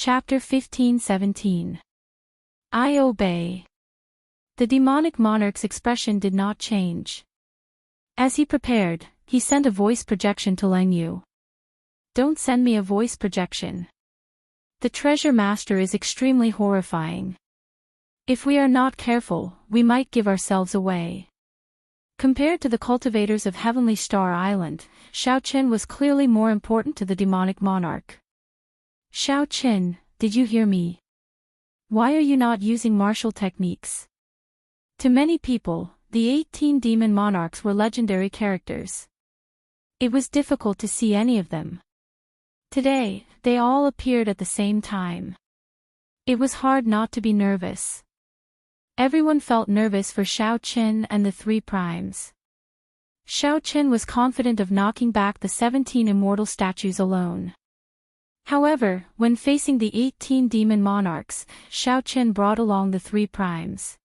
Chapter 15-17. I obey. The demonic monarch's expression did not change. As he prepared, he sent a voice projection to Lang Yu. Don't send me a voice projection. The treasure master is extremely horrifying. If we are not careful, we might give ourselves away. Compared to the cultivators of Heavenly Star Island, Xiaoqin was clearly more important to the demonic monarch. Xiaoqin, did you hear me? Why are you not using martial techniques? To many people, the 18 demon monarchs were legendary characters. It was difficult to see any of them. Today, they all appeared at the same time. It was hard not to be nervous. Everyone felt nervous for Xiaoqin and the three primes. Xiaoqin was confident of knocking back the 17 immortal statues alone. However, when facing the 18 demon monarchs, Xiaoqin brought along the three primes.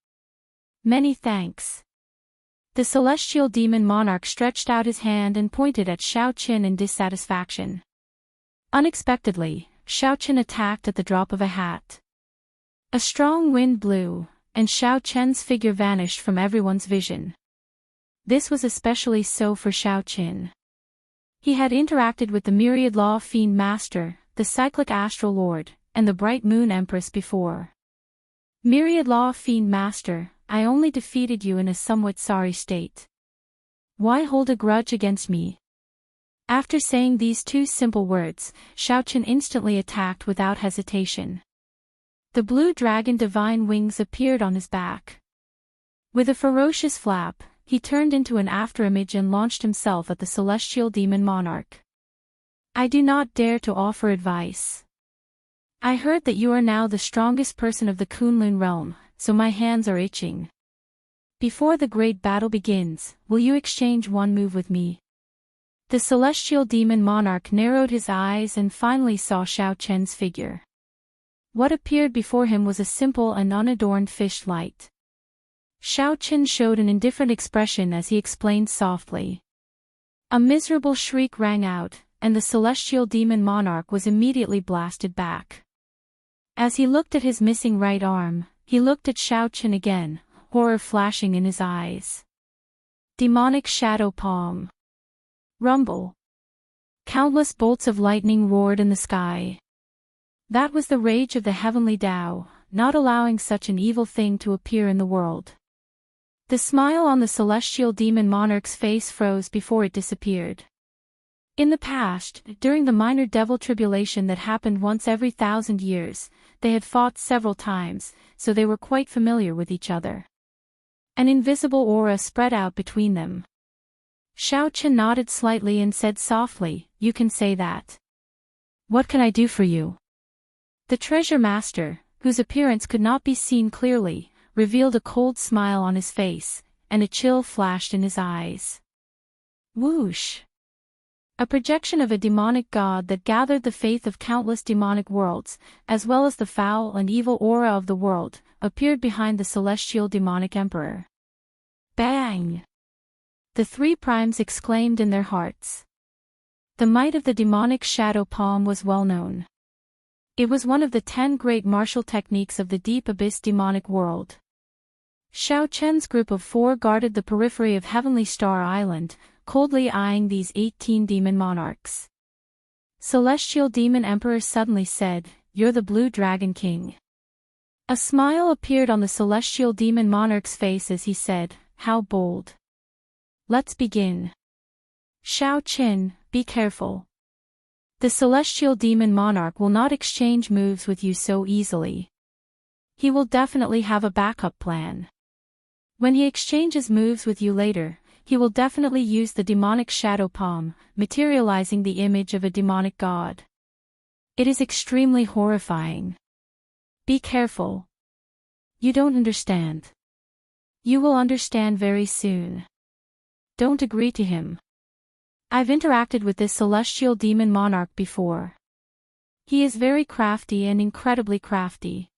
Many thanks. The celestial demon monarch stretched out his hand and pointed at Xiaoqin in dissatisfaction. Unexpectedly, Xiaoqin attacked at the drop of a hat. A strong wind blew, and Xiaoqin's figure vanished from everyone's vision. This was especially so for Xiaoqin. He had interacted with the Myriad Law Fiend Master, the Cyclic Astral Lord, and the Bright Moon Empress before. Myriad Law Fiend Master, I only defeated you in a somewhat sorry state. Why hold a grudge against me? After saying these two simple words, Xiaoqin instantly attacked without hesitation. The blue dragon divine wings appeared on his back. With a ferocious flap, he turned into an afterimage and launched himself at the celestial demon monarch. I do not dare to offer advice. I heard that you are now the strongest person of the Kunlun realm, so my hands are itching. Before the great battle begins, will you exchange one move with me? The celestial demon monarch narrowed his eyes and finally saw Xiaoqin's figure. What appeared before him was a simple and unadorned fish light. Xiaoqin showed an indifferent expression as he explained softly. A miserable shriek rang out, and the celestial demon monarch was immediately blasted back. As he looked at his missing right arm, he looked at Xiaoqin again, horror flashing in his eyes. Demonic shadow palm. Rumble. Countless bolts of lightning roared in the sky. That was the rage of the heavenly Tao, not allowing such an evil thing to appear in the world. The smile on the celestial demon monarch's face froze before it disappeared. In the past, during the minor devil tribulation that happened once every 1,000 years, they had fought several times, so they were quite familiar with each other. An invisible aura spread out between them. Xiaoqin nodded slightly and said softly, "You can say that. What can I do for you?" The treasure master, whose appearance could not be seen clearly, revealed a cold smile on his face, and a chill flashed in his eyes. Whoosh! A projection of a demonic god that gathered the faith of countless demonic worlds, as well as the foul and evil aura of the world, appeared behind the celestial demonic emperor. Bang! The three primes exclaimed in their hearts. The might of the demonic shadow palm was well known. It was one of the 10 great martial techniques of the deep abyss demonic world. Xiaoqin's group of 4 guarded the periphery of Heavenly Star Island, coldly eyeing these 18 demon monarchs. Celestial Demon Emperor suddenly said, "You're the Blue Dragon King." A smile appeared on the celestial demon monarch's face as he said, "How bold. Let's begin. Xiaoqin, be careful. The celestial demon monarch will not exchange moves with you so easily. He will definitely have a backup plan. When he exchanges moves with you later, he will definitely use the demonic shadow palm, materializing the image of a demonic god. It is extremely horrifying. Be careful. You don't understand. You will understand very soon. Don't agree to him. I've interacted with this celestial demon monarch before. He is very crafty and incredibly crafty.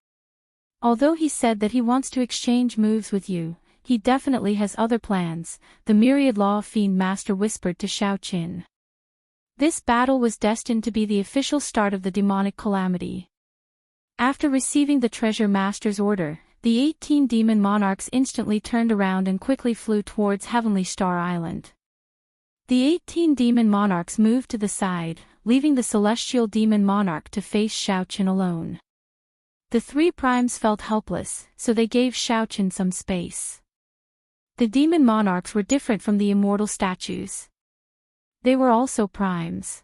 Although he said that he wants to exchange moves with you, he definitely has other plans, the Myriad Law Fiend Master whispered to Xiaoqin. This battle was destined to be the official start of the demonic calamity. After receiving the treasure master's order, the 18 demon monarchs instantly turned around and quickly flew towards Heavenly Star Island. The 18 demon monarchs moved to the side, leaving the celestial demon monarch to face Xiaoqin alone. The three primes felt helpless, so they gave Xiaoqin some space. The demon monarchs were different from the immortal statues. They were also primes.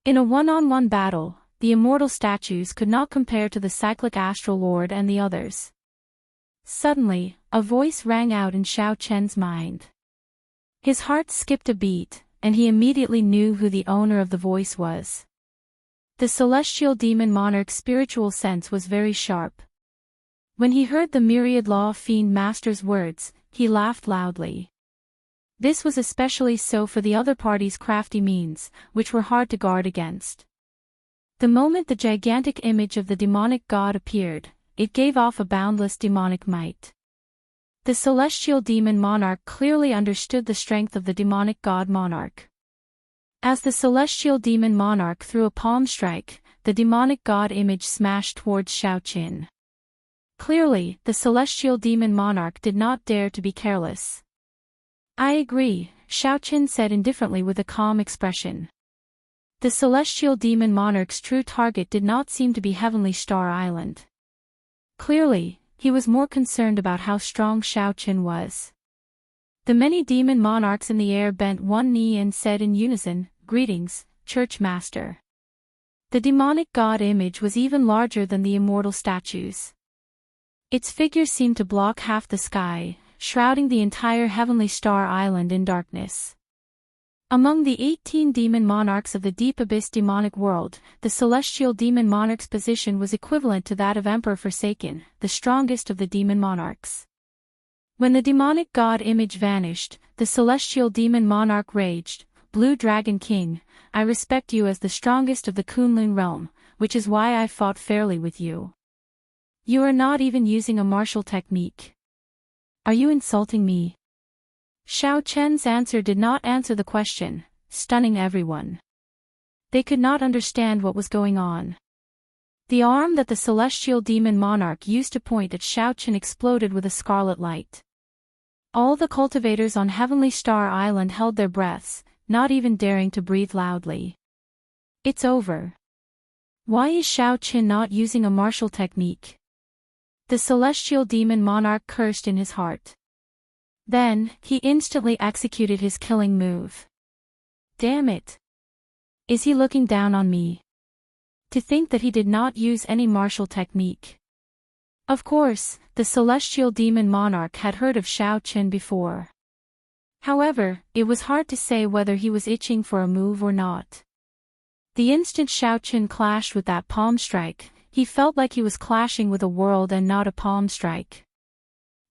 In a one-on-one battle, the immortal statues could not compare to the cyclic astral lord and the others. Suddenly, a voice rang out in Xiaoqian's mind. His heart skipped a beat, and he immediately knew who the owner of the voice was. The celestial demon monarch's spiritual sense was very sharp. When he heard the myriad law fiend master's words, he laughed loudly. This was especially so for the other party's crafty means, which were hard to guard against. The moment the gigantic image of the demonic god appeared, it gave off a boundless demonic might. The celestial demon monarch clearly understood the strength of the demonic god monarch. As the celestial demon monarch threw a palm strike, the demonic god image smashed towards Xiaoqin. Clearly, the celestial demon monarch did not dare to be careless. "I agree," Xiaoqin said indifferently with a calm expression. The celestial demon monarch's true target did not seem to be Heavenly Star Island. Clearly, he was more concerned about how strong Xiaoqin was. The many demon monarchs in the air bent one knee and said in unison, "Greetings, Church Master." The demonic god image was even larger than the immortal statues. Its figure seemed to block half the sky, shrouding the entire Heavenly Star Island in darkness. Among the 18 demon monarchs of the deep abyss demonic world, the celestial demon monarch's position was equivalent to that of Emperor Forsaken, the strongest of the demon monarchs. When the demonic god image vanished, the celestial demon monarch raged, "Blue Dragon King, I respect you as the strongest of the Kunlun realm, which is why I fought fairly with you. You are not even using a martial technique. Are you insulting me?" Xiaoqian's answer did not answer the question, stunning everyone. They could not understand what was going on. The arm that the celestial demon monarch used to point at Xiaoqian exploded with a scarlet light. All the cultivators on Heavenly Star Island held their breaths, not even daring to breathe loudly. "It's over. Why is Xiaoqian not using a martial technique?" The celestial demon monarch cursed in his heart. Then, he instantly executed his killing move. Damn it! Is he looking down on me? To think that he did not use any martial technique. Of course, the celestial demon monarch had heard of Xiaoqian before. However, it was hard to say whether he was itching for a move or not. The instant Xiaoqian clashed with that palm strike, he felt like he was clashing with a world and not a palm strike.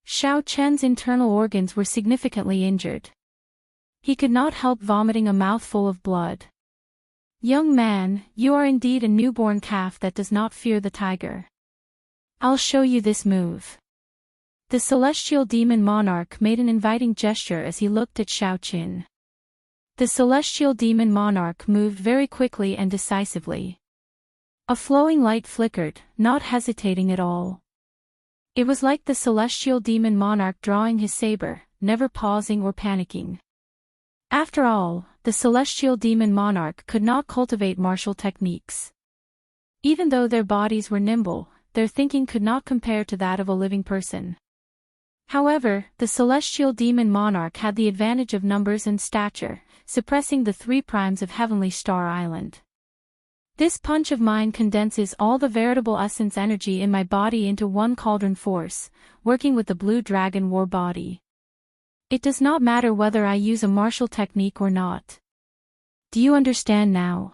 Xiaoqian's internal organs were significantly injured. He could not help vomiting a mouthful of blood. "Young man, you are indeed a newborn calf that does not fear the tiger. I'll show you this move." The celestial demon monarch made an inviting gesture as he looked at Xiaoqian. The celestial demon monarch moved very quickly and decisively. A flowing light flickered, not hesitating at all. It was like the celestial demon monarch drawing his saber, never pausing or panicking. After all, the celestial demon monarch could not cultivate martial techniques. Even though their bodies were nimble, their thinking could not compare to that of a living person. However, the celestial demon monarch had the advantage of numbers and stature, suppressing the three primes of Heavenly Star Island. "This punch of mine condenses all the veritable essence energy in my body into one cauldron force, working with the blue dragon war body. It does not matter whether I use a martial technique or not. Do you understand now?"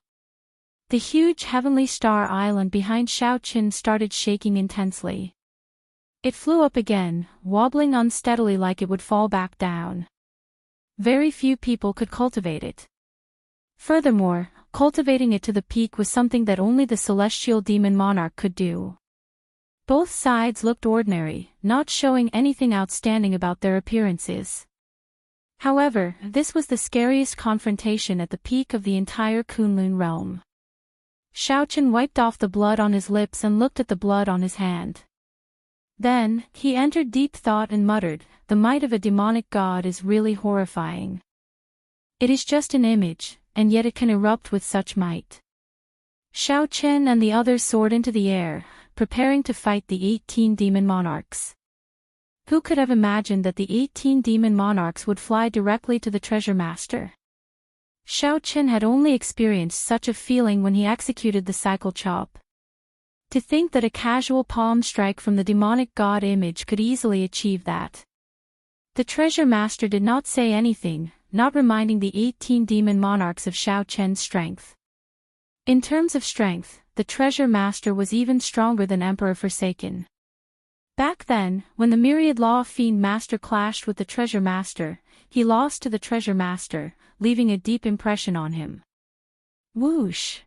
The huge Heavenly Star Island behind Xiaoqian started shaking intensely. It flew up again, wobbling unsteadily like it would fall back down. Very few people could cultivate it. Furthermore, cultivating it to the peak was something that only the celestial demon monarch could do. Both sides looked ordinary, not showing anything outstanding about their appearances. However, this was the scariest confrontation at the peak of the entire Kunlun realm. Xiaochen wiped off the blood on his lips and looked at the blood on his hand. Then, he entered deep thought and muttered, "The might of a demonic god is really horrifying. It is just an image, and yet it can erupt with such might." Xiaochen and the others soared into the air, preparing to fight the 18 demon monarchs. Who could have imagined that the 18 demon monarchs would fly directly to the treasure master? Xiaochen had only experienced such a feeling when he executed the cycle chop. To think that a casual palm strike from the demonic god image could easily achieve that. The treasure master did not say anything, not reminding the 18 demon monarchs of Xiaochen's strength. In terms of strength, the treasure master was even stronger than Emperor Forsaken. Back then, when the myriad law fiend master clashed with the treasure master, he lost to the treasure master, leaving a deep impression on him. Whoosh!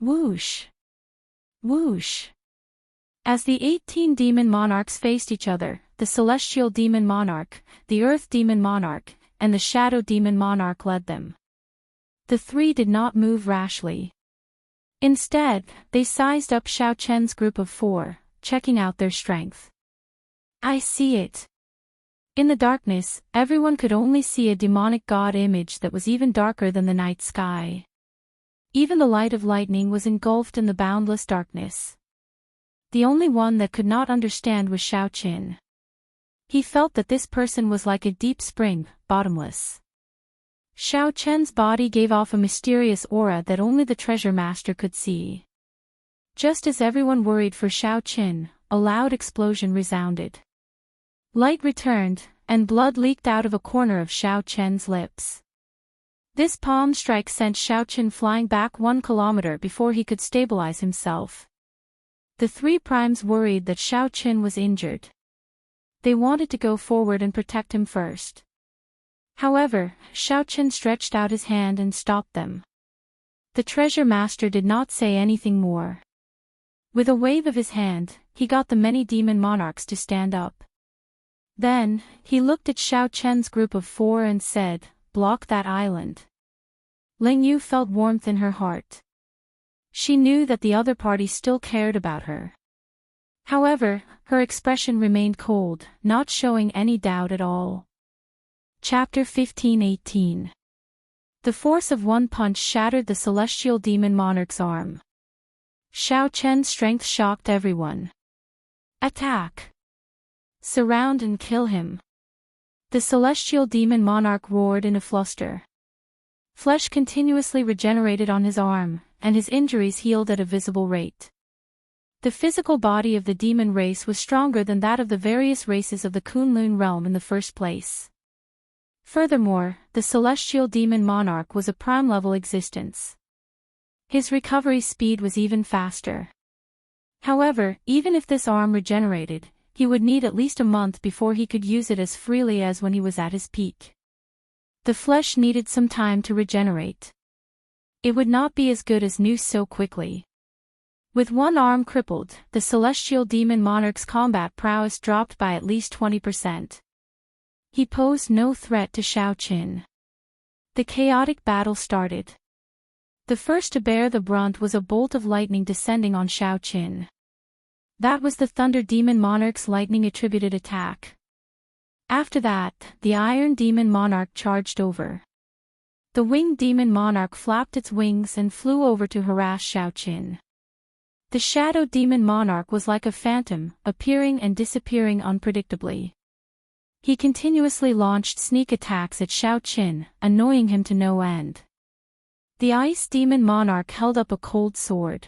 Whoosh! Whoosh! As the 18 demon monarchs faced each other, the celestial demon monarch, the earth demon monarch, and the shadow demon monarch led them. The three did not move rashly. Instead, they sized up Xiaochen's group of 4, checking out their strength. "I see it." In the darkness, everyone could only see a demonic god image that was even darker than the night sky. Even the light of lightning was engulfed in the boundless darkness. The only one that could not understand was Xiaochen. He felt that this person was like a deep spring, bottomless. Xiaochen's body gave off a mysterious aura that only the treasure master could see. Just as everyone worried for Xiaochen, a loud explosion resounded. Light returned, and blood leaked out of a corner of Xiaochen's lips. This palm strike sent Xiaochen flying back 1 kilometer before he could stabilize himself. The 3 primes worried that Xiaochen was injured. They wanted to go forward and protect him first. However, Xiaochen stretched out his hand and stopped them. The treasure master did not say anything more. With a wave of his hand, he got the many demon monarchs to stand up. Then, he looked at Xiaochen's group of 4 and said, "Block that island." Ling Yu felt warmth in her heart. She knew that the other party still cared about her. However, her expression remained cold, not showing any doubt at all. Chapter 15:18. The force of one punch shattered the celestial demon monarch's arm. Xiaochen's strength shocked everyone. "Attack! Surround and kill him!" The celestial demon monarch roared in a fluster. Flesh continuously regenerated on his arm, and his injuries healed at a visible rate. The physical body of the demon race was stronger than that of the various races of the Kunlun realm in the first place. Furthermore, the celestial demon monarch was a prime-level existence. His recovery speed was even faster. However, even if this arm regenerated, he would need at least a month before he could use it as freely as when he was at his peak. The flesh needed some time to regenerate. It would not be as good as new so quickly. With one arm crippled, the celestial demon monarch's combat prowess dropped by at least 20%. He posed no threat to Xiaochen. The chaotic battle started. The first to bear the brunt was a bolt of lightning descending on Xiaochen. That was the Thunder Demon Monarch's lightning-attributed attack. After that, the Iron Demon Monarch charged over. The Winged Demon Monarch flapped its wings and flew over to harass Xiaochen. The Shadow Demon Monarch was like a phantom, appearing and disappearing unpredictably. He continuously launched sneak attacks at Xiaochen, annoying him to no end. The Ice Demon Monarch held up a cold sword.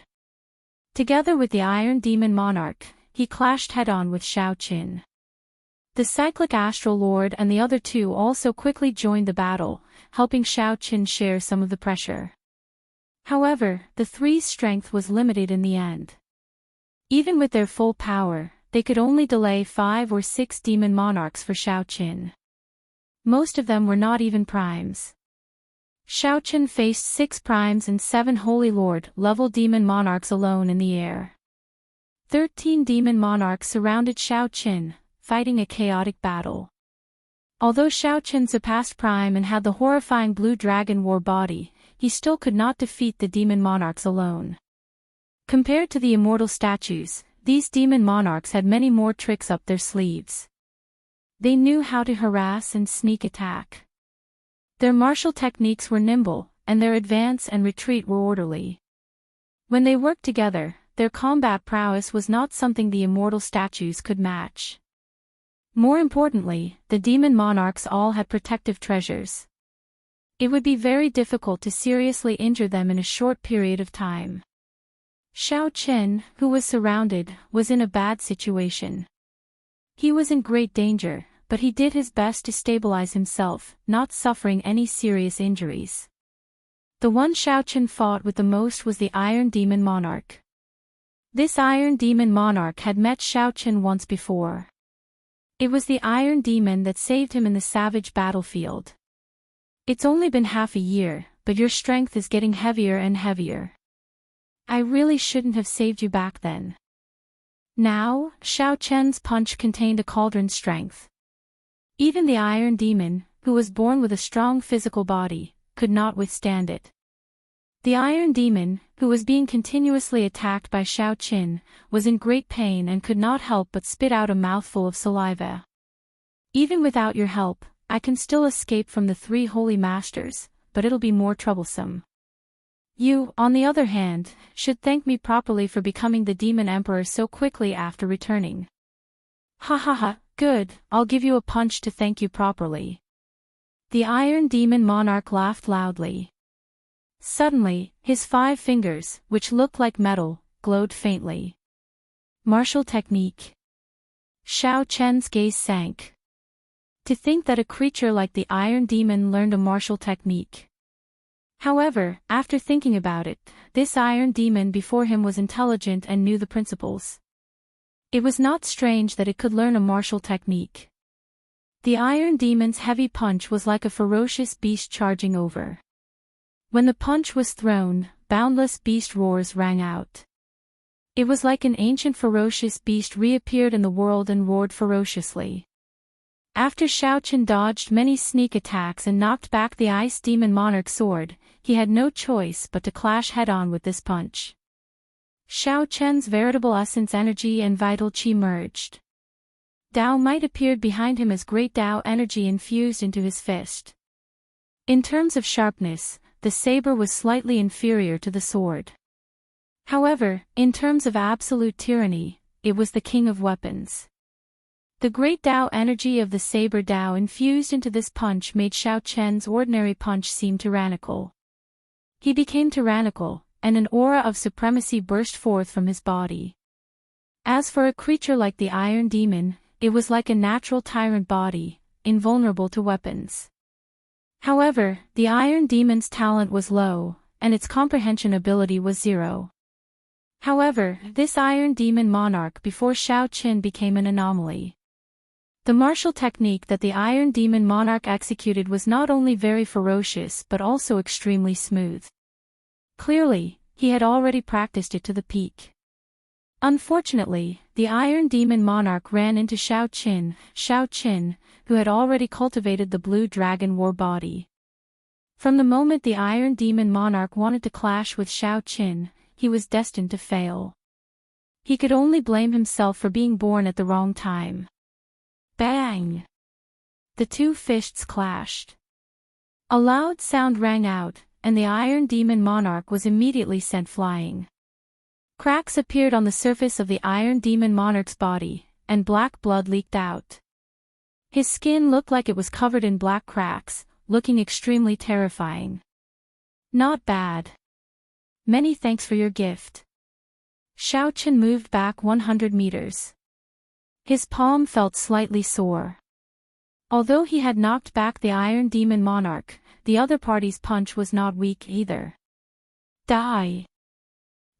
Together with the Iron Demon Monarch, he clashed head-on with Xiaochen. The Cyclic Astral Lord and the other 2 also quickly joined the battle, helping Xiaochen share some of the pressure. However, the 3's strength was limited in the end. Even with their full power, they could only delay 5 or 6 demon monarchs for Xiaochen. Most of them were not even primes. Xiaochen faced 6 primes and 7 Holy Lord-level demon monarchs alone in the air. 13 demon monarchs surrounded Xiaochen, fighting a chaotic battle. Although Xiaochen surpassed prime and had the horrifying blue dragon war body, he still could not defeat the demon monarchs alone. Compared to the immortal statues, these demon monarchs had many more tricks up their sleeves. They knew how to harass and sneak attack. Their martial techniques were nimble, and their advance and retreat were orderly. When they worked together, their combat prowess was not something the immortal statues could match. More importantly, the demon monarchs all had protective treasures. It would be very difficult to seriously injure them in a short period of time. Xiao Chen, who was surrounded, was in a bad situation. He was in great danger, but he did his best to stabilize himself, not suffering any serious injuries. The one Xiao Chen fought with the most was the Iron Demon Monarch. This Iron Demon Monarch had met Xiao Chen once before. It was the Iron Demon that saved him in the savage battlefield. It's only been half a year, but your strength is getting heavier and heavier. I really shouldn't have saved you back then. Now, Xiao Chen's punch contained a cauldron strength. Even the Iron Demon, who was born with a strong physical body, could not withstand it. The Iron Demon, who was being continuously attacked by Xiao Chen, was in great pain and could not help but spit out a mouthful of saliva. Even without your help, I can still escape from the 3 holy masters, but it'll be more troublesome. You, on the other hand, should thank me properly for becoming the Demon Emperor so quickly after returning. Ha ha ha, good, I'll give you a punch to thank you properly. The Iron Demon Monarch laughed loudly. Suddenly, his 5 fingers, which looked like metal, glowed faintly. Martial technique. Xiao Chen's gaze sank. To think that a creature like the Iron Demon learned a martial technique. However, after thinking about it, this Iron Demon before him was intelligent and knew the principles. It was not strange that it could learn a martial technique. The Iron Demon's heavy punch was like a ferocious beast charging over. When the punch was thrown, boundless beast roars rang out. It was like an ancient ferocious beast reappeared in the world and roared ferociously. After Xiao Chen dodged many sneak attacks and knocked back the Ice Demon Monarch's sword, he had no choice but to clash head-on with this punch. Xiao Chen's veritable essence energy and vital qi merged. Dao Might appeared behind him as great Dao energy infused into his fist. In terms of sharpness, the saber was slightly inferior to the sword. However, in terms of absolute tyranny, it was the king of weapons. The great Dao energy of the saber Dao infused into this punch made Xiao Chen's ordinary punch seem tyrannical. He became tyrannical, and an aura of supremacy burst forth from his body. As for a creature like the Iron Demon, it was like a natural tyrant body, invulnerable to weapons. However, the Iron Demon's talent was low, and its comprehension ability was 0. However, this Iron Demon Monarch before Xiao Chen became an anomaly. The martial technique that the Iron Demon Monarch executed was not only very ferocious but also extremely smooth. Clearly, he had already practiced it to the peak. Unfortunately, the Iron Demon Monarch ran into Xiao Chen, who had already cultivated the Blue Dragon War body. From the moment the Iron Demon Monarch wanted to clash with Xiao Chen, he was destined to fail. He could only blame himself for being born at the wrong time. Bang! The 2 fists clashed. A loud sound rang out, and the Iron Demon Monarch was immediately sent flying. Cracks appeared on the surface of the Iron Demon Monarch's body, and black blood leaked out. His skin looked like it was covered in black cracks, looking extremely terrifying. Not bad. Many thanks for your gift. Xiao Chen moved back 100 meters. His palm felt slightly sore. Although he had knocked back the Iron Demon Monarch, the other party's punch was not weak either. Die!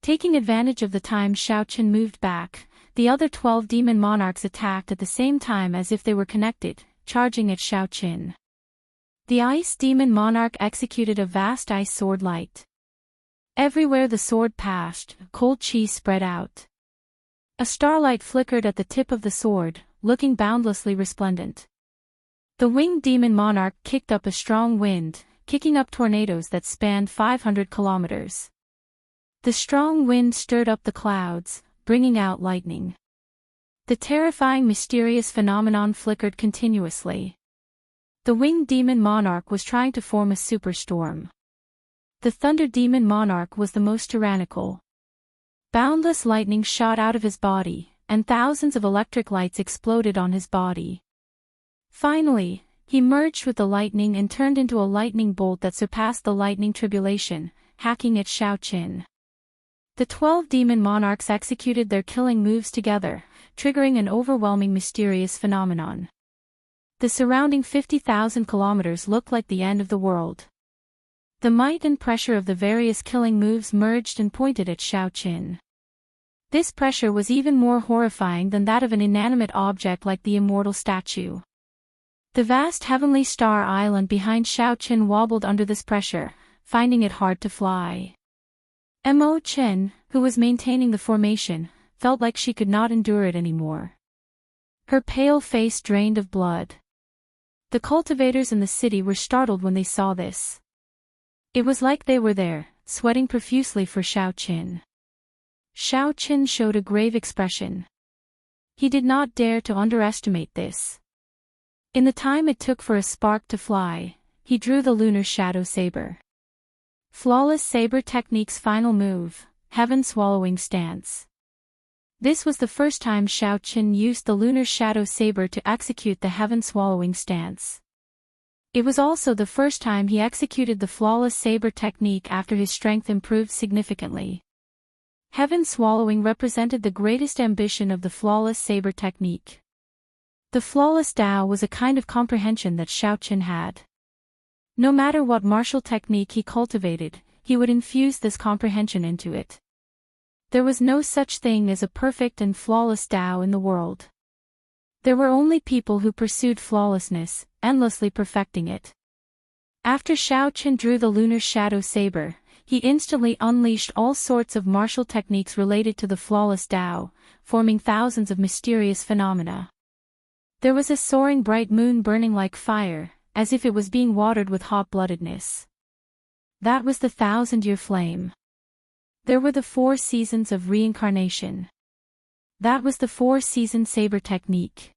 Taking advantage of the time Xiao Chen moved back, the other 12 demon monarchs attacked at the same time as if they were connected, charging at Xiao Chen. The Ice Demon Monarch executed a vast ice sword light. Everywhere the sword passed, cold qi spread out. A starlight flickered at the tip of the sword, looking boundlessly resplendent. The Winged Demon Monarch kicked up a strong wind, kicking up tornadoes that spanned 500 kilometers. The strong wind stirred up the clouds, bringing out lightning. The terrifying mysterious phenomenon flickered continuously. The winged demon monarch was trying to form a superstorm. The thunder demon monarch was the most tyrannical. Boundless lightning shot out of his body, and thousands of electric lights exploded on his body. Finally, he merged with the lightning and turned into a lightning bolt that surpassed the lightning tribulation, hacking at Xiaoqin. The 12 demon monarchs executed their killing moves together, triggering an overwhelming mysterious phenomenon. The surrounding 50,000 kilometers looked like the end of the world. The might and pressure of the various killing moves merged and pointed at Xiaoqin. This pressure was even more horrifying than that of an inanimate object like the immortal statue. The vast heavenly star island behind Xiaoqin wobbled under this pressure, finding it hard to fly. Mo Chen, who was maintaining the formation, felt like she could not endure it anymore. Her pale face drained of blood. The cultivators in the city were startled when they saw this. It was like they were there, sweating profusely for Xiaoqin. Xiaoqin showed a grave expression. He did not dare to underestimate this. In the time it took for a spark to fly, he drew the lunar shadow saber. Flawless saber technique's final move, heaven swallowing stance. This was the first time Xiaoqin used the lunar shadow saber to execute the heaven swallowing stance. It was also the first time he executed the flawless saber technique after his strength improved significantly. Heaven swallowing represented the greatest ambition of the flawless saber technique. The flawless Dao was a kind of comprehension that Xiaoqin had. No matter what martial technique he cultivated, he would infuse this comprehension into it. There was no such thing as a perfect and flawless Dao in the world. There were only people who pursued flawlessness, endlessly perfecting it. After Xiaoqin drew the lunar shadow saber, he instantly unleashed all sorts of martial techniques related to the flawless Dao, forming thousands of mysterious phenomena. There was a soaring bright moon burning like fire, as if it was being watered with hot-bloodedness. That was the 1,000-year flame. There were the 4 seasons of reincarnation. That was the 4-season saber technique.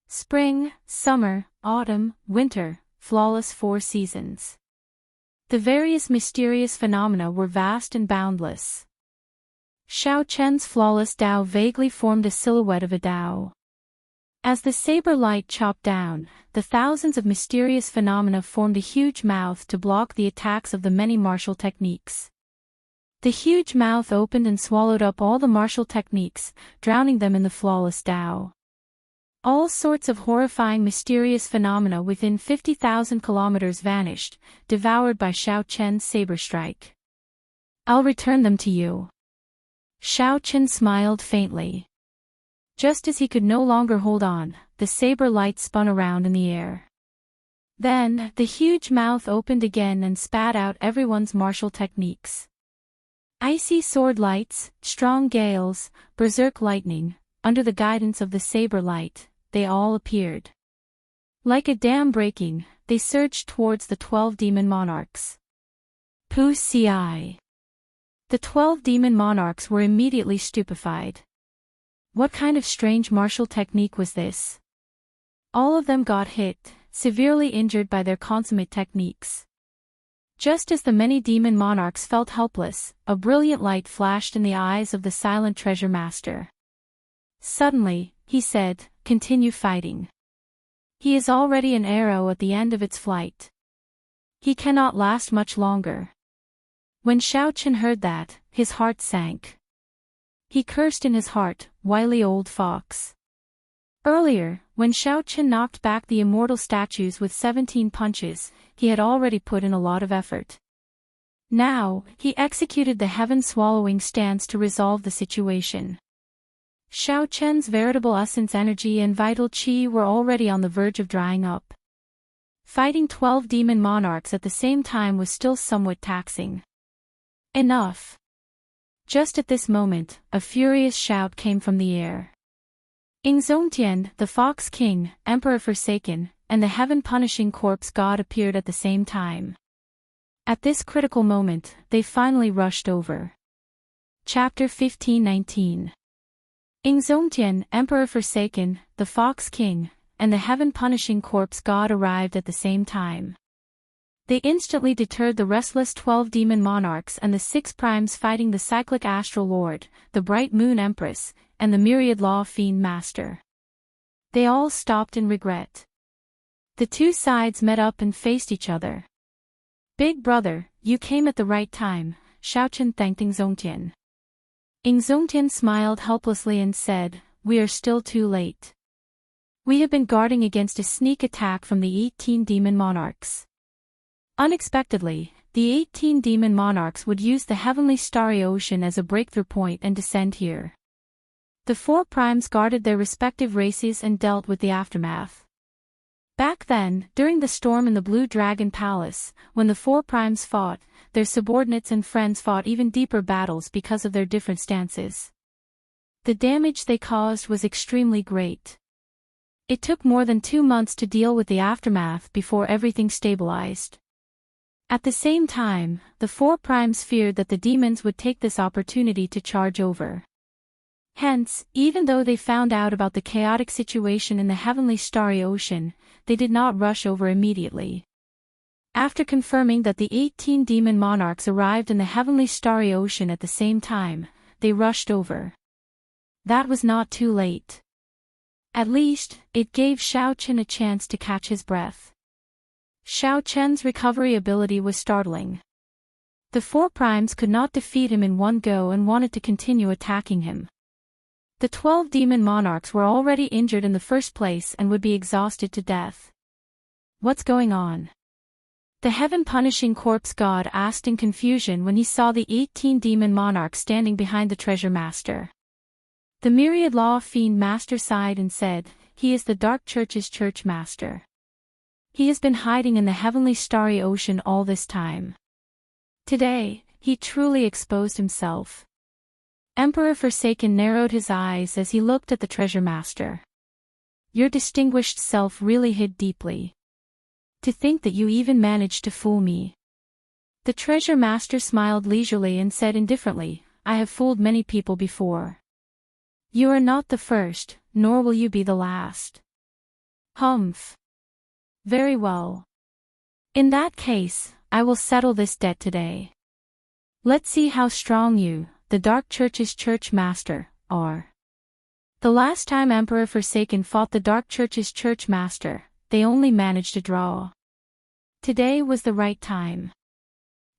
Spring, summer, autumn, winter, flawless 4 seasons. The various mysterious phenomena were vast and boundless. Xiaoqin's flawless Dao vaguely formed a silhouette of a Dao. As the saber light chopped down, the thousands of mysterious phenomena formed a huge mouth to block the attacks of the many martial techniques. The huge mouth opened and swallowed up all the martial techniques, drowning them in the flawless Dao. All sorts of horrifying mysterious phenomena within 50,000 kilometers vanished, devoured by Xiaoqin's saber strike. I'll return them to you. Xiaoqin smiled faintly. Just as he could no longer hold on, the saber light spun around in the air. Then, the huge mouth opened again and spat out everyone's martial techniques. Icy sword lights, strong gales, berserk lightning, under the guidance of the saber light, they all appeared. Like a dam breaking, they surged towards the 12 demon monarchs. Pu Ci. The 12 demon monarchs were immediately stupefied. What kind of strange martial technique was this? All of them got hit, severely injured by their consummate techniques. Just as the many demon monarchs felt helpless, a brilliant light flashed in the eyes of the silent treasure master. Suddenly, he said, "Continue fighting. He is already an arrow at the end of its flight. He cannot last much longer." When Xiaoqin heard that, his heart sank. He cursed in his heart, wily old fox. Earlier, when Xiaoqin knocked back the immortal statues with 17 punches, he had already put in a lot of effort. Now, he executed the heaven-swallowing stance to resolve the situation. Xiaoqin's veritable essence energy and vital qi were already on the verge of drying up. Fighting 12 demon monarchs at the same time was still somewhat taxing. Enough. Just at this moment, a furious shout came from the air. Ingzongtian, the Fox King, Emperor Forsaken, and the heaven-punishing corpse god appeared at the same time. At this critical moment, they finally rushed over. Chapter 1519. Xianxia, Emperor Forsaken, the Fox King, and the heaven-punishing corpse god arrived at the same time. They instantly deterred the restless 12 demon monarchs and the 6 primes fighting the cyclic astral lord, the bright moon empress, and the myriad law fiend master. They all stopped in regret. The two sides met up and faced each other. Big brother, you came at the right time, Xiaochen thanked Xianxia. Xianxia smiled helplessly and said, we are still too late. We have been guarding against a sneak attack from the 18 demon monarchs. Unexpectedly, the 18 demon monarchs would use the heavenly starry ocean as a breakthrough point and descend here. The 4 primes guarded their respective races and dealt with the aftermath. Back then, during the storm in the Blue Dragon Palace, when the 4 primes fought, their subordinates and friends fought even deeper battles because of their different stances. The damage they caused was extremely great. It took more than 2 months to deal with the aftermath before everything stabilized. At the same time, the 4 primes feared that the demons would take this opportunity to charge over. Hence, even though they found out about the chaotic situation in the heavenly starry ocean, they did not rush over immediately. After confirming that the 18 demon monarchs arrived in the heavenly starry ocean at the same time, they rushed over. That was not too late. At least, it gave Xiaochen a chance to catch his breath. Xiaochen's recovery ability was startling. The 4 primes could not defeat him in one go and wanted to continue attacking him. The 12 demon monarchs were already injured in the first place and would be exhausted to death. What's going on? The heaven-punishing corpse god asked in confusion when he saw the 18 demon monarchs standing behind the treasure master. The myriad law fiend master sighed and said, he is the dark church's church master. He has been hiding in the heavenly starry ocean all this time. Today, he truly exposed himself. Emperor Forsaken narrowed his eyes as he looked at the treasure master. Your distinguished self really hid deeply. To think that you even managed to fool me. The treasure master smiled leisurely and said indifferently, I have fooled many people before. You are not the first, nor will you be the last. Humph. Very well. In that case, I will settle this debt today. Let's see how strong you, the Dark Church's church master, are. The last time Emperor Forsaken fought the Dark Church's church master, they only managed a draw. Today was the right time.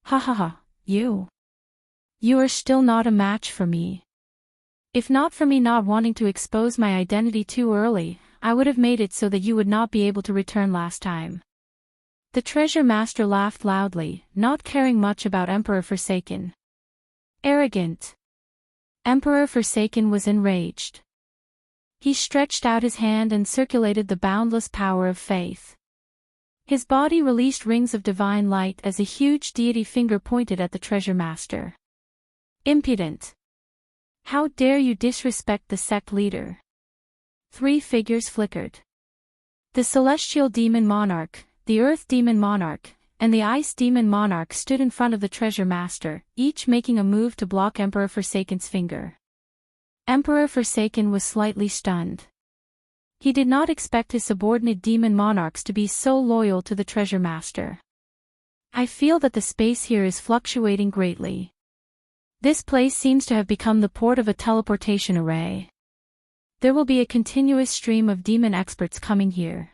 Ha ha ha, you. You are still not a match for me. If not for me not wanting to expose my identity too early, I would have made it so that you would not be able to return last time. The treasure master laughed loudly, not caring much about Emperor Forsaken. Arrogant. Emperor Forsaken was enraged. He stretched out his hand and circulated the boundless power of faith. His body released rings of divine light as a huge deity finger pointed at the treasure master. Impudent. How dare you disrespect the sect leader? 3 figures flickered. The celestial demon monarch, the earth demon monarch, and the ice demon monarch stood in front of the treasure master, each making a move to block Emperor Forsaken's finger. Emperor Forsaken was slightly stunned. He did not expect his subordinate demon monarchs to be so loyal to the treasure master. I feel that the space here is fluctuating greatly. This place seems to have become the port of a teleportation array. There will be a continuous stream of demon experts coming here.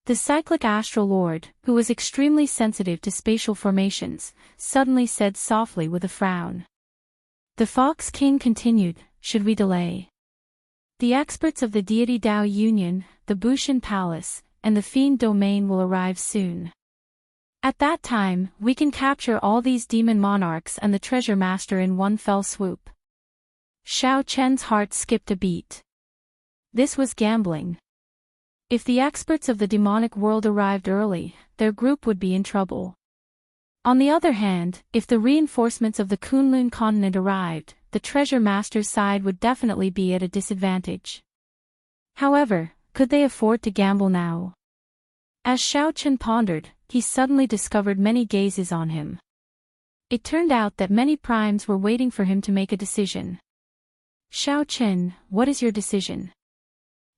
The cyclic astral lord, who was extremely sensitive to spatial formations, suddenly said softly with a frown. The Fox King continued, should we delay? The experts of the deity Dao Union, the Bushan Palace, and the Fiend Domain will arrive soon. At that time, we can capture all these demon monarchs and the treasure master in one fell swoop. Xiao Chen's heart skipped a beat. This was gambling. If the experts of the demonic world arrived early, their group would be in trouble. On the other hand, if the reinforcements of the Kunlun continent arrived, the treasure master's side would definitely be at a disadvantage. However, could they afford to gamble now? As Xiao Chen pondered, he suddenly discovered many gazes on him. It turned out that many primes were waiting for him to make a decision. Xiaoqin, what is your decision?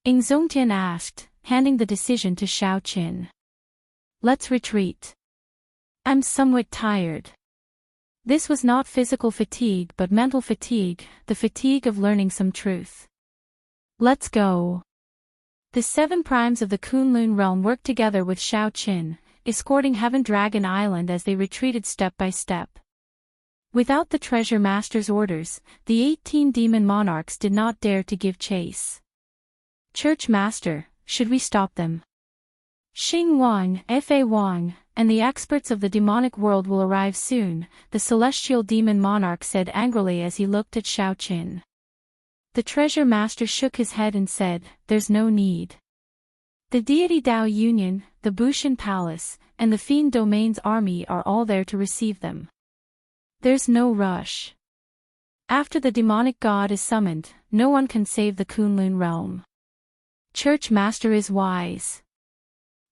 Zongtian asked, handing the decision to Xiaoqin. Let's retreat. I'm somewhat tired. This was not physical fatigue but mental fatigue, the fatigue of learning some truth. Let's go. The 7 primes of the Kunlun realm worked together with Xiaoqin, escorting Heaven Dragon Island as they retreated step by step. Without the treasure master's orders, the 18 demon monarchs did not dare to give chase. Church master, should we stop them? Xing Wang, Fa Wang, and the experts of the demonic world will arrive soon, the celestial demon monarch said angrily as he looked at Xiaoqin. The treasure master shook his head and said, there's no need. The deity Dao Union, the Bushan Palace, and the Fiend Domain's army are all there to receive them. There's no rush. After the demonic god is summoned, no one can save the Kunlun realm. Church master is wise.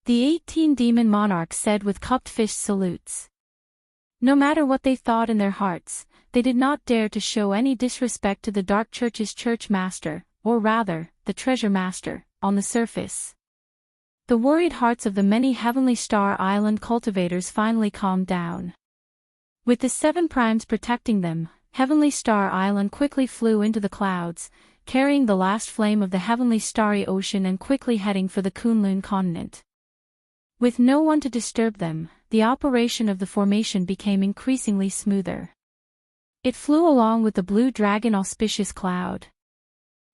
The 18 demon monarchs said with cupped fist salutes. No matter what they thought in their hearts, they did not dare to show any disrespect to the Dark Church's church master, or rather, the treasure master, on the surface. The worried hearts of the many Heavenly Star Island cultivators finally calmed down. With the 7 primes protecting them, Heavenly Star Island quickly flew into the clouds, carrying the last flame of the Heavenly Starry Ocean and quickly heading for the Kunlun continent. With no one to disturb them, the operation of the formation became increasingly smoother. It flew along with the Blue Dragon auspicious cloud.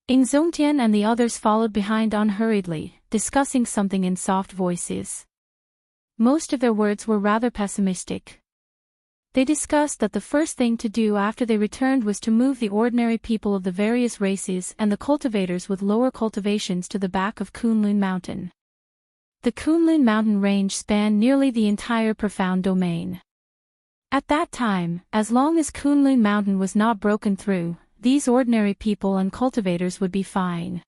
Zongtian and the others followed behind unhurriedly, discussing something in soft voices. Most of their words were rather pessimistic. They discussed that the first thing to do after they returned was to move the ordinary people of the various races and the cultivators with lower cultivations to the back of Kunlun Mountain. The Kunlun mountain range spanned nearly the entire profound domain. At that time, as long as Kunlun mountain was not broken through, these ordinary people and cultivators would be fine.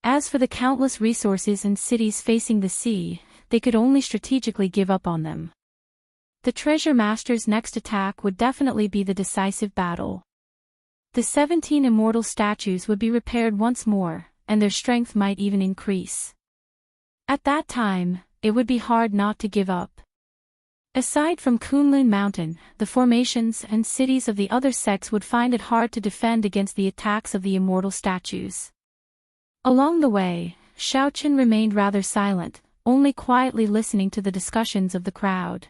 As for the countless resources and cities facing the sea, they could only strategically give up on them. The treasure master's next attack would definitely be the decisive battle. The 17 immortal statues would be repaired once more, and their strength might even increase. At that time, it would be hard not to give up. Aside from Kunlun Mountain, the formations and cities of the other sects would find it hard to defend against the attacks of the immortal statues. Along the way, Xiaoqin remained rather silent, only quietly listening to the discussions of the crowd.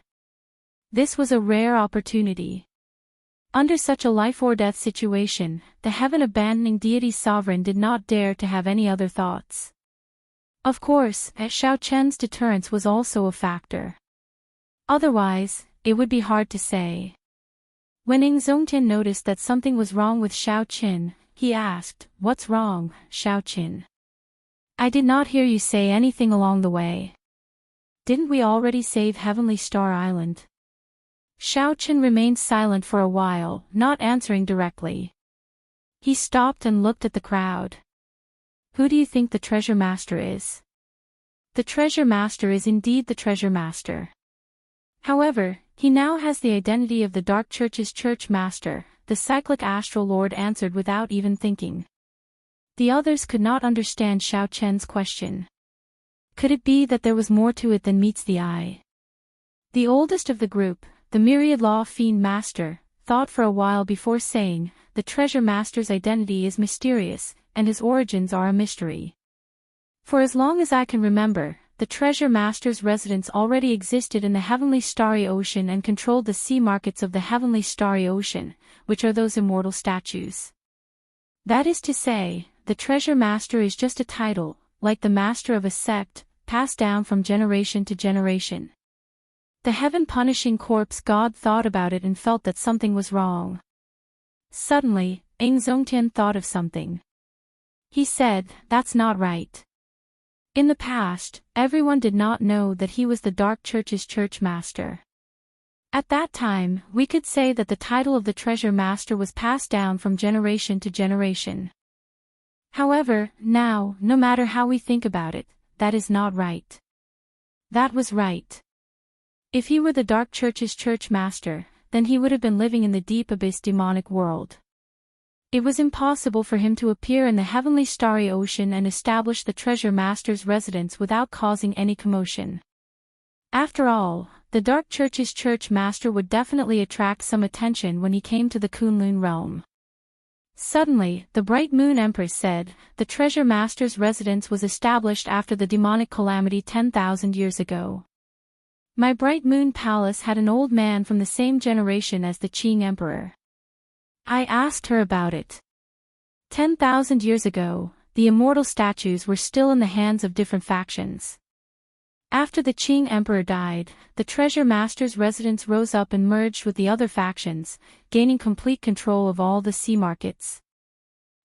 This was a rare opportunity. Under such a life-or-death situation, the heaven-abandoning deity sovereign did not dare to have any other thoughts. Of course, Xiaoqin's deterrence was also a factor. Otherwise, it would be hard to say. When Zongtian noticed that something was wrong with Xiaoqin, he asked, "What's wrong, Xiaoqin? I did not hear you say anything along the way. Didn't we already save Heavenly Star Island?" Xiaoqin remained silent for a while, not answering directly. He stopped and looked at the crowd. Who do you think the treasure master is? The treasure master is indeed the treasure master. However, he now has the identity of the Dark Church's church master, the cyclic astral lord answered without even thinking. The others could not understand Xiaoqin's question. Could it be that there was more to it than meets the eye? The oldest of the group, the myriad law fiend master, thought for a while before saying, the treasure master's identity is mysterious, and his origins are a mystery. For as long as I can remember, the treasure master's residence already existed in the heavenly starry ocean and controlled the sea markets of the heavenly starry ocean, which are those immortal statues. That is to say, the treasure master is just a title, like the master of a sect, passed down from generation to generation. The heaven-punishing corpse god thought about it and felt that something was wrong. Suddenly, Zongtian thought of something. He said, "That's not right." In the past, everyone did not know that he was the Dark Church's church master. At that time, we could say that the title of the treasure master was passed down from generation to generation. However, now, no matter how we think about it, that is not right. That was right. If he were the Dark Church's church master, then he would have been living in the deep abyss demonic world. It was impossible for him to appear in the heavenly starry ocean and establish the treasure master's residence without causing any commotion. After all, the Dark Church's church master would definitely attract some attention when he came to the Kunlun realm. Suddenly, the Bright Moon Empress said, "The treasure master's residence was established after the demonic calamity 10,000 years ago. My Bright Moon Palace had an old man from the same generation as the Qing Emperor. I asked her about it. 10,000 years ago, the immortal statues were still in the hands of different factions. After the Qing Emperor died, the treasure master's residence rose up and merged with the other factions, gaining complete control of all the sea markets."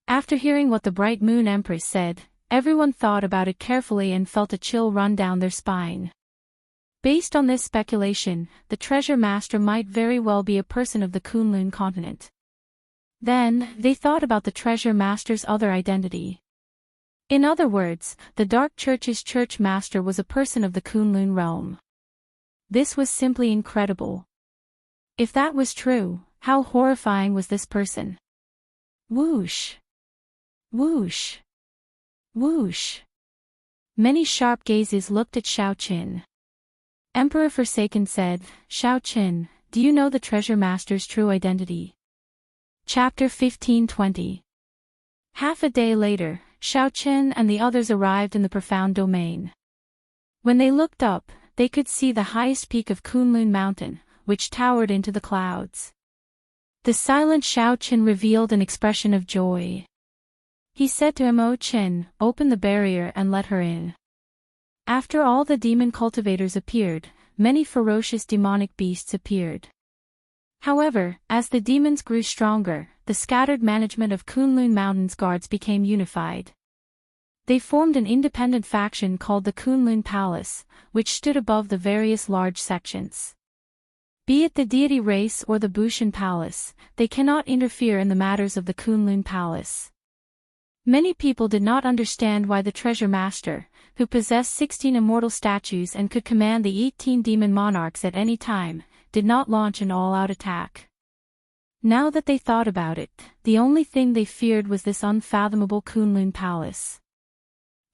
After hearing what the Bright Moon Empress said, everyone thought about it carefully and felt a chill run down their spine. Based on this speculation, the treasure master might very well be a person of the Kunlun continent. Then, they thought about the treasure master's other identity. In other words, the Dark Church's church master was a person of the Kunlun realm. This was simply incredible. If that was true, how horrifying was this person? Whoosh! Whoosh! Whoosh! Many sharp gazes looked at Xiao Qin. Emperor Forsaken said, "Xiao Qin, do you know the treasure master's true identity?" Chapter 15:20. Half a day later, Xiao Qin and the others arrived in the profound domain. When they looked up, they could see the highest peak of Kunlun Mountain, which towered into the clouds. The silent Xiao Qin revealed an expression of joy. He said to him, "O Qin, open the barrier and let her in." After all the demon cultivators appeared, many ferocious demonic beasts appeared. However, as the demons grew stronger, the scattered management of Kunlun Mountain's guards became unified. They formed an independent faction called the Kunlun Palace, which stood above the various large sections. Be it the deity race or the Bushan Palace, they cannot interfere in the matters of the Kunlun Palace. Many people did not understand why the treasure master, who possessed 16 immortal statues and could command the 18 demon monarchs at any time, did not launch an all-out attack. Now that they thought about it, the only thing they feared was this unfathomable Kunlun Palace.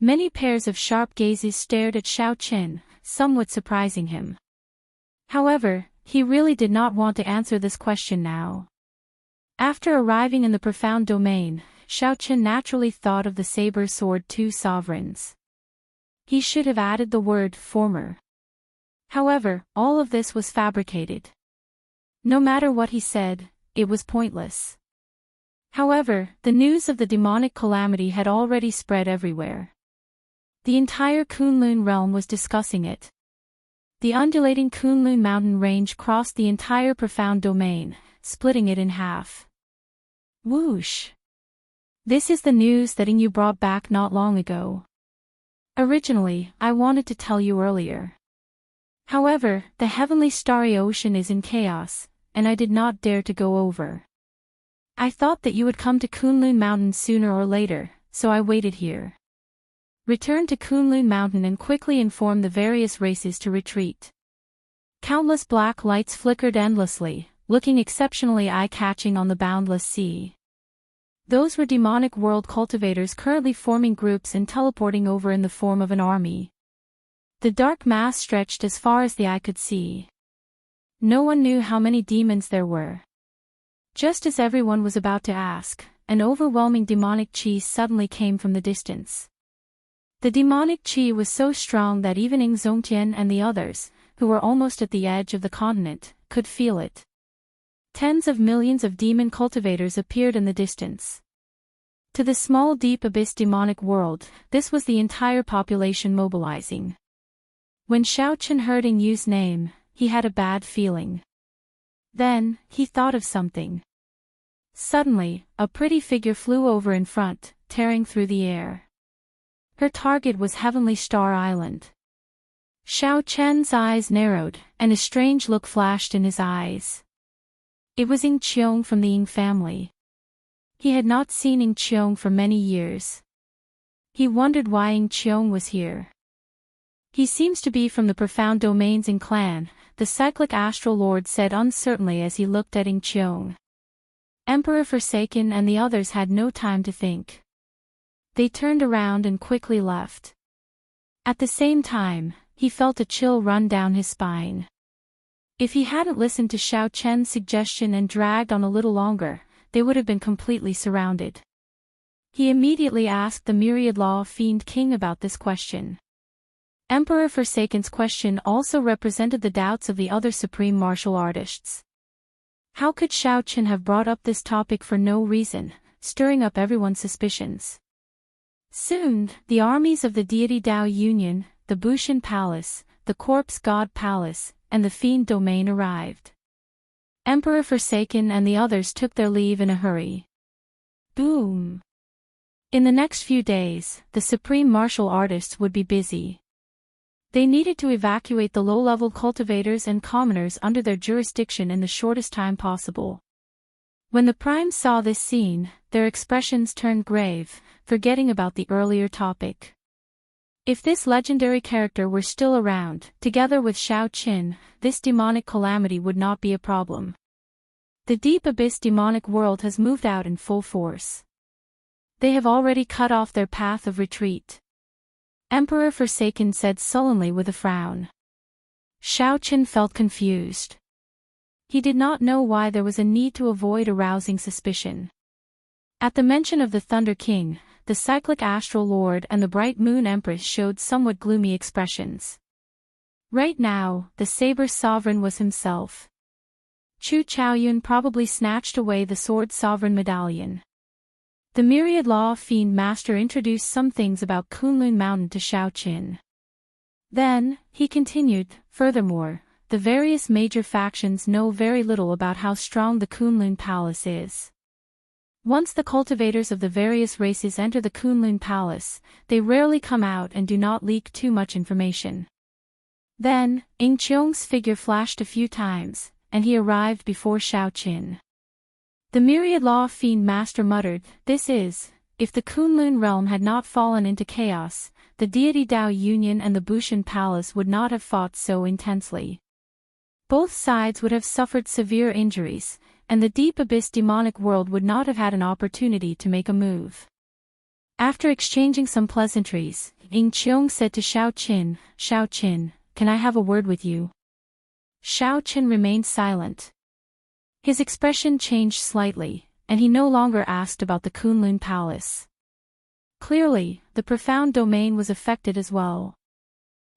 Many pairs of sharp gazes stared at Xiao Qin, somewhat surprising him. However, he really did not want to answer this question now. After arriving in the profound domain, Xiao Qin naturally thought of the saber sword two sovereigns. He should have added the word former. However, all of this was fabricated. No matter what he said, it was pointless. However, the news of the demonic calamity had already spread everywhere. The entire Kunlun realm was discussing it. The undulating Kunlun mountain range crossed the entire profound domain, splitting it in half. Whoosh! This is the news that Yu brought back not long ago. Originally, I wanted to tell you earlier. However, the heavenly starry ocean is in chaos, and I did not dare to go over. I thought that you would come to Kunlun Mountain sooner or later, so I waited here. Return to Kunlun Mountain and quickly inform the various races to retreat." Countless black lights flickered endlessly, looking exceptionally eye-catching on the boundless sea. Those were demonic world cultivators currently forming groups and teleporting over in the form of an army. The dark mass stretched as far as the eye could see. No one knew how many demons there were. Just as everyone was about to ask, an overwhelming demonic chi suddenly came from the distance. The demonic chi was so strong that even Zongtian and the others, who were almost at the edge of the continent, could feel it. Tens of millions of demon cultivators appeared in the distance. To the small deep abyss demonic world, this was the entire population mobilizing. When Xiao Qin heard Yu's name, he had a bad feeling. Then, he thought of something. Suddenly, a pretty figure flew over in front, tearing through the air. Her target was Heavenly Star Island. Xiao Chen's eyes narrowed, and a strange look flashed in his eyes. It was Ying Qiong from the Ying family. He had not seen Ying Qiong for many years. He wondered why Ying Qiong was here. He seems to be from the profound domains in clan, the cyclic astral lord said uncertainly as he looked at Xianxia. Emperor Forsaken and the others had no time to think. They turned around and quickly left. At the same time, he felt a chill run down his spine. If he hadn't listened to Xiao Chen's suggestion and dragged on a little longer, they would have been completely surrounded. He immediately asked the Myriad Law Fiend King about this question. Emperor Forsaken's question also represented the doubts of the other supreme martial artists. How could Xiao Chen have brought up this topic for no reason, stirring up everyone's suspicions? Soon, the armies of the deity Dao Union, the Bushan Palace, the Corpse God Palace, and the Fiend Domain arrived. Emperor Forsaken and the others took their leave in a hurry. Boom! In the next few days, the supreme martial artists would be busy. They needed to evacuate the low-level cultivators and commoners under their jurisdiction in the shortest time possible. When the primes saw this scene, their expressions turned grave, forgetting about the earlier topic. If this legendary character were still around, together with Xiao Qin, this demonic calamity would not be a problem. The deep abyss demonic world has moved out in full force. They have already cut off their path of retreat. Emperor Forsaken said sullenly with a frown. Xiao Qin felt confused. He did not know why there was a need to avoid arousing suspicion. At the mention of the Thunder King, the cyclic astral lord and the bright moon empress showed somewhat gloomy expressions. Right now, the saber sovereign was himself. Chu Chaoyun probably snatched away the sword sovereign medallion. The Myriad Law Fiend Master introduced some things about Kunlun Mountain to Xiao Qin. Then, he continued, furthermore, the various major factions know very little about how strong the Kunlun Palace is. Once the cultivators of the various races enter the Kunlun Palace, they rarely come out and do not leak too much information. Then, Xiong's figure flashed a few times, and he arrived before Xiao Qin. The Myriad Law Fiend Master muttered, "This is, if the Kunlun realm had not fallen into chaos, the deity Dao Union and the Bushan Palace would not have fought so intensely. Both sides would have suffered severe injuries, and the deep abyss demonic world would not have had an opportunity to make a move." After exchanging some pleasantries, Xiong said to Xiao Qin, "Can I have a word with you?" Xiao Qin remained silent. His expression changed slightly, and he no longer asked about the Kunlun Palace. Clearly, the profound domain was affected as well.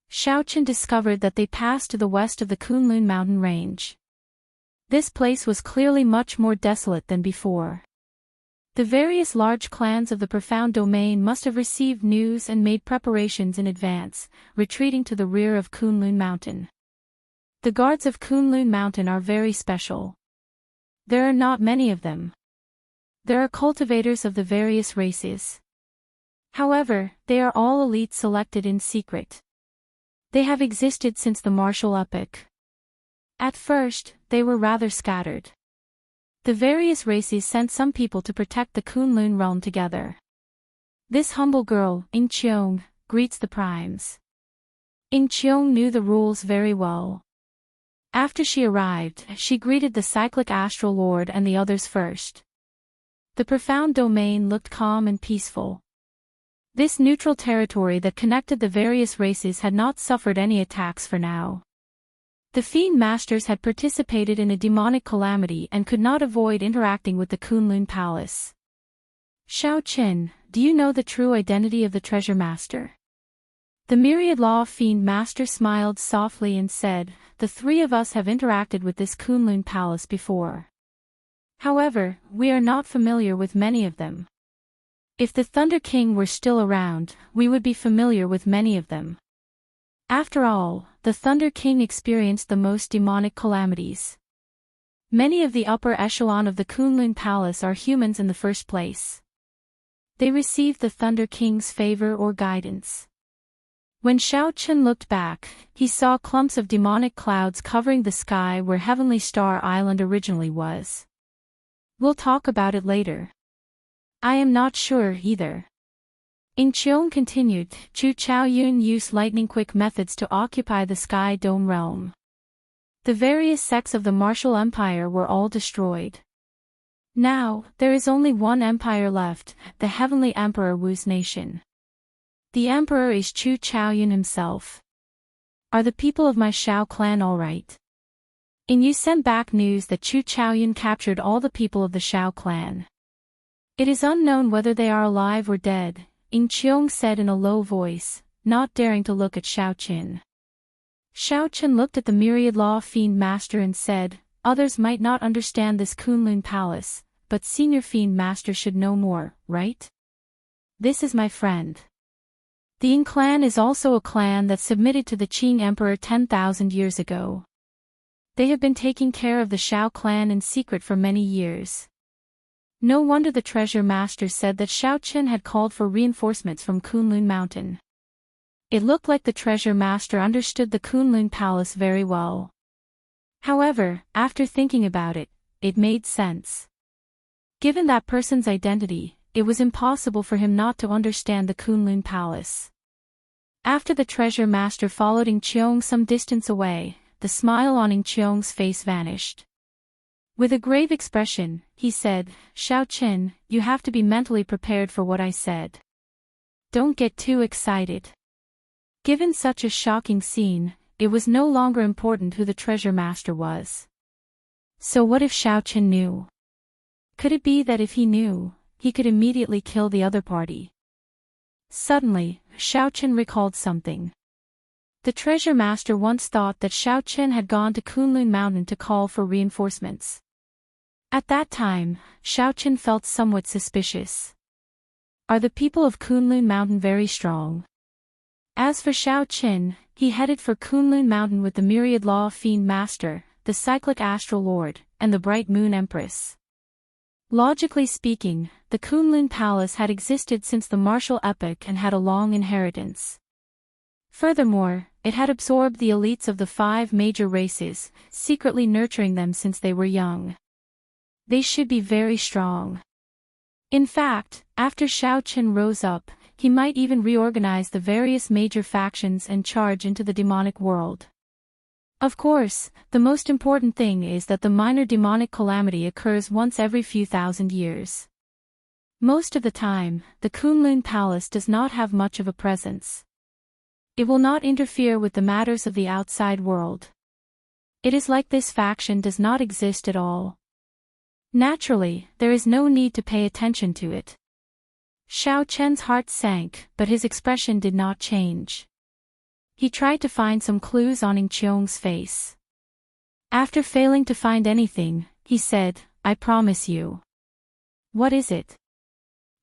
Xiao Qin discovered that they passed to the west of the Kunlun mountain range. This place was clearly much more desolate than before. The various large clans of the profound domain must have received news and made preparations in advance, retreating to the rear of Kunlun Mountain. The guards of Kunlun Mountain are very special. There are not many of them. There are cultivators of the various races. However, they are all elite selected in secret. They have existed since the martial epoch. At first, they were rather scattered. The various races sent some people to protect the Kunlun realm together. This humble girl, Xiong, greets the primes. Xiong knew the rules very well. After she arrived, she greeted the cyclic astral lord and the others first. The profound domain looked calm and peaceful. This neutral territory that connected the various races had not suffered any attacks for now. The Fiend Masters had participated in a demonic calamity and could not avoid interacting with the Kunlun Palace. "Xiao Qin, do you know the true identity of the Treasure Master?" The Myriad Law Fiend Master smiled softly and said, "The three of us have interacted with this Kunlun Palace before. However, we are not familiar with many of them. If the Thunder King were still around, we would be familiar with many of them. After all, the Thunder King experienced the most demonic calamities. Many of the upper echelon of the Kunlun Palace are humans in the first place. They received the Thunder King's favor or guidance." When Xiao Qin looked back, he saw clumps of demonic clouds covering the sky where Heavenly Star Island originally was. "We'll talk about it later." "I am not sure either." Xiong continued, Chu Chaoyun used lightning-quick methods to occupy the Sky Dome realm. The various sects of the martial empire were all destroyed. Now, there is only one empire left, the Heavenly Emperor Wu's nation. The emperor is Chu Chaoyun himself. Are the people of my Shao clan all right? Yu sent back news that Chu Chaoyun captured all the people of the Shao clan. It is unknown whether they are alive or dead, Xiong said in a low voice, not daring to look at Xiaoqin. Xiaoqin looked at the myriad law fiend master and said, others might not understand this Kunlun palace, but senior fiend master should know more, right? This is my friend. The Ying clan is also a clan that submitted to the Qing emperor 10,000 years ago. They have been taking care of the Shao clan in secret for many years. No wonder the treasure master said that Xiaoqin had called for reinforcements from Kunlun Mountain. It looked like the treasure master understood the Kunlun palace very well. However, after thinking about it, it made sense. Given that person's identity, it was impossible for him not to understand the Kunlun palace. After the treasure master followed Xiong some distance away, the smile on Xiong's face vanished. With a grave expression, he said, Xiaoqin, you have to be mentally prepared for what I said. Don't get too excited. Given such a shocking scene, it was no longer important who the treasure master was. So what if Xiaoqin knew? Could it be that if he knew, he could immediately kill the other party? Suddenly, Xiaoqin recalled something. The treasure master once thought that Xiaoqin had gone to Kunlun Mountain to call for reinforcements. At that time, Xiaoqin felt somewhat suspicious. Are the people of Kunlun Mountain very strong? As for Xiaoqin, he headed for Kunlun Mountain with the myriad law fiend master, the cyclic astral lord, and the bright moon empress. Logically speaking, the Kunlun Palace had existed since the martial epoch and had a long inheritance. Furthermore, it had absorbed the elites of the 5 major races, secretly nurturing them since they were young. They should be very strong. In fact, after Xiaoqin rose up, he might even reorganize the various major factions and charge into the demonic world. Of course, the most important thing is that the minor demonic calamity occurs once every few thousand years. Most of the time, the Kunlun Palace does not have much of a presence. It will not interfere with the matters of the outside world. It is like this faction does not exist at all. Naturally, there is no need to pay attention to it. Xiaoqin's heart sank, but his expression did not change. He tried to find some clues on Xiong's face. After failing to find anything, he said, I promise you. What is it?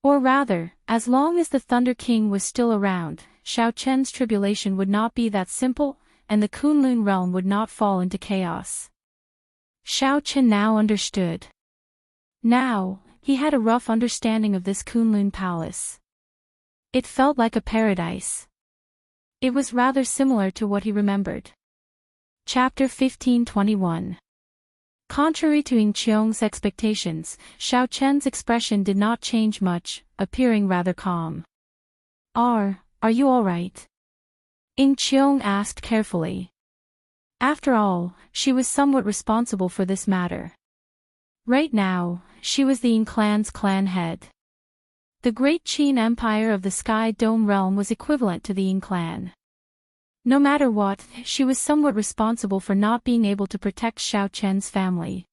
Or rather, as long as the Thunder King was still around, Xiaoqin's tribulation would not be that simple, and the Kunlun realm would not fall into chaos. Xiaoqin now understood. Now, he had a rough understanding of this Kunlun palace. It felt like a paradise. It was rather similar to what he remembered. Chapter 15:21. Contrary to Xiong's expectations, Xiaoqin's expression did not change much, appearing rather calm. Are you all right? Xiong asked carefully. After all, she was somewhat responsible for this matter. Right now, she was the Ying clan's clan head. The great Qin Empire of the Sky Dome realm was equivalent to the Ying clan. No matter what, she was somewhat responsible for not being able to protect Xiaoqin's family.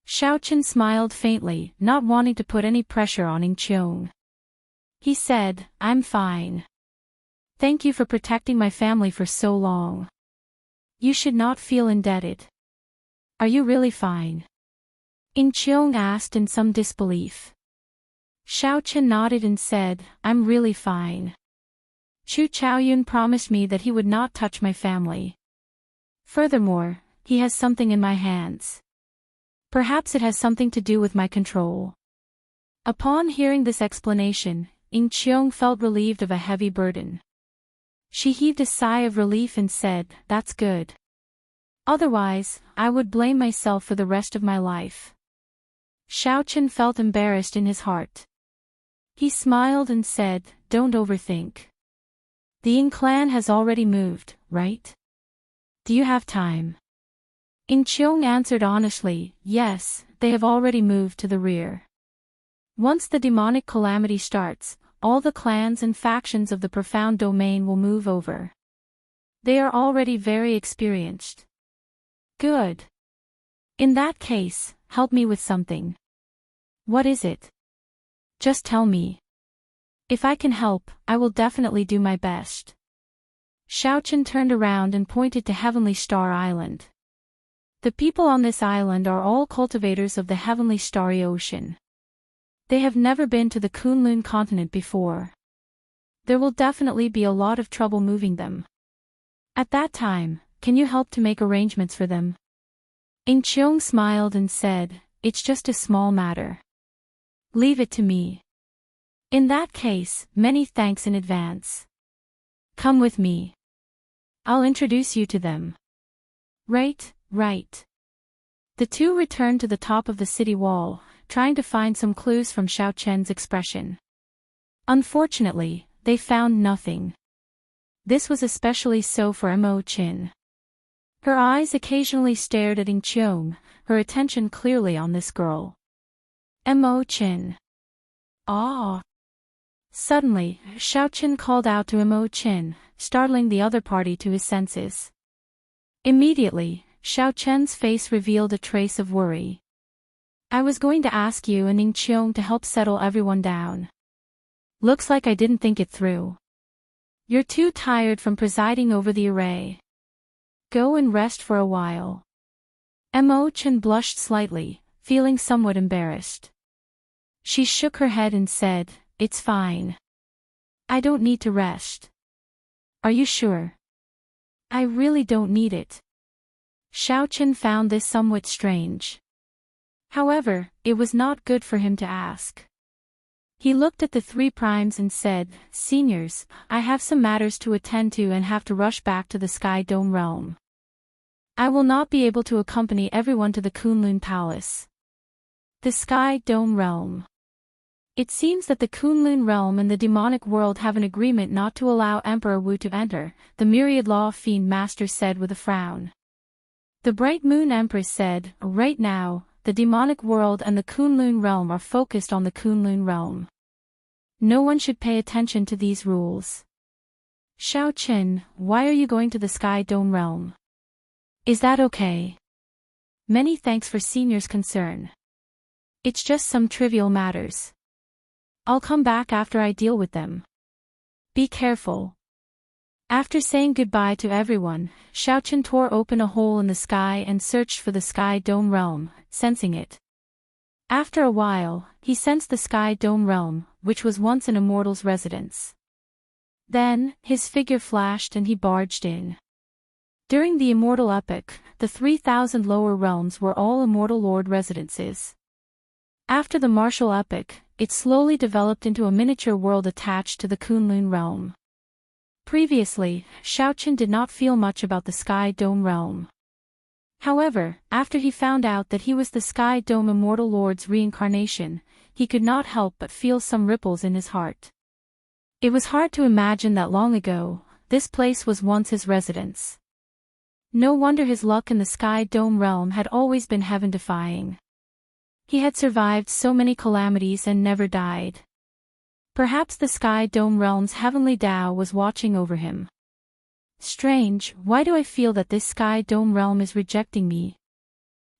Xiaoqin smiled faintly, not wanting to put any pressure on Xiong. He said, I'm fine. Thank you for protecting my family for so long. You should not feel indebted. Are you really fine? Xiong asked in some disbelief. Xiaoqin nodded and said, I'm really fine. Chu Chaoyun promised me that he would not touch my family. Furthermore, he has something in my hands. Perhaps it has something to do with my control. Upon hearing this explanation, Xiong felt relieved of a heavy burden. She heaved a sigh of relief and said, That's good. Otherwise, I would blame myself for the rest of my life. Xiaoqin felt embarrassed in his heart. He smiled and said, "Don't overthink. The Ying clan has already moved, right? Do you have time?" Ying Qiong answered honestly, "Yes, they have already moved to the rear. Once the demonic calamity starts, all the clans and factions of the profound domain will move over. They are already very experienced." "Good. In that case, help me with something." "What is it?" "Just tell me. If I can help, I will definitely do my best." Xiaochen turned around and pointed to Heavenly Star Island. "The people on this island are all cultivators of the Heavenly Starry Ocean. They have never been to the Kunlun continent before. There will definitely be a lot of trouble moving them. At that time, can you help to make arrangements for them?" Ying Qiong smiled and said, "It's just a small matter. Leave it to me." "In that case, many thanks in advance. Come with me. I'll introduce you to them." Right. The two returned to the top of the city wall, trying to find some clues from Xiao Chen's expression. Unfortunately, they found nothing. This was especially so for Mo Qin. Her eyes occasionally stared at Ying Qiong, her attention clearly on this girl. Mo Qin. Ah! Suddenly, Xiao Chen called out to Mo Qin, startling the other party to his senses. Immediately, Xiao Chen's face revealed a trace of worry. "I was going to ask you and Ying Qiong to help settle everyone down. Looks like I didn't think it through. You're too tired from presiding over the array. Go and rest for a while." Mo Chen blushed slightly, feeling somewhat embarrassed. She shook her head and said, "It's fine. I don't need to rest." "Are you sure?" "I really don't need it." Xiao Chen found this somewhat strange. However, it was not good for him to ask. He looked at the three primes and said, "Seniors, I have some matters to attend to and have to rush back to the Sky Dome realm. I will not be able to accompany everyone to the Kunlun Palace." The Sky Dome realm. It seems that the Kunlun realm and the demonic world have an agreement not to allow Emperor Wu to enter, the Myriad Law Fiend Master said with a frown. The Bright Moon Empress said, "Right now, the demonic world and the Kunlun realm are focused on the Kunlun realm. No one should pay attention to these rules." "Xiao Chen, why are you going to the Sky Dome realm? Is that okay?" "Many thanks for senior's concern. It's just some trivial matters. I'll come back after I deal with them. Be careful." After saying goodbye to everyone, Xiao Chen tore open a hole in the sky and searched for the Sky Dome realm, sensing it. After a while, he sensed the Sky Dome realm, which was once an immortal's residence. Then, his figure flashed and he barged in. During the Immortal epoch, the 3,000 lower realms were all Immortal Lord residences. After the Martial epoch, it slowly developed into a miniature world attached to the Kunlun realm. Previously, Xiao Chen did not feel much about the Sky Dome realm. However, after he found out that he was the Sky Dome Immortal Lord's reincarnation, he could not help but feel some ripples in his heart. It was hard to imagine that long ago, this place was once his residence. No wonder his luck in the Sky Dome realm had always been heaven-defying. He had survived so many calamities and never died. Perhaps the Sky Dome realm's heavenly Tao was watching over him. Strange, why do I feel that this Sky Dome realm is rejecting me?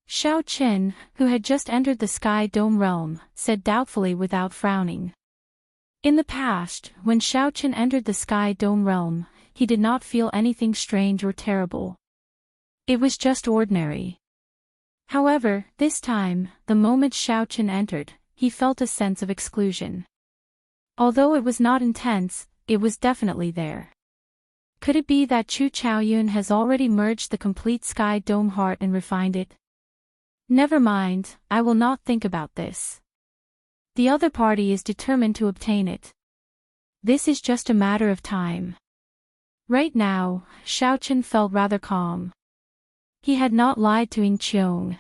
Xiao Chen, who had just entered the Sky Dome realm, said doubtfully without frowning. In the past, when Xiao Chen entered the Sky Dome realm, he did not feel anything strange or terrible. It was just ordinary. However, this time, the moment Xiao Chen entered, he felt a sense of exclusion. Although it was not intense, it was definitely there. Could it be that Chu Chaoyun has already merged the complete Sky Dome heart and refined it? Never mind, I will not think about this. The other party is determined to obtain it. This is just a matter of time. Right now, Xiao Chen felt rather calm. He had not lied to Ying Qiong.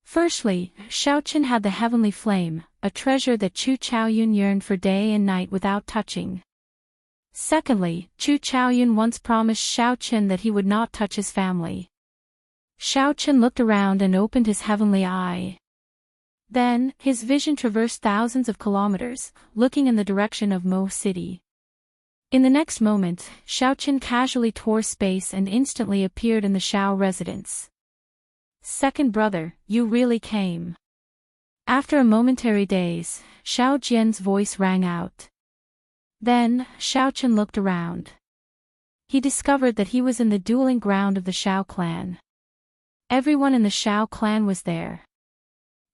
Firstly, Xiaoqin had the heavenly flame, a treasure that Chu Chaoyun yearned for day and night without touching. Secondly, Chu Chaoyun once promised Xiaoqin that he would not touch his family. Xiaoqin looked around and opened his heavenly eye. Then, his vision traversed thousands of kilometers, looking in the direction of Mo City. In the next moment, Xiaoqin casually tore space and instantly appeared in the Xiao residence. Second brother, you really came. After a momentary daze, Xiao Jian's voice rang out. Then, Xiaoqin looked around. He discovered that he was in the dueling ground of the Xiao clan. Everyone in the Xiao clan was there.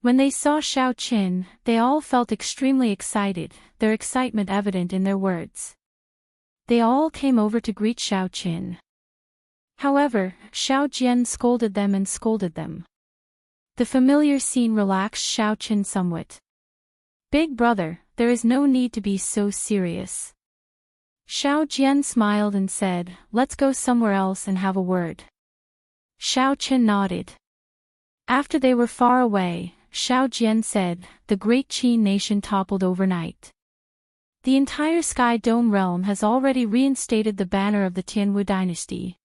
When they saw Xiaoqin, they all felt extremely excited, their excitement evident in their words. They all came over to greet Xiaoqin. However, Xiao Jian scolded them and scolded them. The familiar scene relaxed Xiaoqin somewhat. Big brother, there is no need to be so serious. Xiao Jian smiled and said, let's go somewhere else and have a word. Xiaoqin nodded. After they were far away, Xiao Jian said, the great Qin nation toppled overnight. The entire Sky Dome realm has already reinstated the banner of the Tianwu dynasty.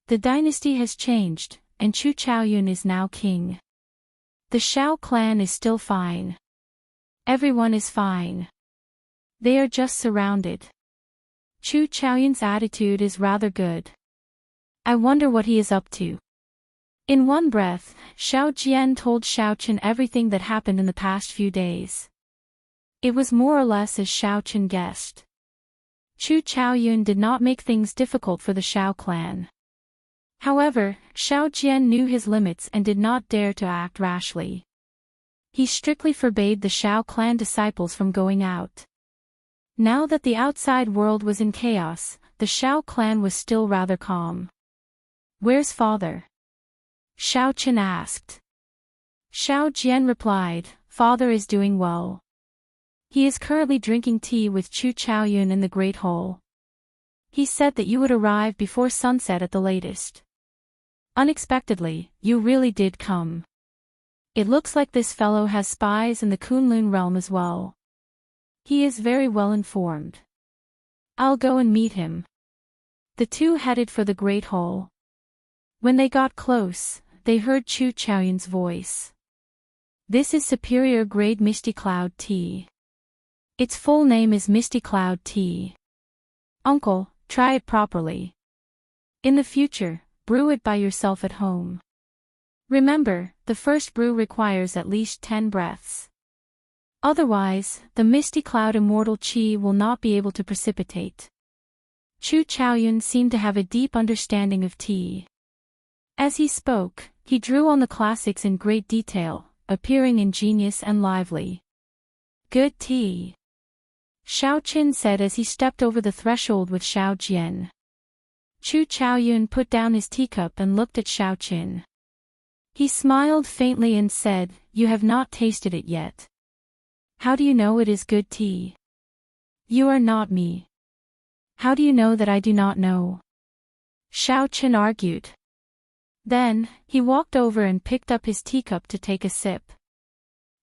The dynasty has changed, and Chu Chaoyun is now king. The Xiao clan is still fine. Everyone is fine. They are just surrounded. Chu Chaoyun's attitude is rather good. I wonder what he is up to. In one breath, Xiao Jian told Xiaoqin everything that happened in the past few days. It was more or less as Xiaoqin guessed. Chu Chaoyun did not make things difficult for the Xiao clan. However, Xiao Jian knew his limits and did not dare to act rashly. He strictly forbade the Xiao clan disciples from going out. Now that the outside world was in chaos, the Xiao clan was still rather calm. Where's father? Xiaoqin asked. Xiao Jian replied, father is doing well. He is currently drinking tea with Chu Chaoyun in the Great Hall. He said that you would arrive before sunset at the latest. Unexpectedly, you really did come. It looks like this fellow has spies in the Kunlun realm as well. He is very well informed. I'll go and meet him. The two headed for the Great Hall. When they got close, they heard Chu Chaoyun's voice. This is superior grade Misty Cloud tea. Its full name is Misty Cloud tea. Uncle, try it properly. In the future, brew it by yourself at home. Remember, the first brew requires at least 10 breaths. Otherwise, the Misty Cloud immortal qi will not be able to precipitate. Chu Chaoyun seemed to have a deep understanding of tea. As he spoke, he drew on the classics in great detail, appearing ingenious and lively. Good tea. Xiaoqin said as he stepped over the threshold with Xiao Jian. Chu Chaoyun put down his teacup and looked at Xiaoqin. He smiled faintly and said, you have not tasted it yet. How do you know it is good tea? You are not me. How do you know that I do not know? Xiaoqin argued. Then, he walked over and picked up his teacup to take a sip.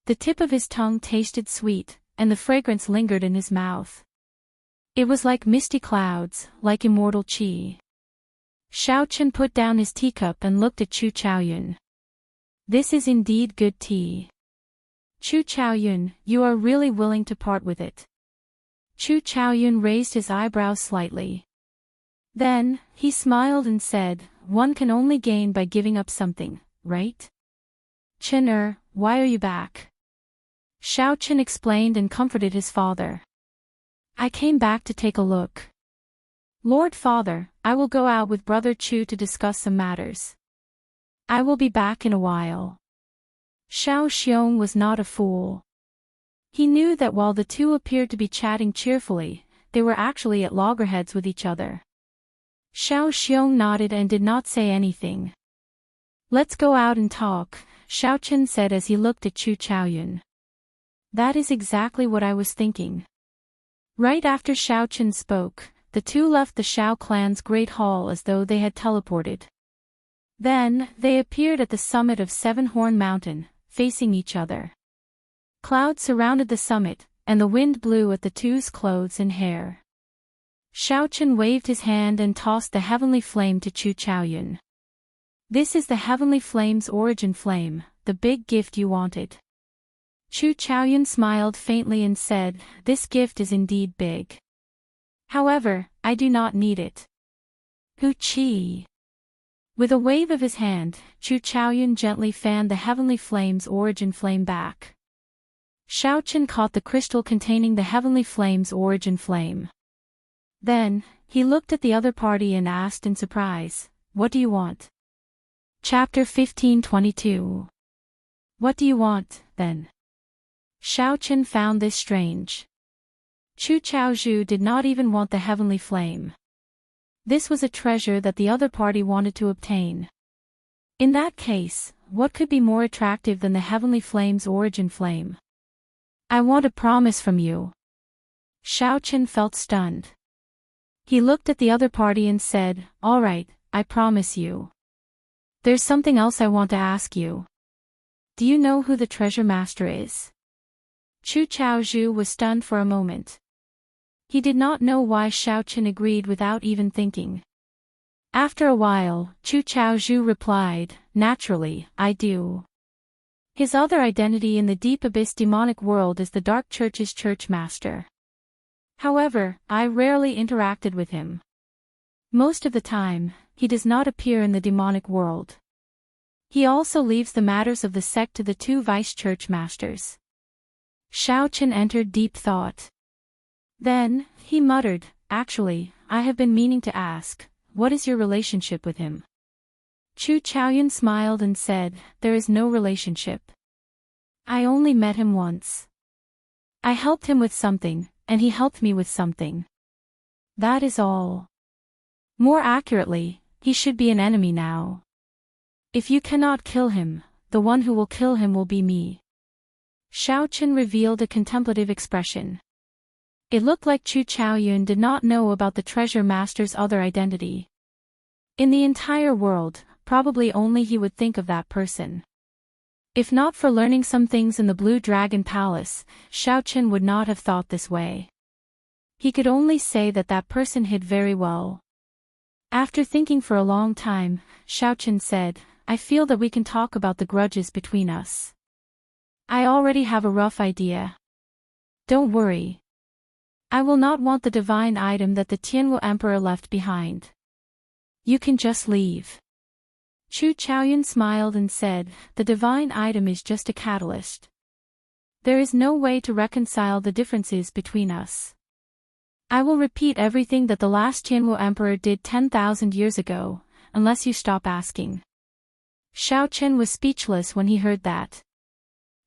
The tip of his tongue tasted sweet, and the fragrance lingered in his mouth. It was like misty clouds, like immortal qi. Xiaoqin put down his teacup and looked at Chu Chaoyun. This is indeed good tea. Chu Chaoyun, you are really willing to part with it. Chu Chaoyun raised his eyebrows slightly. Then, he smiled and said, one can only gain by giving up something, right? Qin why are you back? Xiaoqin explained and comforted his father. I came back to take a look. Lord Father, I will go out with Brother Chu to discuss some matters. I will be back in a while. Xiao Xiong was not a fool. He knew that while the two appeared to be chatting cheerfully, they were actually at loggerheads with each other. Xiao Xiong nodded and did not say anything. Let's go out and talk, Xiaoqin said as he looked at Chu Chaoyun. That is exactly what I was thinking. Right after Xiaoqin spoke, the two left the Xiao clan's great hall as though they had teleported. Then, they appeared at the summit of Seven-Horn Mountain, facing each other. Clouds surrounded the summit, and the wind blew at the two's clothes and hair. Xiaochen waved his hand and tossed the heavenly flame to Chu Chaoyun. This is the heavenly flame's origin flame, the big gift you wanted. Chu Chaoyun smiled faintly and said, "This gift is indeed big. However, I do not need it." Hu Qi. With a wave of his hand, Chu Chaoyun gently fanned the heavenly flame's origin flame back. Xiaochen caught the crystal containing the heavenly flame's origin flame. Then, he looked at the other party and asked in surprise, "What do you want?" Chapter 15:22. What do you want, then? Xiaochen found this strange. Chu Chaozhu did not even want the heavenly flame. This was a treasure that the other party wanted to obtain. In that case, what could be more attractive than the heavenly flame's origin flame? "I want a promise from you." Xiaochen felt stunned. He looked at the other party and said, "All right, I promise you. There's something else I want to ask you. Do you know who the treasure master is?" Chu Chaozhu was stunned for a moment. He did not know why Xiaochen agreed without even thinking. After a while, Chu Chaozhu replied, "Naturally, I do. His other identity in the deep abyss demonic world is the Dark Church's church master. However, I rarely interacted with him. Most of the time, he does not appear in the demonic world. He also leaves the matters of the sect to the two vice church masters." Xiaochen entered deep thought. Then, he muttered, "Actually, I have been meaning to ask, what is your relationship with him?" Chu Chaoyun smiled and said, "There is no relationship. I only met him once. I helped him with something, and he helped me with something. That is all. More accurately, he should be an enemy now. If you cannot kill him, the one who will kill him will be me." Xiaochen revealed a contemplative expression. It looked like Chu Chaoyun did not know about the treasure master's other identity. In the entire world, probably only he would think of that person. If not for learning some things in the Blue Dragon Palace, Xiaochen would not have thought this way. He could only say that that person hid very well. After thinking for a long time, Xiaochen said, "I feel that we can talk about the grudges between us. I already have a rough idea. Don't worry. I will not want the divine item that the Tianwu Emperor left behind. You can just leave." Chu Chaoyun smiled and said, "The divine item is just a catalyst. There is no way to reconcile the differences between us. I will repeat everything that the last Tianwu Emperor did 10,000 years ago, unless you stop asking." Xiaochen was speechless when he heard that.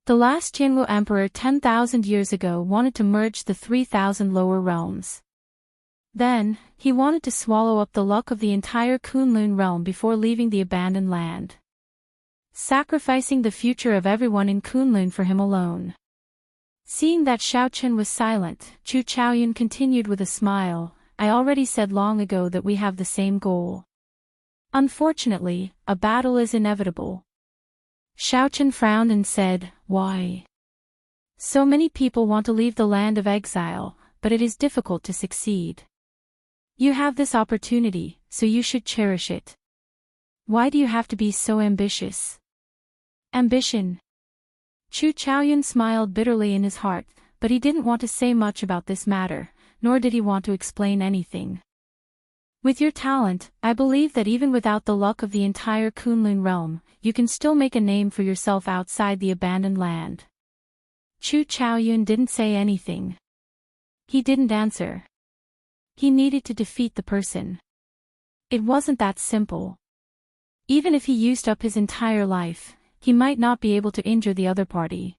The last Tianwu Emperor 10,000 years ago wanted to merge the 3,000 lower realms. Then, he wanted to swallow up the luck of the entire Kunlun realm before leaving the abandoned land, sacrificing the future of everyone in Kunlun for him alone. Seeing that Xiaochen was silent, Chu Chaoyun continued with a smile, "I already said long ago that we have the same goal. Unfortunately, a battle is inevitable." Xiaochen frowned and said, "Why?" "So many people want to leave the land of exile, but it is difficult to succeed. You have this opportunity, so you should cherish it. Why do you have to be so ambitious?" "Ambition?" Chu Chaoyun smiled bitterly in his heart, but he didn't want to say much about this matter, nor did he want to explain anything. "With your talent, I believe that even without the luck of the entire Kunlun realm, you can still make a name for yourself outside the abandoned land." Chu Chaoyun didn't say anything. He didn't answer. He needed to defeat the person. It wasn't that simple. Even if he used up his entire life, he might not be able to injure the other party.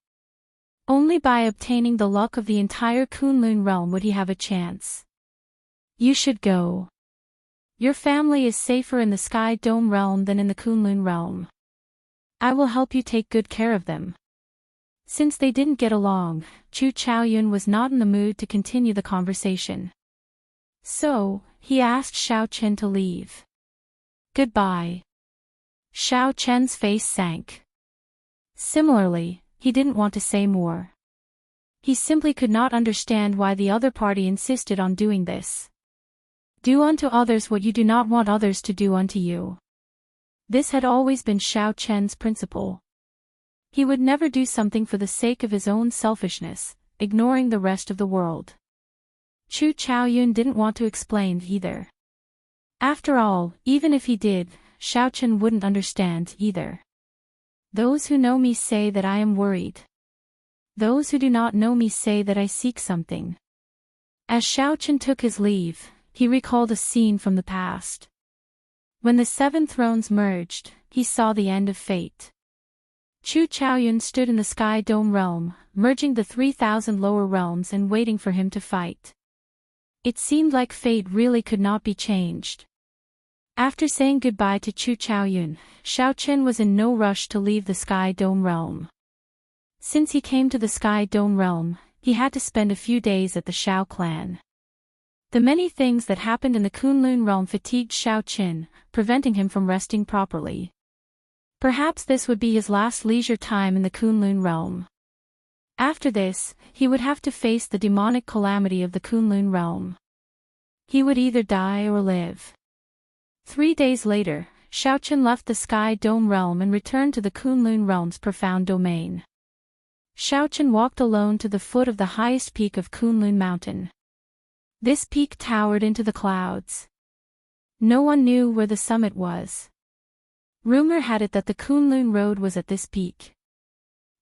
Only by obtaining the luck of the entire Kunlun realm would he have a chance. "You should go. Your family is safer in the Sky Dome realm than in the Kunlun realm. I will help you take good care of them." Since they didn't get along, Chu Chaoyun was not in the mood to continue the conversation. So, he asked Xiaochen to leave. "Goodbye." Xiao Chen's face sank. Similarly, he didn't want to say more. He simply could not understand why the other party insisted on doing this. Do unto others what you do not want others to do unto you. This had always been Xiao Chen's principle. He would never do something for the sake of his own selfishness, ignoring the rest of the world. Chu Chaoyun didn't want to explain either. After all, even if he did, Xiao Chen wouldn't understand either. Those who know me say that I am worried. Those who do not know me say that I seek something. As Xiao Chen took his leave, he recalled a scene from the past. When the seven thrones merged, he saw the end of fate. Chu Chaoyun stood in the Sky Dome realm, merging the 3,000 lower realms and waiting for him to fight. It seemed like fate really could not be changed. After saying goodbye to Chu Chaoyun, Xiao Chen was in no rush to leave the Sky Dome realm. Since he came to the Sky Dome realm, he had to spend a few days at the Xiao clan. The many things that happened in the Kunlun realm fatigued Xiao Chen, preventing him from resting properly. Perhaps this would be his last leisure time in the Kunlun realm. After this, he would have to face the demonic calamity of the Kunlun realm. He would either die or live. 3 days later, Xiao Chen left the Sky Dome realm and returned to the Kunlun realm's profound domain. Xiao Chen walked alone to the foot of the highest peak of Kunlun Mountain. This peak towered into the clouds. No one knew where the summit was. Rumor had it that the Kunlun Road was at this peak.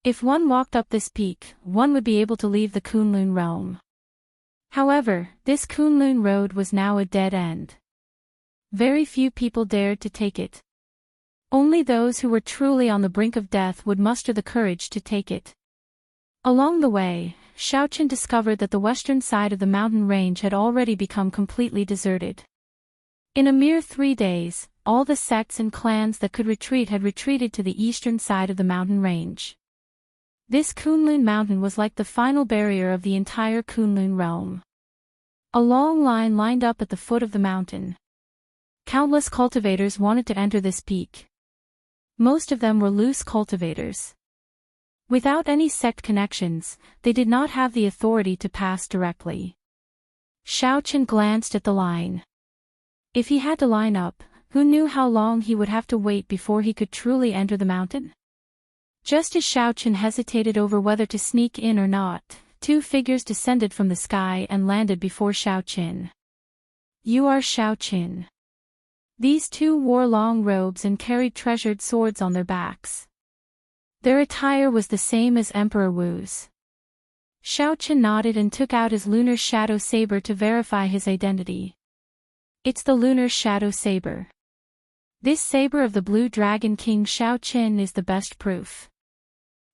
If one walked up this peak, one would be able to leave the Kunlun realm. However, this Kunlun Road was now a dead end. Very few people dared to take it. Only those who were truly on the brink of death would muster the courage to take it. Along the way, Xiao Chen discovered that the western side of the mountain range had already become completely deserted. In a mere 3 days, all the sects and clans that could retreat had retreated to the eastern side of the mountain range. This Kunlun mountain was like the final barrier of the entire Kunlun realm. A long line lined up at the foot of the mountain. Countless cultivators wanted to enter this peak. Most of them were loose cultivators. Without any sect connections, they did not have the authority to pass directly. Xiao Chen glanced at the line. If he had to line up, who knew how long he would have to wait before he could truly enter the mountain? Just as Xiao Chen hesitated over whether to sneak in or not, 2 figures descended from the sky and landed before Xiao Chen. You are Xiao Chen. These 2 wore long robes and carried treasured swords on their backs. Their attire was the same as Emperor Wu's. Xiao Chen nodded and took out his lunar shadow saber to verify his identity. It's the lunar shadow saber. This saber of the Blue Dragon King Xiao Chen is the best proof.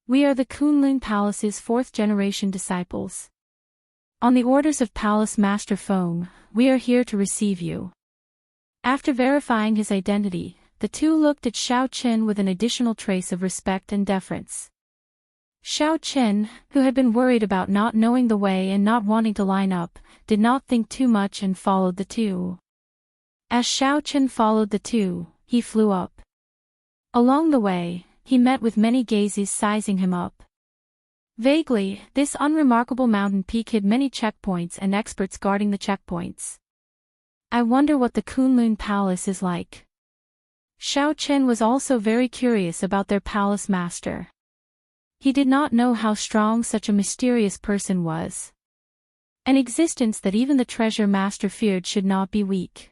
We are the Kunlun Palace's 4th-generation disciples. On the orders of Palace Master Feng, we are here to receive you. After verifying his identity, the 2 looked at Xiao Chen with an additional trace of respect and deference. Xiao Chen, who had been worried about not knowing the way and not wanting to line up, did not think too much and followed the 2. As Xiao Chen followed the 2, he flew up. Along the way, he met with many gazes sizing him up. Vaguely, this unremarkable mountain peak hid many checkpoints and experts guarding the checkpoints. I wonder what the Kunlun Palace is like. Xiao Chen was also very curious about their palace master. He did not know how strong such a mysterious person was. An existence that even the treasure master feared should not be weak.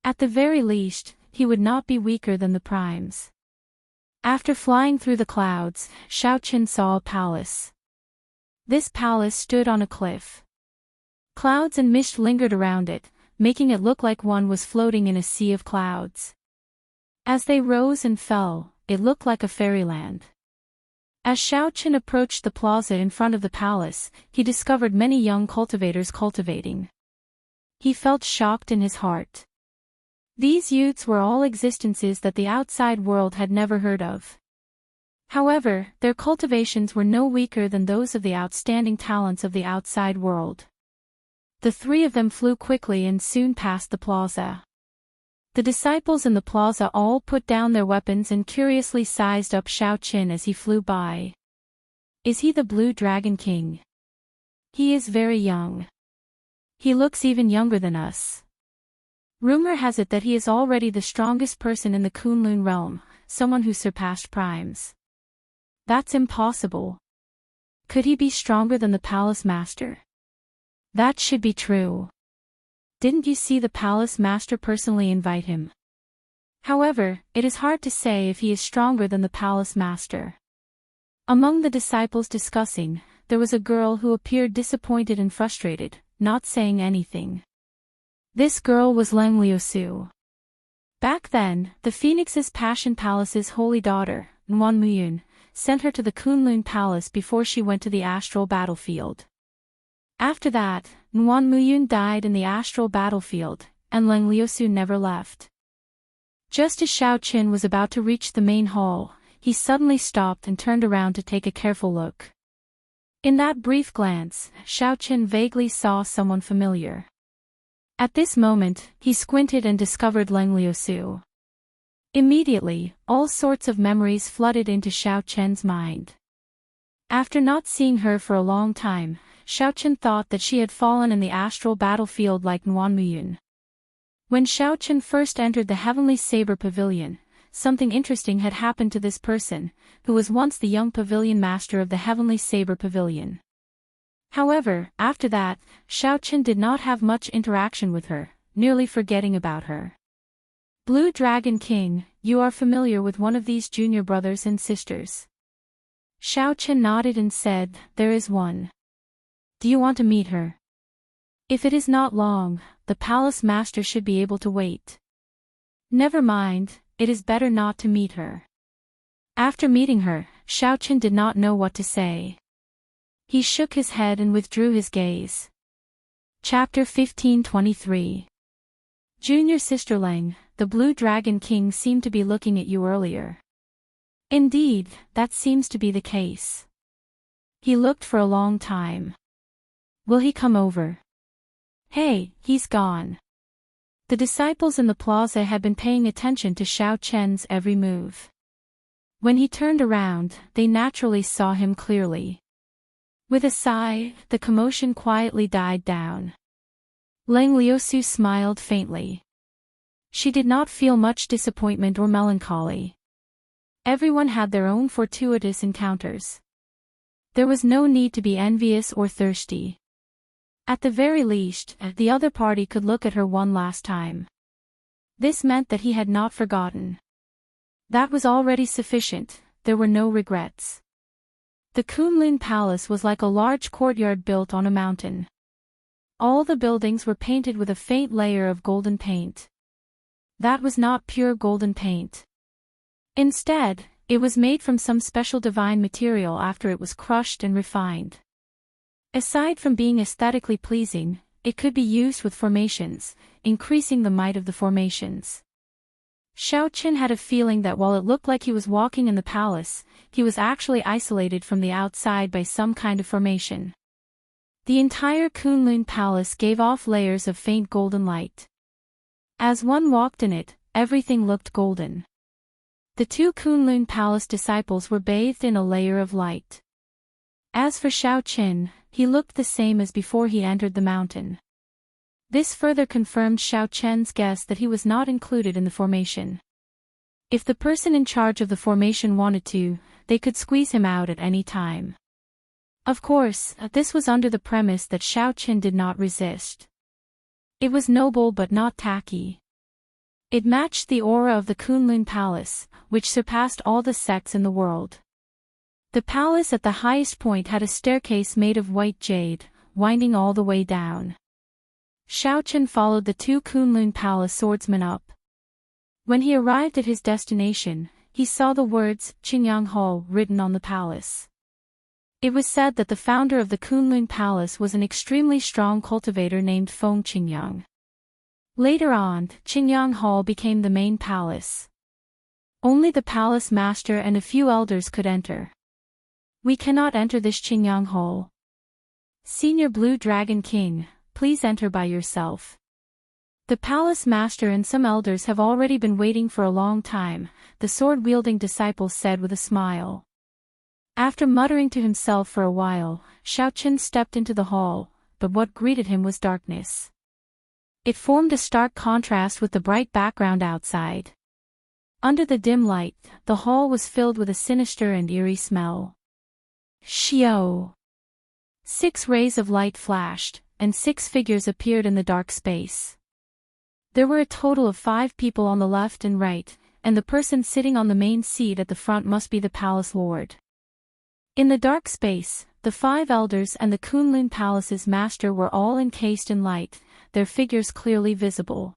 At the very least, he would not be weaker than the primes. After flying through the clouds, Xiao Chen saw a palace. This palace stood on a cliff. Clouds and mist lingered around it, making it look like one was floating in a sea of clouds. As they rose and fell, it looked like a fairyland. As Xiao Chen approached the plaza in front of the palace, he discovered many young cultivators cultivating. He felt shocked in his heart. These youths were all existences that the outside world had never heard of. However, their cultivations were no weaker than those of the outstanding talents of the outside world. The 3 of them flew quickly and soon passed the plaza. The disciples in the plaza all put down their weapons and curiously sized up Xiao Qin as he flew by. Is he the Blue Dragon King? He is very young. He looks even younger than us. Rumor has it that he is already the strongest person in the Kunlun realm, someone who surpassed primes. That's impossible. Could he be stronger than the palace master? That should be true. Didn't you see the palace master personally invite him? However, it is hard to say if he is stronger than the palace master. Among the disciples discussing, there was a girl who appeared disappointed and frustrated, not saying anything. This girl was Leng Liusu. Back then, the Phoenix's Passion Palace's holy daughter, Nguyen Muyun, sent her to the Kunlun Palace before she went to the astral battlefield. After that, Nguyen Muyun died in the astral battlefield, and Leng Liusu never left. Just as Xiao Qin was about to reach the main hall, he suddenly stopped and turned around to take a careful look. In that brief glance, Xiao Qin vaguely saw someone familiar. At this moment, he squinted and discovered Leng Liusu. Immediately, all sorts of memories flooded into Xiao Qin's mind. After not seeing her for a long time, Xiao Qin thought that she had fallen in the astral battlefield like Nguyen Muyun. When Xiao Qin first entered the Heavenly Saber Pavilion, something interesting had happened to this person, who was once the young pavilion master of the Heavenly Saber Pavilion. However, after that, Xiao Qin did not have much interaction with her, nearly forgetting about her. Blue Dragon King, you are familiar with one of these junior brothers and sisters? Xiao Qin nodded and said, there is one. Do you want to meet her? If it is not long, the palace master should be able to wait. Never mind, it is better not to meet her. After meeting her, Xiao Qin did not know what to say. He shook his head and withdrew his gaze. Chapter 1523. Junior Sister Leng, the Blue Dragon King seemed to be looking at you earlier. Indeed, that seems to be the case. He looked for a long time. Will he come over? Hey, he's gone. The disciples in the plaza had been paying attention to Xiao Qin's every move. When he turned around, they naturally saw him clearly. With a sigh, the commotion quietly died down. Leng Liusu smiled faintly. She did not feel much disappointment or melancholy. Everyone had their own fortuitous encounters. There was no need to be envious or thirsty. At the very least, the other party could look at her one last time. This meant that he had not forgotten. That was already sufficient, there were no regrets. The Kunlun Palace was like a large courtyard built on a mountain. All the buildings were painted with a faint layer of golden paint. That was not pure golden paint. Instead, it was made from some special divine material after it was crushed and refined. Aside from being aesthetically pleasing, it could be used with formations, increasing the might of the formations. Xiao Qin had a feeling that while it looked like he was walking in the palace, he was actually isolated from the outside by some kind of formation. The entire Kunlun Palace gave off layers of faint golden light. As one walked in it, everything looked golden. The two Kunlun Palace disciples were bathed in a layer of light. As for Xiao Qin, he looked the same as before he entered the mountain. This further confirmed Xiao Qin's guess that he was not included in the formation. If the person in charge of the formation wanted to, they could squeeze him out at any time. Of course, this was under the premise that Xiao Qin did not resist. It was noble but not tacky. It matched the aura of the Kunlun Palace, which surpassed all the sects in the world. The palace at the highest point had a staircase made of white jade, winding all the way down. Xiao Qin followed the two Kunlun Palace swordsmen up. When he arrived at his destination, he saw the words, Qingyang Hall, written on the palace. It was said that the founder of the Kunlun Palace was an extremely strong cultivator named Feng Qingyang. Later on, Qingyang Hall became the main palace. Only the palace master and a few elders could enter. We cannot enter this Qingyang Hall. Senior Blue Dragon King, please enter by yourself. The palace master and some elders have already been waiting for a long time, the sword-wielding disciple said with a smile. After muttering to himself for a while, Xiaoqin stepped into the hall, but what greeted him was darkness. It formed a stark contrast with the bright background outside. Under the dim light, the hall was filled with a sinister and eerie smell. Xiao! 6 rays of light flashed, and 6 figures appeared in the dark space. There were a total of 5 people on the left and right, and the person sitting on the main seat at the front must be the palace lord. In the dark space, the 5 elders and the Kunlun Palace's master were all encased in light, their figures clearly visible.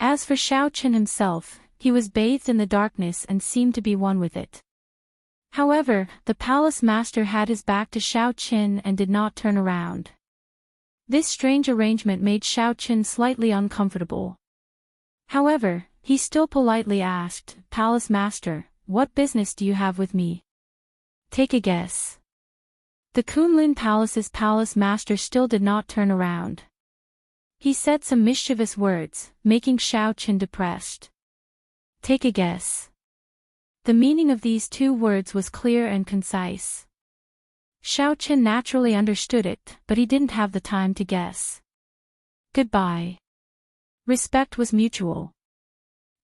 As for Xiaoqin himself, he was bathed in the darkness and seemed to be one with it. However, the palace master had his back to Xiaoqin and did not turn around. This strange arrangement made Xiaoqin slightly uncomfortable. However, he still politely asked, "Palace master, what business do you have with me? Take a guess." The Kunlun Palace's palace master still did not turn around. He said some mischievous words, making Xiaoqin depressed. Take a guess. The meaning of these 2 words was clear and concise. Xiaoqin naturally understood it, but he didn't have the time to guess. Goodbye. Respect was mutual.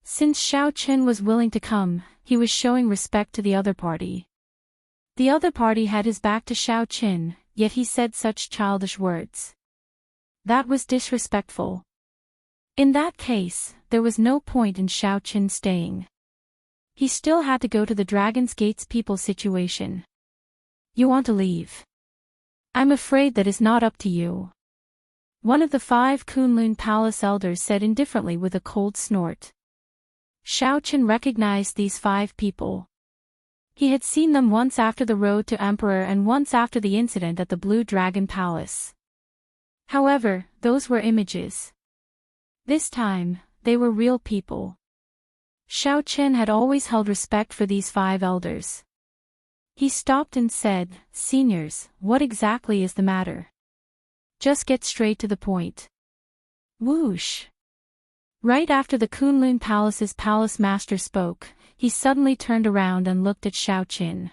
Since Xiaoqin was willing to come, he was showing respect to the other party. The other party had his back to Xiaoqin, yet he said such childish words. That was disrespectful. In that case, there was no point in Xiaoqin staying. He still had to go to the Dragon's Gate's people situation. You want to leave? I'm afraid that is not up to you. One of the 5 Kunlun Palace elders said indifferently with a cold snort. Xiaoqin recognized these 5 people. He had seen them once after the road to Emperor and once after the incident at the Blue Dragon Palace. However, those were images. This time, they were real people. Xiaoqin had always held respect for these 5 elders. He stopped and said, "Seniors, what exactly is the matter? Just get straight to the point." Whoosh! Right after the Kunlun Palace's palace master spoke, he suddenly turned around and looked at Xiaoqin.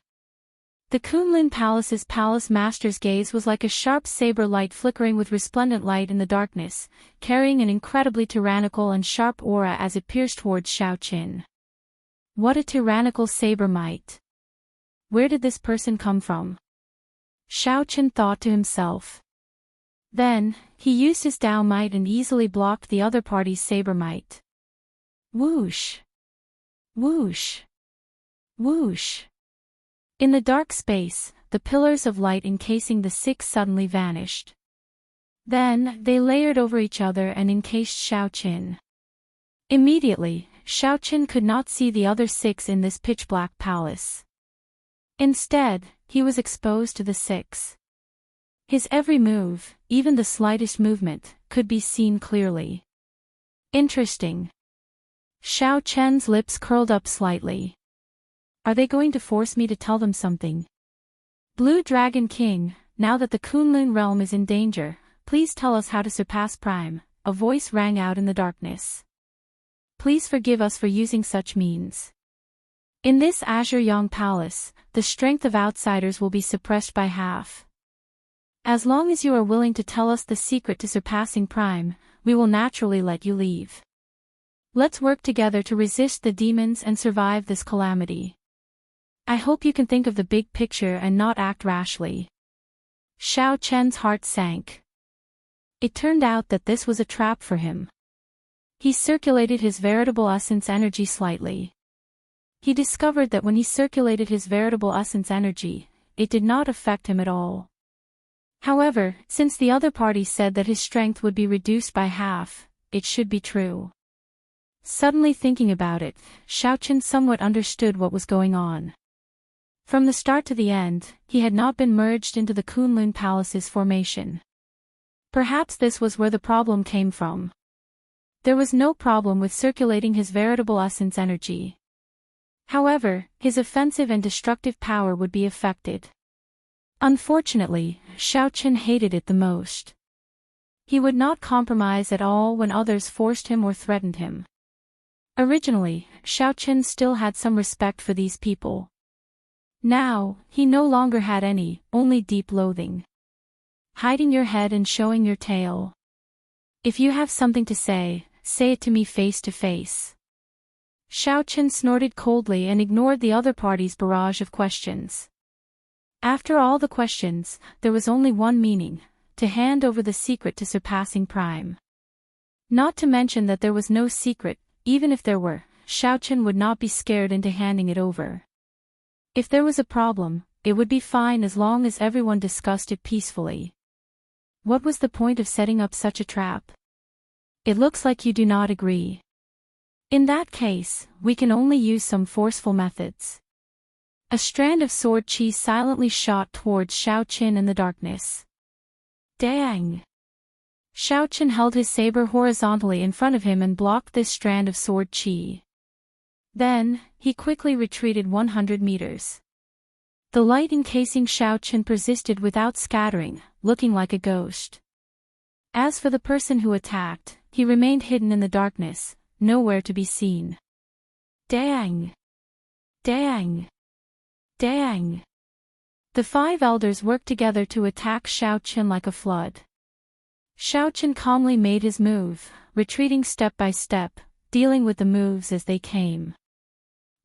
The Kunlun Palace's palace master's gaze was like a sharp saber light flickering with resplendent light in the darkness, carrying an incredibly tyrannical and sharp aura as it pierced towards Xiaoqin. What a tyrannical saber might! Where did this person come from? Xiaoqin thought to himself. Then, he used his Dao might and easily blocked the other party's saber might. Whoosh! Whoosh! Whoosh! In the dark space, the pillars of light encasing the 6 suddenly vanished. Then, they layered over each other and encased Xiaoqin. Immediately, Xiaoqin could not see the other 6 in this pitch-black palace. Instead, he was exposed to the 6. His every move, even the slightest movement, could be seen clearly. Interesting. Xiaoqin's lips curled up slightly. Are they going to force me to tell them something? Blue Dragon King, now that the Kunlun realm is in danger, please tell us how to surpass Prime, a voice rang out in the darkness. Please forgive us for using such means. In this Azure Yang Palace, the strength of outsiders will be suppressed by half. As long as you are willing to tell us the secret to surpassing Prime, we will naturally let you leave. Let's work together to resist the demons and survive this calamity. I hope you can think of the big picture and not act rashly. Xiaoqin's heart sank. It turned out that this was a trap for him. He circulated his veritable essence energy slightly. He discovered that when he circulated his veritable essence energy, it did not affect him at all. However, since the other party said that his strength would be reduced by half, it should be true. Suddenly thinking about it, Xiaoqin somewhat understood what was going on. From the start to the end, he had not been merged into the Kunlun Palace's formation. Perhaps this was where the problem came from. There was no problem with circulating his veritable essence energy. However, his offensive and destructive power would be affected. Unfortunately, Xiaoqin hated it the most. He would not compromise at all when others forced him or threatened him. Originally, Xiaoqin still had some respect for these people. Now, he no longer had any, only deep loathing. Hiding your head and showing your tail. If you have something to say it to me face to face. Xiaoqin snorted coldly and ignored the other party's barrage of questions. After all the questions, there was only one meaning: to hand over the secret to surpassing prime. Not to mention that there was no secret, even if there were, Xiaoqin would not be scared into handing it over. If there was a problem, it would be fine as long as everyone discussed it peacefully. What was the point of setting up such a trap? It looks like you do not agree. In that case, we can only use some forceful methods. A strand of sword chi silently shot towards Xiaoqin in the darkness. Dang! Xiaoqin held his saber horizontally in front of him and blocked this strand of sword chi. Then, he quickly retreated 100 meters. The light encasing Xiaoqin persisted without scattering, looking like a ghost. As for the person who attacked, he remained hidden in the darkness, nowhere to be seen. Dang! Dang! Dang! The 5 elders worked together to attack Xiaoqin like a flood. Xiaoqin calmly made his move, retreating step by step, dealing with the moves as they came.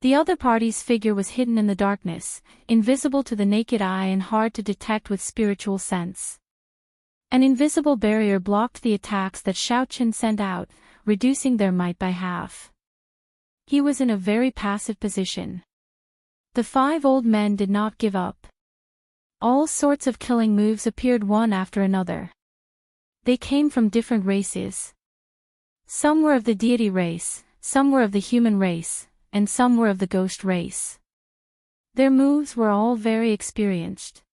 The other party's figure was hidden in the darkness, invisible to the naked eye and hard to detect with spiritual sense. An invisible barrier blocked the attacks that Xiaoqin sent out, reducing their might by half. He was in a very passive position. The 5 old men did not give up. All sorts of killing moves appeared one after another. They came from different races. Some were of the deity race, some were of the human race, and some were of the ghost race. Their moves were all very experienced.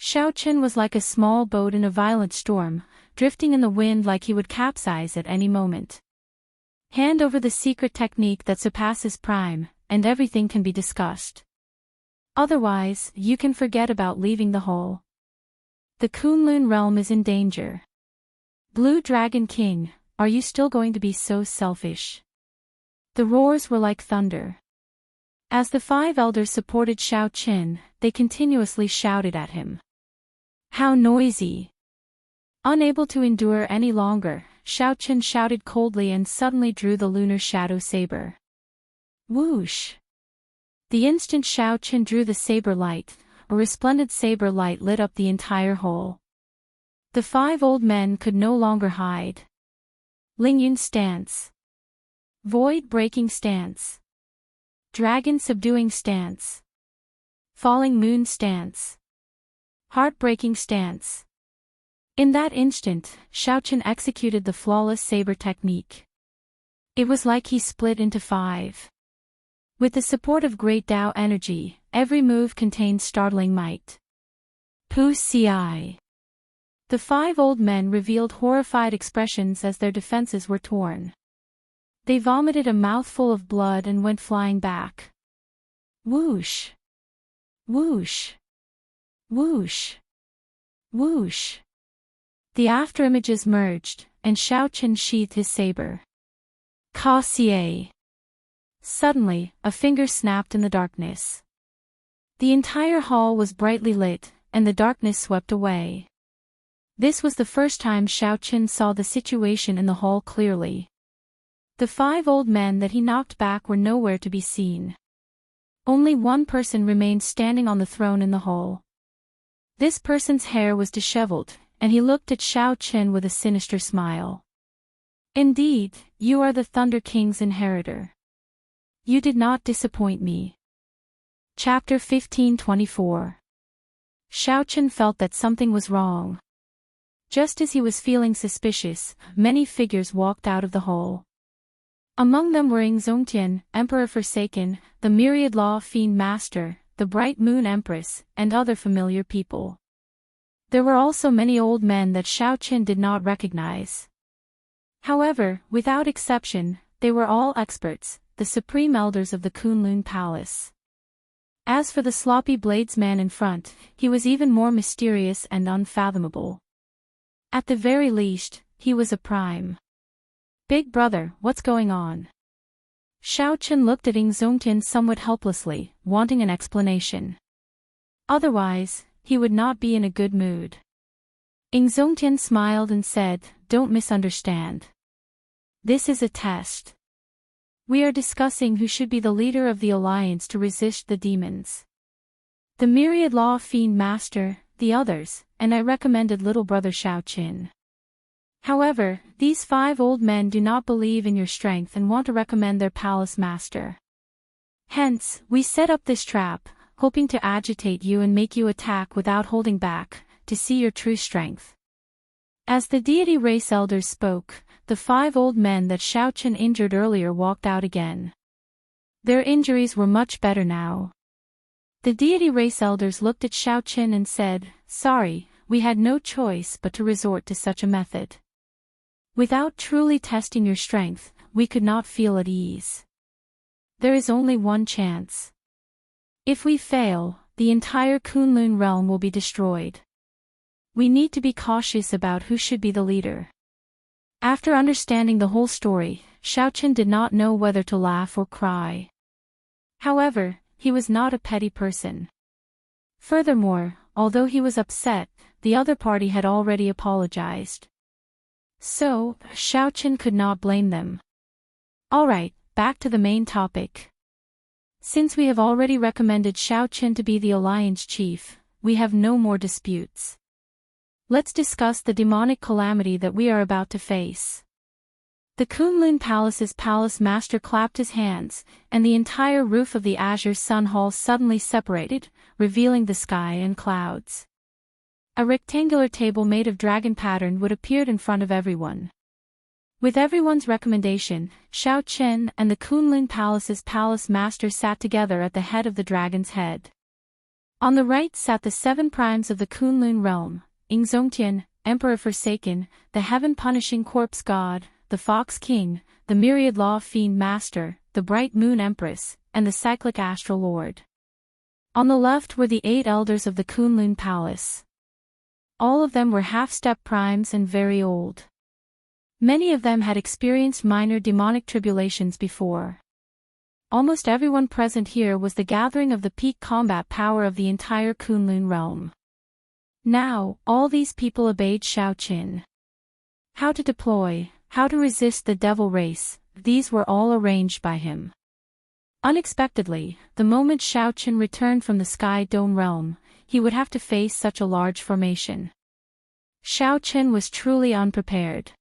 Xiaoqin was like a small boat in a violent storm, drifting in the wind like he would capsize at any moment. Hand over the secret technique that surpasses prime, and everything can be discussed. Otherwise, you can forget about leaving the hole. The Kunlun realm is in danger. Blue Dragon King, are you still going to be so selfish? The roars were like thunder. As the 5 elders supported Xiaoqin, they continuously shouted at him. How noisy! Unable to endure any longer, Xiaoqin shouted coldly and suddenly drew the lunar shadow saber. Whoosh! The instant Xiaoqin drew the saber light, a resplendent saber light lit up the entire hole. The 5 old men could no longer hide. Lingyun stance. Void-breaking stance. Dragon-subduing stance. Falling moon stance. Heartbreaking stance. In that instant, Xiaoqin executed the flawless saber technique. It was like he split into 5. With the support of great Tao energy, every move contained startling might. Pu Ci. The 5 old men revealed horrified expressions as their defenses were torn. They vomited a mouthful of blood and went flying back. Whoosh! Whoosh! Whoosh! Whoosh! The afterimages merged, and Xiaoqin sheathed his saber. Ka Xie. Suddenly, a finger snapped in the darkness. The entire hall was brightly lit, and the darkness swept away. This was the first time Xiaoqin saw the situation in the hall clearly. The 5 old men that he knocked back were nowhere to be seen. Only one person remained standing on the throne in the hall. This person's hair was disheveled, and he looked at Xiaoqin with a sinister smile. Indeed, you are the Thunder King's inheritor. You did not disappoint me. Chapter 1524. Xiaoqin felt that something was wrong. Just as he was feeling suspicious, many figures walked out of the hall. Among them were Zongtian, Emperor Forsaken, the Myriad Law Fiend Master, the Bright Moon Empress, and other familiar people. There were also many old men that Xiaoqin did not recognize. However, without exception, they were all experts, the supreme elders of the Kunlun Palace. As for the sloppy bladesman in front, he was even more mysterious and unfathomable. At the very least, he was a prime. Big brother, what's going on? Xiaochen looked at Xianxia somewhat helplessly, wanting an explanation. Otherwise, he would not be in a good mood. Xianxia smiled and said, "Don't misunderstand. This is a test. We are discussing who should be the leader of the alliance to resist the demons. The myriad law fiend master, the others, and I recommended little brother Xiaochen. However, these 5 old men do not believe in your strength and want to recommend their palace master. Hence, we set up this trap, hoping to agitate you and make you attack without holding back, to see your true strength." As the deity race elders spoke, the 5 old men that Xiaochen injured earlier walked out again. Their injuries were much better now. The deity race elders looked at Xiaochen and said, "Sorry, we had no choice but to resort to such a method. Without truly testing your strength, we could not feel at ease. There is only one chance. If we fail, the entire Kunlun realm will be destroyed. We need to be cautious about who should be the leader." After understanding the whole story, Xiaochen did not know whether to laugh or cry. However, he was not a petty person. Furthermore, although he was upset, the other party had already apologized. So, Xiaochen could not blame them. Alright, back to the main topic. Since we have already recommended Xiaochen to be the alliance chief, we have no more disputes. Let's discuss the demonic calamity that we are about to face. The Kunlun Palace's palace master clapped his hands, and the entire roof of the Azure Sun Hall suddenly separated, revealing the sky and clouds. A rectangular table made of dragon pattern would appear in front of everyone. With everyone's recommendation, Xiaochen and the Kunlun Palace's palace master sat together at the head of the dragon's head. On the right sat the 7 primes of the Kunlun realm, Xianxia, Emperor Forsaken, the heaven-punishing corpse god, the Fox King, the myriad law fiend master, the bright moon empress, and the cyclic astral lord. On the left were the 8 elders of the Kunlun Palace. All of them were half-step primes and very old. Many of them had experienced minor demonic tribulations before. Almost everyone present here was the gathering of the peak combat power of the entire Kunlun realm. Now, all these people obeyed Xiaochen. How to deploy, how to resist the devil race, these were all arranged by him. Unexpectedly, the moment Xiaochen returned from the Sky Dome realm, he would have to face such a large formation. Xiaochen was truly unprepared.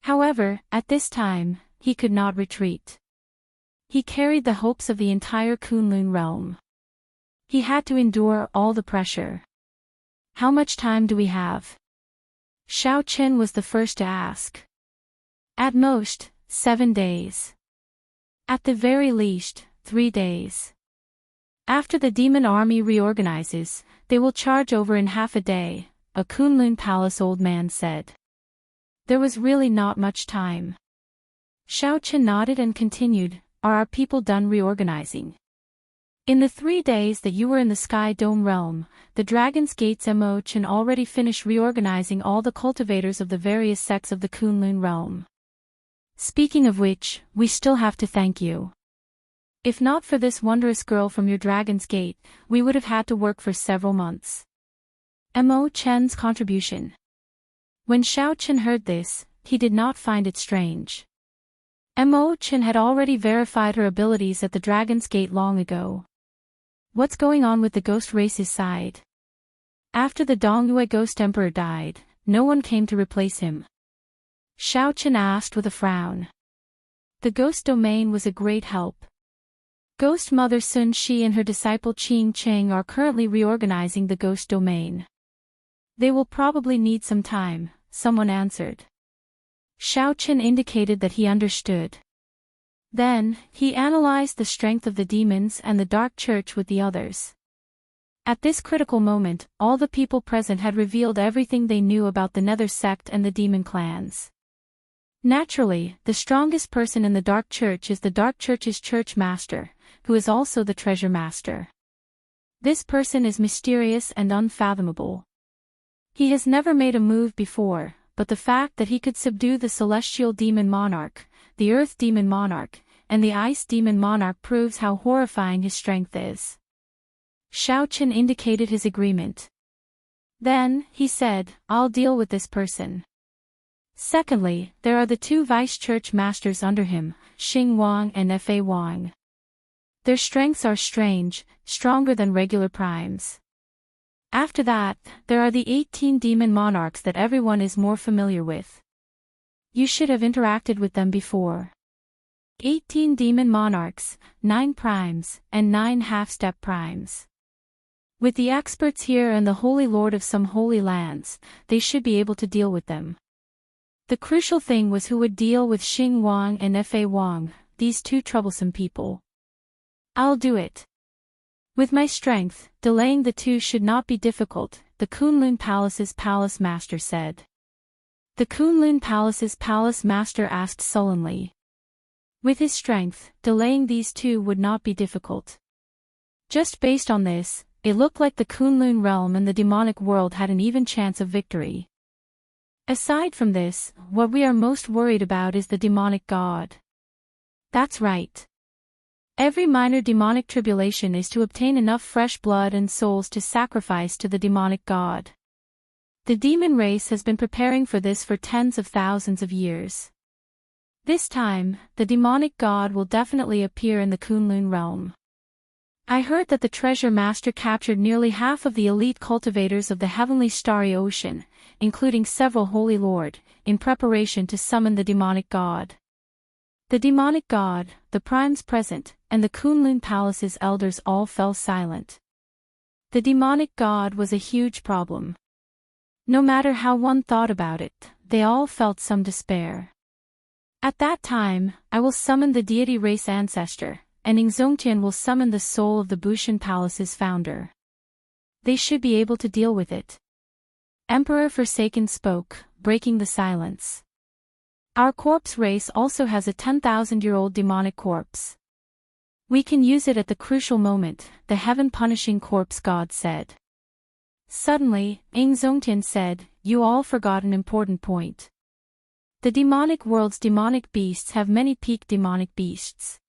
However, at this time, he could not retreat. He carried the hopes of the entire Kunlun realm. He had to endure all the pressure. "How much time do we have?" Xiaochen was the first to ask. "At most, 7 days. At the very least, 3 days. After the demon army reorganizes, they will charge over in half a day," a Kunlun Palace old man said. There was really not much time. Xiaochen nodded and continued, "Are our people done reorganizing?" "In the 3 days that you were in the Sky Dome realm, the Dragon's Gate's Mo-chan already finished reorganizing all the cultivators of the various sects of the Kunlun realm. Speaking of which, we still have to thank you. If not for this wondrous girl from your Dragon's Gate, we would have had to work for several months." Mo-chan's contribution. When Xiaochen heard this, he did not find it strange. Mo-chan had already verified her abilities at the Dragon's Gate long ago. What's going on with the ghost race's side? After the Dongyue Ghost Emperor died, no one came to replace him. Xiaochen asked with a frown. The ghost domain was a great help. Ghost Mother Sun Shi and her disciple Qing Cheng are currently reorganizing the ghost domain. They will probably need some time, someone answered. Xiaochen indicated that he understood. Then, he analyzed the strength of the demons and the Dark Church with the others. At this critical moment, all the people present had revealed everything they knew about the Nether sect and the demon clans. Naturally, the strongest person in the Dark Church is the Dark Church's church master, who is also the treasure master. This person is mysterious and unfathomable. He has never made a move before, but the fact that he could subdue the celestial demon monarch, the earth demon monarch, and the ice demon monarch proves how horrifying his strength is. Xiaoqin indicated his agreement. Then, he said, I'll deal with this person. Secondly, there are the two vice-church masters under him, Xing Wang and Fa Wang. Their strengths are strange, stronger than regular primes. After that, there are the 18 demon monarchs that everyone is more familiar with. You should have interacted with them before. 18 demon monarchs, 9 primes, and 9 half-step primes. With the experts here and the Holy Lord of some holy lands, they should be able to deal with them. The crucial thing was who would deal with Xing Wang and Fa Wang, these two troublesome people. I'll do it. With my strength, delaying the two should not be difficult, the Kunlun Palace's palace master said. The Kunlun Palace's palace master asked sullenly. With his strength, delaying these two would not be difficult. Just based on this, it looked like the Kunlun realm and the demonic world had an even chance of victory. Aside from this, what we are most worried about is the demonic god. That's right. Every minor demonic tribulation is to obtain enough fresh blood and souls to sacrifice to the demonic god. The demon race has been preparing for this for tens of thousands of years. This time, the demonic god will definitely appear in the Kunlun realm. I heard that the treasure master captured nearly half of the elite cultivators of the heavenly starry ocean, including several holy lord, in preparation to summon the demonic god. The demonic god, the primes present, and the Kunlun Palace's elders all fell silent. The demonic god was a huge problem. No matter how one thought about it, they all felt some despair. At that time, I will summon the deity race ancestor, and Xianxia will summon the soul of the Bushan Palace's founder. They should be able to deal with it. Emperor Forsaken spoke, breaking the silence. Our corpse race also has a 10,000-year-old demonic corpse. We can use it at the crucial moment, the heaven-punishing corpse god said. Suddenly, Xianxia said, you all forgot an important point. The demonic world's demonic beasts have many peak demonic beasts.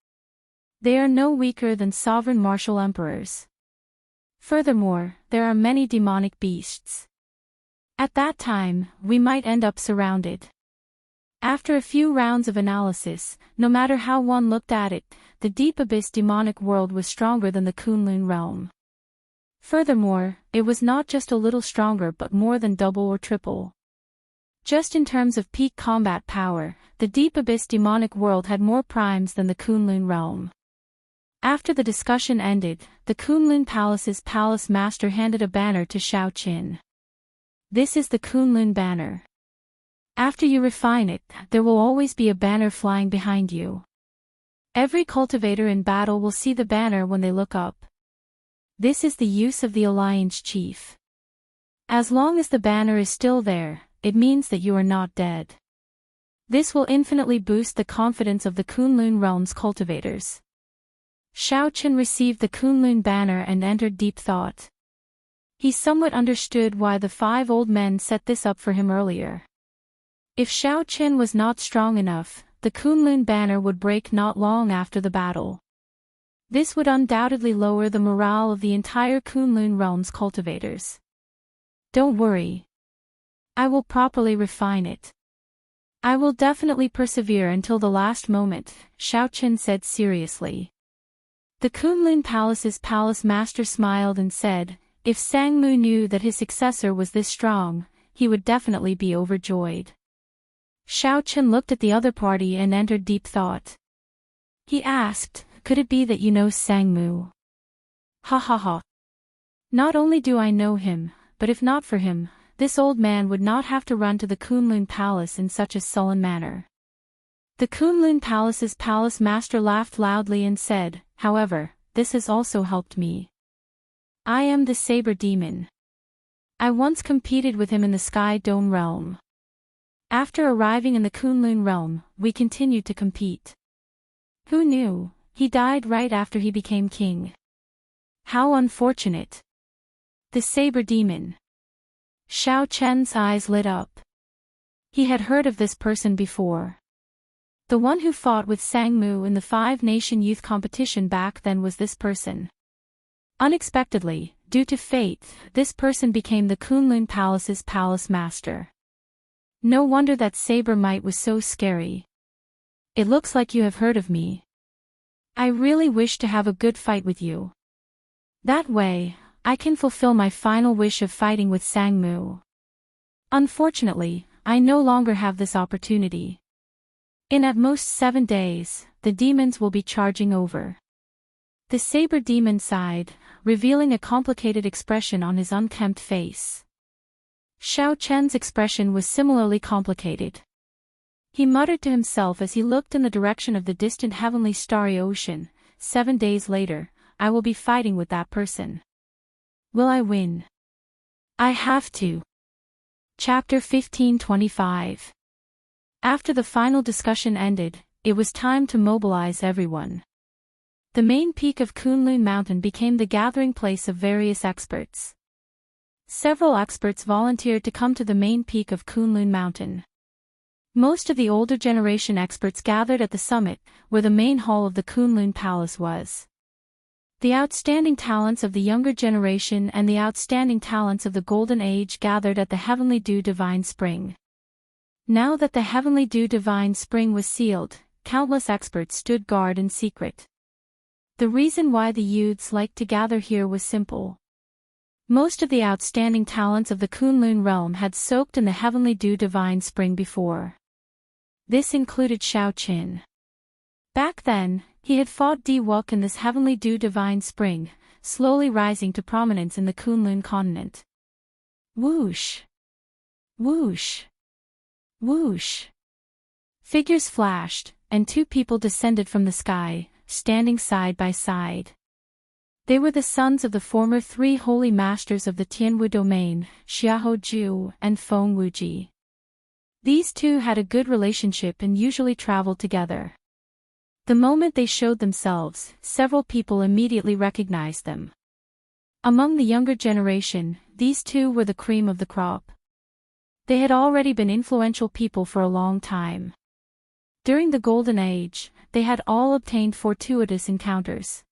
They are no weaker than sovereign martial emperors. Furthermore, there are many demonic beasts. At that time, we might end up surrounded. After a few rounds of analysis, no matter how one looked at it, the deep abyss demonic world was stronger than the Kunlun realm. Furthermore, it was not just a little stronger but more than double or triple. Just in terms of peak combat power, the deep abyss demonic world had more primes than the Kunlun realm. After the discussion ended, the Kunlun Palace's palace master handed a banner to Xiaoqin. This is the Kunlun banner. After you refine it, there will always be a banner flying behind you. Every cultivator in battle will see the banner when they look up. This is the use of the alliance chief. As long as the banner is still there, it means that you are not dead. This will infinitely boost the confidence of the Kunlun realm's cultivators. Xiaoqin received the Kunlun banner and entered deep thought. He somewhat understood why the 5 old men set this up for him earlier. If Xiaoqin was not strong enough, the Kunlun banner would break not long after the battle. This would undoubtedly lower the morale of the entire Kunlun realm's cultivators. Don't worry. I will properly refine it. I will definitely persevere until the last moment, Xiaoqin said seriously. The Kunlun Palace's palace master smiled and said, if Sangmu knew that his successor was this strong, he would definitely be overjoyed. Xiaoqin looked at the other party and entered deep thought. He asked, could it be that you know Sangmu? Ha ha ha. Not only do I know him, but if not for him, this old man would not have to run to the Kunlun Palace in such a sullen manner. The Kunlun Palace's palace master laughed loudly and said, however, this has also helped me. I am the Saber Demon. I once competed with him in the Sky Dome realm. After arriving in the Kunlun realm, we continued to compete. Who knew? He died right after he became king. How unfortunate. The Saber Demon. Xiao Chen's eyes lit up. He had heard of this person before. The one who fought with Sang Mu in the Five-Nation Youth Competition back then was this person. Unexpectedly, due to fate, this person became the Kunlun Palace's palace master. No wonder that saber might was so scary. It looks like you have heard of me. I really wish to have a good fight with you. That way, I can fulfill my final wish of fighting with Sang Mu. Unfortunately, I no longer have this opportunity. In at most 7 days, the demons will be charging over. The saber demon sighed, revealing a complicated expression on his unkempt face. Xiao Chen's expression was similarly complicated. He muttered to himself as he looked in the direction of the distant heavenly starry ocean. 7 days later, I will be fighting with that person. Will I win? I have to. Chapter 1525. After the final discussion ended, it was time to mobilize everyone. The main peak of Kunlun Mountain became the gathering place of various experts. Several experts volunteered to come to the main peak of Kunlun Mountain. Most of the older generation experts gathered at the summit, where the main hall of the Kunlun Palace was. The outstanding talents of the younger generation and the outstanding talents of the Golden Age gathered at the Heavenly Dew Divine Spring. Now that the Heavenly Dew Divine Spring was sealed, countless experts stood guard in secret. The reason why the youths liked to gather here was simple. Most of the outstanding talents of the Kunlun realm had soaked in the Heavenly Dew Divine Spring before. This included Xiao Qin. Back then, he had fought Di Wuk in this Heavenly Dew Divine Spring, slowly rising to prominence in the Kunlun continent. Whoosh! Whoosh! Whoosh! Figures flashed, and 2 people descended from the sky, standing side by side. They were the sons of the former 3 holy masters of the Tianwu domain, Xiahou Ju and Feng Wuji. These 2 had a good relationship and usually traveled together. The moment they showed themselves, several people immediately recognized them. Among the younger generation, these 2 were the cream of the crop. They had already been influential people for a long time. During the Golden Age, they had all obtained fortuitous encounters.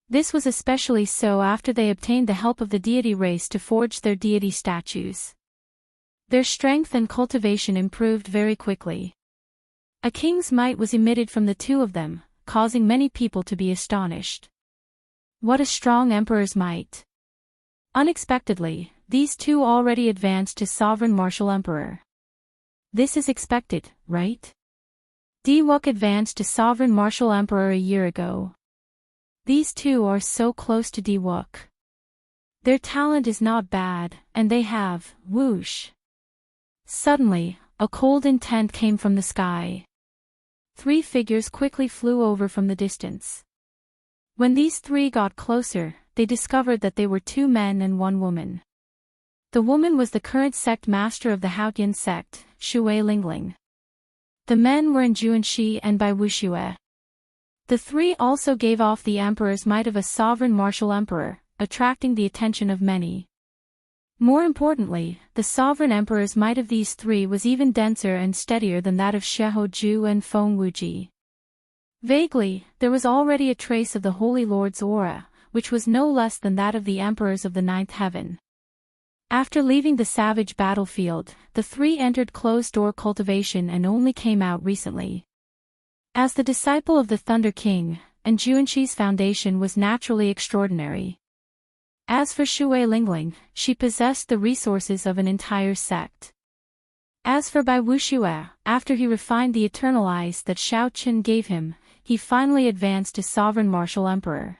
This was especially so after they obtained the help of the deity race to forge their deity statues. Their strength and cultivation improved very quickly. A king's might was emitted from the 2 of them, causing many people to be astonished. What a strong emperor's might! Unexpectedly, these 2 already advanced to sovereign martial emperor. This is expected, right? Di Wuk advanced to sovereign martial emperor a year ago. These 2 are so close to Di Wuk. Their talent is not bad, and they have, whoosh. Suddenly, a cold intent came from the sky. 3 figures quickly flew over from the distance. When these 3 got closer, they discovered that they were 2 men and 1 woman. The woman was the current sect master of the Haotian sect, Shui Lingling. The men were in Xianxia and Bai Wuxia. The 3 also gave off the emperor's might of a sovereign martial emperor, attracting the attention of many. More importantly, the sovereign emperor's might of these 3 was even denser and steadier than that of Xiahou Ju and Feng Wuji. Vaguely, there was already a trace of the Holy Lord's aura, which was no less than that of the emperors of the 9th heaven. After leaving the savage battlefield, the 3 entered closed-door cultivation and only came out recently. As the disciple of the Thunder King, and Juanxi's foundation was naturally extraordinary. As for Shui Lingling, she possessed the resources of an entire sect. As for Bai Wuxia, after he refined the eternal eyes that Xiao Qin gave him, he finally advanced to sovereign martial emperor.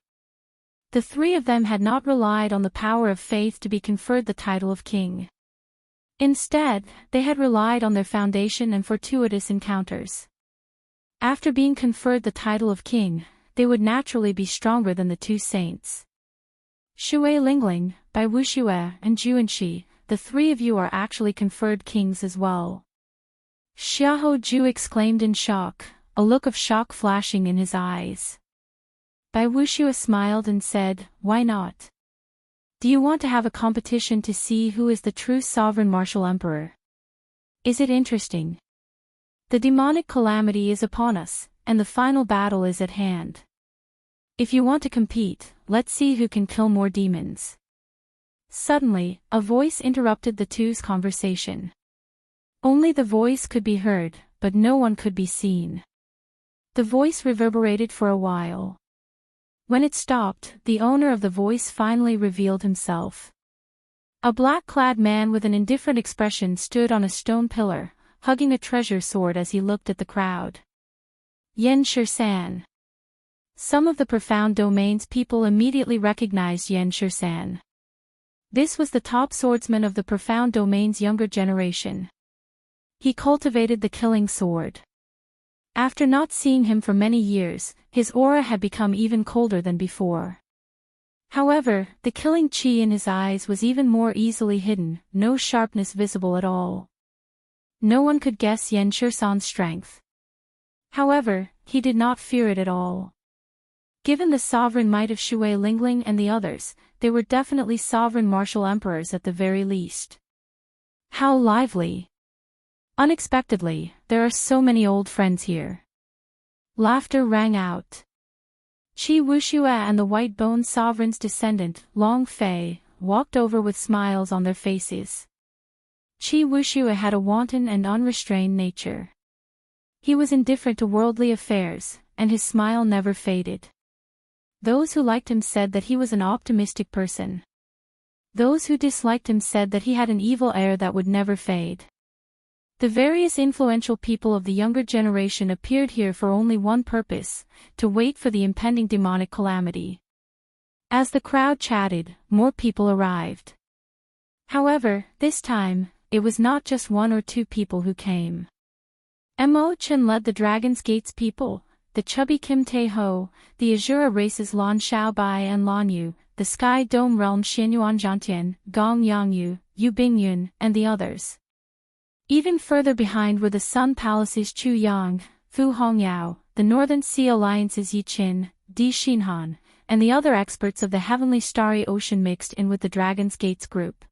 The 3 of them had not relied on the power of faith to be conferred the title of king. Instead, they had relied on their foundation and fortuitous encounters. After being conferred the title of king, they would naturally be stronger than the 2 saints. Shui Lingling, Bai Wuxia and Juanxi, the 3 of you are actually conferred kings as well. Xiahou Ju exclaimed in shock, a look of shock flashing in his eyes. Bai Wuxia smiled and said, why not? Do you want to have a competition to see who is the true sovereign martial emperor? Is it interesting? The demonic calamity is upon us, and the final battle is at hand. If you want to compete, let's see who can kill more demons. Suddenly, a voice interrupted the two's conversation. Only the voice could be heard, but no one could be seen. The voice reverberated for a while. When it stopped, the owner of the voice finally revealed himself. A black-clad man with an indifferent expression stood on a stone pillar, hugging a treasure sword as he looked at the crowd. Xianxia. Some of the profound domain's people immediately recognized Xianxia. This was the top swordsman of the profound domain's younger generation. He cultivated the killing sword. After not seeing him for many years, his aura had become even colder than before. However, the killing chi in his eyes was even more easily hidden, no sharpness visible at all. No one could guess Xianxia's strength. However, he did not fear it at all. Given the sovereign might of Shui Lingling and the others, they were definitely sovereign martial emperors at the very least. How lively! Unexpectedly, there are so many old friends here. Laughter rang out. Qi Wuxia and the white-boned sovereign's descendant, Long Fei, walked over with smiles on their faces. Qi Wuxia had a wanton and unrestrained nature. He was indifferent to worldly affairs, and his smile never faded. Those who liked him said that he was an optimistic person. Those who disliked him said that he had an evil air that would never fade. The various influential people of the younger generation appeared here for only one purpose, to wait for the impending demonic calamity. As the crowd chatted, more people arrived. However, this time, it was not just one or two people who came. Mo Chen led the Dragon's Gate's people, the chubby Kim Tae-ho, the Azura races Lan Xiaobai and Lan Yu, the Sky Dome realm Xianyuan Zhantian, Gong Yangyu, Yu Bingyun, and the others. Even further behind were the Sun Palace's Chu Yang, Fu Hongyao, the Northern Sea Alliance's Yi Qin, Di Xinhan, and the other experts of the Heavenly Starry Ocean mixed in with the Dragon's Gates group.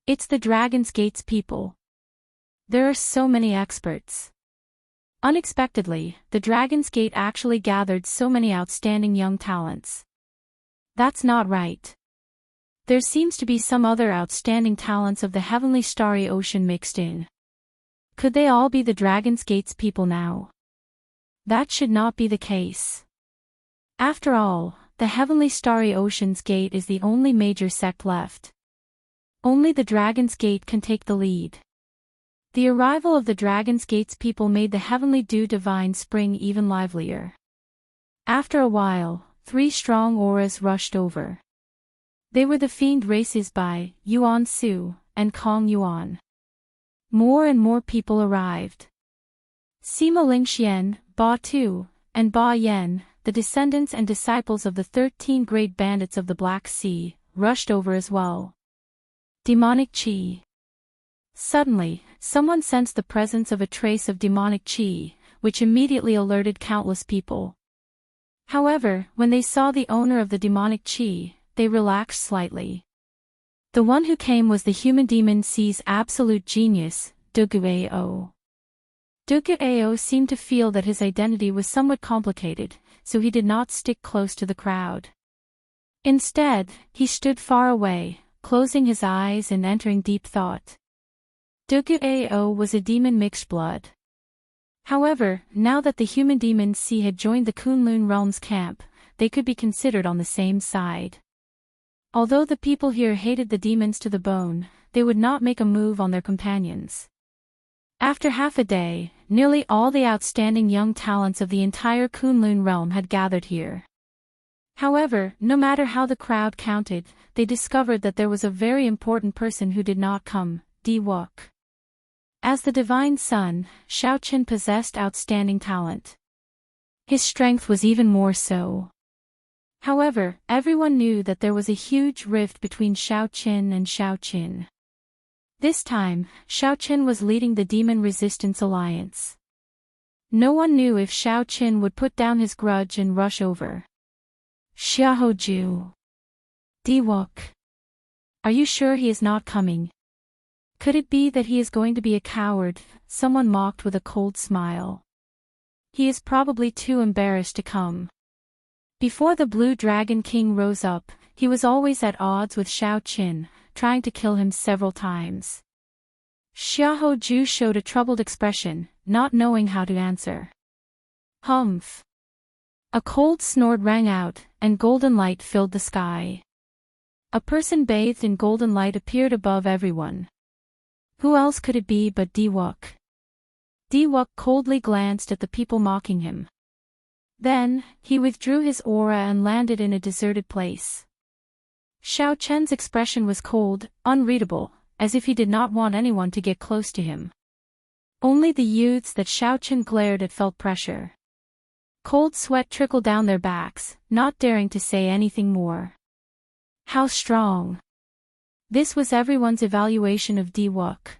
It's the Dragon's Gates people. There are so many experts. Unexpectedly, the Dragon's Gate actually gathered so many outstanding young talents. That's not right. There seems to be some other outstanding talents of the Heavenly Starry Ocean mixed in. Could they all be the Dragon's Gate's people now? That should not be the case. After all, the Heavenly Starry Ocean's gate is the only major sect left. Only the Dragon's Gate can take the lead. The arrival of the Dragon's Gate's people made the Heavenly Dew Divine Spring even livelier. After a while, 3 strong auras rushed over. They were the fiend races by Yuan Su and Kong Yuan. More and more people arrived. Sima Lingxian, Ba Tu, and Ba Yan, the descendants and disciples of the 13 great bandits of the Black Sea, rushed over as well. Demonic Qi. Suddenly, someone sensed the presence of a trace of demonic Qi, which immediately alerted countless people. However, when they saw the owner of the demonic Qi, they relaxed slightly. The one who came was the human demon C's absolute genius, Duguao. Duguao seemed to feel that his identity was somewhat complicated, so he did not stick close to the crowd. Instead, he stood far away, closing his eyes and entering deep thought. Duguao was a demon mixed blood. However, now that the human demon C had joined the Kunlun realm's camp, they could be considered on the same side. Although the people here hated the demons to the bone, they would not make a move on their companions. After half a day, nearly all the outstanding young talents of the entire Kunlun realm had gathered here. However, no matter how the crowd counted, they discovered that there was a very important person who did not come, Di Wuk. As the Divine Son, Xiaoqin possessed outstanding talent. His strength was even more so. However, everyone knew that there was a huge rift between Xiaoqin and Xiaoqin. This time, Xiaoqin was leading the Demon Resistance Alliance. No one knew if Xiaoqin would put down his grudge and rush over. Xiaoju. Di Wuk. Are you sure he is not coming? Could it be that he is going to be a coward? Someone mocked with a cold smile. He is probably too embarrassed to come. Before the Blue Dragon King rose up, he was always at odds with Xiao Qin, trying to kill him several times. Xiahou Ju showed a troubled expression, not knowing how to answer. Humph! A cold snort rang out, and golden light filled the sky. A person bathed in golden light appeared above everyone. Who else could it be but Diwuk? Diwuk coldly glanced at the people mocking him. Then, he withdrew his aura and landed in a deserted place. Xiao Chen's expression was cold, unreadable, as if he did not want anyone to get close to him. Only the youths that Xiao Chen glared at felt pressure. Cold sweat trickled down their backs, not daring to say anything more. How strong! This was everyone's evaluation of Diwuk.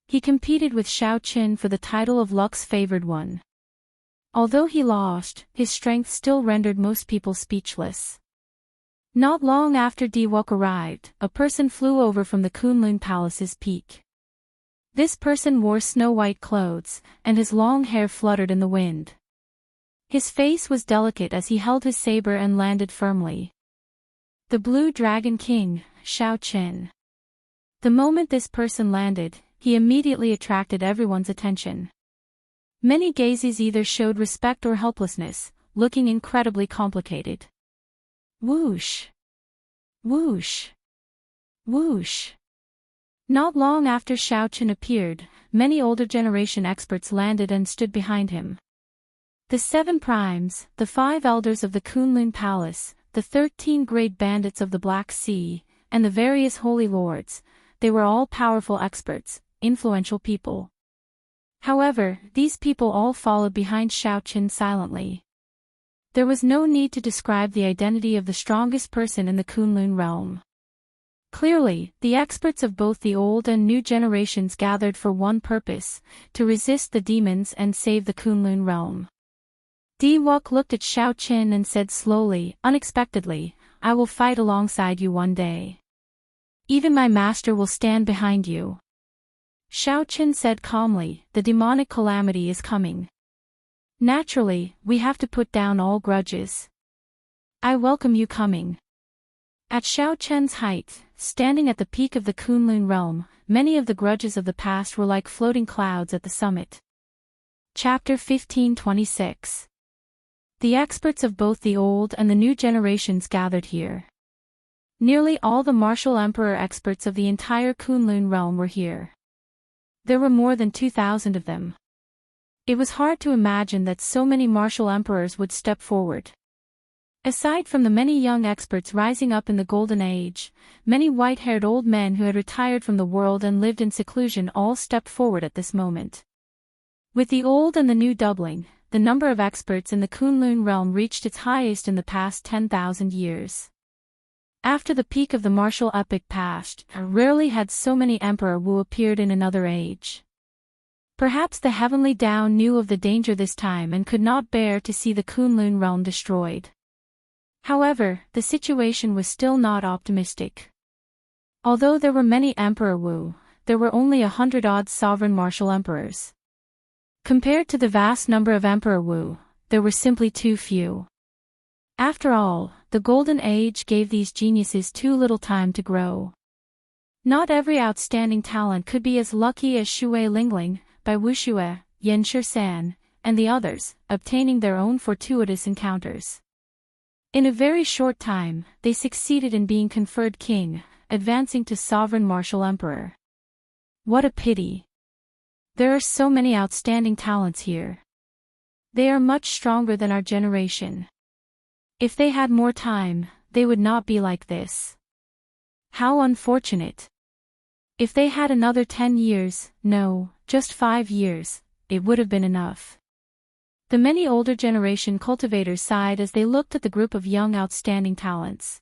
He competed with Xiao Chen for the title of Luck's favored one. Although he lost, his strength still rendered most people speechless. Not long after Diwuk arrived, a person flew over from the Kunlun Palace's peak. This person wore snow-white clothes, and his long hair fluttered in the wind. His face was delicate as he held his saber and landed firmly. The Blue Dragon King, Xiao Qin. The moment this person landed, he immediately attracted everyone's attention. Many gazes either showed respect or helplessness, looking incredibly complicated. Whoosh! Whoosh! Whoosh! Not long after Xiao Qin appeared, many older generation experts landed and stood behind him. The 7 primes, the 5 elders of the Kunlun Palace, the 13 great bandits of the Black Sea, and the various holy lords, they were all powerful experts, influential people. However, these people all followed behind Xiao Qin silently. There was no need to describe the identity of the strongest person in the Kunlun realm. Clearly, the experts of both the old and new generations gathered for one purpose, to resist the demons and save the Kunlun realm. Diwuk looked at Xiao Qin and said slowly, unexpectedly, I will fight alongside you one day. Even my master will stand behind you. Xiao Qin said calmly, the demonic calamity is coming. Naturally, we have to put down all grudges. I welcome you coming. At Xiao Chen's height, standing at the peak of the Kunlun realm, many of the grudges of the past were like floating clouds at the summit. Chapter 1526. The experts of both the old and the new generations gathered here. Nearly all the martial emperor experts of the entire Kunlun realm were here. There were more than 2,000 of them. It was hard to imagine that so many martial emperors would step forward. Aside from the many young experts rising up in the Golden Age, many white-haired old men who had retired from the world and lived in seclusion all stepped forward at this moment. With the old and the new doubling, the number of experts in the Kunlun realm reached its highest in the past 10,000 years. After the peak of the martial epoch passed, rarely had so many Emperor Wu appeared in another age. Perhaps the heavenly Tao knew of the danger this time and could not bear to see the Kunlun realm destroyed. However, the situation was still not optimistic. Although there were many Emperor Wu, there were only 100-odd sovereign martial emperors. Compared to the vast number of Emperor Wu, there were simply too few. After all, the Golden Age gave these geniuses too little time to grow. Not every outstanding talent could be as lucky as Shui Lingling, by Wuxia, Xianxia, and the others, obtaining their own fortuitous encounters. In a very short time, they succeeded in being conferred king, advancing to sovereign martial emperor. What a pity! There are so many outstanding talents here. They are much stronger than our generation. If they had more time, they would not be like this. How unfortunate! If they had another 10 years, no, just 5 years, it would have been enough. The many older generation cultivators sighed as they looked at the group of young outstanding talents.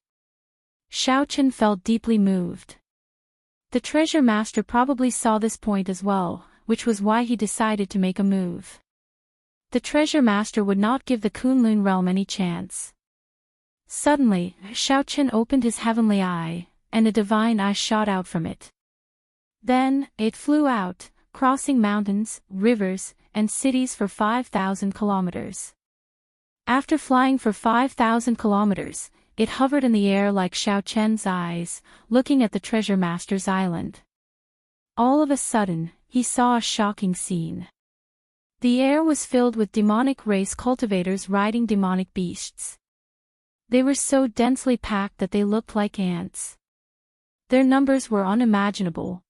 Xiao Qin felt deeply moved. The treasure master probably saw this point as well, which was why he decided to make a move. The treasure master would not give the Kunlun realm any chance. Suddenly, Xiao Qin opened his heavenly eye, and a divine eye shot out from it. Then, it flew out, crossing mountains, rivers, and cities for 5,000 kilometers. After flying for 5,000 kilometers, it hovered in the air like Xiaochen's eyes, looking at the treasure master's island. All of a sudden, he saw a shocking scene. The air was filled with demonic race cultivators riding demonic beasts. They were so densely packed that they looked like ants. Their numbers were unimaginable.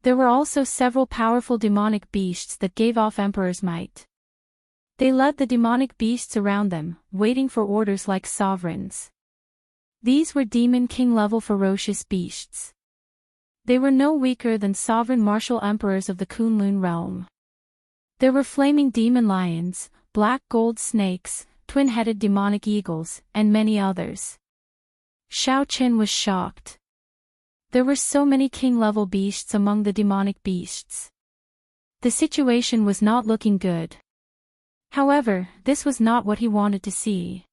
There were also several powerful demonic beasts that gave off Emperor's might. They led the demonic beasts around them, waiting for orders like sovereigns. These were demon king-level ferocious beasts. They were no weaker than sovereign martial emperors of the Kunlun realm. There were flaming demon lions, black gold snakes, twin-headed demonic eagles, and many others. Xiaochen was shocked. There were so many king-level beasts among the demonic beasts. The situation was not looking good. However, this was not what he wanted to see.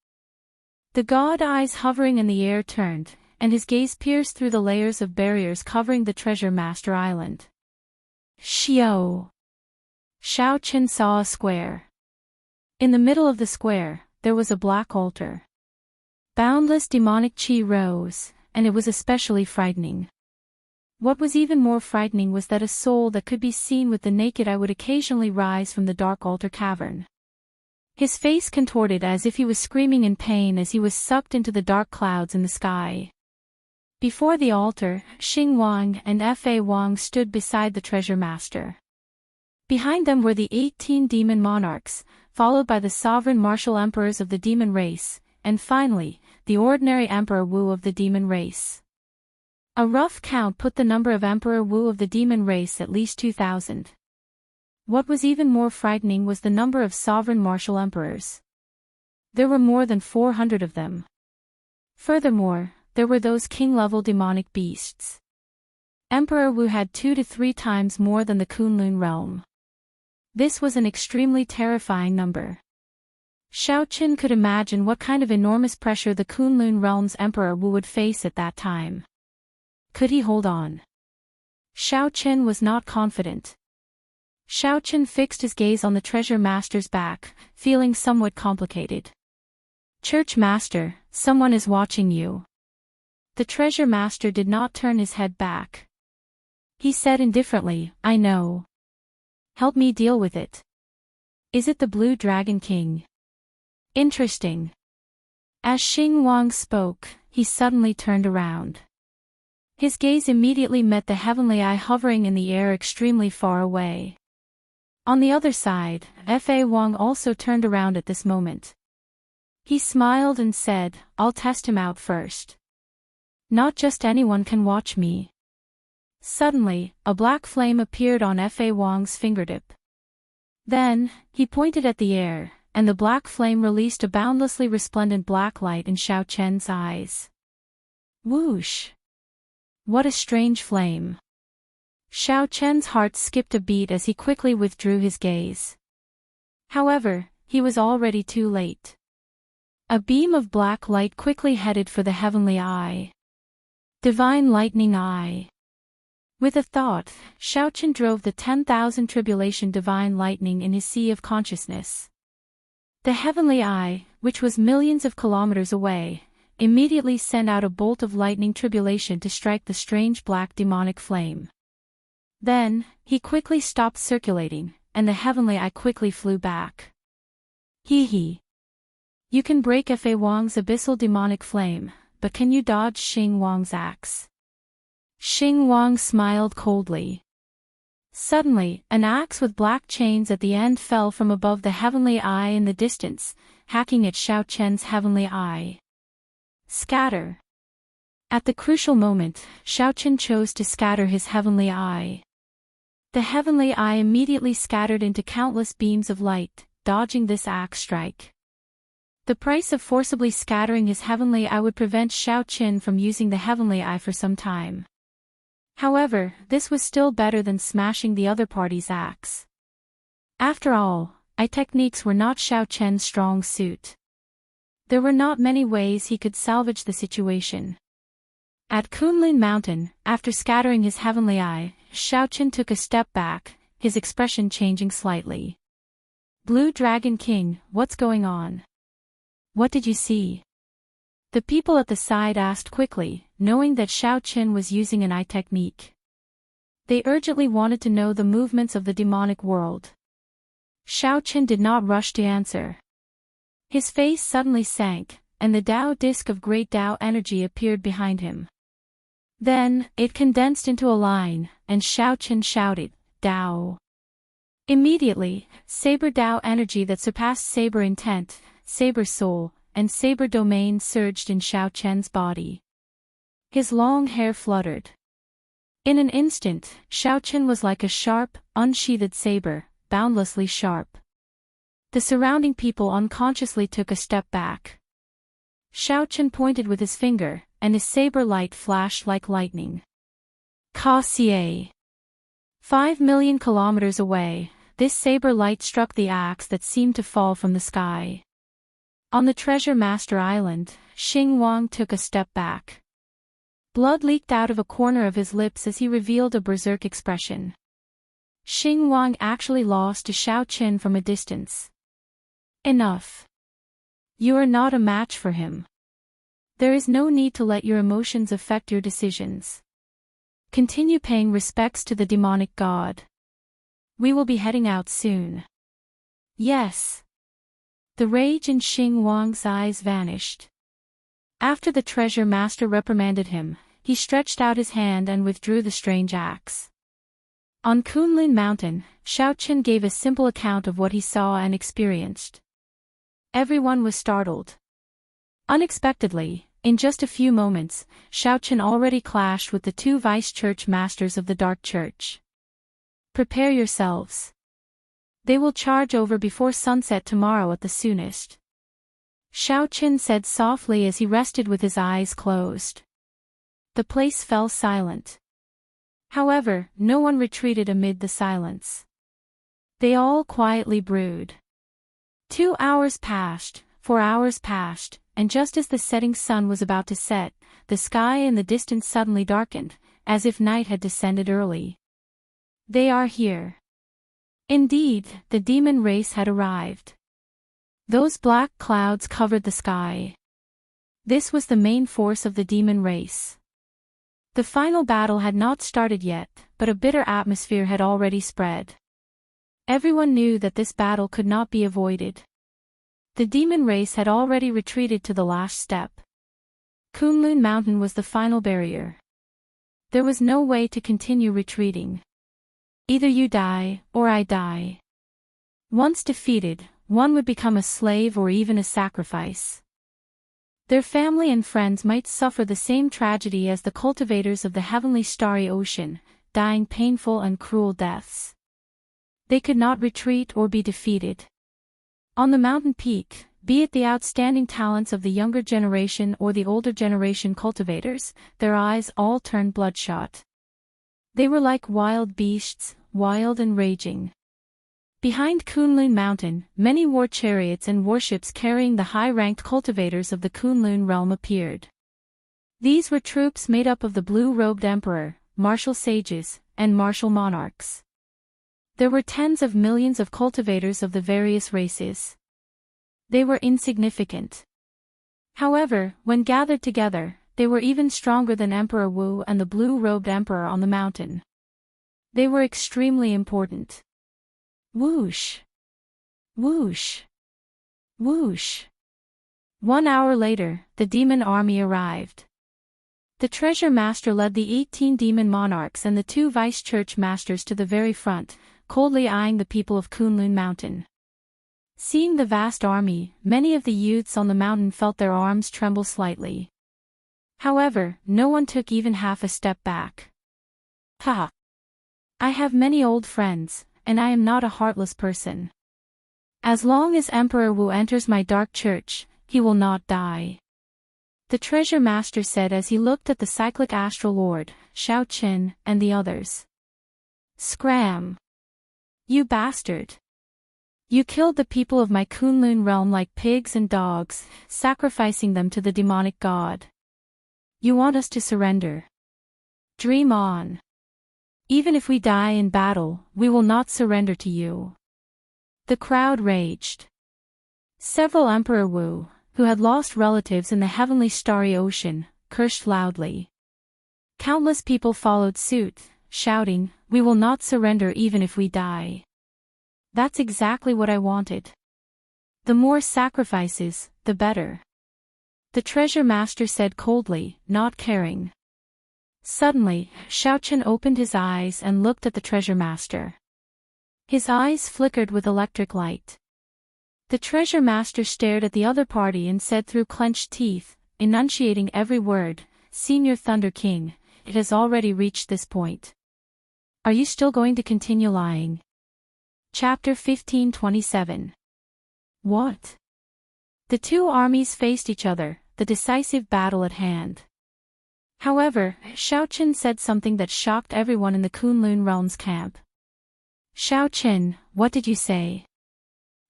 The god eyes hovering in the air turned, and his gaze pierced through the layers of barriers covering the treasure master island. Xiao Chen saw a square. In the middle of the square, there was a black altar. Boundless demonic qi rose, and it was especially frightening. What was even more frightening was that a soul that could be seen with the naked eye would occasionally rise from the dark altar cavern. His face contorted as if he was screaming in pain as he was sucked into the dark clouds in the sky. Before the altar, Xing Wang and Fa Wang stood beside the treasure master. Behind them were the 18 demon monarchs, followed by the sovereign martial emperors of the demon race, and finally, the ordinary Emperor Wu of the demon race. A rough count put the number of Emperor Wu of the demon race at least 2,000. What was even more frightening was the number of sovereign martial emperors. There were more than 400 of them. Furthermore, there were those king-level demonic beasts. Emperor Wu had 2 to 3 times more than the Kunlun realm. This was an extremely terrifying number. Xiaochen could imagine what kind of enormous pressure the Kunlun realm's Emperor Wu would face at that time. Could he hold on? Xiaochen was not confident. Xiaochen fixed his gaze on the treasure master's back, feeling somewhat complicated. Church master, someone is watching you. The treasure master did not turn his head back. He said indifferently, I know. Help me deal with it. Is it the Blue Dragon King? Interesting. As Xing Wang spoke, he suddenly turned around. His gaze immediately met the heavenly eye hovering in the air extremely far away. On the other side, Fa Wang also turned around at this moment. He smiled and said, I'll test him out first. Not just anyone can watch me. Suddenly, a black flame appeared on Fa Wang's fingertip. Then, he pointed at the air, and the black flame released a boundlessly resplendent black light in Xiaochen's eyes. Whoosh! What a strange flame. Xiaochen's heart skipped a beat as he quickly withdrew his gaze. However, he was already too late. A beam of black light quickly headed for the heavenly eye. Divine lightning eye. With a thought, Xiaochen drove the 10,000 tribulation divine lightning in his sea of consciousness. The heavenly eye, which was millions of kilometers away, immediately sent out a bolt of lightning tribulation to strike the strange black demonic flame. Then, he quickly stopped circulating, and the heavenly eye quickly flew back. Hee. You can break Fa Wang's abyssal demonic flame, but can you dodge Xing Wang's axe? Xing Wang smiled coldly. Suddenly, an axe with black chains at the end fell from above the heavenly eye in the distance, hacking at Xiaochen's heavenly eye. Scatter. At the crucial moment, Xiaochen chose to scatter his heavenly eye. The heavenly eye immediately scattered into countless beams of light, dodging this axe strike. The price of forcibly scattering his heavenly eye would prevent Xiaochen from using the heavenly eye for some time. However, this was still better than smashing the other party's axe. After all, eye techniques were not Xiaochen's strong suit. There were not many ways he could salvage the situation. At Kunlun Mountain, after scattering his heavenly eye, Xiaoqin took a step back, his expression changing slightly. Blue Dragon King, what's going on? What did you see? The people at the side asked quickly, knowing that Xiaoqin was using an eye technique. They urgently wanted to know the movements of the demonic world. Xiaoqin did not rush to answer. His face suddenly sank, and the Dao disk of great Dao energy appeared behind him. Then, it condensed into a line, and Xiaoqin shouted, Dao. Immediately, Saber Dao energy that surpassed Saber intent, Saber soul, and Saber domain surged in Xiaoqian's body. His long hair fluttered. In an instant, Xiaoqin was like a sharp, unsheathed saber, boundlessly sharp. The surrounding people unconsciously took a step back. Xiaoqin pointed with his finger, and his saber light flashed like lightning. Ka-Xie. 5 million kilometers away, this saber light struck the axe that seemed to fall from the sky. On the Treasure Master Island, Xing Wang took a step back. Blood leaked out of a corner of his lips as he revealed a berserk expression. Xing Wang actually lost to Xiaoqin from a distance. Enough. You are not a match for him. There is no need to let your emotions affect your decisions. Continue paying respects to the demonic god. We will be heading out soon. Yes. The rage in Xing Wang's eyes vanished. After the treasure master reprimanded him, he stretched out his hand and withdrew the strange axe. On Kunlun Mountain, Xiaoqin gave a simple account of what he saw and experienced. Everyone was startled. Unexpectedly, in just a few moments, Xiaoqin already clashed with the 2 vice-church masters of the Dark Church. Prepare yourselves. They will charge over before sunset tomorrow at the soonest. Xiaoqin said softly as he rested with his eyes closed. The place fell silent. However, no one retreated amid the silence. They all quietly brewed. 2 hours passed, 4 hours passed, and just as the setting sun was about to set, the sky in the distance suddenly darkened, as if night had descended early. They are here. Indeed, the demon race had arrived. Those black clouds covered the sky. This was the main force of the demon race. The final battle had not started yet, but a bitter atmosphere had already spread. Everyone knew that this battle could not be avoided. The demon race had already retreated to the last step. Kunlun Mountain was the final barrier. There was no way to continue retreating. Either you die, or I die. Once defeated, one would become a slave or even a sacrifice. Their family and friends might suffer the same tragedy as the cultivators of the heavenly starry ocean, dying painful and cruel deaths. They could not retreat or be defeated. On the mountain peak, be it the outstanding talents of the younger generation or the older generation cultivators, their eyes all turned bloodshot. They were like wild beasts, wild and raging. Behind Kunlun Mountain, many war chariots and warships carrying the high-ranked cultivators of the Kunlun realm appeared. These were troops made up of the blue-robed emperor, martial sages, and martial monarchs. There were tens of millions of cultivators of the various races. They were insignificant. However, when gathered together, they were even stronger than Emperor Wu and the blue-robed emperor on the mountain. They were extremely important. Whoosh! Whoosh! Whoosh! 1 hour later, the demon army arrived. The treasure master led the 18 demon monarchs and the 2 vice-church masters to the very front, coldly eyeing the people of Kunlun Mountain. Seeing the vast army, many of the youths on the mountain felt their arms tremble slightly. However, no one took even half a step back. Ha! I have many old friends, and I am not a heartless person. As long as Emperor Wu enters my dark church, he will not die. The treasure master said as he looked at the cyclic astral lord, Xiaoqin, and the others. Scram! You bastard! You killed the people of my Kunlun realm like pigs and dogs, sacrificing them to the demonic god. You want us to surrender? Dream on. Even if we die in battle, we will not surrender to you. The crowd raged. Several Emperor Wu, who had lost relatives in the heavenly starry ocean, cursed loudly. Countless people followed suit, shouting, "We will not surrender even if we die." That's exactly what I wanted. The more sacrifices, the better. The treasure master said coldly, not caring. Suddenly, Xiaochen opened his eyes and looked at the treasure master. His eyes flickered with electric light. The treasure master stared at the other party and said through clenched teeth, enunciating every word, "Senior Thunder King, it has already reached this point. Are you still going to continue lying?" Chapter 15:27. What? The two armies faced each other, the decisive battle at hand. However, Xiaochen said something that shocked everyone in the Kunlun realm's camp. "Xiaochen, what did you say?"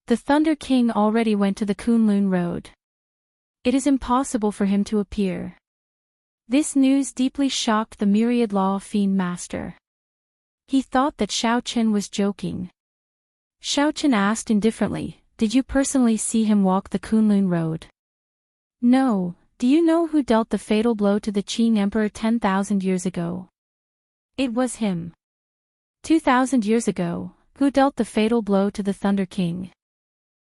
"The Thunder King already went to the Kunlun road. It is impossible for him to appear." This news deeply shocked the myriad law fiend master. He thought that Xiaochen was joking. Xiaochen asked indifferently, "Did you personally see him walk the Kunlun road?" "No. Do you know who dealt the fatal blow to the Qing Emperor 10,000 years ago?" "It was him." 2,000 years ago, who dealt the fatal blow to the Thunder King?"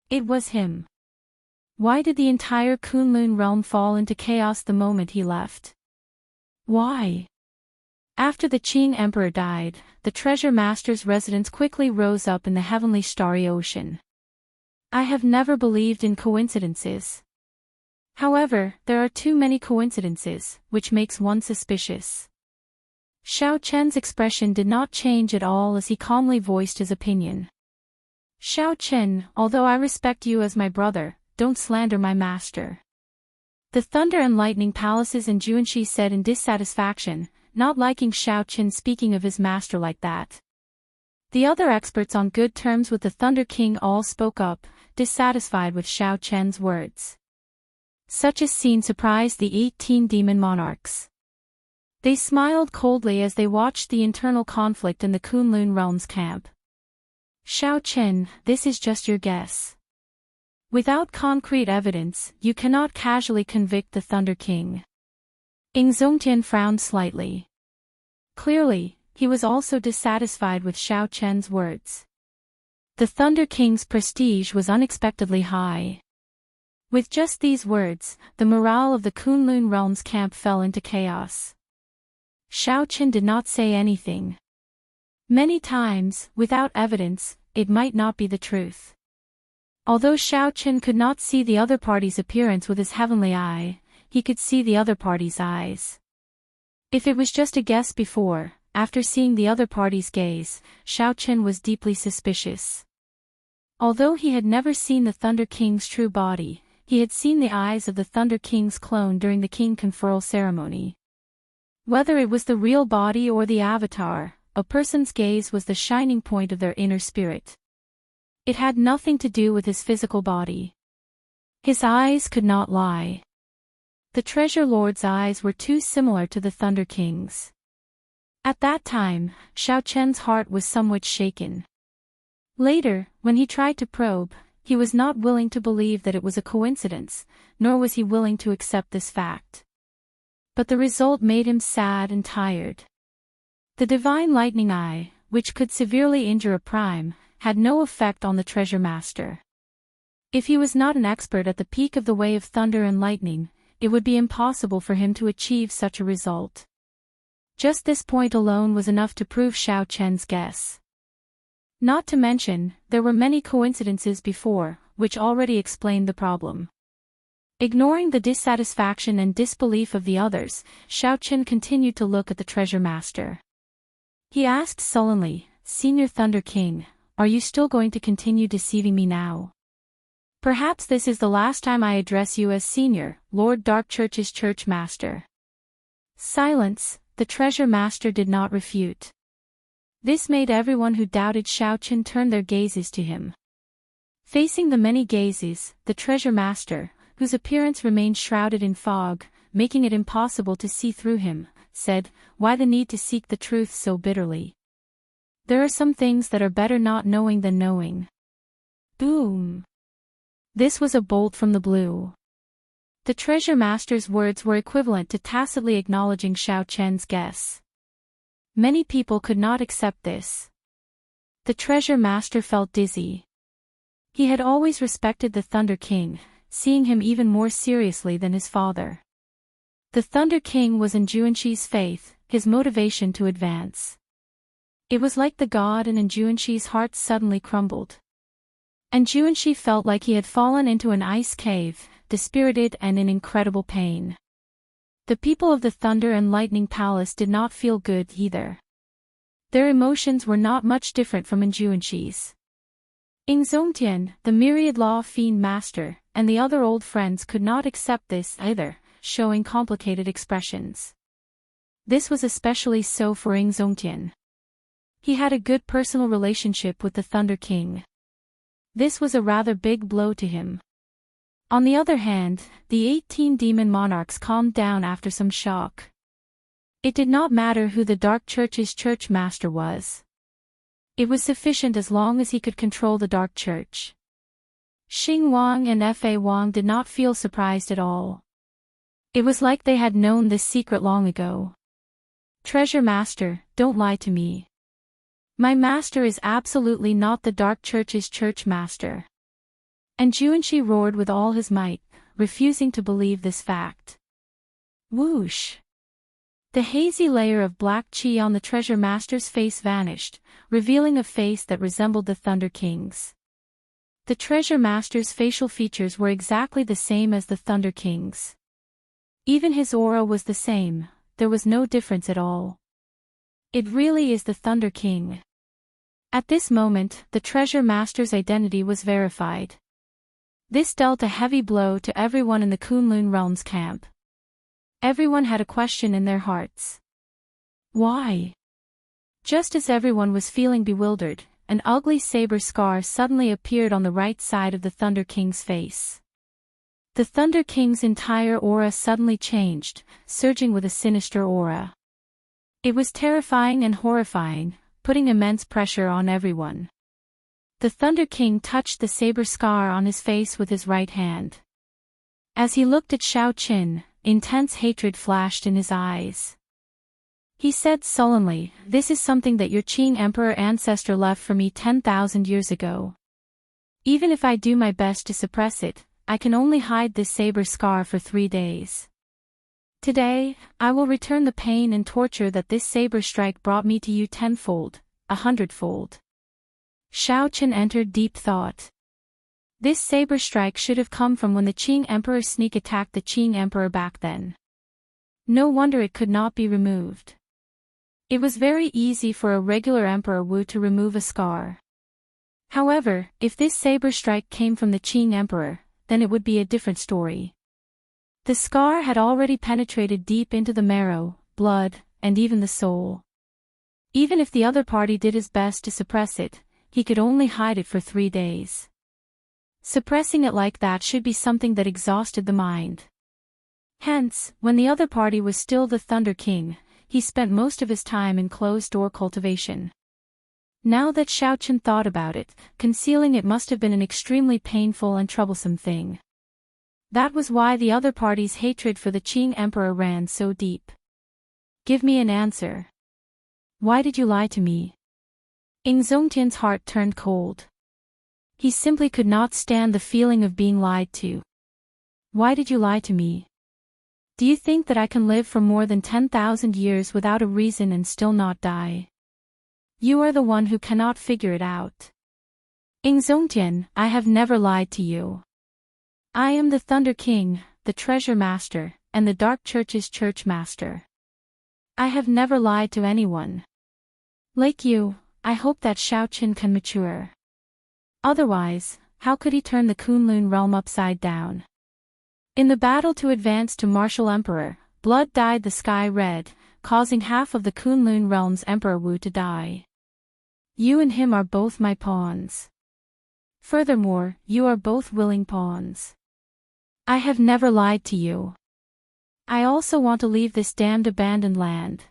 "It was him." "Why did the entire Kunlun realm fall into chaos the moment he left?" "Why?" After the Qing Emperor died, the treasure master's residence quickly rose up in the heavenly starry ocean. I have never believed in coincidences. However, there are too many coincidences, which makes one suspicious. Xiaochen's expression did not change at all as he calmly voiced his opinion. "Xiaochen, although I respect you as my brother, don't slander my master." The Thunder and Lightning Palaces and Xianxia said in dissatisfaction, not liking Xiaochen speaking of his master like that. The other experts on good terms with the Thunder King all spoke up, dissatisfied with Xiaochen's words. Such a scene surprised the 18 demon monarchs. They smiled coldly as they watched the internal conflict in the Kunlun realm's camp. "Xiaochen, this is just your guess. Without concrete evidence, you cannot casually convict the Thunder King." Ing Zongtian frowned slightly. Clearly, he was also dissatisfied with Xiaochen's words. The Thunder King's prestige was unexpectedly high. With just these words, the morale of the Kunlun realm's camp fell into chaos. Xiaochen did not say anything. Many times, without evidence, it might not be the truth. Although Xiaochen could not see the other party's appearance with his heavenly eye, he could see the other party's eyes. If it was just a guess before, after seeing the other party's gaze, Xiaochen was deeply suspicious. Although he had never seen the Thunder King's true body, he had seen the eyes of the Thunder King's clone during the king conferral ceremony. Whether it was the real body or the avatar, a person's gaze was the shining point of their inner spirit. It had nothing to do with his physical body. His eyes could not lie. The Treasure Lord's eyes were too similar to the Thunder King's. At that time, Xiaochen's heart was somewhat shaken. Later, when he tried to probe, he was not willing to believe that it was a coincidence, nor was he willing to accept this fact. But the result made him sad and tired. The Divine Lightning Eye, which could severely injure a prime, had no effect on the Treasure Master. If he was not an expert at the peak of the way of thunder and lightning, it would be impossible for him to achieve such a result. Just this point alone was enough to prove Xiaochen's guess. Not to mention, there were many coincidences before, which already explained the problem. Ignoring the dissatisfaction and disbelief of the others, Xiaochen continued to look at the Treasure Master. He asked sullenly, "Senior Thunder King, are you still going to continue deceiving me now? Perhaps this is the last time I address you as Senior, Lord Dark Church's Church Master." Silence. The Treasure Master did not refute. This made everyone who doubted Xiaochen turn their gazes to him. Facing the many gazes, the Treasure Master, whose appearance remained shrouded in fog, making it impossible to see through him, said, "Why the need to seek the truth so bitterly? There are some things that are better not knowing than knowing." Boom! This was a bolt from the blue. The treasure master's words were equivalent to tacitly acknowledging Xiao Chen's guess. Many people could not accept this. The treasure master felt dizzy. He had always respected the Thunder King, seeing him even more seriously than his father. The Thunder King was in Xianxia's faith, his motivation to advance. It was like the god, and Xianxia's heart suddenly crumbled. And Xianxia felt like he had fallen into an ice cave, dispirited and in incredible pain. The people of the Thunder and Lightning Palace did not feel good either. Their emotions were not much different from Xianxia's. Zongtian, the myriad law fiend master, and the other old friends could not accept this either, showing complicated expressions. This was especially so for Zongtian. He had a good personal relationship with the Thunder King. This was a rather big blow to him. On the other hand, the 18 demon monarchs calmed down after some shock. It did not matter who the Dark Church's church master was. It was sufficient as long as he could control the Dark Church. Xing Wang and Fa Wang did not feel surprised at all. It was like they had known this secret long ago. "Treasure Master, don't lie to me. My master is absolutely not the Dark Church's church master." And Xianxia roared with all his might, refusing to believe this fact. Whoosh! The hazy layer of black qi on the treasure master's face vanished, revealing a face that resembled the Thunder King's. The treasure master's facial features were exactly the same as the Thunder King's. Even his aura was the same, there was no difference at all. It really is the Thunder King. At this moment, the treasure master's identity was verified. This dealt a heavy blow to everyone in the Kunlun Realms camp. Everyone had a question in their hearts. Why? Just as everyone was feeling bewildered, an ugly saber scar suddenly appeared on the right side of the Thunder King's face. The Thunder King's entire aura suddenly changed, surging with a sinister aura. It was terrifying and horrifying, putting immense pressure on everyone. The Thunder King touched the saber scar on his face with his right hand. As he looked at Xiao Qin, intense hatred flashed in his eyes. He said sullenly, "This is something that your Qing Emperor ancestor left for me 10,000 years ago. Even if I do my best to suppress it, I can only hide this saber scar for 3 days. Today, I will return the pain and torture that this saber strike brought me to you 10-fold, 100-fold. Xiao Qin entered deep thought. This saber strike should have come from when the Qing Emperor sneak attacked the Qing Emperor back then. No wonder it could not be removed. It was very easy for a regular Emperor Wu to remove a scar. However, if this saber strike came from the Qing Emperor, then it would be a different story. The scar had already penetrated deep into the marrow, blood, and even the soul. Even if the other party did his best to suppress it, he could only hide it for 3 days. Suppressing it like that should be something that exhausted the mind. Hence, when the other party was still the Thunder King, he spent most of his time in closed-door cultivation. Now that Xiao Qin thought about it, concealing it must have been an extremely painful and troublesome thing. That was why the other party's hatred for the Qing Emperor ran so deep. Give me an answer. Why did you lie to me? Zongtian's heart turned cold. He simply could not stand the feeling of being lied to. Why did you lie to me? Do you think that I can live for more than 10,000 years without a reason and still not die? You are the one who cannot figure it out. Zongtian, I have never lied to you. I am the Thunder King, the Treasure Master, and the Dark Church's Church Master. I have never lied to anyone. Like you, I hope that Xiao Qin can mature. Otherwise, how could he turn the Kunlun realm upside down? In the battle to advance to Martial Emperor, blood dyed the sky red, causing half of the Kunlun realm's Emperor Wu to die. You and him are both my pawns. Furthermore, you are both willing pawns. I have never lied to you. I also want to leave this damned abandoned land.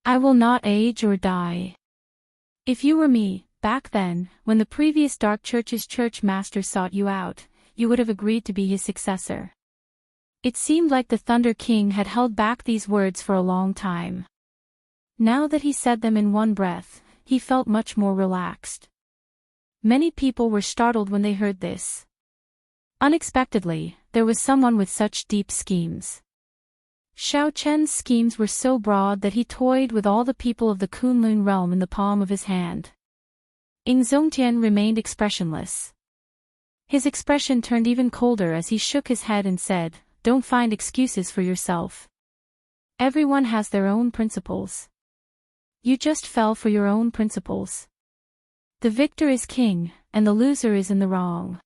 I will not age or die. If you were me, back then, when the previous Dark Church's church master sought you out, you would have agreed to be his successor. It seemed like the Thunder King had held back these words for a long time. Now that he said them in one breath, he felt much more relaxed. Many people were startled when they heard this. Unexpectedly, there was someone with such deep schemes. Xiao Chen's schemes were so broad that he toyed with all the people of the Kunlun realm in the palm of his hand. Xianxia remained expressionless. His expression turned even colder as he shook his head and said, "Don't find excuses for yourself. Everyone has their own principles. You just fell for your own principles. The victor is king, and the loser is in the wrong.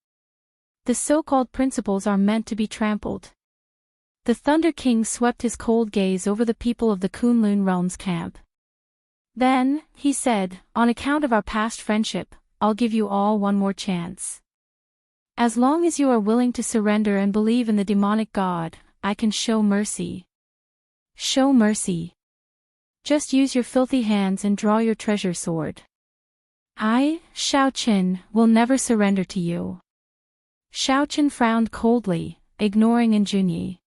The so-called principles are meant to be trampled." The Thunder King swept his cold gaze over the people of the Kunlun realm's camp. Then, he said, "On account of our past friendship, I'll give you all one more chance. As long as you are willing to surrender and believe in the demonic god, I can show mercy. Show mercy. Just use your filthy hands and draw your treasure sword. I, Xiao Qin, will never surrender to you." Xiao Qin frowned coldly, ignoring Junyi.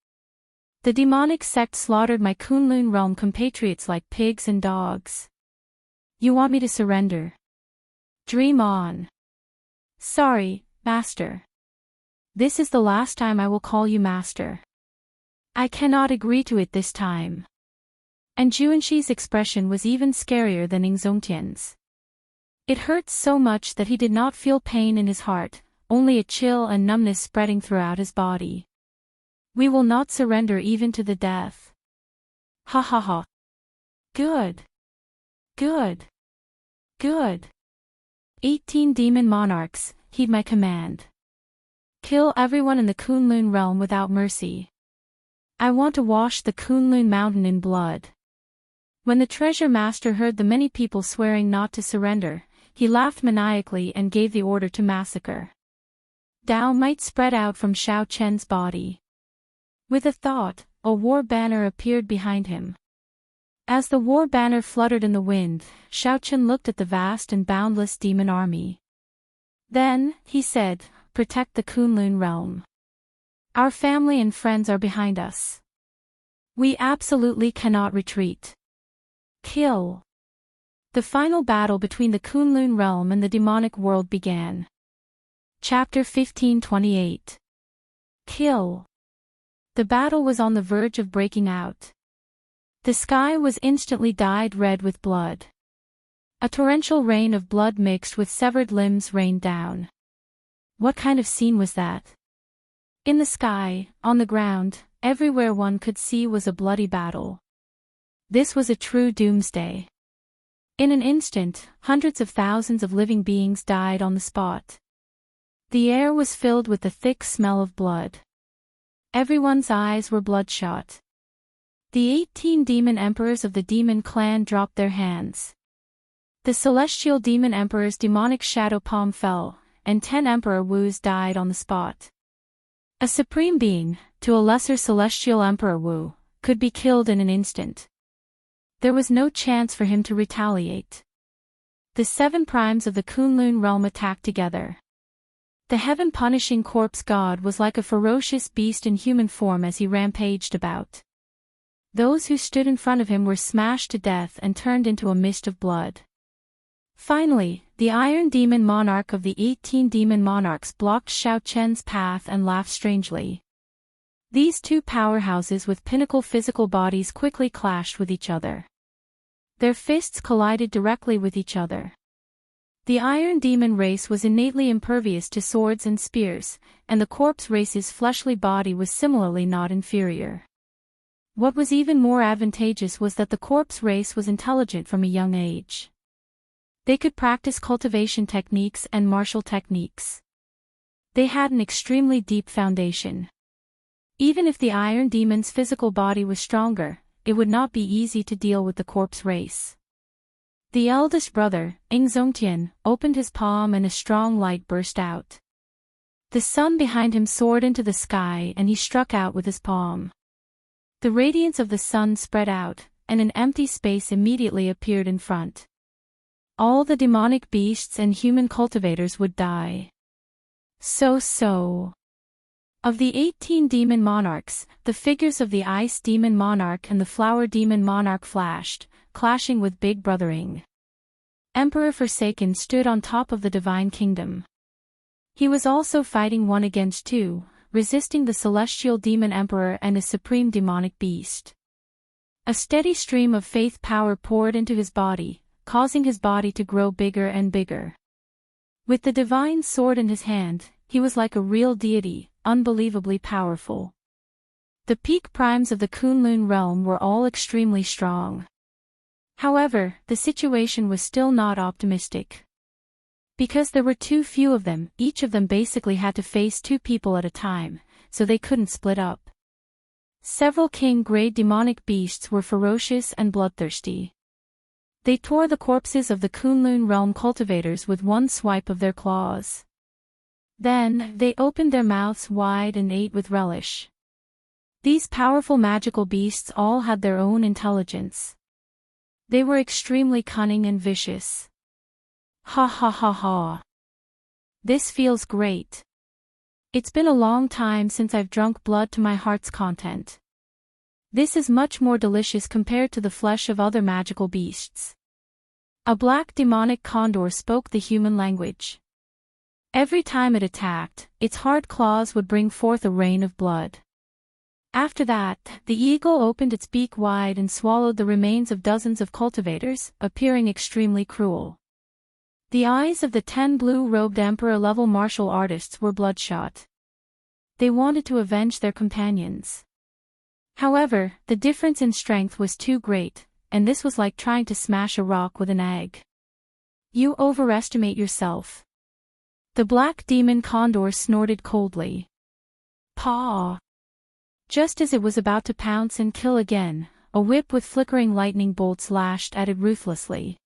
"The demonic sect slaughtered my Kunlun realm compatriots like pigs and dogs. You want me to surrender? Dream on. Sorry, master. This is the last time I will call you master. I cannot agree to it this time." And Juanxi's expression was even scarier than Xianxia's. It hurt so much that he did not feel pain in his heart, only a chill and numbness spreading throughout his body. "We will not surrender even to the death." Ha ha ha. Good. Good. Good. 18 demon monarchs, heed my command. Kill everyone in the Kunlun realm without mercy. I want to wash the Kunlun mountain in blood. When the treasure master heard the many people swearing not to surrender, he laughed maniacally and gave the order to massacre. Dao might spread out from Xiao Chen's body. With a thought, a war banner appeared behind him. As the war banner fluttered in the wind, Xiao Chen looked at the vast and boundless demon army. Then, he said, "Protect the Kunlun realm. Our family and friends are behind us. We absolutely cannot retreat. Kill." The final battle between the Kunlun realm and the demonic world began. Chapter 1528. Kill. The battle was on the verge of breaking out. The sky was instantly dyed red with blood. A torrential rain of blood mixed with severed limbs rained down. What kind of scene was that? In the sky, on the ground, everywhere one could see was a bloody battle. This was a true doomsday. In an instant, hundreds of thousands of living beings died on the spot. The air was filled with the thick smell of blood. Everyone's eyes were bloodshot. The 18 demon emperors of the demon clan dropped their hands. The celestial demon emperor's demonic shadow palm fell, and 10 Emperor Wus died on the spot. A supreme being, to a lesser celestial Emperor Wu, could be killed in an instant. There was no chance for him to retaliate. The 7 primes of the Kunlun realm attacked together. The heaven-punishing corpse god was like a ferocious beast in human form as he rampaged about. Those who stood in front of him were smashed to death and turned into a mist of blood. Finally, the Iron Demon Monarch of the 18 demon monarchs blocked Xiao Chen's path and laughed strangely. These two powerhouses with pinnacle physical bodies quickly clashed with each other. Their fists collided directly with each other. The Iron Demon race was innately impervious to swords and spears, and the corpse race's fleshly body was similarly not inferior. What was even more advantageous was that the corpse race was intelligent from a young age. They could practice cultivation techniques and martial techniques. They had an extremely deep foundation. Even if the Iron Demon's physical body was stronger, it would not be easy to deal with the corpse race. The eldest brother, Xianxia, opened his palm and a strong light burst out. The sun behind him soared into the sky and he struck out with his palm. The radiance of the sun spread out, and an empty space immediately appeared in front. All the demonic beasts and human cultivators would die. So. Of the 18 demon monarchs, the figures of the ice demon monarch and the flower demon monarch flashed, clashing with Big Brothering. Emperor Forsaken stood on top of the divine kingdom. He was also fighting 1 against 2, resisting the celestial demon emperor and a supreme demonic beast. A steady stream of faith power poured into his body, causing his body to grow bigger and bigger. With the divine sword in his hand, he was like a real deity, unbelievably powerful. The peak primes of the Kunlun realm were all extremely strong. However, the situation was still not optimistic. Because there were too few of them, each of them basically had to face 2 people at a time, so they couldn't split up. Several king-grade demonic beasts were ferocious and bloodthirsty. They tore the corpses of the Kunlun realm cultivators with 1 swipe of their claws. Then, they opened their mouths wide and ate with relish. These powerful magical beasts all had their own intelligence. They were extremely cunning and vicious. Ha ha ha ha. This feels great. It's been a long time since I've drunk blood to my heart's content. This is much more delicious compared to the flesh of other magical beasts. A black demonic condor spoke the human language. Every time it attacked, its hard claws would bring forth a rain of blood. After that, the eagle opened its beak wide and swallowed the remains of dozens of cultivators, appearing extremely cruel. The eyes of the 10 blue-robed emperor-level martial artists were bloodshot. They wanted to avenge their companions. However, the difference in strength was too great, and this was like trying to smash a rock with an egg. You overestimate yourself. The black demon condor snorted coldly. Paw! Just as it was about to pounce and kill again, a whip with flickering lightning bolts lashed at it ruthlessly.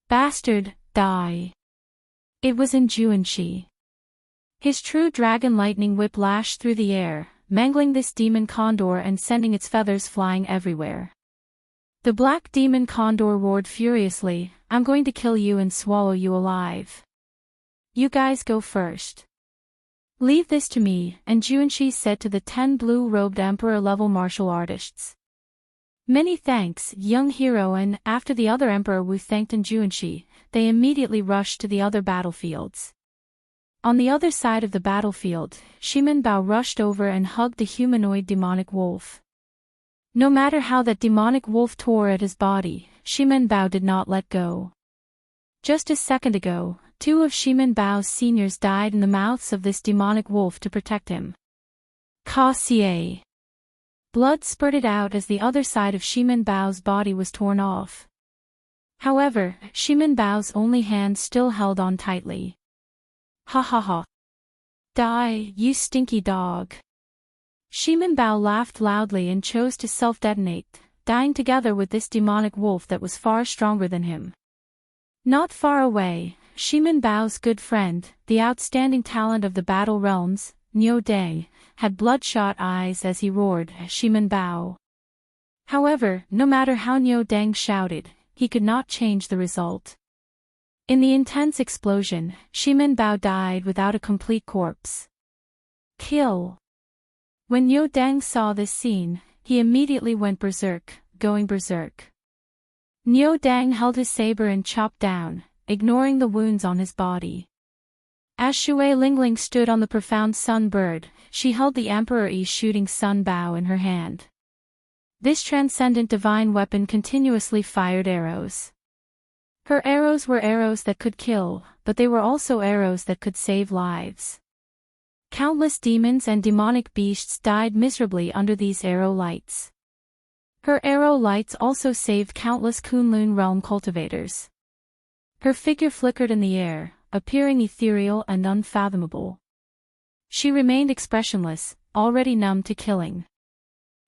Bastard, die! It was in Xianxia. His true dragon lightning whip lashed through the air, mangling this demon condor and sending its feathers flying everywhere. The black demon condor roared furiously, I'm going to kill you and swallow you alive. You guys go first. Leave this to me, and Xianxia said to the 10 blue-robed emperor-level martial artists. Many thanks, young hero, and after the other emperor Wu thanked Xianxia, they immediately rushed to the other battlefields. On the other side of the battlefield, Shimen Bao rushed over and hugged the humanoid demonic wolf. No matter how that demonic wolf tore at his body, Shimen Bao did not let go. Just a second ago, 2 of Shimen Bao's seniors died in the mouths of this demonic wolf to protect him. Ka-xie. Blood spurted out as the other side of Shimen Bao's body was torn off. However, Shimen Bao's only hand still held on tightly. Ha ha ha. Die, you stinky dog. Shimen Bao laughed loudly and chose to self-detonate, dying together with this demonic wolf that was far stronger than him. Not far away, Shimen Bao's good friend, the outstanding talent of the battle realms, Niu Deng, had bloodshot eyes as he roared, Shimen Bao. However, no matter how Niu Deng shouted, he could not change the result. In the intense explosion, Shimen Bao died without a complete corpse. Kill. When Niu Deng saw this scene, he immediately went berserk, going berserk. Niu Deng held his saber and chopped down, ignoring the wounds on his body. As Shui Lingling stood on the profound sun bird, she held the Emperor Yi shooting sun bow in her hand. This transcendent divine weapon continuously fired arrows. Her arrows were arrows that could kill, but they were also arrows that could save lives. Countless demons and demonic beasts died miserably under these arrow lights. Her arrow lights also saved countless Kunlun realm cultivators. Her figure flickered in the air, appearing ethereal and unfathomable. She remained expressionless, already numb to killing.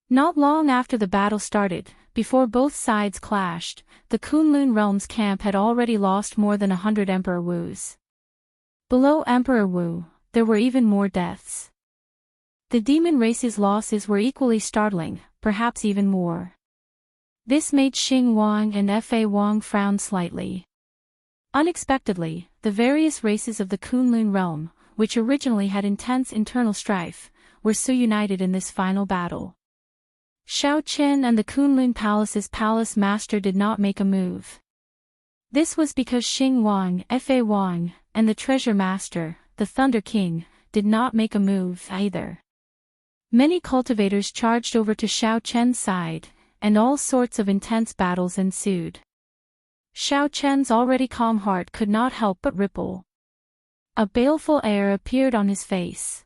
Not long after the battle started, before both sides clashed, the Kunlun realm's camp had already lost more than 100 Emperor Wus. Below Emperor Wu, there were even more deaths. The demon race's losses were equally startling, perhaps even more. This made Xing Wang and Fa Wang frown slightly. Unexpectedly, the various races of the Kunlun realm, which originally had intense internal strife, were so united in this final battle. Xiaoqin and the Kunlun Palace's palace master did not make a move. This was because Xing Wang, Fa Wang, and the treasure master, the Thunder King, did not make a move either. Many cultivators charged over to Xiaoqian's side, and all sorts of intense battles ensued. Xiaoqian's already calm heart could not help but ripple. A baleful air appeared on his face.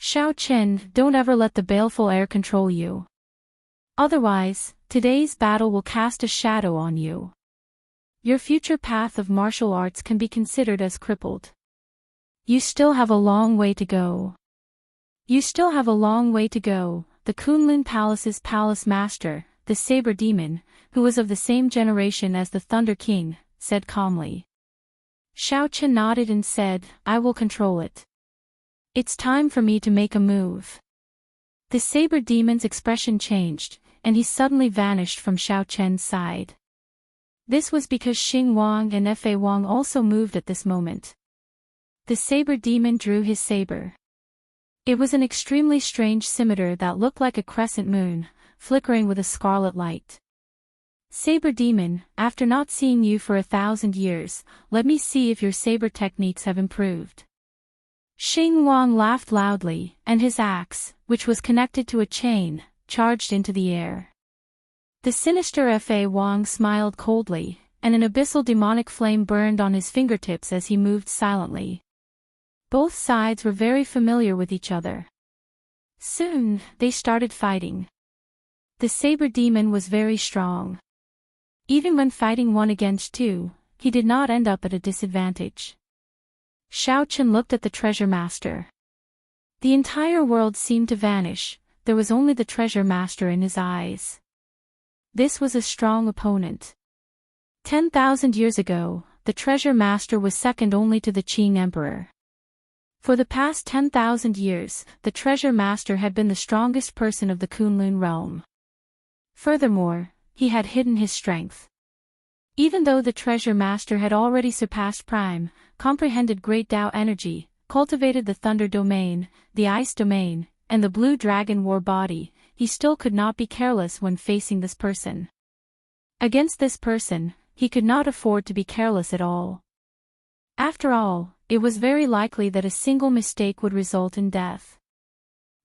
Xiaoqian, don't ever let the baleful air control you. Otherwise, today's battle will cast a shadow on you. Your future path of martial arts can be considered as crippled. You still have a long way to go. You still have a long way to go, the Kunlun Palace's palace master, the Saber Demon, who was of the same generation as the Thunder King, said calmly. Xiaoqian nodded and said, I will control it. It's time for me to make a move. The Saber Demon's expression changed, and he suddenly vanished from Xiaoqian's side. This was because Xing Wang and Fa Wang also moved at this moment. The Saber Demon drew his saber. It was an extremely strange scimitar that looked like a crescent moon, flickering with a scarlet light. Saber Demon, after not seeing you for 1,000 years, let me see if your saber techniques have improved. Xing Wang laughed loudly, and his axe, which was connected to a chain, charged into the air. The sinister Fa Wang smiled coldly, and an abyssal demonic flame burned on his fingertips as he moved silently. Both sides were very familiar with each other. Soon, they started fighting. The Saber Demon was very strong. Even when fighting 1 against 2, he did not end up at a disadvantage. Xiaoqian looked at the treasure master. The entire world seemed to vanish, there was only the treasure master in his eyes. This was a strong opponent. 10,000 years ago, the treasure master was second only to the Qing emperor. For the past 10,000 years, the treasure master had been the strongest person of the Kunlun realm. Furthermore, he had hidden his strength. Even though the treasure master had already surpassed Prime, comprehended Great Tao energy, cultivated the Thunder domain, the Ice domain, and the Blue Dragon War body, he still could not be careless when facing this person. Against this person, he could not afford to be careless at all. After all, it was very likely that a single mistake would result in death.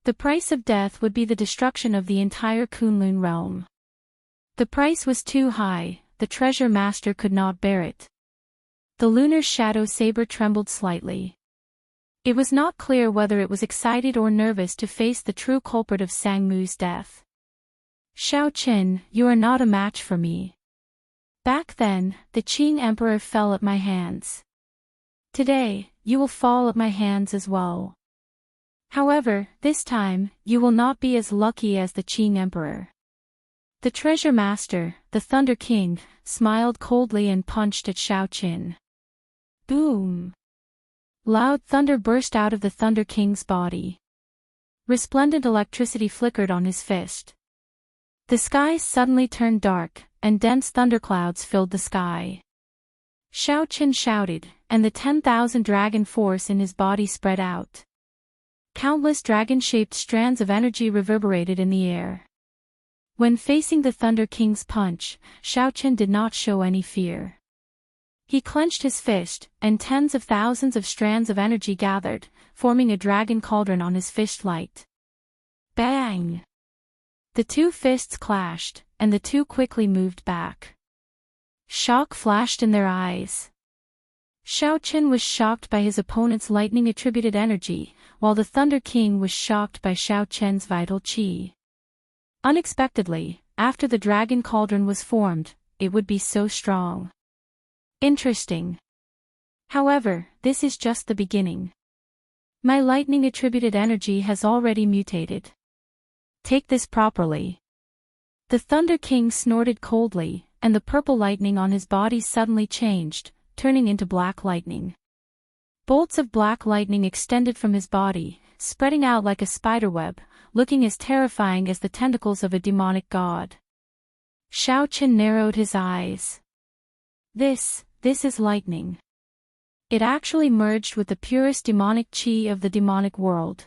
The price of death would be the destruction of the entire Kunlun realm. The price was too high, the treasure master could not bear it. The lunar shadow saber trembled slightly. It was not clear whether it was excited or nervous to face the true culprit of Sangmu's death. Xiaoqin, you are not a match for me. Back then, the Qing emperor fell at my hands. Today, you will fall at my hands as well. However, this time, you will not be as lucky as the Qing emperor. The treasure master, the Thunder King, smiled coldly and punched at Xiaoqin. Boom! Loud thunder burst out of the Thunder King's body. Resplendent electricity flickered on his fist. The sky suddenly turned dark, and dense thunderclouds filled the sky. Xiaoqin shouted, and the 10,000 dragon force in his body spread out. Countless dragon-shaped strands of energy reverberated in the air. When facing the Thunder King's punch, Xiaoqin did not show any fear. He clenched his fist, and tens of thousands of strands of energy gathered, forming a dragon cauldron on his fist light. Bang! The two fists clashed, and the two quickly moved back. Shock flashed in their eyes. Xiaoqin was shocked by his opponent's lightning-attributed energy, while the Thunder King was shocked by Xiaoqian's vital qi. Unexpectedly, after the dragon cauldron was formed, it would be so strong. Interesting. However, this is just the beginning. My lightning-attributed energy has already mutated. Take this properly. The Thunder King snorted coldly, and the purple lightning on his body suddenly changed, turning into black lightning. Bolts of black lightning extended from his body, spreading out like a spiderweb, looking as terrifying as the tentacles of a demonic god. Xiaoqin narrowed his eyes. This is lightning. It actually merged with the purest demonic qi of the demonic world.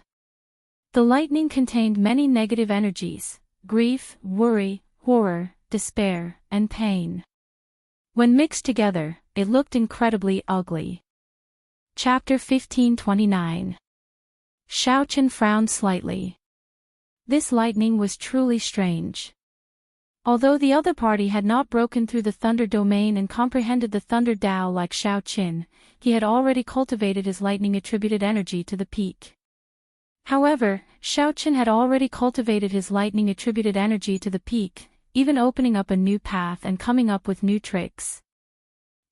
The lightning contained many negative energies: grief, worry, horror, despair, and pain. When mixed together, it looked incredibly ugly. Chapter 1529. Xiaoqin frowned slightly. This lightning was truly strange. Although the other party had not broken through the thunder domain and comprehended the thunder Dao like Xiaoqin, he had already cultivated his lightning-attributed energy to the peak. However, Xiaoqin had already cultivated his lightning-attributed energy to the peak, even opening up a new path and coming up with new tricks.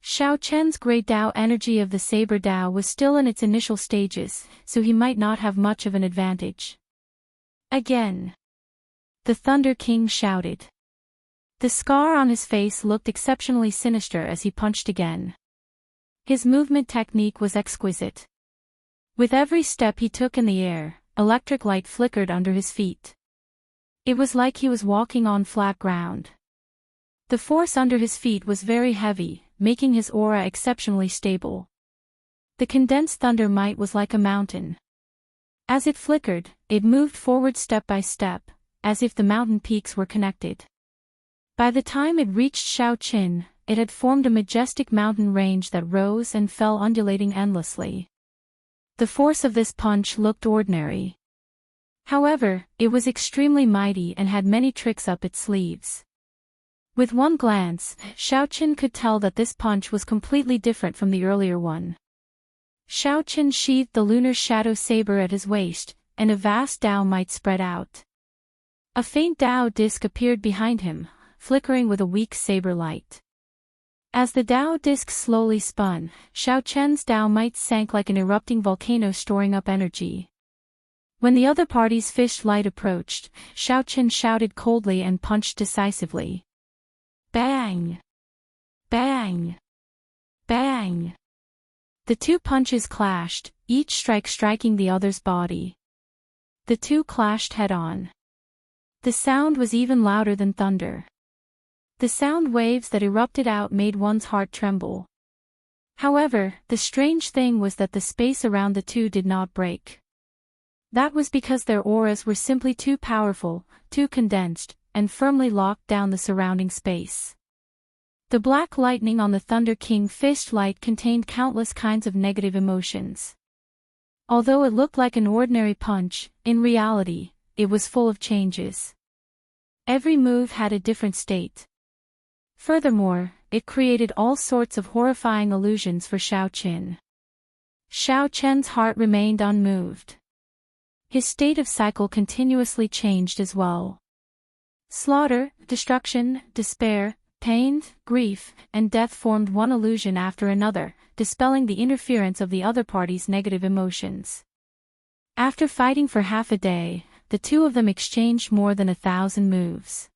Xiaoqin's great Dao energy of the Saber Dao was still in its initial stages, so he might not have much of an advantage. Again. The Thunder King shouted. The scar on his face looked exceptionally sinister as he punched again. His movement technique was exquisite. With every step he took in the air, electric light flickered under his feet. It was like he was walking on flat ground. The force under his feet was very heavy, making his aura exceptionally stable. The condensed thunder might was like a mountain. As it flickered, it moved forward step by step, as if the mountain peaks were connected. By the time it reached Xiaoqin, it had formed a majestic mountain range that rose and fell undulating endlessly. The force of this punch looked ordinary. However, it was extremely mighty and had many tricks up its sleeves. With one glance, Xiaoqin could tell that this punch was completely different from the earlier one. Xiaoqin sheathed the lunar shadow saber at his waist, and a vast Dao might spread out. A faint Dao disk appeared behind him, flickering with a weak saber light. As the Dao disk slowly spun, Xiaoqin's Dao might sank like an erupting volcano storing up energy. When the other party's fished light approached, Xiaoqin shouted coldly and punched decisively. Bang! Bang! Bang! The two punches clashed, each strike striking the other's body. The two clashed head-on. The sound was even louder than thunder. The sound waves that erupted out made one's heart tremble. However, the strange thing was that the space around the two did not break. That was because their auras were simply too powerful, too condensed, and firmly locked down the surrounding space. The black lightning on the Thunder King fished light contained countless kinds of negative emotions. Although it looked like an ordinary punch, in reality, it was full of changes. Every move had a different state. Furthermore, it created all sorts of horrifying illusions for Xiaoqin. Xiaoqin's heart remained unmoved. His state of cycle continuously changed as well. Slaughter, destruction, despair, pain, grief, and death formed one illusion after another, dispelling the interference of the other party's negative emotions. After fighting for half a day, the two of them exchanged more than 1,000 moves.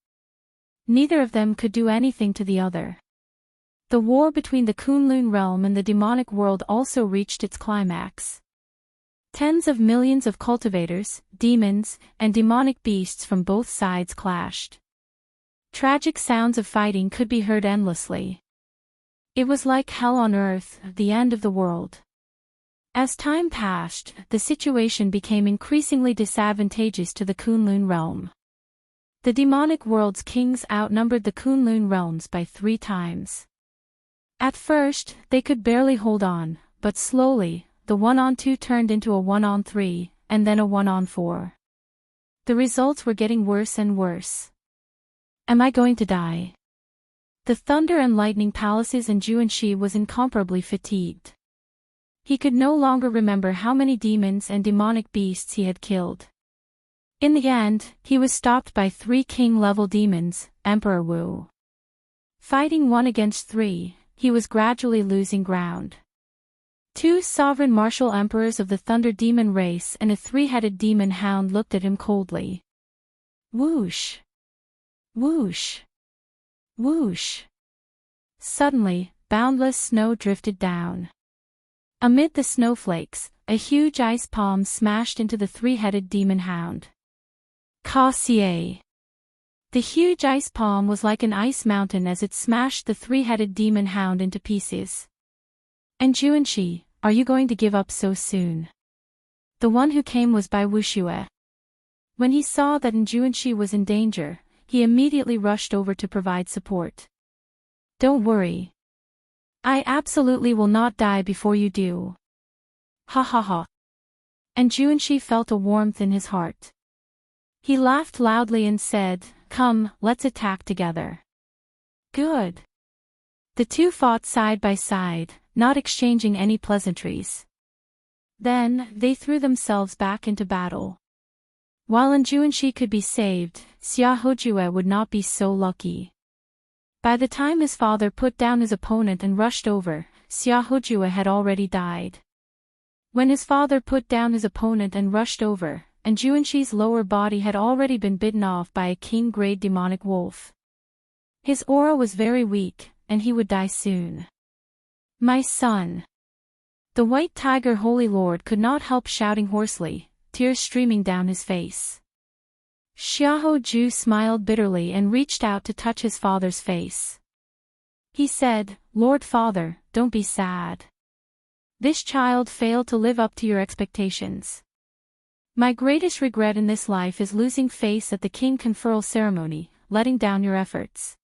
Neither of them could do anything to the other. The war between the Kunlun realm and the demonic world also reached its climax. Tens of millions of cultivators, demons, and demonic beasts from both sides clashed. Tragic sounds of fighting could be heard endlessly. It was like hell on earth, the end of the world. As time passed, the situation became increasingly disadvantageous to the Kunlun realm. The demonic world's kings outnumbered the Kunlun realms by 3 times. At first, they could barely hold on, but slowly, the 1-on-2 turned into a 1-on-3, and then a 1-on-4. The results were getting worse and worse. Am I going to die? The Thunder and Lightning Palaces in Juanxi was incomparably fatigued. He could no longer remember how many demons and demonic beasts he had killed. In the end, he was stopped by 3 king-level demons, Emperor Wu. Fighting 1 against 3, he was gradually losing ground. 2 sovereign martial emperors of the Thunder Demon race and a 3-headed demon hound looked at him coldly. Whoosh! Whoosh! Whoosh! Suddenly, boundless snow drifted down. Amid the snowflakes, a huge ice palm smashed into the three-headed demon hound. Cassier. The huge ice palm was like an ice mountain as it smashed the three-headed demon hound into pieces. And Xianxia, are you going to give up so soon? The one who came was by Wuxia. When he saw that Xianxia was in danger, he immediately rushed over to provide support. Don't worry. I absolutely will not die before you do. Ha ha ha. And Xianxia felt a warmth in his heart. He laughed loudly and said, "Come, let's attack together." Good. The two fought side by side, not exchanging any pleasantries. Then, they threw themselves back into battle. While Xianxia could be saved, Xiahou would not be so lucky. By the time his father put down his opponent and rushed over, Xiahou had already died. When his father put down his opponent and rushed over, Xianxia's lower body had already been bitten off by a king-grade demonic wolf. His aura was very weak, and he would die soon. My son. The white tiger Holy Lord could not help shouting hoarsely, tears streaming down his face. Xiahou smiled bitterly and reached out to touch his father's face. He said, "Lord Father, don't be sad. This child failed to live up to your expectations. My greatest regret in this life is losing face at the king conferral ceremony, letting down your efforts.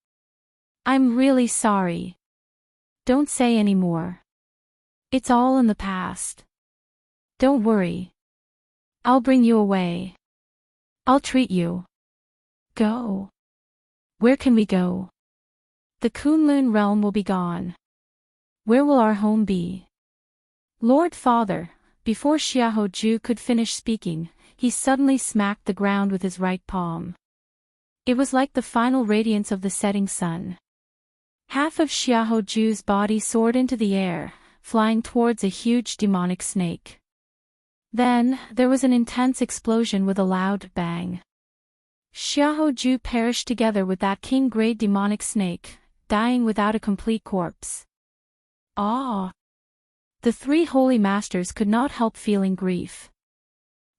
I'm really sorry. Don't say any more. It's all in the past. Don't worry. I'll bring you away. I'll treat you. Go. Where can we go? The Kunlun realm will be gone. Where will our home be?" Lord Father, before Xiahou could finish speaking, he suddenly smacked the ground with his right palm. It was like the final radiance of the setting sun. Half of Xiahou's body soared into the air, flying towards a huge demonic snake. Then, there was an intense explosion with a loud bang. Xiahou perished together with that king-grade demonic snake, dying without a complete corpse. Ah! The three holy masters could not help feeling grief.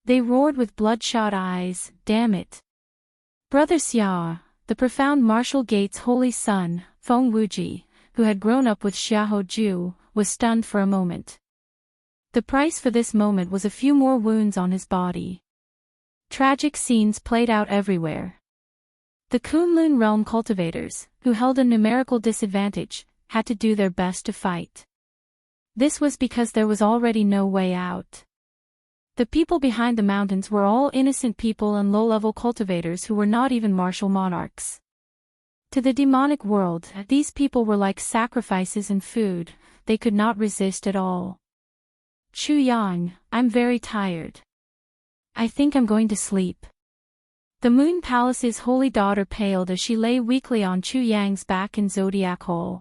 They roared with bloodshot eyes, "Damn it!" Brother Xia, the profound martial gate's holy son, Feng Wuji, who had grown up with Xiahou, was stunned for a moment. The price for this moment was a few more wounds on his body. Tragic scenes played out everywhere. The Kunlun realm cultivators, who held a numerical disadvantage, had to do their best to fight. This was because there was already no way out. The people behind the mountains were all innocent people and low-level cultivators who were not even martial monarchs. To the demonic world, these people were like sacrifices and food, they could not resist at all. "Chu Yang, I'm very tired. I think I'm going to sleep." The Moon Palace's holy daughter paled as she lay weakly on Chu Yang's back in Zodiac Hole.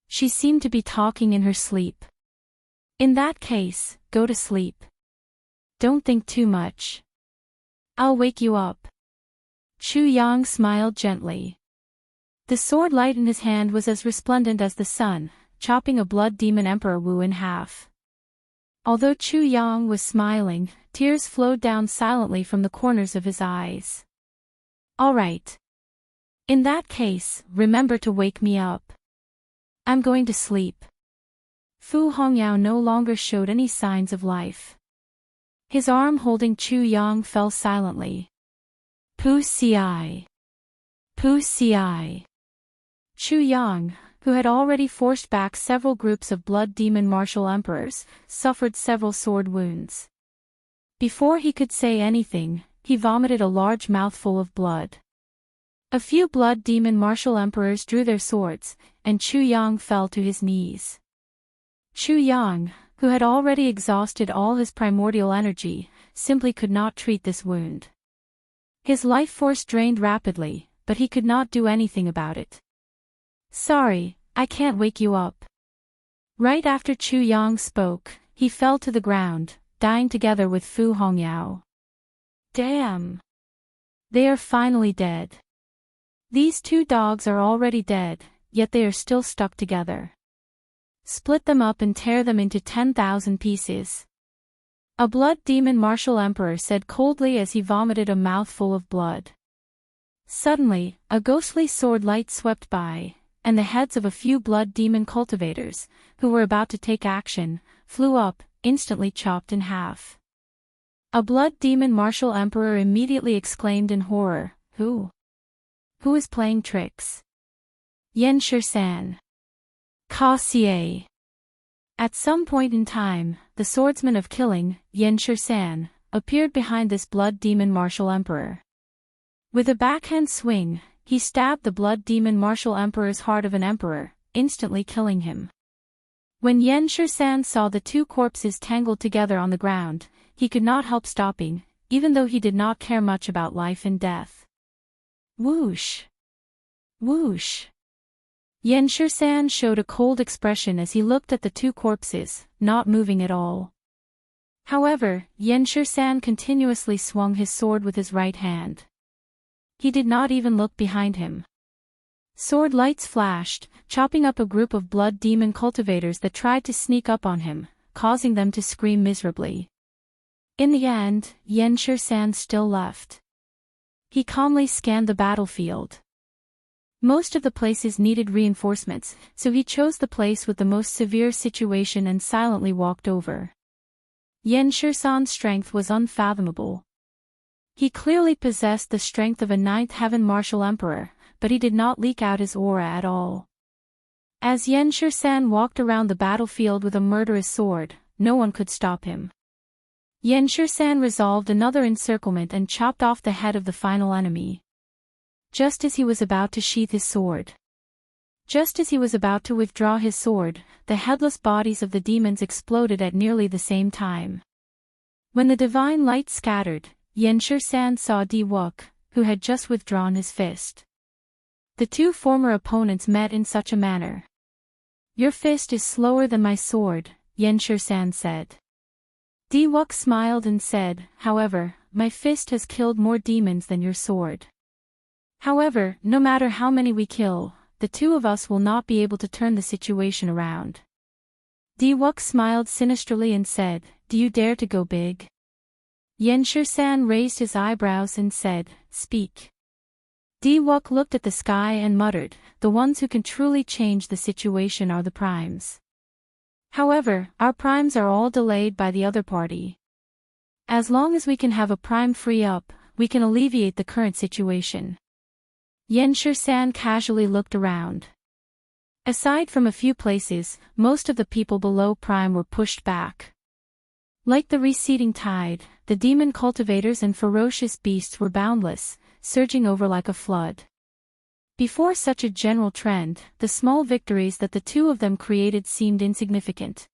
She seemed to be talking in her sleep. "In that case, go to sleep. Don't think too much. I'll wake you up." Chu Yang smiled gently. The sword light in his hand was as resplendent as the sun, chopping a blood demon Emperor Wu in half. Although Chu Yang was smiling, tears flowed down silently from the corners of his eyes. "All right. In that case, remember to wake me up. I'm going to sleep." Fu Hongyao no longer showed any signs of life. His arm holding Chu Yang fell silently. Pu Ci. Pu Ci. Chu Yang, who had already forced back several groups of blood demon martial emperors, suffered several sword wounds. Before he could say anything, he vomited a large mouthful of blood. A few blood demon martial emperors drew their swords, and Chu Yang fell to his knees. Chu Yang, who had already exhausted all his primordial energy, simply could not treat this wound. His life force drained rapidly, but he could not do anything about it. "Sorry, I can't wake you up." Right after Chu Yang spoke, he fell to the ground, dying together with Fu Hongyao. Damn! They are finally dead. These two dogs are already dead, yet they are still stuck together. Split them up and tear them into 10,000 pieces. A blood demon martial emperor said coldly as he vomited a mouthful of blood. Suddenly, a ghostly sword light swept by, and the heads of a few blood demon cultivators, who were about to take action, flew up, instantly chopped in half. A blood demon martial emperor immediately exclaimed in horror, Who is playing tricks? Xianxia. Ka Xie. At some point in time, the swordsman of killing, Xianxia, appeared behind this blood demon martial emperor. With a backhand swing, he stabbed the blood demon martial emperor's heart of an emperor, instantly killing him. When Xianxia saw the two corpses tangled together on the ground, he could not help stopping, even though he did not care much about life and death. Whoosh! Whoosh! Xianxia showed a cold expression as he looked at the two corpses, not moving at all. However, Xianxia continuously swung his sword with his right hand. He did not even look behind him. Sword lights flashed, chopping up a group of blood demon cultivators that tried to sneak up on him, causing them to scream miserably. In the end, Xianxia still left. He calmly scanned the battlefield. Most of the places needed reinforcements, so he chose the place with the most severe situation and silently walked over. Xianxia's strength was unfathomable. He clearly possessed the strength of a ninth heaven martial emperor, but he did not leak out his aura at all. As Xianxia walked around the battlefield with a murderous sword, no one could stop him. Xianxia resolved another encirclement and chopped off the head of the final enemy. Just as he was about to sheath his sword. Just as he was about to withdraw his sword, the headless bodies of the demons exploded at nearly the same time. When the divine light scattered, Xianxia saw Daoist, who had just withdrawn his fist. The two former opponents met in such a manner. Your fist is slower than my sword, Xianxia said. Daoist smiled and said, However, my fist has killed more demons than your sword. However, no matter how many we kill, the two of us will not be able to turn the situation around. Daoist smiled sinisterly and said, Do you dare to go big? Xianxia raised his eyebrows and said, Speak. Daoist looked at the sky and muttered, The ones who can truly change the situation are the primes. However, our primes are all delayed by the other party. As long as we can have a prime free up, we can alleviate the current situation. Xianxia casually looked around. Aside from a few places, most of the people below prime were pushed back. Like the receding tide, the demon cultivators and ferocious beasts were boundless, surging over like a flood. Before such a general trend, the small victories that the two of them created seemed insignificant.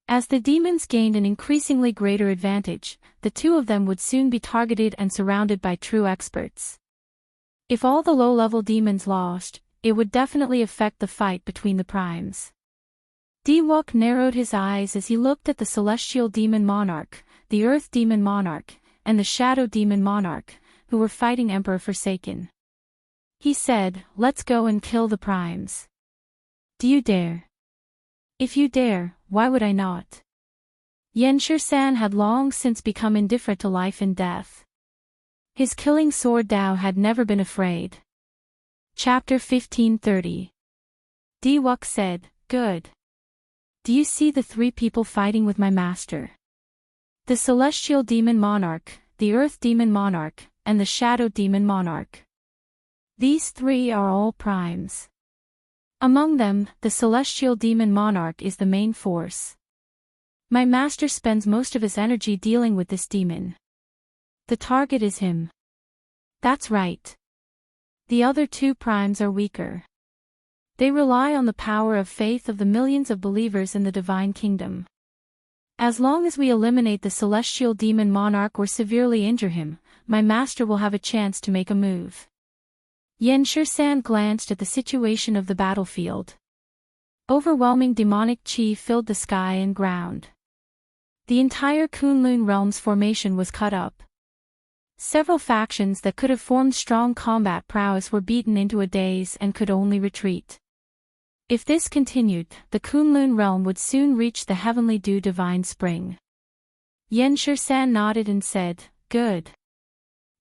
As the demons gained an increasingly greater advantage, the two of them would soon be targeted and surrounded by true experts. If all the low-level demons lost, it would definitely affect the fight between the primes. Daoist narrowed his eyes as he looked at the celestial demon monarch, the earth demon monarch, and the shadow demon monarch, who were fighting Emperor Forsaken. He said, Let's go and kill the primes. Do you dare? If you dare, why would I not? Xianxia had long since become indifferent to life and death. His killing sword Dao had never been afraid. Chapter 1530. Daoist said, Good. Do you see the three people fighting with my master? The celestial demon monarch, the earth demon monarch, and the shadow demon monarch. These three are all primes. Among them, the celestial demon monarch is the main force. My master spends most of his energy dealing with this demon. The target is him. That's right. The other two primes are weaker. They rely on the power of faith of the millions of believers in the divine kingdom. As long as we eliminate the celestial demon monarch or severely injure him, my master will have a chance to make a move. Xianxia glanced at the situation of the battlefield. Overwhelming demonic chi filled the sky and ground. The entire Kunlun realm's formation was cut up. Several factions that could have formed strong combat prowess were beaten into a daze and could only retreat. If this continued, the Kunlun realm would soon reach the heavenly dew divine spring. Xianxia nodded and said, "Good.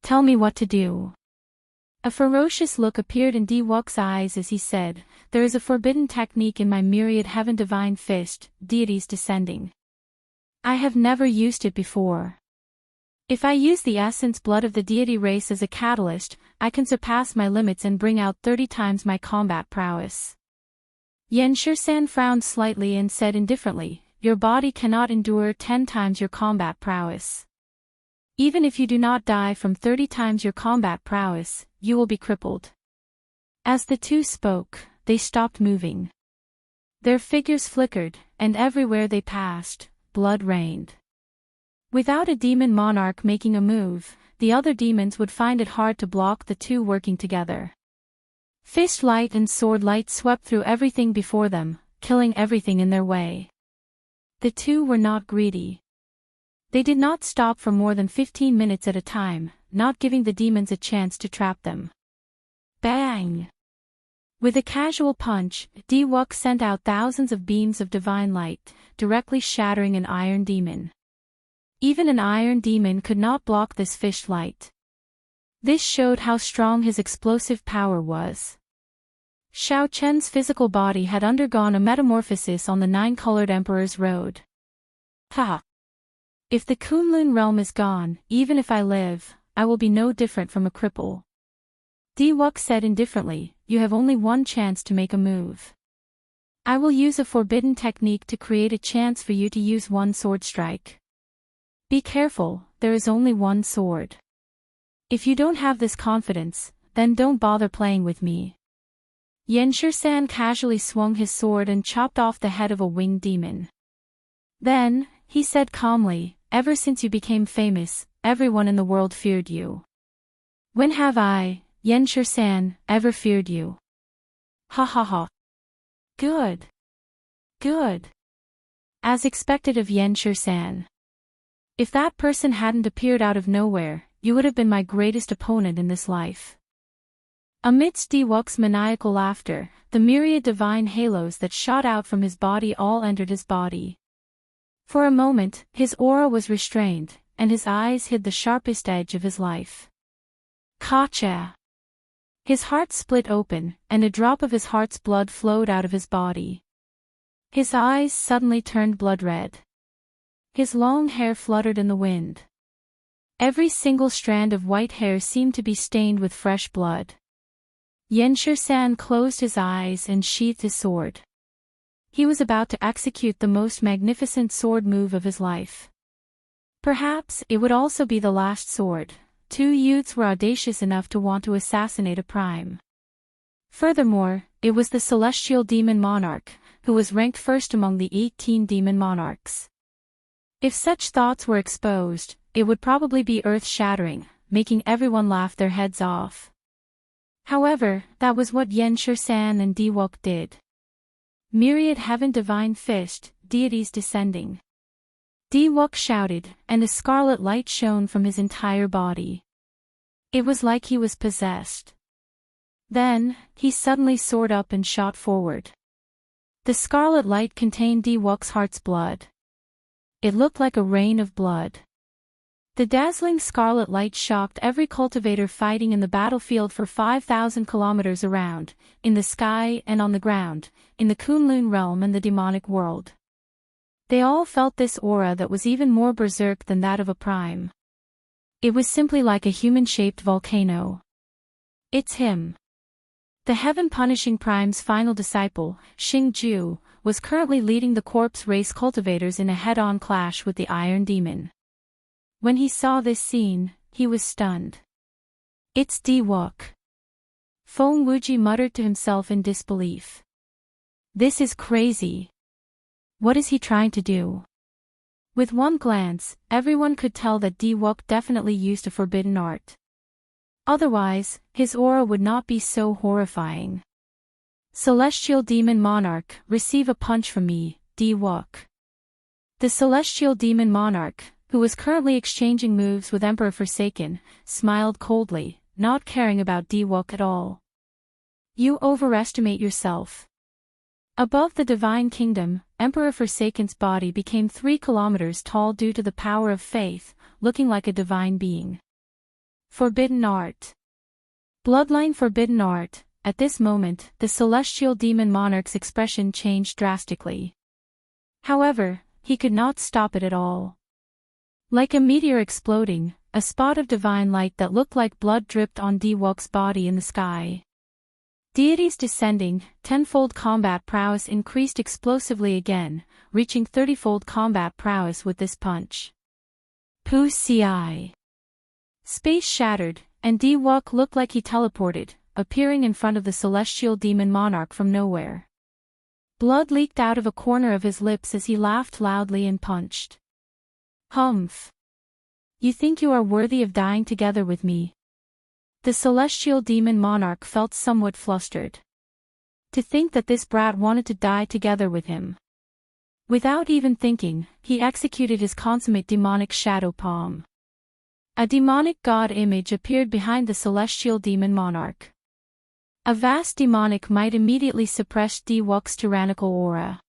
Tell me what to do." A ferocious look appeared in Diwok's eyes as he said, "There is a forbidden technique in my myriad heaven divine fist, deities descending. I have never used it before. If I use the essence blood of the deity race as a catalyst, I can surpass my limits and bring out 30 times my combat prowess." Xianxia frowned slightly and said indifferently, "Your body cannot endure 10 times your combat prowess. Even if you do not die from 30 times your combat prowess, you will be crippled." As the two spoke, they stopped moving. Their figures flickered, and everywhere they passed, blood rained. Without a demon monarch making a move, the other demons would find it hard to block the two working together. Fist light and sword light swept through everything before them, killing everything in their way. The two were not greedy. They did not stop for more than 15 minutes at a time, not giving the demons a chance to trap them. Bang! With a casual punch, Diwok sent out thousands of beams of divine light, directly shattering an iron demon. Even an iron demon could not block this fish light. This showed how strong his explosive power was. Xiao Chen's physical body had undergone a metamorphosis on the 9-colored Emperor's Road. Ha! If the Kunlun realm is gone, even if I live, I will be no different from a cripple. Diwok said indifferently, "You have only one chance to make a move. I will use a forbidden technique to create a chance for you to use one sword strike. Be careful, there is only one sword. If you don't have this confidence, then don't bother playing with me." Xianxia casually swung his sword and chopped off the head of a winged demon. Then, he said calmly, "Ever since you became famous, everyone in the world feared you. When have I, Xianxia, ever feared you? Ha ha ha. Good. Good." As expected of Xianxia. "If that person hadn't appeared out of nowhere, you would have been my greatest opponent in this life." Amidst Diwok's maniacal laughter, the myriad divine halos that shot out from his body all entered his body. For a moment, his aura was restrained, and his eyes hid the sharpest edge of his life. Kacha! His heart split open, and a drop of his heart's blood flowed out of his body. His eyes suddenly turned blood red. His long hair fluttered in the wind. Every single strand of white hair seemed to be stained with fresh blood. Xianxia closed his eyes and sheathed his sword. He was about to execute the most magnificent sword move of his life. Perhaps it would also be the last sword. Two youths were audacious enough to want to assassinate a prime. Furthermore, it was the celestial demon monarch, who was ranked first among the 18 demon monarchs. If such thoughts were exposed, it would probably be earth-shattering, making everyone laugh their heads off. However, that was what Xianxia and Diwok did. Myriad heaven divine fist, deities descending. Diwok shouted, and a scarlet light shone from his entire body. It was like he was possessed. Then, he suddenly soared up and shot forward. The scarlet light contained Diwok's heart's blood. It looked like a rain of blood. The dazzling scarlet light shocked every cultivator fighting in the battlefield for 5,000 kilometers around, in the sky and on the ground, in the Kunlun realm and the demonic world. They all felt this aura that was even more berserk than that of a prime. It was simply like a human-shaped volcano. It's him. The heaven-punishing prime's final disciple, Xingju, was currently leading the corpse race cultivators in a head-on clash with the Iron Demon. When he saw this scene, he was stunned. "It's Diwok." Feng Wuji muttered to himself in disbelief. "This is crazy. What is he trying to do?" With one glance, everyone could tell that Diwok definitely used a forbidden art. Otherwise, his aura would not be so horrifying. "Celestial Demon Monarch, receive a punch from me, Diwok." The Celestial Demon Monarch, who was currently exchanging moves with Emperor Forsaken, smiled coldly, not caring about Diwok at all. "You overestimate yourself. Above the divine kingdom, Emperor Forsaken's body became 3 kilometers tall due to the power of faith, looking like a divine being. Forbidden art. Bloodline forbidden art. At this moment, the celestial demon monarch's expression changed drastically. However, he could not stop it at all. Like a meteor exploding, a spot of divine light that looked like blood dripped on Daoist's body in the sky. Deities descending, 10-fold combat prowess increased explosively again, reaching 30-fold combat prowess with this punch. Wuxia. Space shattered, and Daoist looked like he teleported, appearing in front of the celestial demon monarch from nowhere. Blood leaked out of a corner of his lips as he laughed loudly and punched. Humph. You think you are worthy of dying together with me? The celestial demon monarch felt somewhat flustered. To think that this brat wanted to die together with him. Without even thinking, he executed his consummate demonic shadow palm. A demonic god image appeared behind the celestial demon monarch. A vast demonic might immediately suppressed Daoist's tyrannical aura.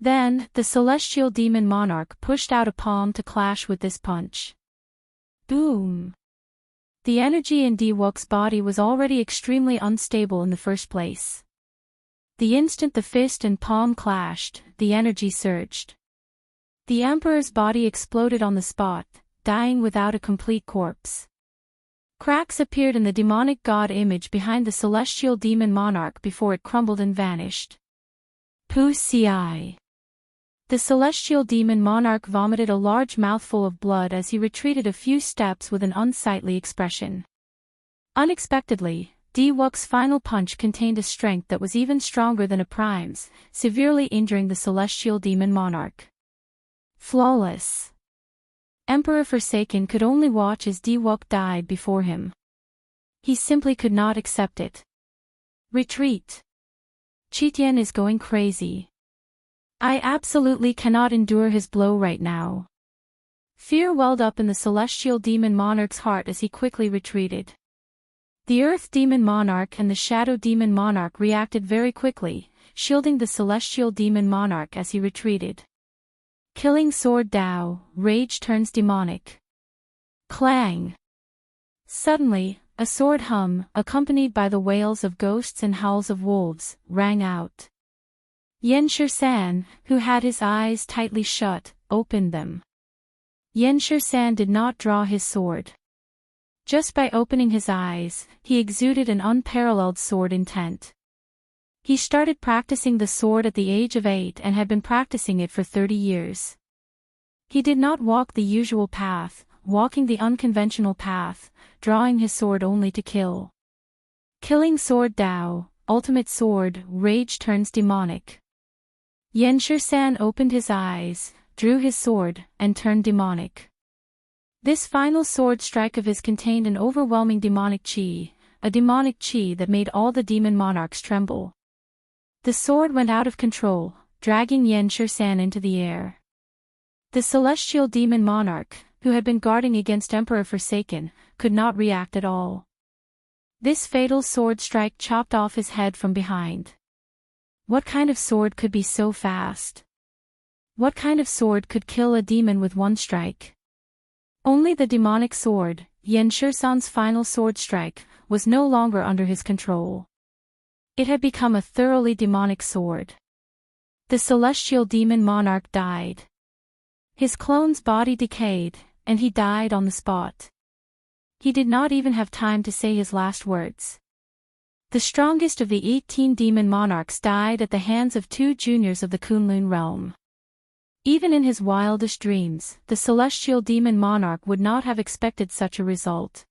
Then, the celestial demon monarch pushed out a palm to clash with this punch. Boom! The energy in Daoist's body was already extremely unstable in the first place. The instant the fist and palm clashed, the energy surged. The emperor's body exploded on the spot, dying without a complete corpse. Cracks appeared in the demonic god image behind the celestial demon monarch before it crumbled and vanished. Wuxia. The celestial demon monarch vomited a large mouthful of blood as he retreated a few steps with an unsightly expression. Unexpectedly, Daoist's final punch contained a strength that was even stronger than a prime's, severely injuring the celestial demon monarch. Flawless. Emperor Forsaken could only watch as Daoist died before him. He simply could not accept it. Retreat. Qitian is going crazy. I absolutely cannot endure his blow right now. Fear welled up in the celestial demon monarch's heart as he quickly retreated. The earth demon monarch and the shadow demon monarch reacted very quickly, shielding the celestial demon monarch as he retreated. Killing sword Dao, rage turns demonic. Clang! Suddenly, a sword hum, accompanied by the wails of ghosts and howls of wolves, rang out. Xianxia, who had his eyes tightly shut, opened them. Xianxia did not draw his sword. Just by opening his eyes, he exuded an unparalleled sword intent. He started practicing the sword at the age of 8 and had been practicing it for 30 years. He did not walk the usual path, walking the unconventional path, drawing his sword only to kill. Killing sword Dao, ultimate sword, rage turns demonic. Xianxia opened his eyes, drew his sword, and turned demonic. This final sword strike of his contained an overwhelming demonic qi, a demonic qi that made all the demon monarchs tremble. The sword went out of control, dragging Xianxia into the air. The celestial demon monarch, who had been guarding against Emperor Forsaken, could not react at all. This fatal sword strike chopped off his head from behind. What kind of sword could be so fast? What kind of sword could kill a demon with one strike? Only the demonic sword, Xianxia's final sword strike, was no longer under his control. It had become a thoroughly demonic sword. The celestial demon monarch died. His clone's body decayed, and he died on the spot. He did not even have time to say his last words. The strongest of the 18 demon monarchs died at the hands of 2 juniors of the Kunlun realm. Even in his wildest dreams, the celestial demon monarch would not have expected such a result.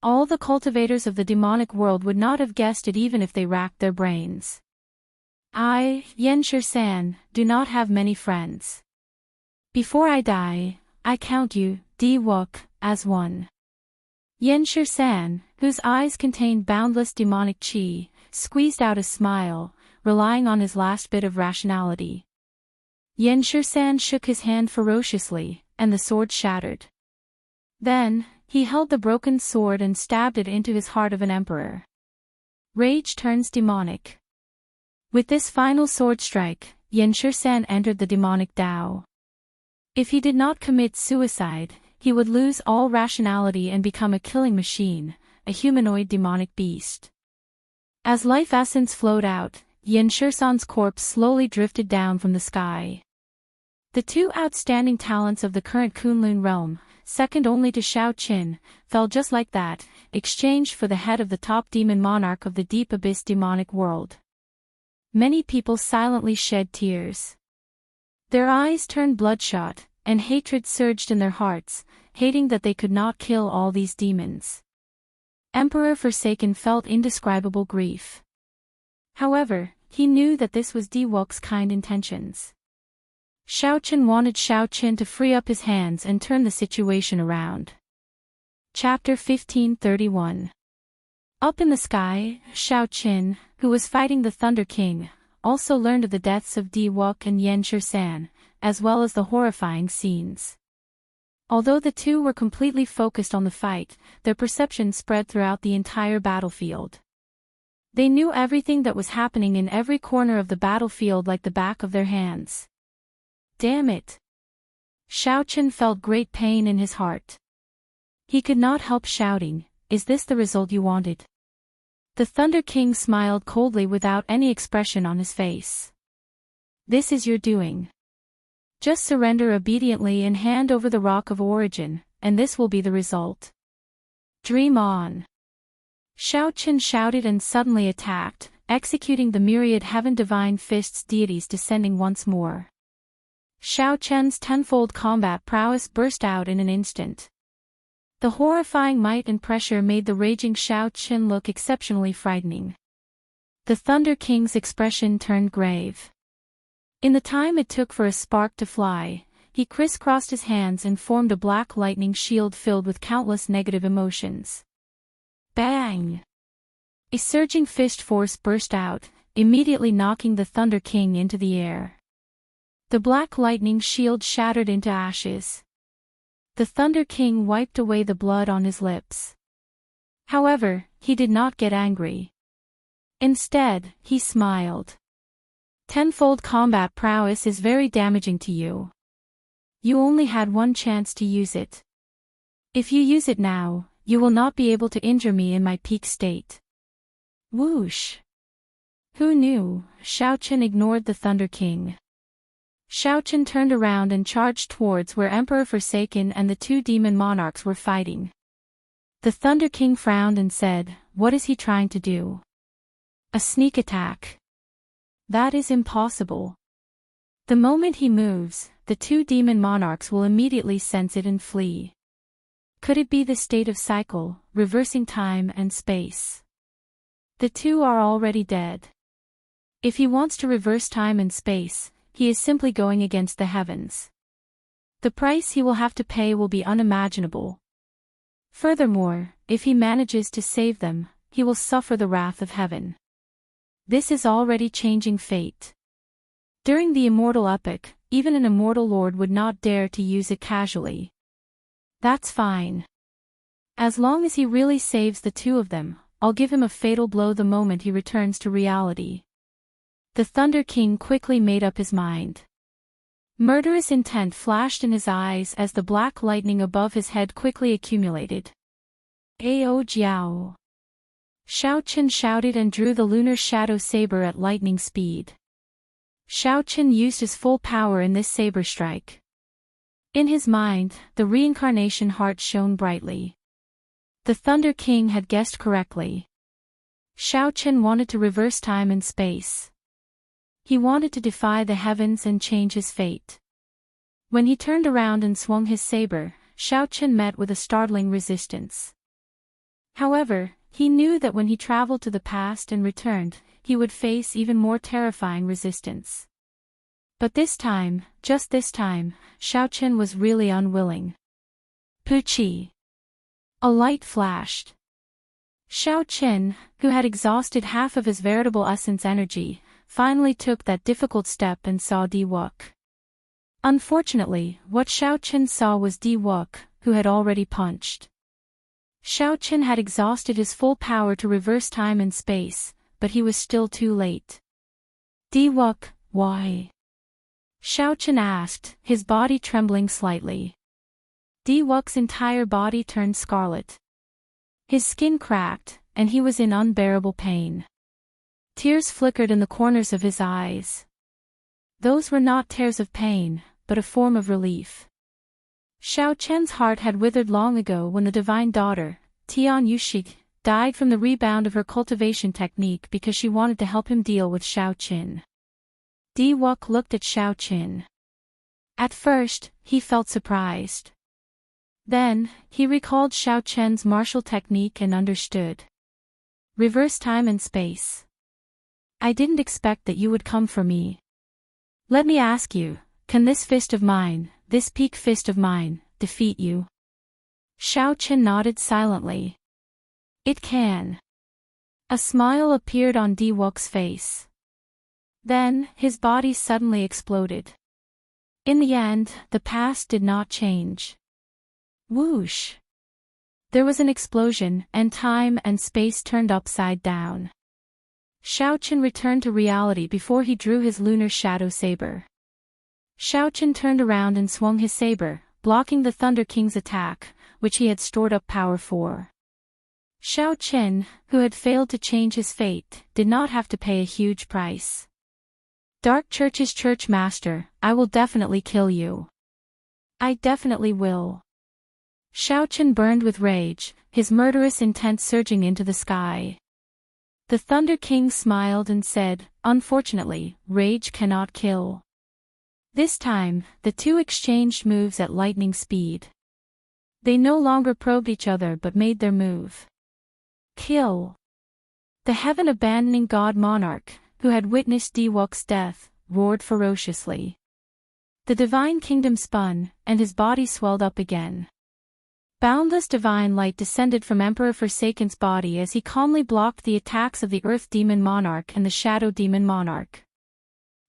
All the cultivators of the demonic world would not have guessed it even if they racked their brains. I, Xianxia, do not have many friends. Before I die, I count you, Daoist, as one. Xianxia, whose eyes contained boundless demonic qi, squeezed out a smile, relying on his last bit of rationality. Xianxia shook his hand ferociously, and the sword shattered. Then, he held the broken sword and stabbed it into his heart of an emperor. Rage turns demonic. With this final sword strike, Xianxia entered the demonic Dao. If he did not commit suicide, he would lose all rationality and become a killing machine, a humanoid demonic beast. As life essence flowed out, Xianxia's corpse slowly drifted down from the sky. The two outstanding talents of the current Kunlun realm, second only to Shao Qin, fell just like that, exchanged for the head of the top demon monarch of the deep abyss demonic world. Many people silently shed tears. Their eyes turned bloodshot, and hatred surged in their hearts, hating that they could not kill all these demons. Emperor Forsaken felt indescribable grief. However, he knew that this was Diwok's kind intentions. Shao Qin wanted Shao Qin to free up his hands and turn the situation around. Chapter 1531. Up in the sky, Shao Qin, who was fighting the Thunder King, also learned of the deaths of Diwok and Xianxia, as well as the horrifying scenes. Although the two were completely focused on the fight, their perception spread throughout the entire battlefield. They knew everything that was happening in every corner of the battlefield like the back of their hands. Damn it! Shao Qin felt great pain in his heart. He could not help shouting, "Is this the result you wanted?" The Thunder King smiled coldly without any expression on his face. "This is your doing. Just surrender obediently and hand over the Rock of Origin, and this will be the result. Dream on." Shao Qin shouted and suddenly attacked, executing the myriad heaven divine fists deities descending once more. Shao Qin's tenfold combat prowess burst out in an instant. The horrifying might and pressure made the raging Shao Qin look exceptionally frightening. The Thunder King's expression turned grave. In the time it took for a spark to fly, he crisscrossed his hands and formed a black lightning shield filled with countless negative emotions. Bang! A surging fist force burst out, immediately knocking the Thunder King into the air. The black lightning shield shattered into ashes. The Thunder King wiped away the blood on his lips. However, he did not get angry. Instead, he smiled. Tenfold combat prowess is very damaging to you. You only had one chance to use it. If you use it now, you will not be able to injure me in my peak state. Whoosh! Who knew? Shao Qin ignored the Thunder King. Shao Qin turned around and charged towards where Emperor Forsaken and the two demon monarchs were fighting. The Thunder King frowned and said, "What is he trying to do? A sneak attack? That is impossible. The moment he moves, the two demon monarchs will immediately sense it and flee. Could it be the state of cycle, reversing time and space? The two are already dead. If he wants to reverse time and space, he is simply going against the heavens. The price he will have to pay will be unimaginable. Furthermore, if he manages to save them, he will suffer the wrath of heaven. This is already changing fate. During the Immortal epoch, even an immortal lord would not dare to use it casually. That's fine. As long as he really saves the two of them, I'll give him a fatal blow the moment he returns to reality." The Thunder King quickly made up his mind. Murderous intent flashed in his eyes as the black lightning above his head quickly accumulated. Ao Jiao! Shao Qin shouted and drew the lunar shadow saber at lightning speed. Shao Qin used his full power in this saber strike. In his mind, the reincarnation heart shone brightly. The Thunder King had guessed correctly. Shao Qin wanted to reverse time and space. He wanted to defy the heavens and change his fate. When he turned around and swung his saber, Shao Qin met with a startling resistance. However, he knew that when he traveled to the past and returned, he would face even more terrifying resistance. But this time, just this time, Shao Qin was really unwilling. Puchi! A light flashed. Shao Qin, who had exhausted half of his veritable essence energy, finally took that difficult step and saw Diwok. Unfortunately, what Shao Qin saw was Diwok, who had already punched. Shao Qin had exhausted his full power to reverse time and space, but he was still too late. Diwuk, why? Xiaochen asked, his body trembling slightly. Diwuk's entire body turned scarlet. His skin cracked, and he was in unbearable pain. Tears flickered in the corners of his eyes. Those were not tears of pain, but a form of relief. Xiaochen's heart had withered long ago when the divine daughter, Tian Yushi, died from the rebound of her cultivation technique because she wanted to help him deal with Xiaoqin. Diwuk looked at Xiaoqin. At first, he felt surprised. Then, he recalled Xiaoqin's martial technique and understood. Reverse time and space. I didn't expect that you would come for me. Let me ask you, can this fist of mine, this peak fist of mine, defeat you? Xiaoqin nodded silently. It can. A smile appeared on Diwuk's face. Then, his body suddenly exploded. In the end, the past did not change. Whoosh! There was an explosion, and time and space turned upside down. Xiaoqin returned to reality before he drew his lunar shadow saber. Xiaoqin turned around and swung his saber, blocking the Thunder King's attack, which he had stored up power for. Xiaoqin, who had failed to change his fate, did not have to pay a huge price. Dark Church's church master, I will definitely kill you. I definitely will. Xiaoqin burned with rage, his murderous intent surging into the sky. The Thunder King smiled and said, unfortunately, rage cannot kill. This time, the two exchanged moves at lightning speed. They no longer probed each other but made their move. Kill. The heaven-abandoning god monarch, who had witnessed Diwuk's death, roared ferociously. The divine kingdom spun, and his body swelled up again. Boundless divine light descended from Emperor Forsaken's body as he calmly blocked the attacks of the Earth Demon Monarch and the Shadow Demon Monarch.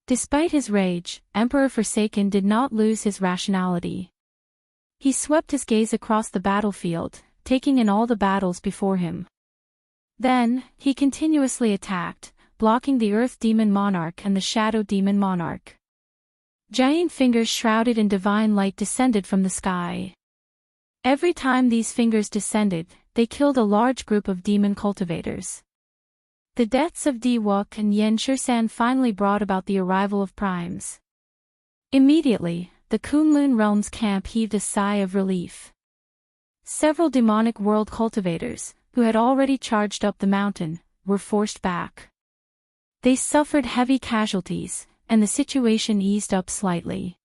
Despite his rage, Emperor Forsaken did not lose his rationality. He swept his gaze across the battlefield, taking in all the battles before him. Then, he continuously attacked, blocking the Earth Demon Monarch and the Shadow Demon Monarch. Giant fingers shrouded in divine light descended from the sky. Every time these fingers descended, they killed a large group of demon cultivators. The deaths of Diwuk and Xianxia finally brought about the arrival of primes. Immediately, the Kunlun realm's camp heaved a sigh of relief. Several demonic world cultivators, who had already charged up the mountain, were forced back. They suffered heavy casualties, and the situation eased up slightly.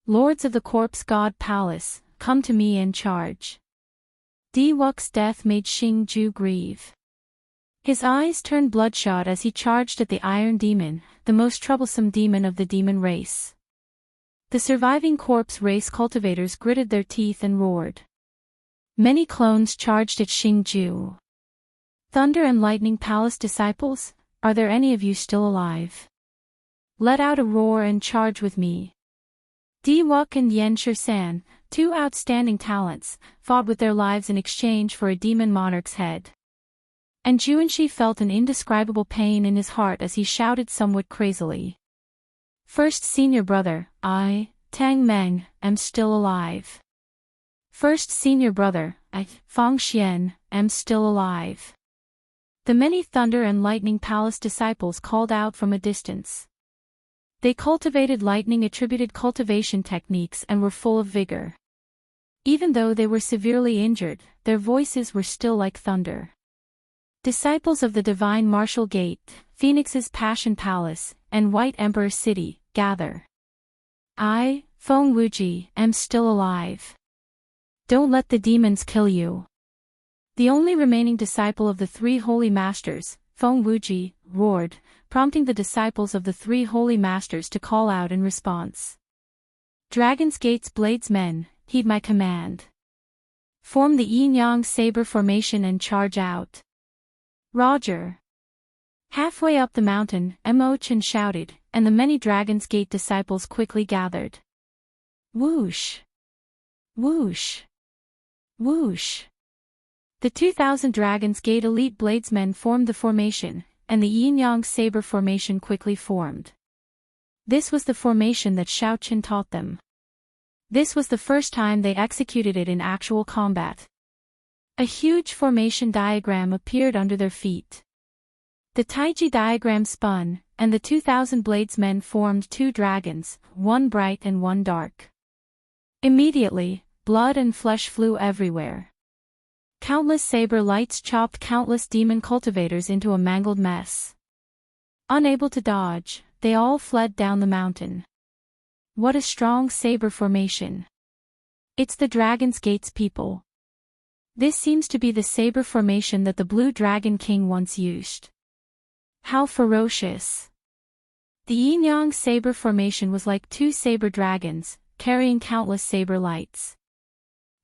Lords of the Corpse God Palace, come to me and charge. Diwuk's death made Xingju grieve. His eyes turned bloodshot as he charged at the Iron Demon, the most troublesome demon of the demon race. The surviving corpse race cultivators gritted their teeth and roared. Many clones charged at Xingju. Thunder and Lightning Palace disciples, are there any of you still alive? Let out a roar and charge with me. Diwuk and Xianxia, two outstanding talents, fought with their lives in exchange for a demon monarch's head. And Juanxi felt an indescribable pain in his heart as he shouted somewhat crazily. First senior brother, I, Tang Meng, am still alive. First senior brother, I, Fang Xian, am still alive. The many Thunder and Lightning Palace disciples called out from a distance. They cultivated lightning-attributed cultivation techniques and were full of vigor. Even though they were severely injured, their voices were still like thunder. Disciples of the Divine Martial Gate, Phoenix's Passion Palace, and White Emperor City, gather. I, Feng Wuji, am still alive. Don't let the demons kill you. The only remaining disciple of the three holy masters, Feng Wuji, roared, prompting the disciples of the three holy masters to call out in response. Dragon's Gate's bladesmen, heed my command. Form the yin-yang saber formation and charge out. Roger. Halfway up the mountain, Chen shouted, and the many Dragon's Gate disciples quickly gathered. Whoosh! Whoosh! Whoosh! The 2,000 Dragon's Gate elite bladesmen formed the formation, and the yin-yang saber formation quickly formed. This was the formation that Xiaochen taught them. This was the first time they executed it in actual combat. A huge formation diagram appeared under their feet. The Taiji diagram spun, and the 2,000 bladesmen formed two dragons, one bright and one dark. Immediately, blood and flesh flew everywhere. Countless saber lights chopped countless demon cultivators into a mangled mess. Unable to dodge, they all fled down the mountain. What a strong saber formation. It's the Dragon's Gate's people. This seems to be the saber formation that the Blue Dragon King once used. How ferocious. The yin-yang saber formation was like two saber dragons, carrying countless saber lights.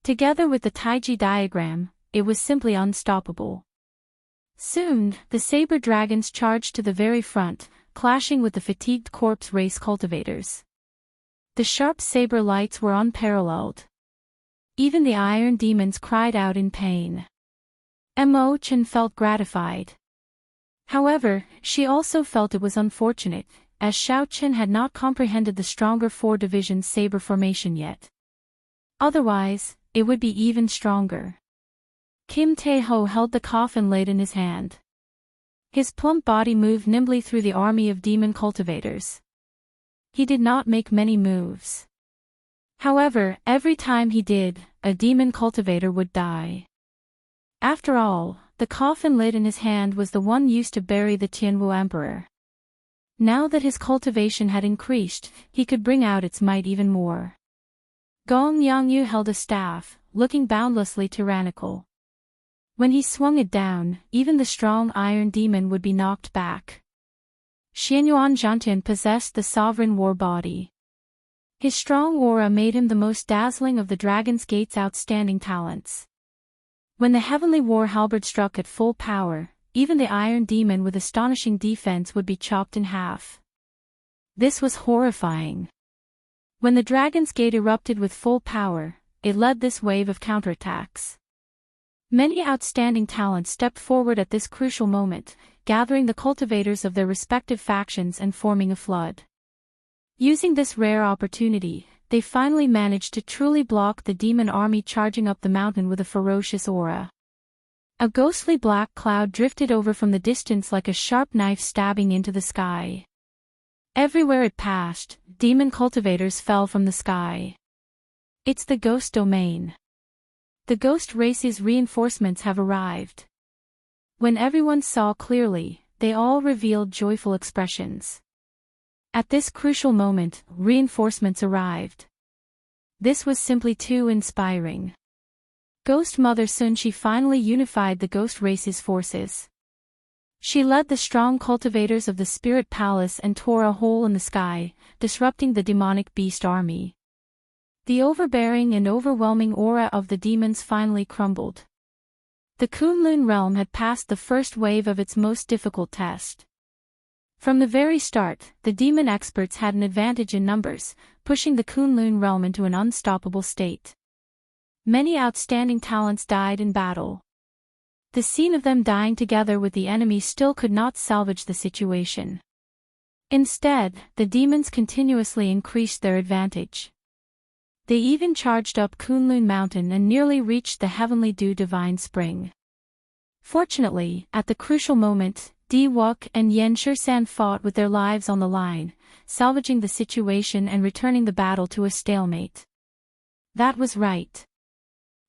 Together with the Taiji diagram, it was simply unstoppable. Soon, the saber dragons charged to the very front, clashing with the fatigued corpse race cultivators. The sharp saber lights were unparalleled. Even the iron demons cried out in pain. Mo Chen felt gratified. However, she also felt it was unfortunate, as Xiaochen had not comprehended the stronger 4-division saber formation yet. Otherwise, it would be even stronger. Kim Tae-ho held the coffin lid in his hand. His plump body moved nimbly through the army of demon cultivators. He did not make many moves. However, every time he did, a demon cultivator would die. After all, the coffin lid in his hand was the one used to bury the Tianwu Emperor. Now that his cultivation had increased, he could bring out its might even more. Gong Yangyu held a staff, looking boundlessly tyrannical. When he swung it down, even the strong iron demon would be knocked back. Xianyuan Zhantian possessed the sovereign war body. His strong aura made him the most dazzling of the Dragon's Gate's outstanding talents. When the heavenly war halberd struck at full power, even the iron demon with astonishing defense would be chopped in half. This was horrifying. When the Dragon's Gate erupted with full power, it led this wave of counterattacks. Many outstanding talents stepped forward at this crucial moment, gathering the cultivators of their respective factions and forming a flood. Using this rare opportunity, they finally managed to truly block the demon army charging up the mountain with a ferocious aura. A ghostly black cloud drifted over from the distance like a sharp knife stabbing into the sky. Everywhere it passed, demon cultivators fell from the sky. It's the ghost domain. The ghost race's reinforcements have arrived. When everyone saw clearly, they all revealed joyful expressions. At this crucial moment, reinforcements arrived. This was simply too inspiring. Ghost Mother Sun Shi finally unified the ghost race's forces. She led the strong cultivators of the Spirit Palace and tore a hole in the sky, disrupting the demonic beast army. The overbearing and overwhelming aura of the demons finally crumbled. The Kunlun realm had passed the first wave of its most difficult test. From the very start, the demon experts had an advantage in numbers, pushing the Kunlun realm into an unstoppable state. Many outstanding talents died in battle. The scene of them dying together with the enemy still could not salvage the situation. Instead, the demons continuously increased their advantage. They even charged up Kunlun Mountain and nearly reached the Heavenly Dew Divine Spring. Fortunately, at the crucial moment, Di Wuk and Yen Shisan fought with their lives on the line, salvaging the situation and returning the battle to a stalemate. That was right.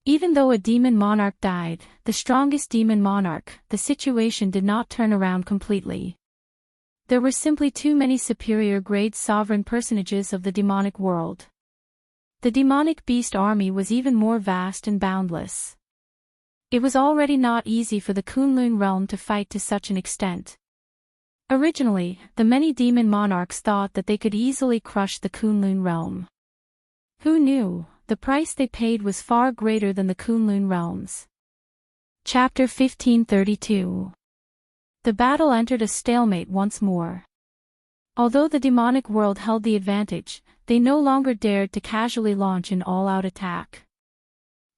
Even though a demon monarch died, the strongest demon monarch, the situation did not turn around completely. There were simply too many superior-grade sovereign personages of the demonic world. The demonic beast army was even more vast and boundless. It was already not easy for the Kunlun realm to fight to such an extent. Originally, the many demon monarchs thought that they could easily crush the Kunlun realm. Who knew, the price they paid was far greater than the Kunlun realms. Chapter 1532. The battle entered a stalemate once more. Although the demonic world held the advantage, they no longer dared to casually launch an all-out attack.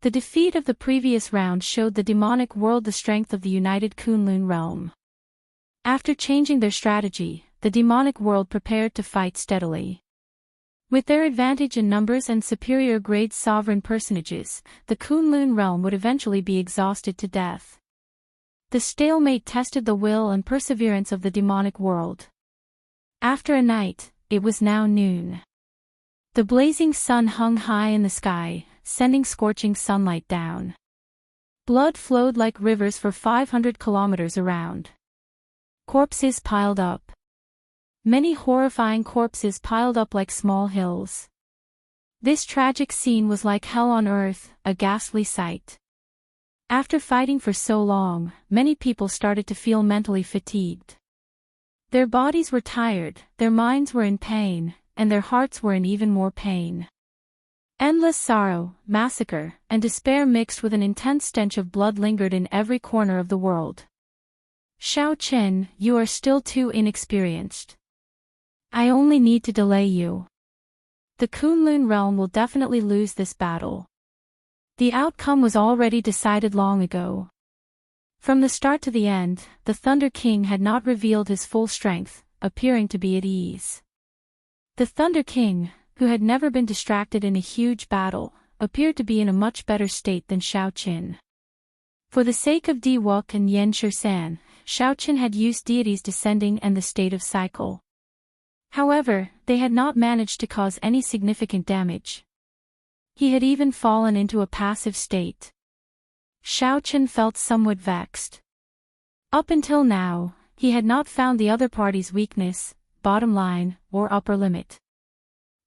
The defeat of the previous round showed the demonic world the strength of the united Kunlun realm. After changing their strategy, the demonic world prepared to fight steadily. With their advantage in numbers and superior grade sovereign personages, the Kunlun realm would eventually be exhausted to death. The stalemate tested the will and perseverance of the demonic world. After a night, it was now noon. The blazing sun hung high in the sky, sending scorching sunlight down. Blood flowed like rivers for 500 kilometers around. Corpses piled up. Many horrifying corpses piled up like small hills. This tragic scene was like hell on earth, a ghastly sight. After fighting for so long, many people started to feel mentally fatigued. Their bodies were tired, their minds were in pain, and their hearts were in even more pain. Endless sorrow, massacre, and despair mixed with an intense stench of blood lingered in every corner of the world. Xiao Chen, you are still too inexperienced. I only need to delay you. The Kunlun realm will definitely lose this battle. The outcome was already decided long ago. From the start to the end, the Thunder King had not revealed his full strength, appearing to be at ease. The Thunder King, who had never been distracted in a huge battle, appeared to be in a much better state than Xiao Qin. For the sake of Di Wuk and Yan Shisan, Xiao Qin had used deities descending and the state of cycle. However, they had not managed to cause any significant damage. He had even fallen into a passive state. Xiao Qin felt somewhat vexed. Up until now, he had not found the other party's weakness, bottom line, or upper limit.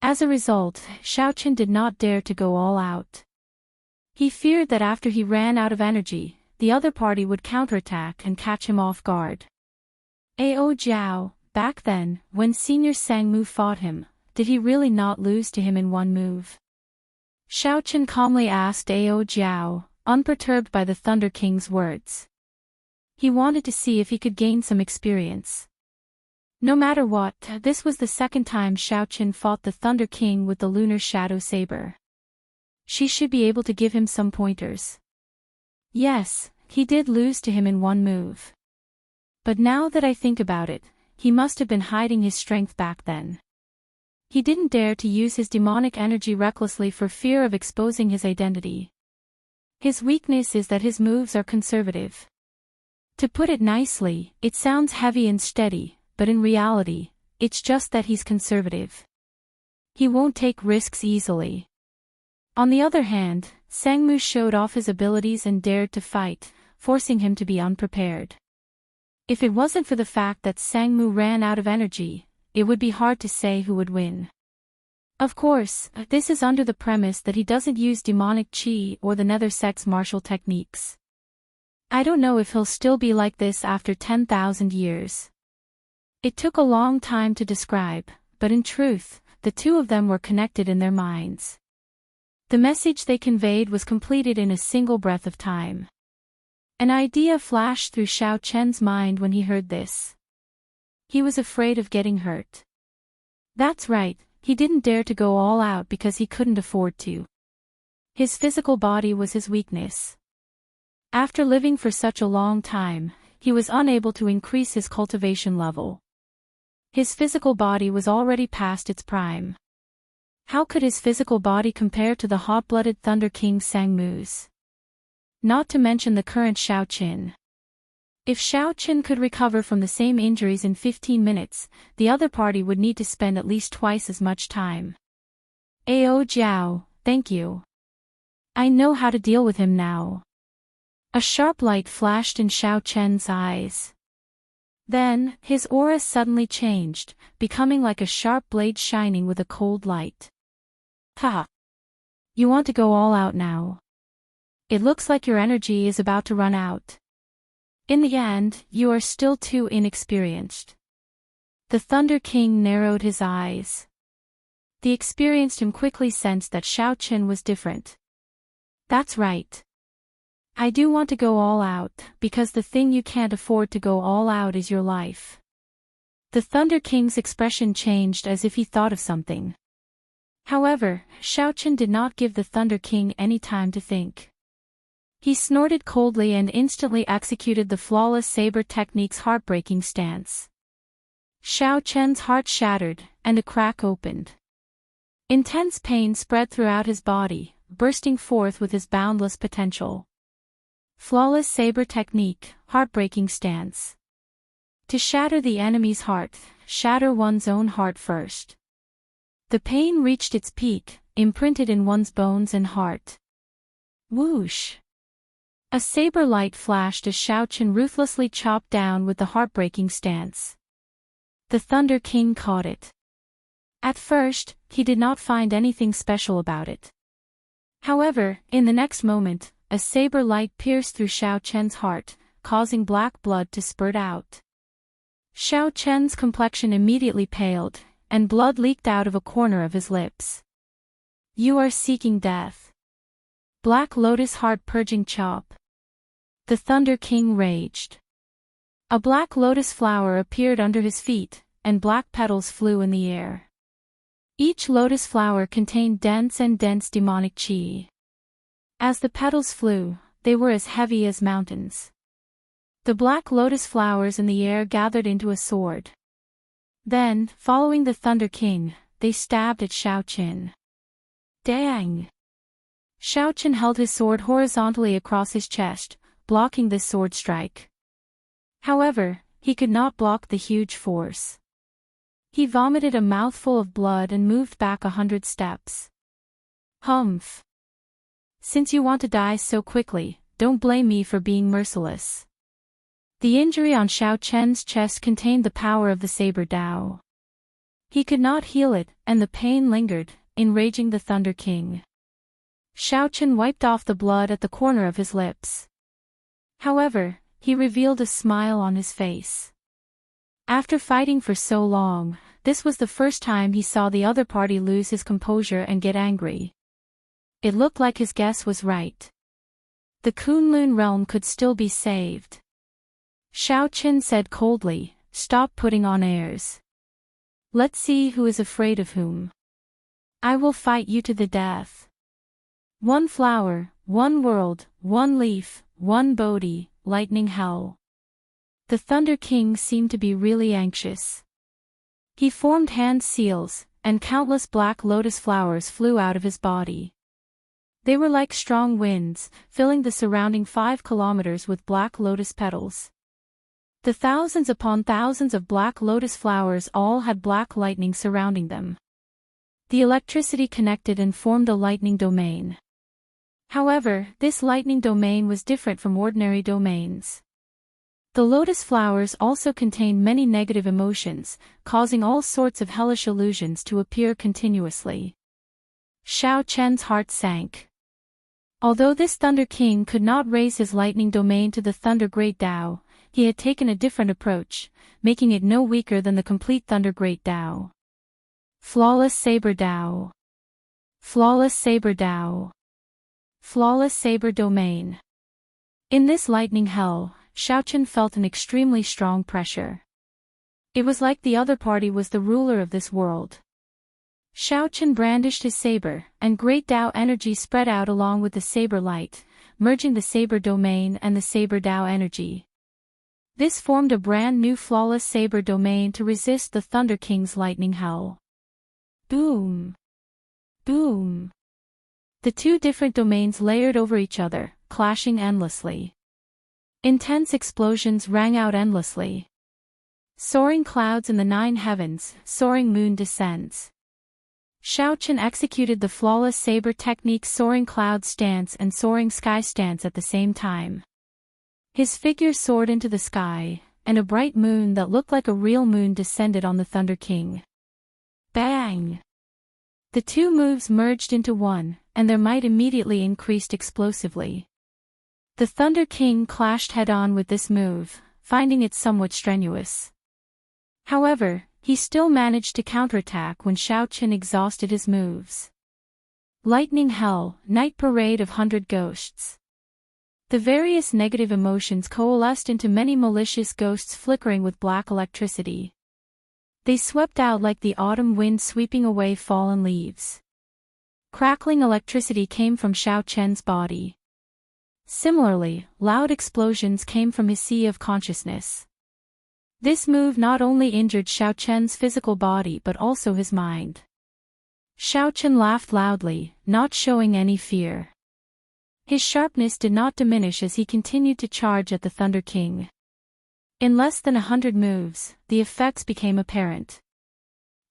As a result, Xiao Qin did not dare to go all out. He feared that after he ran out of energy, the other party would counterattack and catch him off guard. Ao Jiao, back then, when Senior Sangmu fought him, did he really not lose to him in one move? Xiao Qin calmly asked Ao Jiao, unperturbed by the Thunder King's words. He wanted to see if he could gain some experience. No matter what, this was the second time Xiao Qin fought the Thunder King with the Lunar Shadow Saber. She should be able to give him some pointers. Yes, he did lose to him in one move. But now that I think about it, he must have been hiding his strength back then. He didn't dare to use his demonic energy recklessly for fear of exposing his identity. His weakness is that his moves are conservative. To put it nicely, it sounds heavy and steady, but in reality, it's just that he's conservative. He won't take risks easily. On the other hand, Sangmu showed off his abilities and dared to fight, forcing him to be unprepared. If it wasn't for the fact that Sangmu ran out of energy, it would be hard to say who would win. Of course, this is under the premise that he doesn't use demonic chi or the nether sect's martial techniques. I don't know if he'll still be like this after 10,000 years. It took a long time to describe, but in truth, the two of them were connected in their minds. The message they conveyed was completed in a single breath of time. An idea flashed through Xiao Chen's mind when he heard this. He was afraid of getting hurt. That's right, he didn't dare to go all out because he couldn't afford to. His physical body was his weakness. After living for such a long time, he was unable to increase his cultivation level. His physical body was already past its prime. How could his physical body compare to the hot-blooded Thunder King Sangmu's? Not to mention the current Xiao Qin. If Xiao Qin could recover from the same injuries in 15 minutes, the other party would need to spend at least twice as much time. Ao Jiao, thank you. I know how to deal with him now. A sharp light flashed in Xiao Chen's eyes. Then, his aura suddenly changed, becoming like a sharp blade shining with a cold light. Ha! You want to go all out now? It looks like your energy is about to run out. In the end, you are still too inexperienced. The Thunder King narrowed his eyes. The experienced him quickly sensed that Xiao Qin was different. That's right. I do want to go all out, because the thing you can't afford to go all out is your life. The Thunder King's expression changed as if he thought of something. However, Xiao Qin did not give the Thunder King any time to think. He snorted coldly and instantly executed the flawless saber technique's heartbreaking stance. Xiao Chen's heart shattered, and a crack opened. Intense pain spread throughout his body, bursting forth with his boundless potential. Flawless saber technique, heartbreaking stance. To shatter the enemy's heart, shatter one's own heart first. The pain reached its peak, imprinted in one's bones and heart. Whoosh! A saber light flashed as Xiao Chen ruthlessly chopped down with the heartbreaking stance. The Thunder King caught it. At first, he did not find anything special about it. However, in the next moment, a saber light pierced through Xiao Chen's heart, causing black blood to spurt out. Xiao Chen's complexion immediately paled, and blood leaked out of a corner of his lips. You are seeking death. Black Lotus heart-purging chop. The Thunder King raged. A black lotus flower appeared under his feet, and black petals flew in the air. Each lotus flower contained dense demonic qi. As the petals flew, they were as heavy as mountains. The black lotus flowers in the air gathered into a sword. Then, following the Thunder King, they stabbed at Xiao Chen. Dang! Xiao Chen held his sword horizontally across his chest, blocking this sword strike. However, he could not block the huge force. He vomited a mouthful of blood and moved back 100 steps. Humph! Since you want to die so quickly, don't blame me for being merciless. The injury on Xiao Chen's chest contained the power of the saber Dao. He could not heal it, and the pain lingered, enraging the Thunder King. Xiao Chen wiped off the blood at the corner of his lips. However, he revealed a smile on his face. After fighting for so long, this was the first time he saw the other party lose his composure and get angry. It looked like his guess was right. The Kunlun realm could still be saved. Xiao Chen said coldly, "Stop putting on airs. Let's see who is afraid of whom. I will fight you to the death. One flower, one world, one leaf, one Bodhi, lightning hell." The Thunder King seemed to be really anxious. He formed hand seals, and countless black lotus flowers flew out of his body. They were like strong winds, filling the surrounding 5 kilometers with black lotus petals. The thousands upon thousands of black lotus flowers all had black lightning surrounding them. The electricity connected and formed a lightning domain. However, this lightning domain was different from ordinary domains. The lotus flowers also contained many negative emotions, causing all sorts of hellish illusions to appear continuously. Xiao Chen's heart sank. Although this Thunder King could not raise his lightning domain to the Thunder Great Dao, he had taken a different approach, making it no weaker than the complete Thunder Great Dao. Flawless Saber Dao. Flawless Saber Dao. Flawless Saber Domain. In this lightning hell, Xiao Chen felt an extremely strong pressure. It was like the other party was the ruler of this world. Xiao Chen brandished his saber, and great Dao energy spread out along with the saber light, merging the saber domain and the saber Dao energy. This formed a brand new flawless saber domain to resist the Thunder King's lightning hell. Boom! Boom! The two different domains layered over each other, clashing endlessly. Intense explosions rang out endlessly. Soaring clouds in the 9 heavens, soaring moon descends. Xiao Chen executed the flawless saber technique soaring cloud stance and soaring sky stance at the same time. His figure soared into the sky, and a bright moon that looked like a real moon descended on the Thunder King. Bang! The two moves merged into one, and their might immediately increased explosively. The Thunder King clashed head-on with this move, finding it somewhat strenuous. However, he still managed to counterattack when Xiao Chen exhausted his moves. Lightning Hell, Night Parade of 100 Ghosts. The various negative emotions coalesced into many malicious ghosts flickering with black electricity. They swept out like the autumn wind sweeping away fallen leaves. Crackling electricity came from Xiao Chen's body. Similarly, loud explosions came from his sea of consciousness. This move not only injured Xiaochen's physical body but also his mind. Xiaochen laughed loudly, not showing any fear. His sharpness did not diminish as he continued to charge at the Thunder King. In less than 100 moves, the effects became apparent.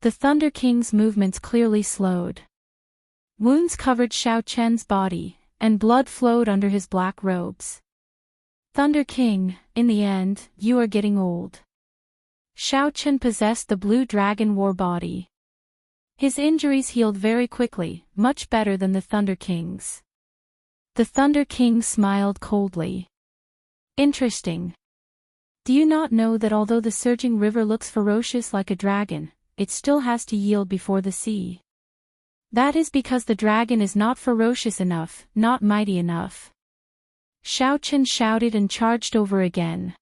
The Thunder King's movements clearly slowed. Wounds covered Xiaochen's body, and blood flowed under his black robes. Thunder King, in the end, you are getting old. Xiaochen possessed the Blue Dragon War body. His injuries healed very quickly, much better than the Thunder King's. The Thunder King smiled coldly. Interesting. Do you not know that although the surging river looks ferocious like a dragon, it still has to yield before the sea? That is because the dragon is not ferocious enough, not mighty enough. Xiaochen shouted and charged over again.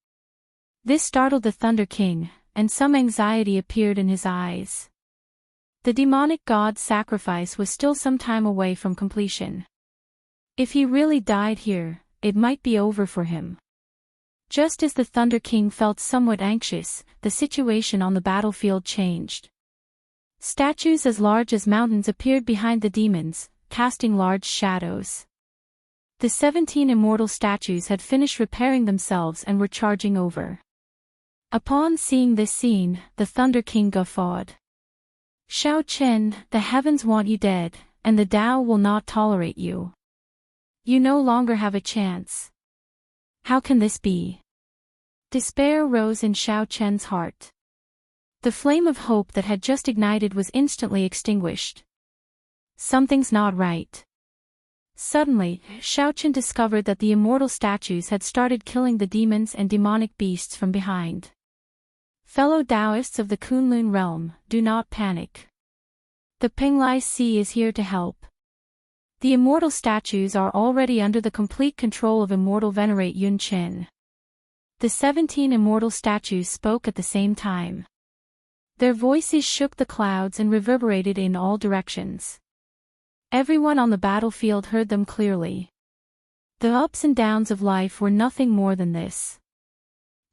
This startled the Thunder King, and some anxiety appeared in his eyes. The demonic god's sacrifice was still some time away from completion. If he really died here, it might be over for him. Just as the Thunder King felt somewhat anxious, the situation on the battlefield changed. Statues as large as mountains appeared behind the demons, casting large shadows. The 17 immortal statues had finished repairing themselves and were charging over. Upon seeing this scene, the Thunder King guffawed. Xiaochen, the heavens want you dead, and the Tao will not tolerate you. You no longer have a chance. How can this be? Despair rose in Xiaochen's heart. The flame of hope that had just ignited was instantly extinguished. Something's not right. Suddenly, Xiaochen discovered that the immortal statues had started killing the demons and demonic beasts from behind. Fellow Daoists of the Kunlun realm, do not panic. The Penglai Sea is here to help. The immortal statues are already under the complete control of Immortal Venerate Yun Qin. The 17 immortal statues spoke at the same time. Their voices shook the clouds and reverberated in all directions. Everyone on the battlefield heard them clearly. The ups and downs of life were nothing more than this.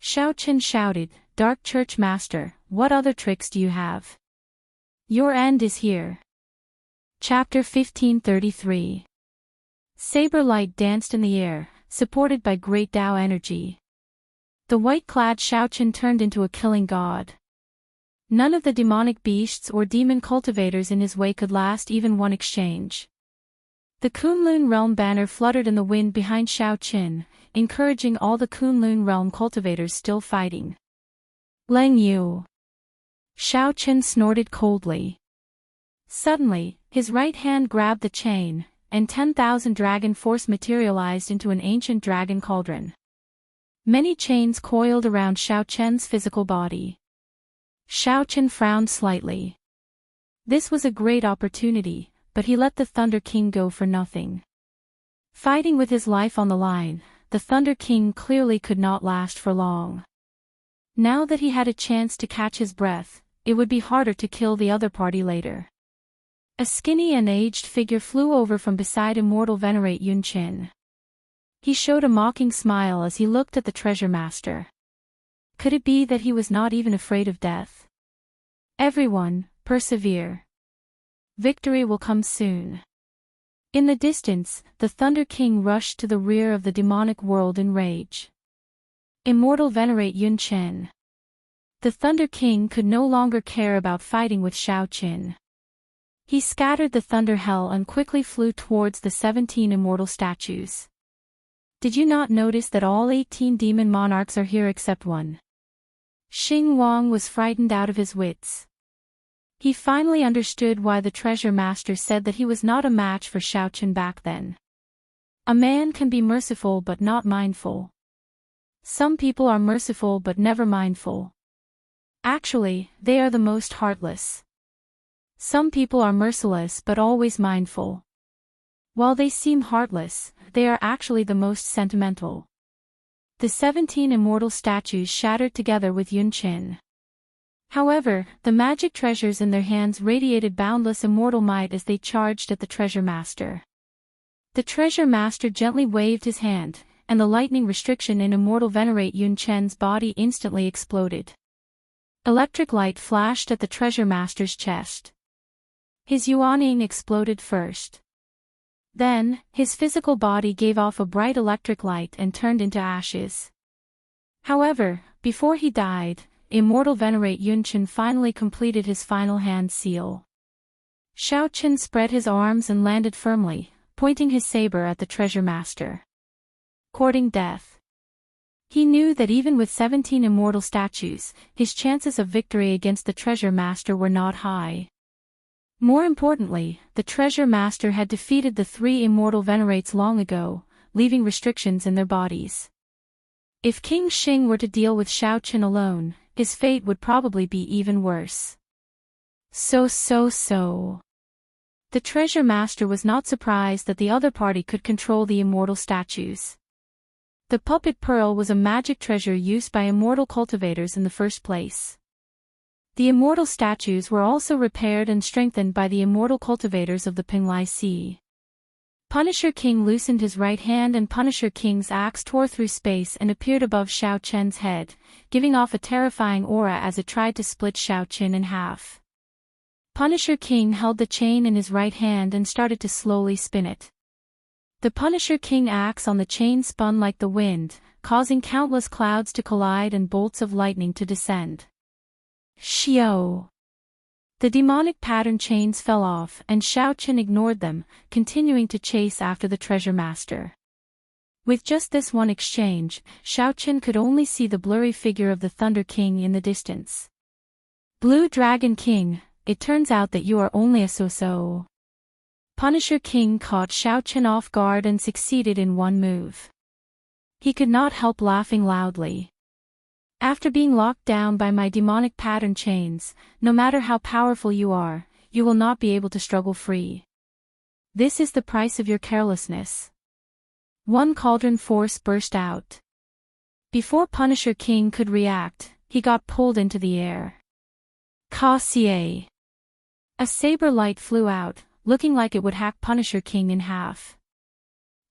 Xiaochen shouted, "Dark Church Master, what other tricks do you have? Your end is here." Chapter 1533. Saber light danced in the air, supported by great Tao energy. The white-clad Xiaochen turned into a killing god. None of the demonic beasts or demon cultivators in his way could last even one exchange. The Kunlun realm banner fluttered in the wind behind Xiaochen, encouraging all the Kunlun realm cultivators still fighting. Leng Yu. Xiaochen snorted coldly. Suddenly, his right hand grabbed the chain, and 10,000 dragon force materialized into an ancient dragon cauldron. Many chains coiled around Xiaochen's physical body. Xiaochen frowned slightly. This was a great opportunity, but he let the Thunder King go for nothing. Fighting with his life on the line, the Thunder King clearly could not last for long. Now that he had a chance to catch his breath, it would be harder to kill the other party later. A skinny and aged figure flew over from beside Immortal Venerate Yun Qin. He showed a mocking smile as he looked at the treasure master. Could it be that he was not even afraid of death? Everyone, persevere. Victory will come soon. In the distance, the Thunder King rushed to the rear of the demonic world in rage. Immortal Venerate Yun Qin. The Thunder King could no longer care about fighting with Xiaochen. He scattered the thunder hell and quickly flew towards the 17 immortal statues. Did you not notice that all 18 demon monarchs are here except one? Xing Wang was frightened out of his wits. He finally understood why the treasure master said that he was not a match for Xiaochen back then. A man can be merciful but not mindful. Some people are merciful but never mindful. Actually, they are the most heartless. Some people are merciless but always mindful. While they seem heartless, they are actually the most sentimental. The 17 immortal statues shattered together with Yun Qin. However, the magic treasures in their hands radiated boundless immortal might as they charged at the treasure master. The treasure master gently waved his hand, and the lightning restriction in Immortal Venerate Yun Chen's body instantly exploded. Electric light flashed at the treasure master's chest. His Yuaning exploded first. Then, his physical body gave off a bright electric light and turned into ashes. However, before he died, Immortal Venerate Yun Chen finally completed his final hand seal. Xiaoqin spread his arms and landed firmly, pointing his saber at the treasure master. Courting death. He knew that even with 17 immortal statues, his chances of victory against the treasure master were not high. More importantly, the treasure master had defeated the 3 immortal venerates long ago, leaving restrictions in their bodies. If King Xing were to deal with Xiaoqin alone, his fate would probably be even worse. So. The treasure master was not surprised that the other party could control the immortal statues. The puppet pearl was a magic treasure used by immortal cultivators in the first place. The immortal statues were also repaired and strengthened by the immortal cultivators of the Pinglai Sea. Punisher King loosened his right hand and Punisher King's axe tore through space and appeared above Xiaoqin's head, giving off a terrifying aura as it tried to split Xiaoqin in half. Punisher King held the chain in his right hand and started to slowly spin it. The Punisher King axe on the chain spun like the wind, causing countless clouds to collide and bolts of lightning to descend. Xiao! The demonic pattern chains fell off and Xiaoqin ignored them, continuing to chase after the treasure master. With just this one exchange, Xiaoqin could only see the blurry figure of the Thunder King in the distance. Blue Dragon King, it turns out that you are only a so-so. Punisher King caught Xiaoqin off guard and succeeded in one move. He could not help laughing loudly. After being locked down by my demonic pattern chains, no matter how powerful you are, you will not be able to struggle free. This is the price of your carelessness. One cauldron force burst out. Before Punisher King could react, he got pulled into the air. Ka-sie. A saber light flew out, looking like it would hack Punisher King in half.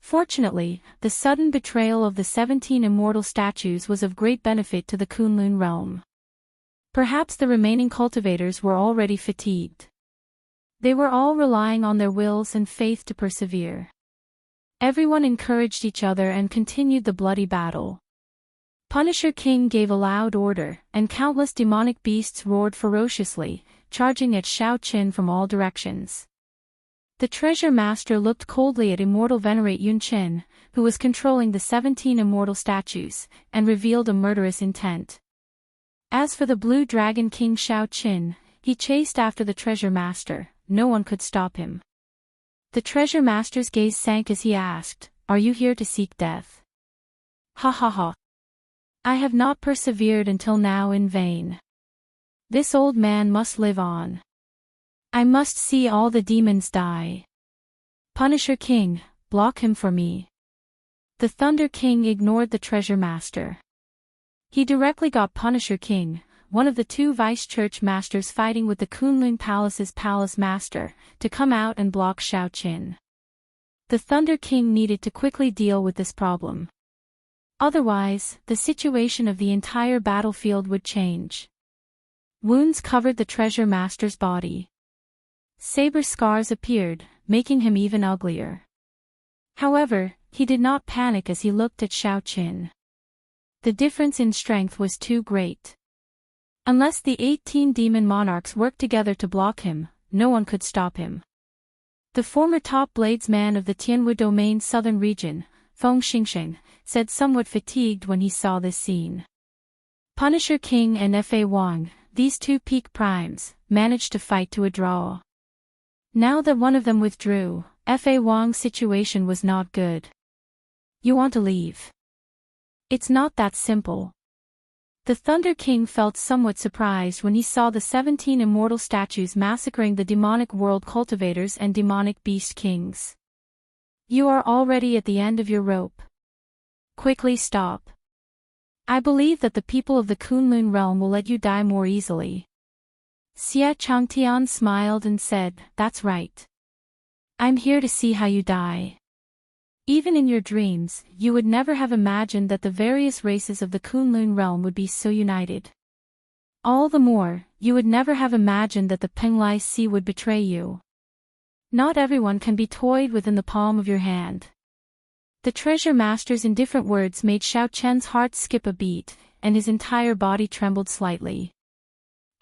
Fortunately, the sudden betrayal of the 17 immortal statues was of great benefit to the Kunlun realm. Perhaps the remaining cultivators were already fatigued. They were all relying on their wills and faith to persevere. Everyone encouraged each other and continued the bloody battle. Punisher King gave a loud order, and countless demonic beasts roared ferociously, charging at Xiaoqin from all directions. The treasure master looked coldly at Immortal Venerate Yun Chen, who was controlling the 17 immortal statues, and revealed a murderous intent. As for the Blue Dragon King Xiaoqin, he chased after the treasure master. No one could stop him. The treasure master's gaze sank as he asked, "Are you here to seek death?" Ha ha ha. I have not persevered until now in vain. This old man must live on. I must see all the demons die. Punisher King, block him for me. The Thunder King ignored the treasure master. He directly got Punisher King, one of the 2 vice-church masters fighting with the Kunlun Palace's palace master, to come out and block Xiaoqin. The Thunder King needed to quickly deal with this problem. Otherwise, the situation of the entire battlefield would change. Wounds covered the treasure master's body. Saber scars appeared, making him even uglier. However, he did not panic as he looked at Xiaoqin. The difference in strength was too great. Unless the 18 demon monarchs worked together to block him, no one could stop him. The former top bladesman of the Tianwu Domain southern region, Feng Xingsheng, said somewhat fatigued when he saw this scene. Punisher King and Fa Wang, these 2 peak primes, managed to fight to a draw. Now that one of them withdrew, Fa Wang's situation was not good. You want to leave? It's not that simple. The Thunder King felt somewhat surprised when he saw the 17 immortal statues massacring the demonic world cultivators and demonic beast kings. You are already at the end of your rope. Quickly stop. I believe that the people of the Kunlun realm will let you die more easily. Xie Changtian smiled and said, "That's right. I'm here to see how you die." Even in your dreams, you would never have imagined that the various races of the Kunlun realm would be so united. All the more, you would never have imagined that the Penglai Sea would betray you. Not everyone can be toyed with in the palm of your hand. The treasure master's indifferent words made Xiaochen's heart skip a beat, and his entire body trembled slightly.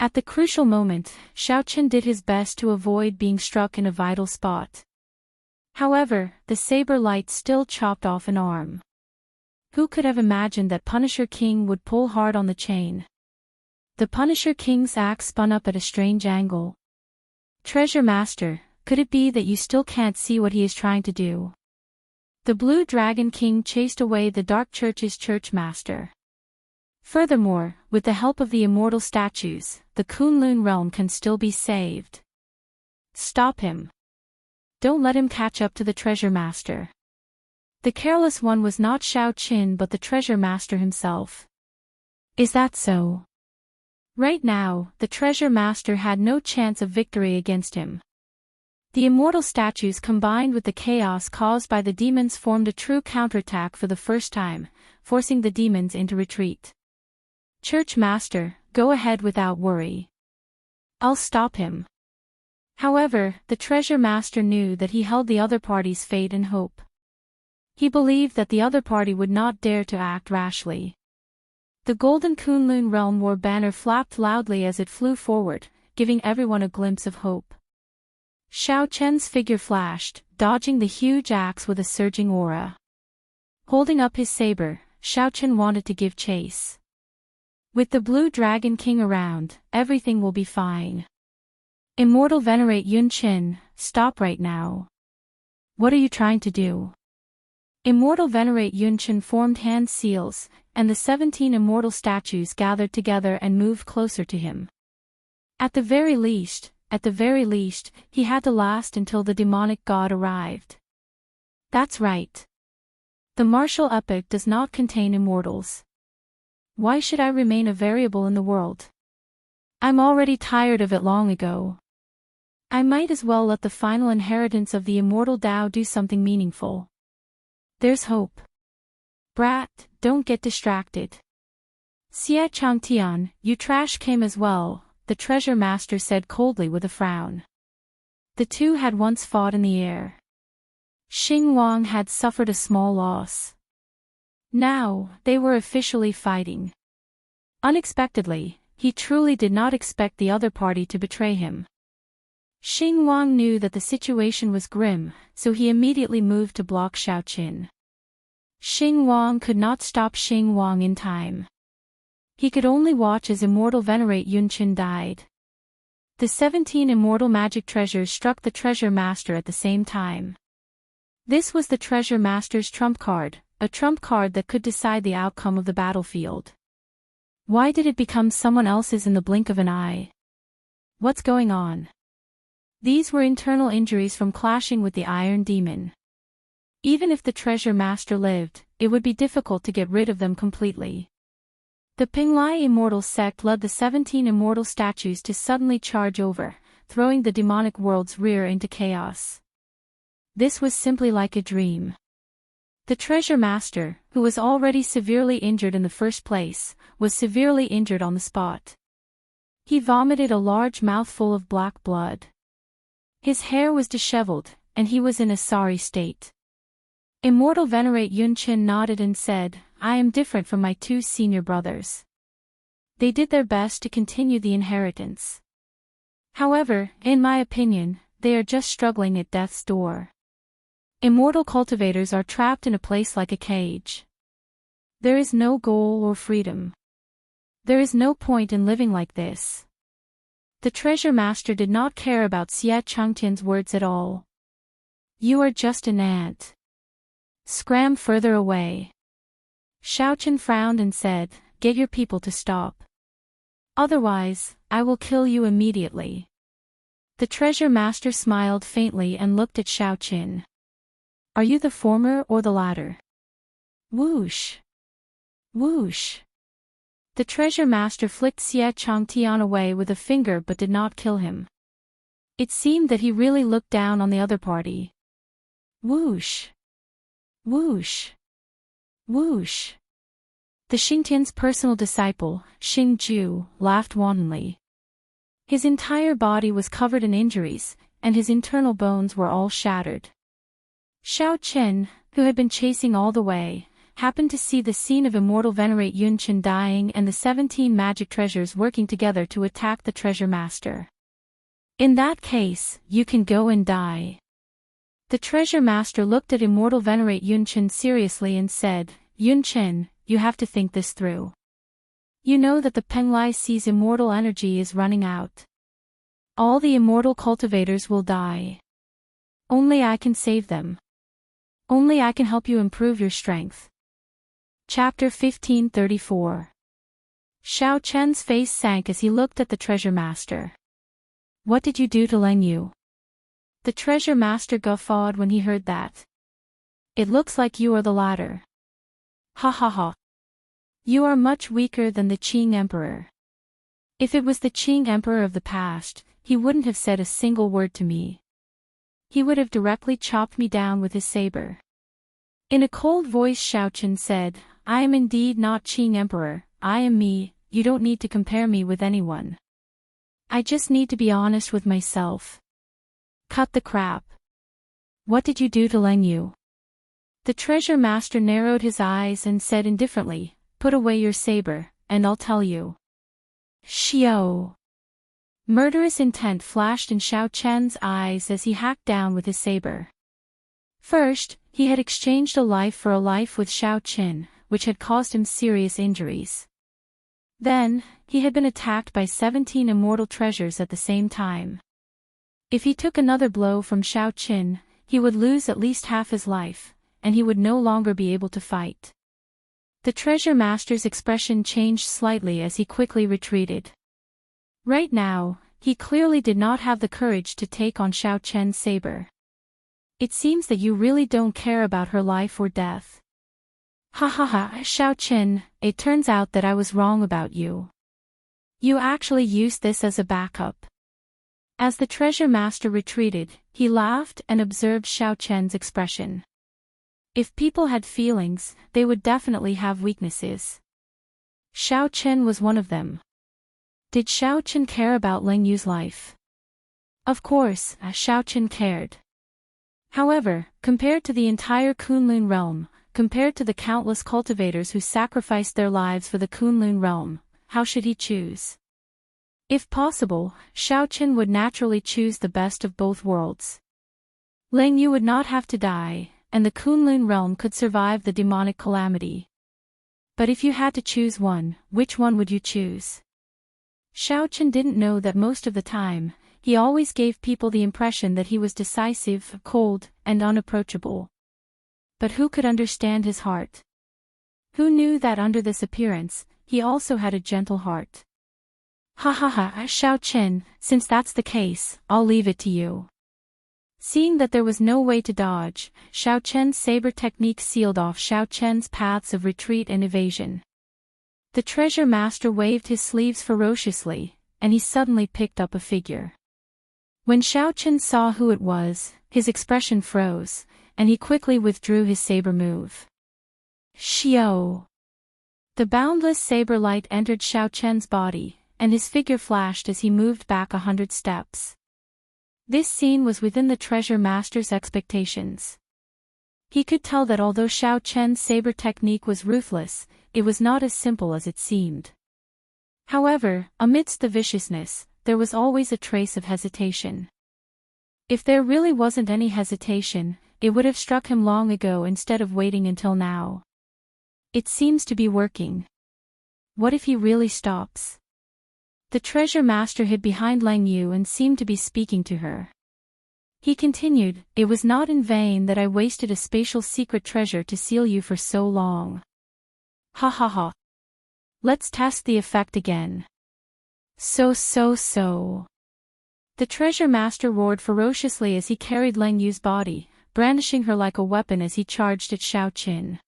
At the crucial moment, Xiaochen did his best to avoid being struck in a vital spot. However, the saber light still chopped off an arm. Who could have imagined that Punisher King would pull hard on the chain? The Punisher King's axe spun up at a strange angle. Treasure Master, could it be that you still can't see what he is trying to do? The Blue Dragon King chased away the Dark Church's Church Master. Furthermore, with the help of the immortal statues, the Kunlun realm can still be saved. Stop him. Don't let him catch up to the Treasure Master. The careless one was not Xiaochen but the Treasure Master himself. Is that so? Right now, the Treasure Master had no chance of victory against him. The immortal statues combined with the chaos caused by the demons formed a true counterattack for the first time, forcing the demons into retreat. Church Master, go ahead without worry. I'll stop him. However, the Treasure Master knew that he held the other party's fate in hope. He believed that the other party would not dare to act rashly. The Golden Kunlun Realm War banner flapped loudly as it flew forward, giving everyone a glimpse of hope. Xiaochen's figure flashed, dodging the huge axe with a surging aura. Holding up his saber, Xiaochen wanted to give chase. With the Blue Dragon King around, everything will be fine. Immortal Venerate Yunqin, stop right now. What are you trying to do? Immortal Venerate Yunqin formed hand seals, and the 17 immortal statues gathered together and moved closer to him. At the very least, he had to last until the demonic god arrived. That's right. The martial epic does not contain immortals. Why should I remain a variable in the world? I'm already tired of it long ago. I might as well let the final inheritance of the immortal Dao do something meaningful. There's hope. Brat, don't get distracted. Xie Changtian, you trash came as well, the Treasure Master said coldly with a frown. The two had once fought in the air. Xing Wang had suffered a small loss. Now, they were officially fighting. Unexpectedly, he truly did not expect the other party to betray him. Xing Wang knew that the situation was grim, so he immediately moved to block Xiaochen. Xing Wang could not stop Xing Wang in time. He could only watch as Immortal Venerate Yunqin died. The 17 immortal magic treasures struck the Treasure Master at the same time. This was the Treasure Master's trump card, a trump card that could decide the outcome of the battlefield. Why did it become someone else's in the blink of an eye? What's going on? These were internal injuries from clashing with the Iron Demon. Even if the Treasure Master lived, it would be difficult to get rid of them completely. The Penglai Immortal sect led the 17 immortal statues to suddenly charge over, throwing the demonic world's rear into chaos. This was simply like a dream. The Treasure Master, who was already severely injured in the first place, was severely injured on the spot. He vomited a large mouthful of black blood. His hair was disheveled, and he was in a sorry state. Immortal Venerate Yunqin nodded and said, I am different from my two senior brothers. They did their best to continue the inheritance. However, in my opinion, they are just struggling at death's door. Immortal cultivators are trapped in a place like a cage. There is no goal or freedom. There is no point in living like this. The Treasure Master did not care about Xie Changtian's words at all. You are just an ant. Scram further away. Xiaochen frowned and said, get your people to stop. Otherwise, I will kill you immediately. The Treasure Master smiled faintly and looked at Xiaochen. Are you the former or the latter? Whoosh. Whoosh. The Treasure Master flicked Xie Changtian away with a finger but did not kill him. It seemed that he really looked down on the other party. Whoosh. Whoosh! Whoosh! The Xingtian's personal disciple, Xingju, laughed wantonly. His entire body was covered in injuries, and his internal bones were all shattered. Xiao Qin, who had been chasing all the way, happened to see the scene of Immortal Venerate Yunqin dying and the 17 magic treasures working together to attack the treasure master. In that case, you can go and die. The treasure master looked at Immortal Venerate Yunqin seriously and said, Yunqin, you have to think this through. You know that the Penglai Sea's immortal energy is running out. All the immortal cultivators will die. Only I can save them. Only I can help you improve your strength. Chapter 1534. Xiao Chen's face sank as he looked at the treasure master. What did you do to Leng Yu? The treasure master guffawed when he heard that. It looks like you are the latter. Ha ha ha. You are much weaker than the Qing Emperor. If it was the Qing Emperor of the past, he wouldn't have said a single word to me. He would have directly chopped me down with his saber. In a cold voice Xiao Chen said, I am indeed not Qing Emperor, I am me, you don't need to compare me with anyone. I just need to be honest with myself. Cut the crap. What did you do to Leng Yu? The treasure master narrowed his eyes and said indifferently, put away your saber, and I'll tell you. Xiao. Murderous intent flashed in Xiao Chen's eyes as he hacked down with his saber. First, he had exchanged a life for a life with Xiao Qin, which had caused him serious injuries. Then, he had been attacked by 17 immortal treasures at the same time. If he took another blow from Xiao Qin, he would lose at least half his life, and he would no longer be able to fight. The treasure master's expression changed slightly as he quickly retreated. Right now, he clearly did not have the courage to take on Xiao Chen's saber. It seems that you really don't care about her life or death. Ha ha ha, Xiao Chen, it turns out that I was wrong about you. You actually used this as a backup. As the treasure master retreated, he laughed and observed Xiao Chen's expression. If people had feelings, they would definitely have weaknesses. Xiao Chen was one of them. Did Xiao Chen care about Leng Yu's life? Of course, Xiao Chen cared. However, compared to the entire Kunlun realm, compared to the countless cultivators who sacrificed their lives for the Kunlun realm, how should he choose? If possible, Xiao Chen would naturally choose the best of both worlds. Leng Yu would not have to die, and the Kunlun realm could survive the demonic calamity. But if you had to choose one, which one would you choose? Xiao Chen didn't know that most of the time, he always gave people the impression that he was decisive, cold, and unapproachable. But who could understand his heart? Who knew that under this appearance, he also had a gentle heart? Ha ha ha, Xiao Chen, since that's the case, I'll leave it to you. Seeing that there was no way to dodge, Xiao Chen's saber technique sealed off Xiao Chen's paths of retreat and evasion. The treasure master waved his sleeves ferociously, and he suddenly picked up a figure. When Xiao Chen saw who it was, his expression froze, and he quickly withdrew his saber move. Xiao! The boundless saber light entered Xiao Chen's body, and his figure flashed as he moved back 100 steps. This scene was within the treasure master's expectations. He could tell that although Xiao Chen's saber technique was ruthless, it was not as simple as it seemed. However, amidst the viciousness, there was always a trace of hesitation. If there really wasn't any hesitation, it would have struck him long ago instead of waiting until now. It seems to be working. What if he really stops? The treasure master hid behind Leng Yu and seemed to be speaking to her. He continued, it was not in vain that I wasted a spatial secret treasure to seal you for so long. Ha ha ha. Let's test the effect again. So. The treasure master roared ferociously as he carried Leng Yu's body, brandishing her like a weapon as he charged at Xiao Chen.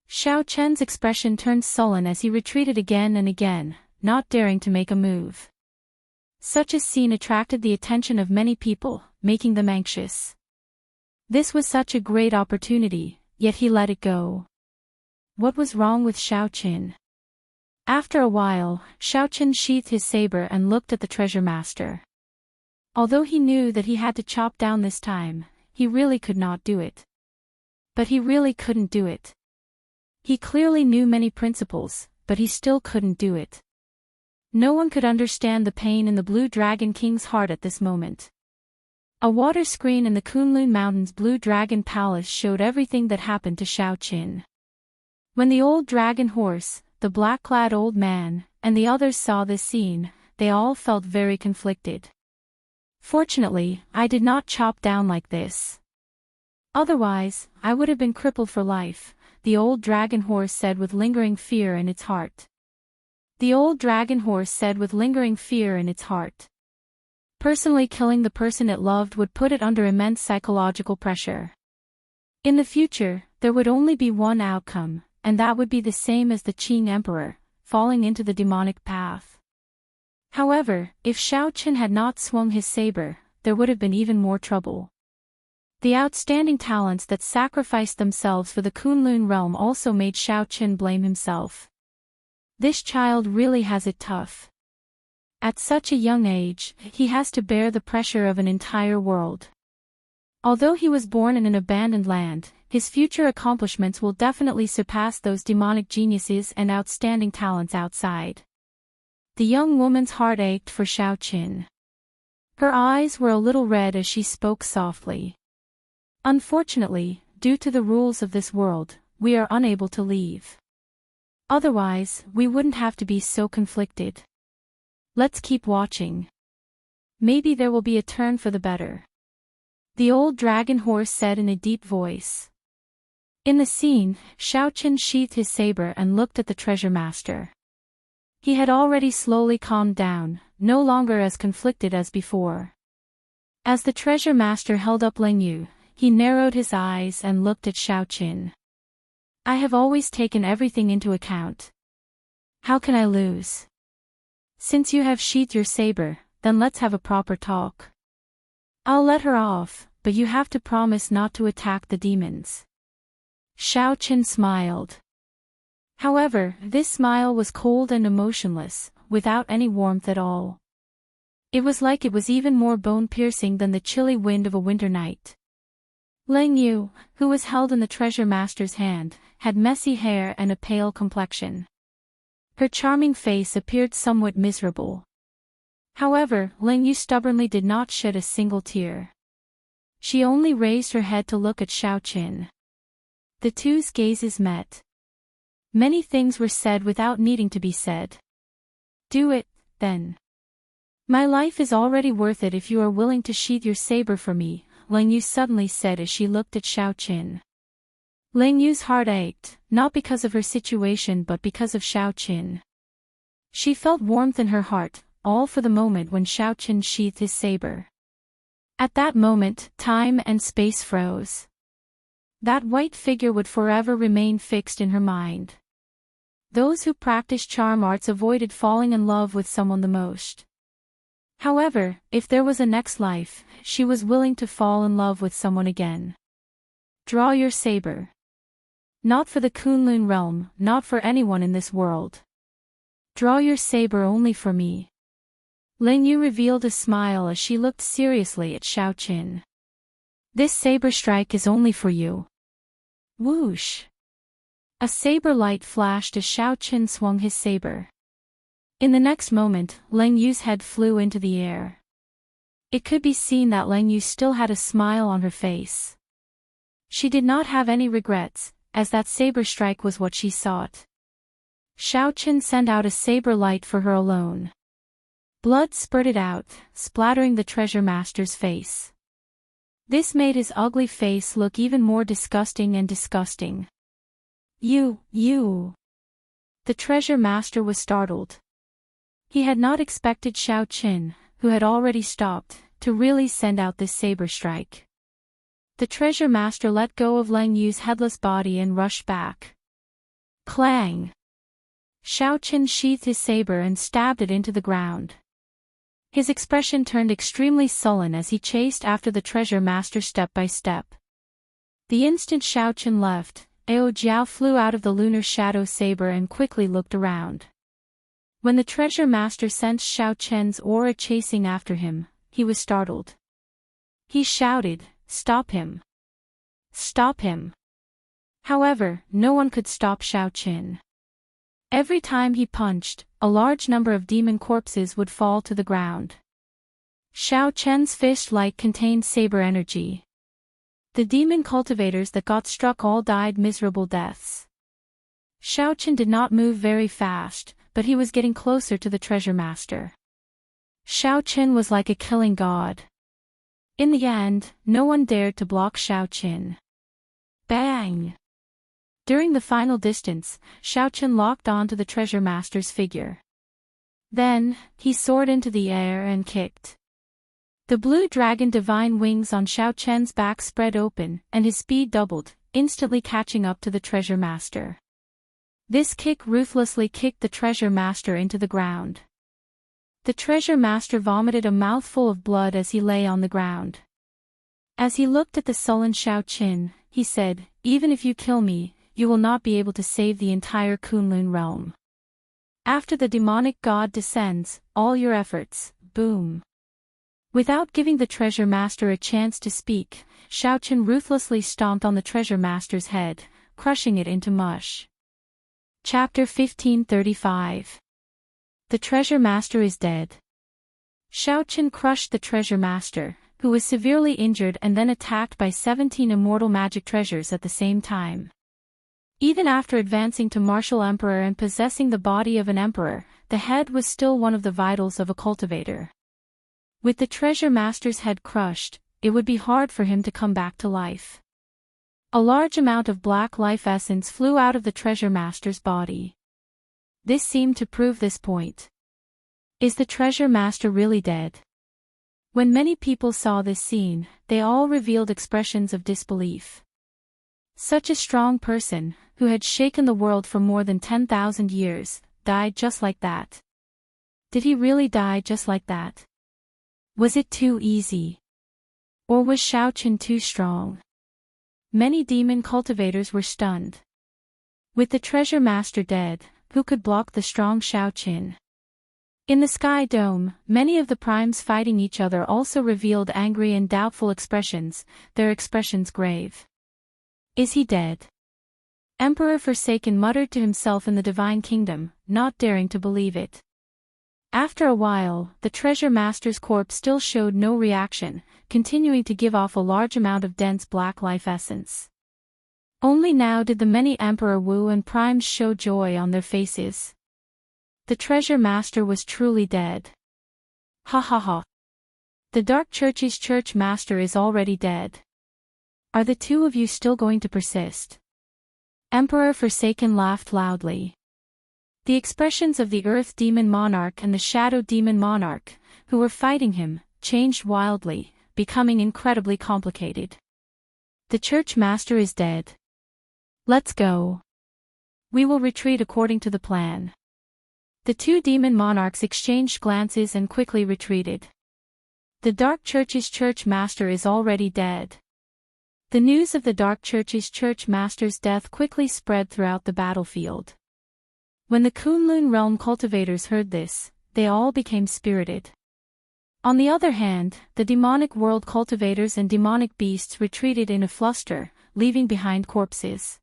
Xiao Chen's expression turned sullen as he retreated again and again, not daring to make a move. Such a scene attracted the attention of many people, making them anxious. This was such a great opportunity, yet he let it go. What was wrong with Xiaoqin? After a while, Xiaoqin sheathed his saber and looked at the treasure master. Although he knew that he had to chop down this time, he really could not do it. But he really couldn't do it. He clearly knew many principles, but he still couldn't do it. No one could understand the pain in the Blue Dragon King's heart at this moment. A water screen in the Kunlun Mountains Blue Dragon Palace showed everything that happened to Xiaoqin. When the old dragon horse, the black-clad old man, and the others saw this scene, they all felt very conflicted. Fortunately, I did not chop down like this. Otherwise, I would have been crippled for life, the old dragon horse said with lingering fear in its heart. The old dragon horse said with lingering fear in its heart. Personally killing the person it loved would put it under immense psychological pressure. In the future, there would only be one outcome, and that would be the same as the Qing Emperor, falling into the demonic path. However, if Xiaoqin had not swung his saber, there would have been even more trouble. The outstanding talents that sacrificed themselves for the Kunlun realm also made Xiaoqin blame himself. This child really has it tough. At such a young age, he has to bear the pressure of an entire world. Although he was born in an abandoned land, his future accomplishments will definitely surpass those demonic geniuses and outstanding talents outside. The young woman's heart ached for Xiaoqin. Her eyes were a little red as she spoke softly. Unfortunately, due to the rules of this world, we are unable to leave. Otherwise, we wouldn't have to be so conflicted. Let's keep watching. Maybe there will be a turn for the better. The old dragon horse said in a deep voice. In the scene, Xiaoqin sheathed his saber and looked at the treasure master. He had already slowly calmed down, no longer as conflicted as before. As the treasure master held up Lingyu, he narrowed his eyes and looked at Xiaoqin. I have always taken everything into account. How can I lose? Since you have sheathed your saber, then let's have a proper talk. I'll let her off, but you have to promise not to attack the demons. Xiaoqin smiled. However, this smile was cold and emotionless, without any warmth at all. It was like it was even more bone-piercing than the chilly wind of a winter night. Lingyu, who was held in the treasure master's hand, had messy hair and a pale complexion. Her charming face appeared somewhat miserable. However, Lingyu stubbornly did not shed a single tear. She only raised her head to look at Xiaoqin. The two's gazes met. Many things were said without needing to be said. Do it, then. My life is already worth it if you are willing to sheathe your saber for me, Lingyu suddenly said as she looked at Xiaoqin. Lingyu's heart ached, not because of her situation but because of Xiaoqin. She felt warmth in her heart, all for the moment when Xiaoqin sheathed his saber. At that moment, time and space froze. That white figure would forever remain fixed in her mind. Those who practice charm arts avoided falling in love with someone the most. However, if there was a next life, she was willing to fall in love with someone again. Draw your saber. Not for the Kunlun realm, not for anyone in this world. Draw your saber only for me. Lingyu revealed a smile as she looked seriously at Xiaoqin. This saber strike is only for you. Whoosh! A saber light flashed as Xiaoqin swung his saber. In the next moment, Lingyu's head flew into the air. It could be seen that Lingyu still had a smile on her face. She did not have any regrets, as that saber strike was what she sought. Xiaoqin sent out a saber light for her alone. Blood spurted out, splattering the treasure master's face. This made his ugly face look even more disgusting and disgusting. You. The treasure master was startled. He had not expected Xiaoqin, who had already stopped, to really send out this saber strike. The treasure master let go of Lingyu's headless body and rushed back. Clang! Xiaoqin sheathed his saber and stabbed it into the ground. His expression turned extremely sullen as he chased after the treasure master step by step. The instant Xiaochen left, Ao Jiao flew out of the lunar shadow saber and quickly looked around. When the treasure master sensed Xiaochen's aura chasing after him, he was startled. He shouted, "Stop him! Stop him!" However, no one could stop Xiaochen. Every time he punched, a large number of demon corpses would fall to the ground. Xiaochen's fist-like contained saber energy. The demon cultivators that got struck all died miserable deaths. Xiaochen did not move very fast, but he was getting closer to the treasure master. Xiaochen was like a killing god. In the end, no one dared to block Xiaochen. Bang! During the final distance, Xiaochen locked onto the treasure master's figure. Then, he soared into the air and kicked. The blue dragon divine wings on Xiaochen's back spread open, and his speed doubled, instantly catching up to the treasure master. This kick ruthlessly kicked the treasure master into the ground. The treasure master vomited a mouthful of blood as he lay on the ground. As he looked at the sullen Xiaochen, he said, "Even if you kill me, you will not be able to save the entire Kunlun realm. After the demonic god descends, all your efforts, boom." Without giving the treasure master a chance to speak, Xiaochen ruthlessly stomped on the treasure master's head, crushing it into mush. Chapter 1535. The treasure master is dead. Xiaochen crushed the treasure master, who was severely injured and then attacked by 17 immortal magic treasures at the same time. Even after advancing to martial emperor and possessing the body of an emperor, the head was still one of the vitals of a cultivator. With the treasure master's head crushed, it would be hard for him to come back to life. A large amount of black life essence flew out of the treasure master's body. This seemed to prove this point. Is the treasure master really dead? When many people saw this scene, they all revealed expressions of disbelief. Such a strong person, who had shaken the world for more than 10,000 years, died just like that. Did he really die just like that? Was it too easy? Or was Xiaochen too strong? Many demon cultivators were stunned. With the treasure master dead, who could block the strong Xiaochen? In the sky dome, many of the primes fighting each other also revealed angry and doubtful expressions, their expressions grave. Is he dead? Emperor Forsaken muttered to himself in the divine kingdom, not daring to believe it. After a while, the treasure master's corpse still showed no reaction, continuing to give off a large amount of dense black life essence. Only now did the many Emperor Wu and primes show joy on their faces. The treasure master was truly dead. Ha ha ha. The Dark Church's church master is already dead. Are the two of you still going to persist? Emperor Forsaken laughed loudly. The expressions of the Earth Demon Monarch and the Shadow Demon Monarch, who were fighting him, changed wildly, becoming incredibly complicated. The church master is dead. Let's go. We will retreat according to the plan. The two demon monarchs exchanged glances and quickly retreated. The Dark Church's church master is already dead. The news of the Dark Church's church master's death quickly spread throughout the battlefield. When the Kunlun realm cultivators heard this, they all became spirited. On the other hand, the demonic world cultivators and demonic beasts retreated in a fluster, leaving behind corpses.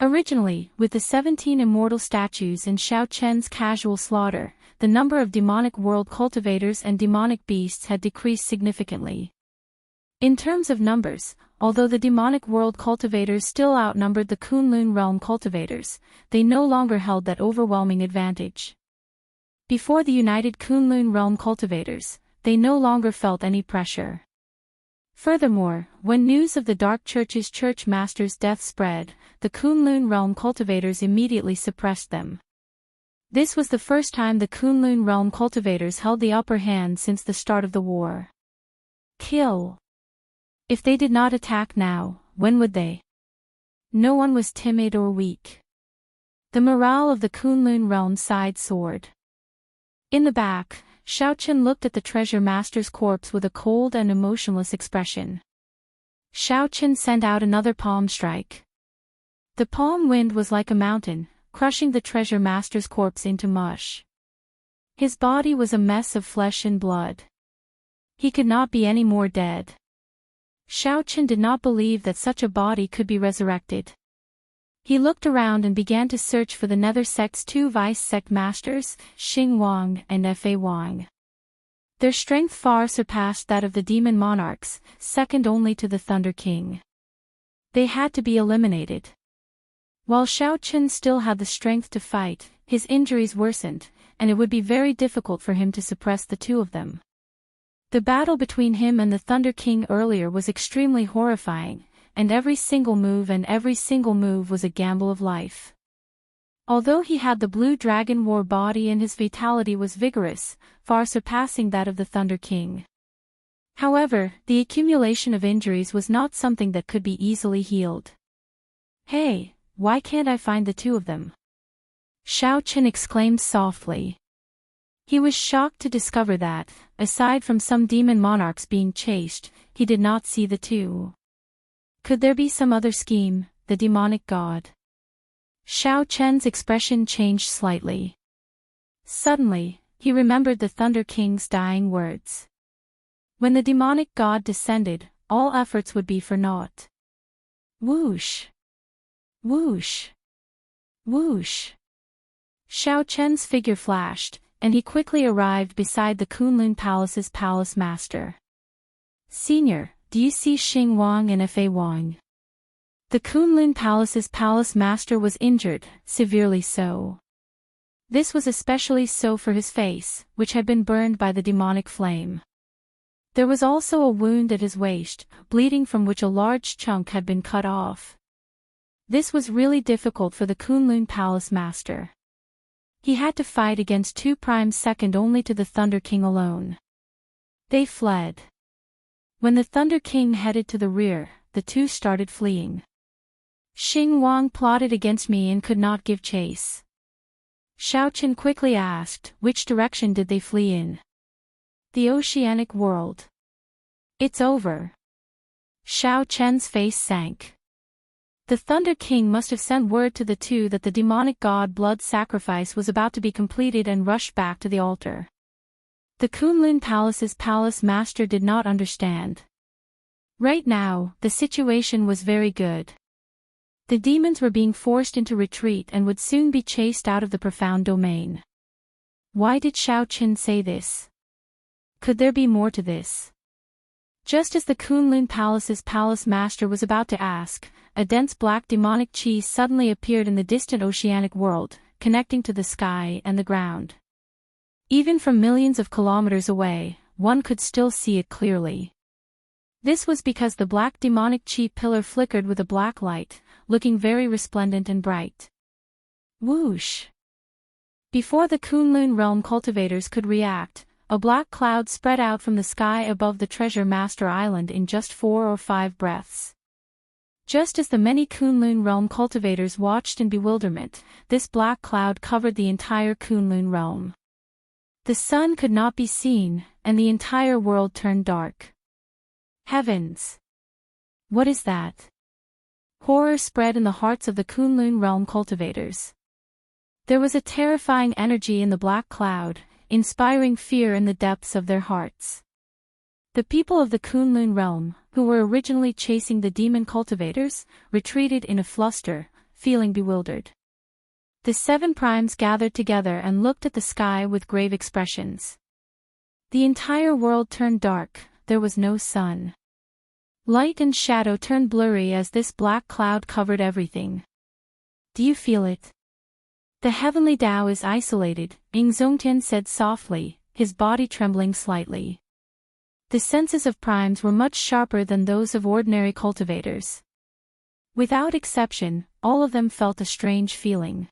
Originally, with the 17 immortal statues in Xiaochen's casual slaughter, the number of demonic world cultivators and demonic beasts had decreased significantly. In terms of numbers, although the demonic world cultivators still outnumbered the Kunlun realm cultivators, they no longer held that overwhelming advantage. Before the united Kunlun realm cultivators, they no longer felt any pressure. Furthermore, when news of the Dark Church's church master's death spread, the Kunlun realm cultivators immediately suppressed them. This was the first time the Kunlun realm cultivators held the upper hand since the start of the war. Kill. If they did not attack now, when would they? No one was timid or weak. The morale of the Kunlun realm side soared. In the back, Xiaochen looked at the treasure master's corpse with a cold and emotionless expression. Xiaochen sent out another palm strike. The palm wind was like a mountain, crushing the treasure master's corpse into mush. His body was a mess of flesh and blood. He could not be any more dead. Xiaochen did not believe that such a body could be resurrected. He looked around and began to search for the Nether Sect's two vice sect masters, Xing Wang and Fa Wang. Their strength far surpassed that of the demon monarchs, second only to the Thunder King. They had to be eliminated. While Xiaochen still had the strength to fight, his injuries worsened, and it would be very difficult for him to suppress the two of them. The battle between him and the Thunder King earlier was extremely horrifying, and every single move was a gamble of life. Although he had the Blue Dragon War body and his vitality was vigorous, far surpassing that of the Thunder King. However, the accumulation of injuries was not something that could be easily healed. "Hey, why can't I find the two of them?" Xiaochen exclaimed softly. He was shocked to discover that, aside from some demon monarchs being chased, he did not see the two. Could there be some other scheme, the demonic god? Xiaochen's expression changed slightly. Suddenly, he remembered the Thunder King's dying words. When the demonic god descended, all efforts would be for naught. Whoosh! Whoosh! Whoosh! Xiaochen's figure flashed, and he quickly arrived beside the Kunlun Palace's palace master. "Senior, do you see Xing Wang and Fa Wang?" The Kunlun Palace's palace master was injured, severely so. This was especially so for his face, which had been burned by the demonic flame. There was also a wound at his waist, bleeding from which a large chunk had been cut off. This was really difficult for the Kunlun Palace master. He had to fight against two primes second only to the Thunder King alone. They fled. When the Thunder King headed to the rear, the two started fleeing. Xing Wang plotted against me and could not give chase. Xiaochen quickly asked, which direction did they flee in? The oceanic world. It's over. Xiaochen's face sank. The Thunder King must have sent word to the two that the demonic god blood sacrifice was about to be completed and rushed back to the altar. The Kunlun Palace's palace master did not understand. Right now, the situation was very good. The demons were being forced into retreat and would soon be chased out of the profound domain. Why did Xiaochen say this? Could there be more to this? Just as the Kunlun Palace's palace master was about to ask, a dense black demonic chi suddenly appeared in the distant oceanic world, connecting to the sky and the ground. Even from millions of kilometers away, one could still see it clearly. This was because the black demonic chi pillar flickered with a black light, looking very resplendent and bright. Whoosh! Before the Kunlun realm cultivators could react, a black cloud spread out from the sky above the Treasure Master Island in just 4 or 5 breaths. Just as the many Kunlun realm cultivators watched in bewilderment, this black cloud covered the entire Kunlun realm. The sun could not be seen, and the entire world turned dark. Heavens! What is that? Horror spread in the hearts of the Kunlun realm cultivators. There was a terrifying energy in the black cloud, inspiring fear in the depths of their hearts. The people of the Kunlun realm, who were originally chasing the demon cultivators, retreated in a fluster, feeling bewildered. The 7 primes gathered together and looked at the sky with grave expressions. The entire world turned dark, there was no sun. Light and shadow turned blurry as this black cloud covered everything. Do you feel it? The heavenly Tao is isolated, Ying Zongtian said softly, his body trembling slightly. The senses of primes were much sharper than those of ordinary cultivators. Without exception, all of them felt a strange feeling.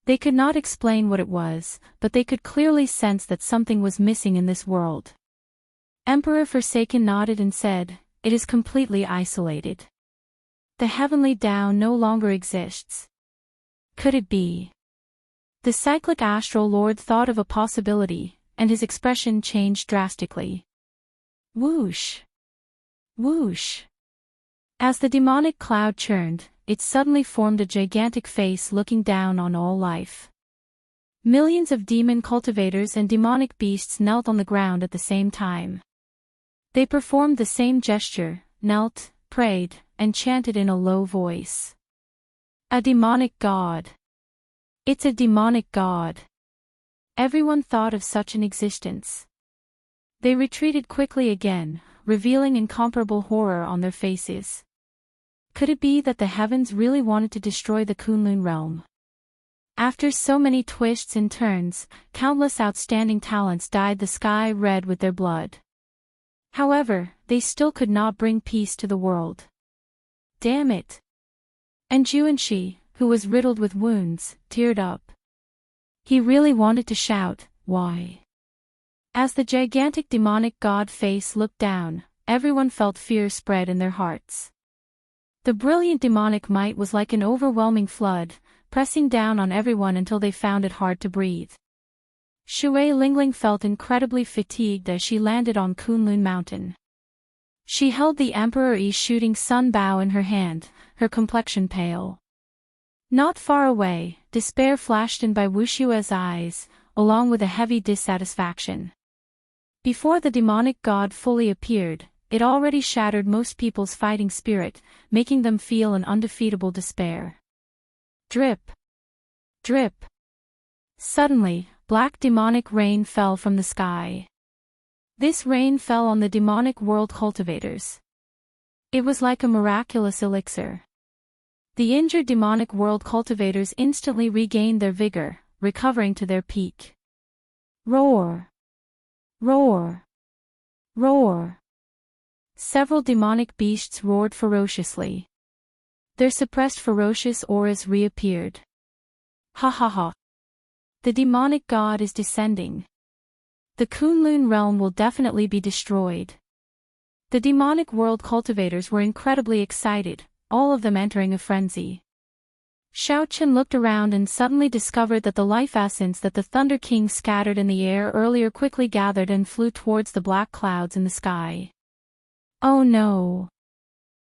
They could not explain what it was, but they could clearly sense that something was missing in this world. Emperor Forsaken nodded and said, "It is completely isolated. The heavenly Tao no longer exists. Could it be?" The cyclic astral lord thought of a possibility, and his expression changed drastically. Whoosh! Whoosh! As the demonic cloud churned, it suddenly formed a gigantic face looking down on all life. Millions of demon cultivators and demonic beasts knelt on the ground at the same time. They performed the same gesture, knelt, prayed, and chanted in a low voice. A demonic god. It's a demonic god. Everyone thought of such an existence. They retreated quickly again, revealing incomparable horror on their faces. Could it be that the heavens really wanted to destroy the Kunlun realm? After so many twists and turns, countless outstanding talents dyed the sky red with their blood. However, they still could not bring peace to the world. Damn it! And Xianxia, who was riddled with wounds, teared up. He really wanted to shout, "Why?" As the gigantic demonic god face looked down, everyone felt fear spread in their hearts. The brilliant demonic might was like an overwhelming flood, pressing down on everyone until they found it hard to breathe. Shui Lingling felt incredibly fatigued as she landed on Kunlun Mountain. She held the Emperor Yi's shooting sun bow in her hand, her complexion pale. Not far away, despair flashed in by Wuxia's eyes, along with a heavy dissatisfaction. Before the demonic god fully appeared, it already shattered most people's fighting spirit, making them feel an undefeatable despair. Drip. Drip. Suddenly, black demonic rain fell from the sky. This rain fell on the demonic world cultivators. It was like a miraculous elixir. The injured demonic world cultivators instantly regained their vigor, recovering to their peak. Roar! Roar! Roar! Several demonic beasts roared ferociously. Their suppressed ferocious auras reappeared. Ha ha ha! The demonic god is descending. The Kunlun realm will definitely be destroyed. The demonic world cultivators were incredibly excited, all of them entering a frenzy. Xiaoqian looked around and suddenly discovered that the life essence that the Thunder King scattered in the air earlier quickly gathered and flew towards the black clouds in the sky. Oh no!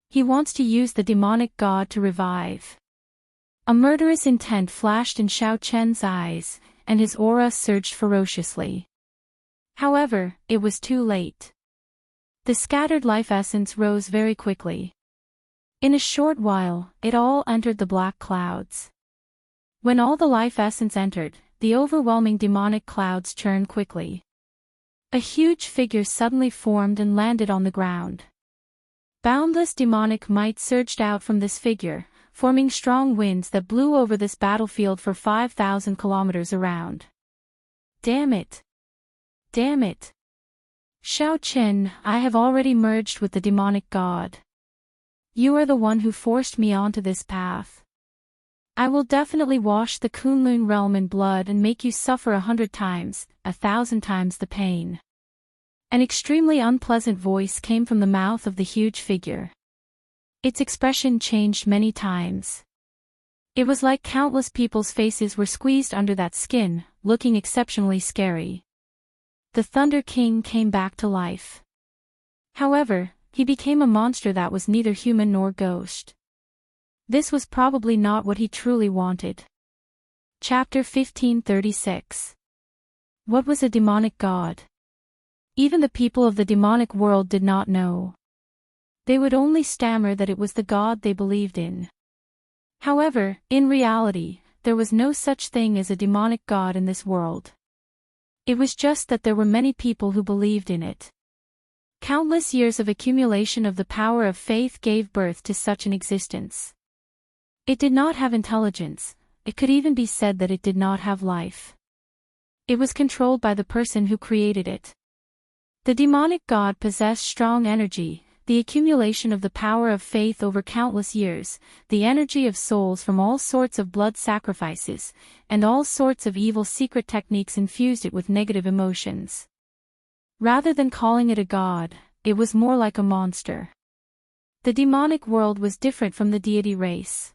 He wants to use the demonic god to revive. A murderous intent flashed in Xiaoqian's eyes, and his aura surged ferociously. However, it was too late. The scattered life essence rose very quickly. In a short while, it all entered the black clouds. When all the life essence entered, the overwhelming demonic clouds churned quickly. A huge figure suddenly formed and landed on the ground. Boundless demonic might surged out from this figure, forming strong winds that blew over this battlefield for 5,000 kilometers around. Damn it! Damn it! Xiaoqian, I have already merged with the demonic god. You are the one who forced me onto this path. I will definitely wash the Kunlun realm in blood and make you suffer 100 times, 1,000 times the pain. An extremely unpleasant voice came from the mouth of the huge figure. Its expression changed many times. It was like countless people's faces were squeezed under that skin, looking exceptionally scary. The Thunder King came back to life. However, he became a monster that was neither human nor ghost. This was probably not what he truly wanted. Chapter 1536. What was a demonic god? Even the people of the demonic world did not know. They would only stammer that it was the god they believed in. However, in reality, there was no such thing as a demonic god in this world. It was just that there were many people who believed in it. Countless years of accumulation of the power of faith gave birth to such an existence. It did not have intelligence, it could even be said that it did not have life. It was controlled by the person who created it. The demonic god possessed strong energy, the accumulation of the power of faith over countless years, the energy of souls from all sorts of blood sacrifices, and all sorts of evil secret techniques infused it with negative emotions. Rather than calling it a god, it was more like a monster. The demonic world was different from the deity race.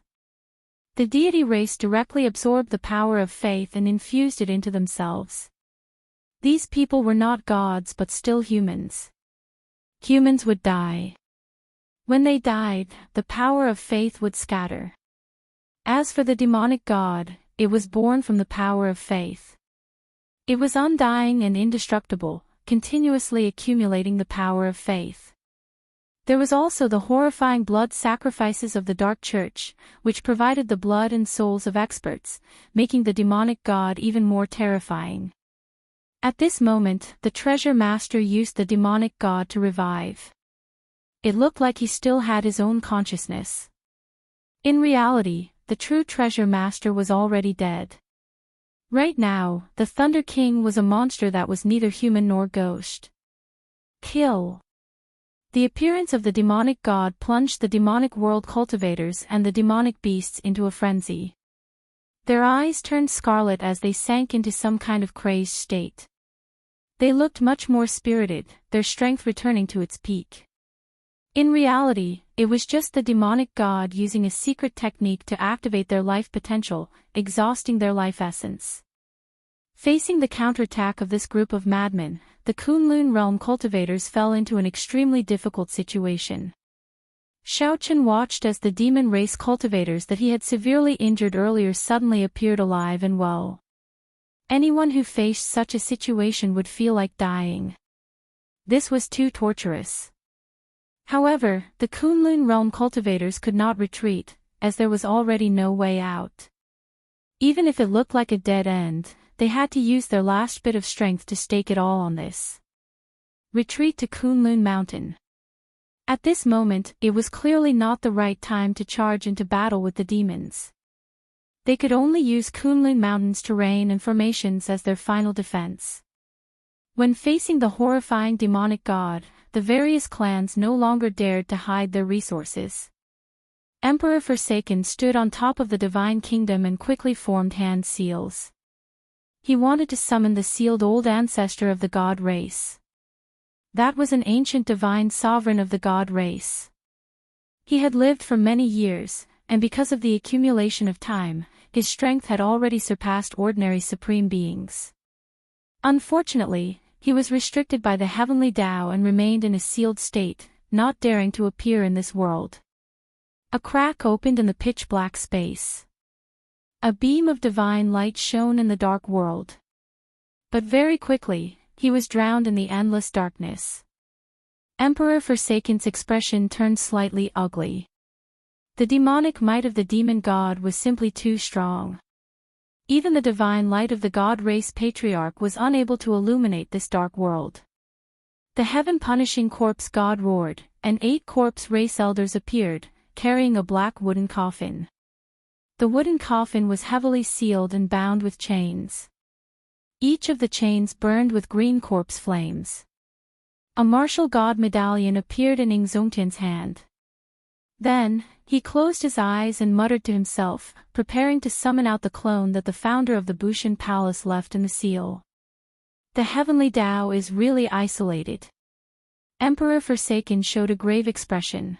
The deity race directly absorbed the power of faith and infused it into themselves. These people were not gods but still humans. Humans would die. When they died, the power of faith would scatter. As for the demonic god, it was born from the power of faith. It was undying and indestructible, continuously accumulating the power of faith. There was also the horrifying blood sacrifices of the Dark Church, which provided the blood and souls of experts, making the demonic god even more terrifying. At this moment, the treasure master used the demonic god to revive. It looked like he still had his own consciousness. In reality, the true treasure master was already dead. Right now, the Thunder King was a monster that was neither human nor ghost. Kill. The appearance of the demonic god plunged the demonic world cultivators and the demonic beasts into a frenzy. Their eyes turned scarlet as they sank into some kind of crazed state. They looked much more spirited, their strength returning to its peak. In reality, it was just the demonic god using a secret technique to activate their life potential, exhausting their life essence. Facing the counterattack of this group of madmen, the Kunlun realm cultivators fell into an extremely difficult situation. Xiaochen watched as the demon race cultivators that he had severely injured earlier suddenly appeared alive and well. Anyone who faced such a situation would feel like dying. This was too torturous. However, the Kunlun realm cultivators could not retreat, as there was already no way out. Even if it looked like a dead end, they had to use their last bit of strength to stake it all on this. Retreat to Kunlun Mountain. At this moment, it was clearly not the right time to charge into battle with the demons. They could only use Kunlun Mountain's terrain and formations as their final defense. When facing the horrifying demonic god, the various clans no longer dared to hide their resources. Emperor Forsaken stood on top of the divine kingdom and quickly formed hand seals. He wanted to summon the sealed old ancestor of the god race. That was an ancient divine sovereign of the god race. He had lived for many years, and because of the accumulation of time, his strength had already surpassed ordinary supreme beings. Unfortunately, he was restricted by the heavenly Tao and remained in a sealed state, not daring to appear in this world. A crack opened in the pitch-black space. A beam of divine light shone in the dark world. But very quickly, he was drowned in the endless darkness. Emperor Forsaken's expression turned slightly ugly. The demonic might of the demon god was simply too strong. Even the divine light of the god race patriarch was unable to illuminate this dark world. The heaven-punishing corpse god roared, and 8 corpse race elders appeared, carrying a black wooden coffin. The wooden coffin was heavily sealed and bound with chains. Each of the chains burned with green corpse flames. A martial god medallion appeared in Ingzongtian's hand. Then, he closed his eyes and muttered to himself, preparing to summon out the clone that the founder of the Bushan Palace left in the seal. The heavenly Tao is really isolated. Emperor Forsaken showed a grave expression.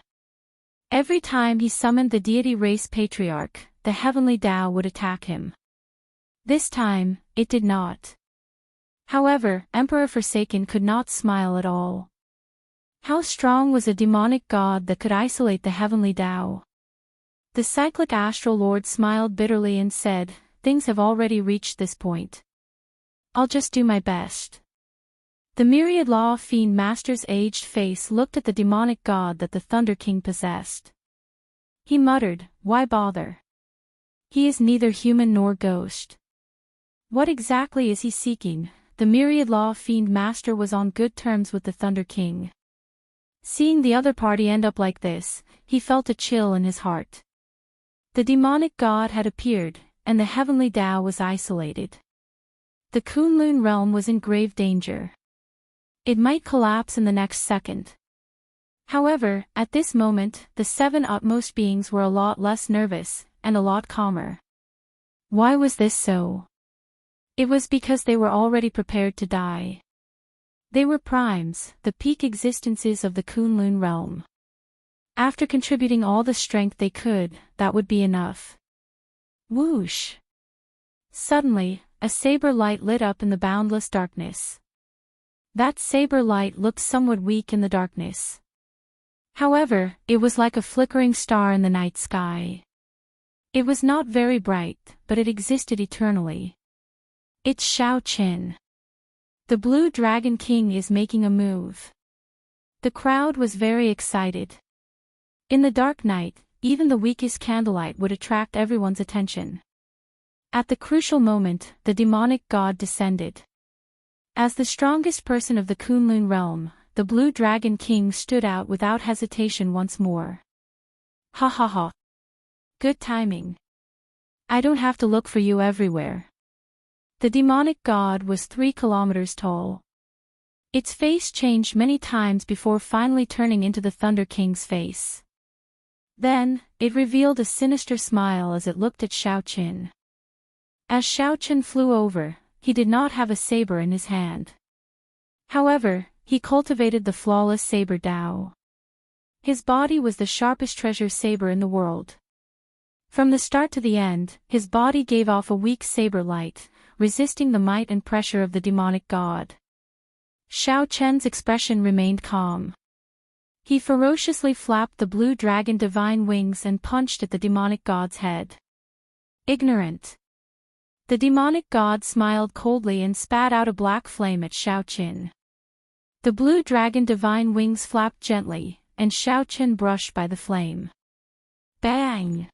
Every time he summoned the deity race patriarch, the heavenly Tao would attack him. This time, it did not. However, Emperor Forsaken could not smile at all. How strong was a demonic god that could isolate the heavenly Tao? The cyclic astral lord smiled bitterly and said, "Things have already reached this point. I'll just do my best." The myriad law fiend master's aged face looked at the demonic god that the Thunder King possessed. He muttered, "Why bother? He is neither human nor ghost. What exactly is he seeking?" The myriad law fiend master was on good terms with the Thunder King. Seeing the other party end up like this, he felt a chill in his heart. The demonic god had appeared, and the heavenly Tao was isolated. The Kunlun realm was in grave danger. It might collapse in the next second. However, at this moment, the 7 utmost beings were a lot less nervous, and a lot calmer. Why was this so? It was because they were already prepared to die. They were primes, the peak existences of the Kunlun realm. After contributing all the strength they could, that would be enough. Whoosh! Suddenly, a saber light lit up in the boundless darkness. That saber light looked somewhat weak in the darkness. However, it was like a flickering star in the night sky. It was not very bright, but it existed eternally. It's Xiaoqin. The Blue Dragon King is making a move. The crowd was very excited. In the dark night, even the weakest candlelight would attract everyone's attention. At the crucial moment, the demonic god descended. As the strongest person of the Kunlun realm, the Blue Dragon King stood out without hesitation once more. Ha ha ha. Good timing. I don't have to look for you everywhere. The demonic god was 3 kilometers tall. Its face changed many times before finally turning into the Thunder King's face. Then, it revealed a sinister smile as it looked at Xiaoqin. As Xiaoqin flew over, he did not have a saber in his hand. However, he cultivated the flawless saber Dao. His body was the sharpest treasure saber in the world. From the start to the end, his body gave off a weak saber light, resisting the might and pressure of the demonic god. Xiaoqian's expression remained calm. He ferociously flapped the blue dragon divine wings and punched at the demonic god's head. Ignorant. The demonic god smiled coldly and spat out a black flame at Xiaoqin. The blue dragon divine wings flapped gently, and Xiaoqin brushed by the flame. Bang!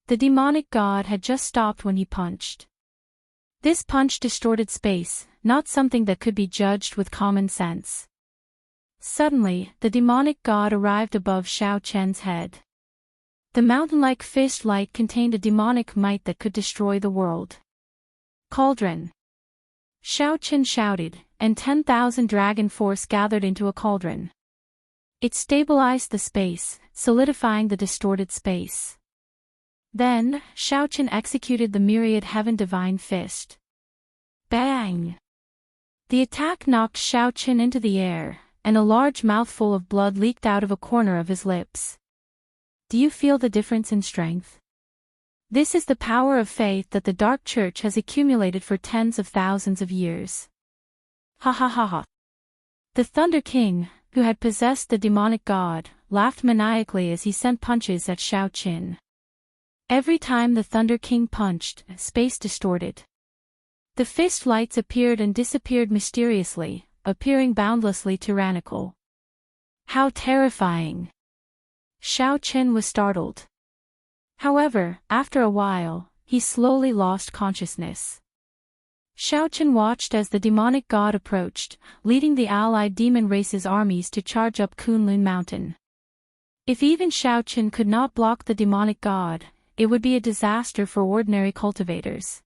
The demonic god had just stopped when he punched. This punch distorted space, not something that could be judged with common sense. Suddenly, the demonic god arrived above Xiaoqian's head. The mountain-like fist light contained a demonic might that could destroy the world. Cauldron. Xiaoqin shouted, and 10,000 dragon force gathered into a cauldron. It stabilized the space, solidifying the distorted space. Then, Xiaoqin executed the myriad heaven divine fist. Bang! The attack knocked Xiaoqin into the air, and a large mouthful of blood leaked out of a corner of his lips. Do you feel the difference in strength? This is the power of faith that the Dark Church has accumulated for tens of thousands of years. Ha ha ha ha. The Thunder King, who had possessed the demonic god, laughed maniacally as he sent punches at Xiaoqin. Every time the Thunder King punched, space distorted. The fist lights appeared and disappeared mysteriously, appearing boundlessly tyrannical. How terrifying! Xiaoqin was startled. However, after a while, he slowly lost consciousness. Xiaoqin watched as the demonic god approached, leading the allied demon race's armies to charge up Kunlun Mountain. If even Xiaoqin could not block the demonic god, it would be a disaster for ordinary cultivators.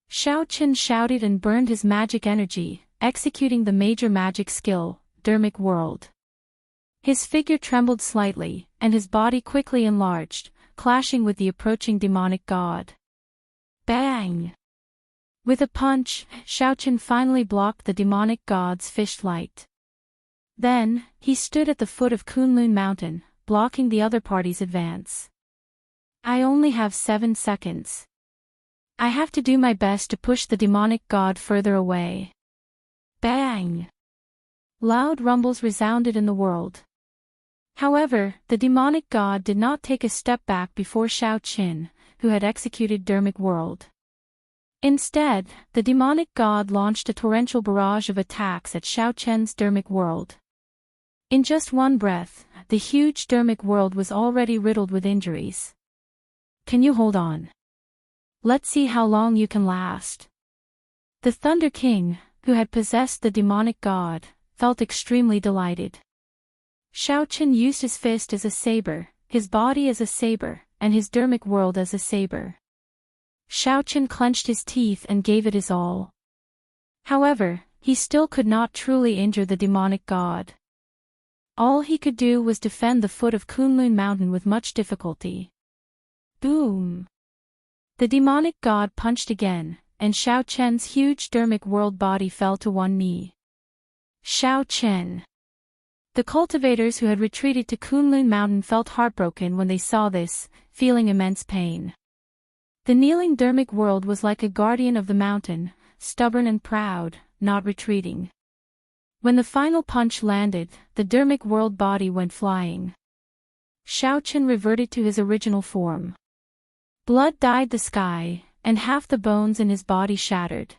Xiaoqin shouted and burned his magic energy, executing the major magic skill, Dermic World. His figure trembled slightly, and his body quickly enlarged, clashing with the approaching demonic god. Bang! With a punch, Xiaoqin finally blocked the demonic god's fist light. Then, he stood at the foot of Kunlun Mountain, blocking the other party's advance. I only have 7 seconds. I have to do my best to push the demonic god further away. Bang! Loud rumbles resounded in the world. However, the demonic god did not take a step back before Xiaoqin, who had executed Dermic World. Instead, the demonic god launched a torrential barrage of attacks at Xiaoqin's Dermic World. In just one breath, the huge Dermic World was already riddled with injuries. Can you hold on? Let's see how long you can last. The Thunder King, who had possessed the demonic god, felt extremely delighted. Xiaoqin used his fist as a saber, his body as a saber, and his Dermic World as a saber. Xiaoqin clenched his teeth and gave it his all. However, he still could not truly injure the demonic god. All he could do was defend the foot of Kunlun Mountain with much difficulty. Boom! The demonic god punched again, and Xiaoqin's huge Dermic World body fell to one knee. Xiaoqin! The cultivators who had retreated to Kunlun Mountain felt heartbroken when they saw this, feeling immense pain. The kneeling Dermic World was like a guardian of the mountain, stubborn and proud, not retreating. When the final punch landed, the dermic world body went flying. Xiaoqin reverted to his original form. Blood dyed the sky, and half the bones in his body shattered.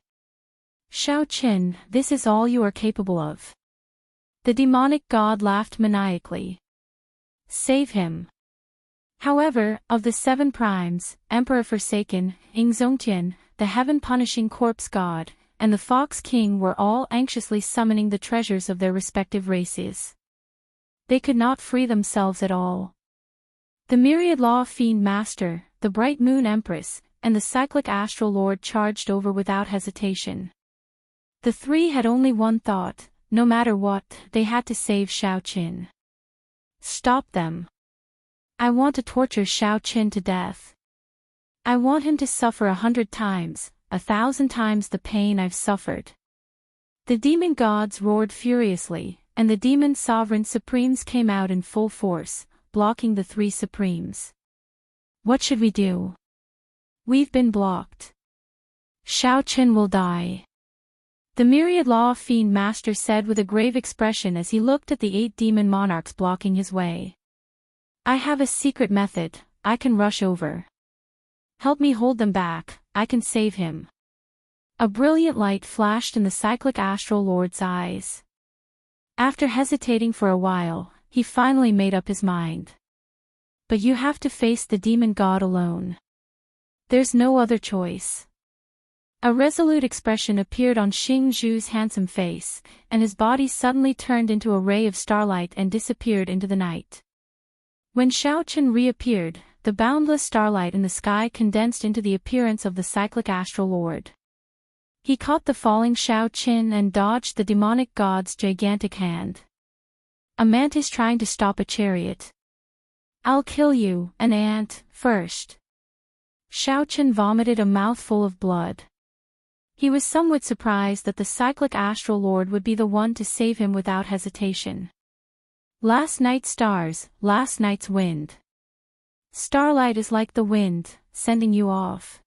Xiaoqin, this is all you are capable of. The demonic god laughed maniacally. Save him. However, of the 7 primes, Emperor Forsaken, Yingzongtian, the heaven-punishing corpse god, and the Fox King were all anxiously summoning the treasures of their respective races. They could not free themselves at all. The myriad law fiend master, the bright moon empress, and the cyclic astral lord charged over without hesitation. The 3 had only one thought: no matter what, they had to save Xiaoqin. Stop them. I want to torture Xiaoqin to death. I want him to suffer 100 times, 1,000 times the pain I've suffered. The demon gods roared furiously, and the demon sovereign supremes came out in full force, blocking the 3 supremes. What should we do? We've been blocked. Xiaoqin will die. The myriad law fiend master said with a grave expression as he looked at the 8 demon monarchs blocking his way. I have a secret method. I can rush over. Help me hold them back. I can save him. A brilliant light flashed in the cyclic astral lord's eyes. After hesitating for a while, he finally made up his mind. But you have to face the demon god alone. There's no other choice. A resolute expression appeared on Xing Zhu's handsome face, and his body suddenly turned into a ray of starlight and disappeared into the night. When Xiaoqin reappeared, the boundless starlight in the sky condensed into the appearance of the cyclic astral lord. He caught the falling Xiaoqin and dodged the demonic god's gigantic hand. A mantis trying to stop a chariot. I'll kill you, an ant, first. Xiaoqin vomited a mouthful of blood. He was somewhat surprised that the cyclic astral lord would be the one to save him without hesitation. Last night's stars, last night's wind. Starlight is like the wind, sending you off.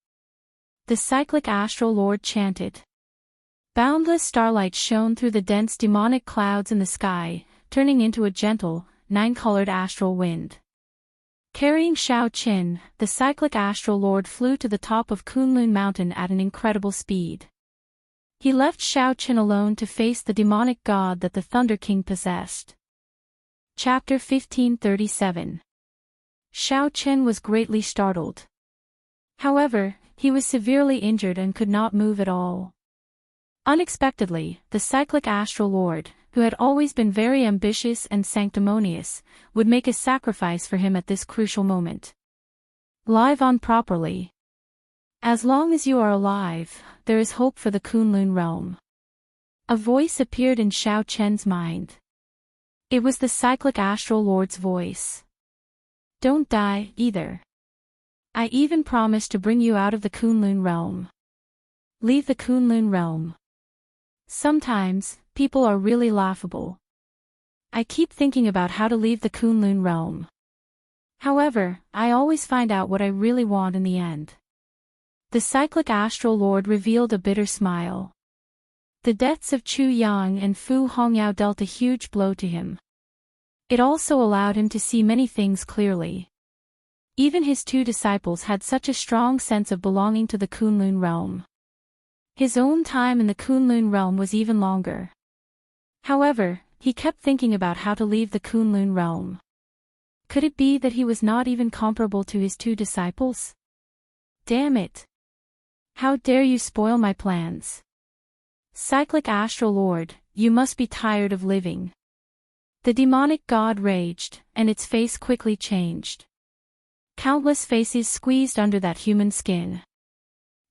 The cyclic astral lord chanted. Boundless starlight shone through the dense demonic clouds in the sky, turning into a gentle, 9-colored astral wind. Carrying Xiaoqin, the cyclic astral lord flew to the top of Kunlun Mountain at an incredible speed. He left Xiaoqin alone to face the demonic god that the Thunder King possessed. Chapter 1537. Xiaoqin was greatly startled. However, he was severely injured and could not move at all. Unexpectedly, the cyclic astral lord, who had always been very ambitious and sanctimonious, would make a sacrifice for him at this crucial moment. Live on properly. As long as you are alive, there is hope for the Kunlun realm. A voice appeared in Xiaoqin's mind. It was the cyclic astral lord's voice. Don't die, either. I even promised to bring you out of the Kunlun realm. Leave the Kunlun realm. Sometimes, people are really laughable. I keep thinking about how to leave the Kunlun realm. However, I always find out what I really want in the end. The cyclic astral lord revealed a bitter smile. The deaths of Chu Yang and Fu Hongyao dealt a huge blow to him. It also allowed him to see many things clearly. Even his 2 disciples had such a strong sense of belonging to the Kunlun realm. His own time in the Kunlun realm was even longer. However, he kept thinking about how to leave the Kunlun realm. Could it be that he was not even comparable to his 2 disciples? Damn it! How dare you spoil my plans? Cyclic astral lord, you must be tired of living. The demonic god raged, and its face quickly changed. Countless faces squeezed under that human skin.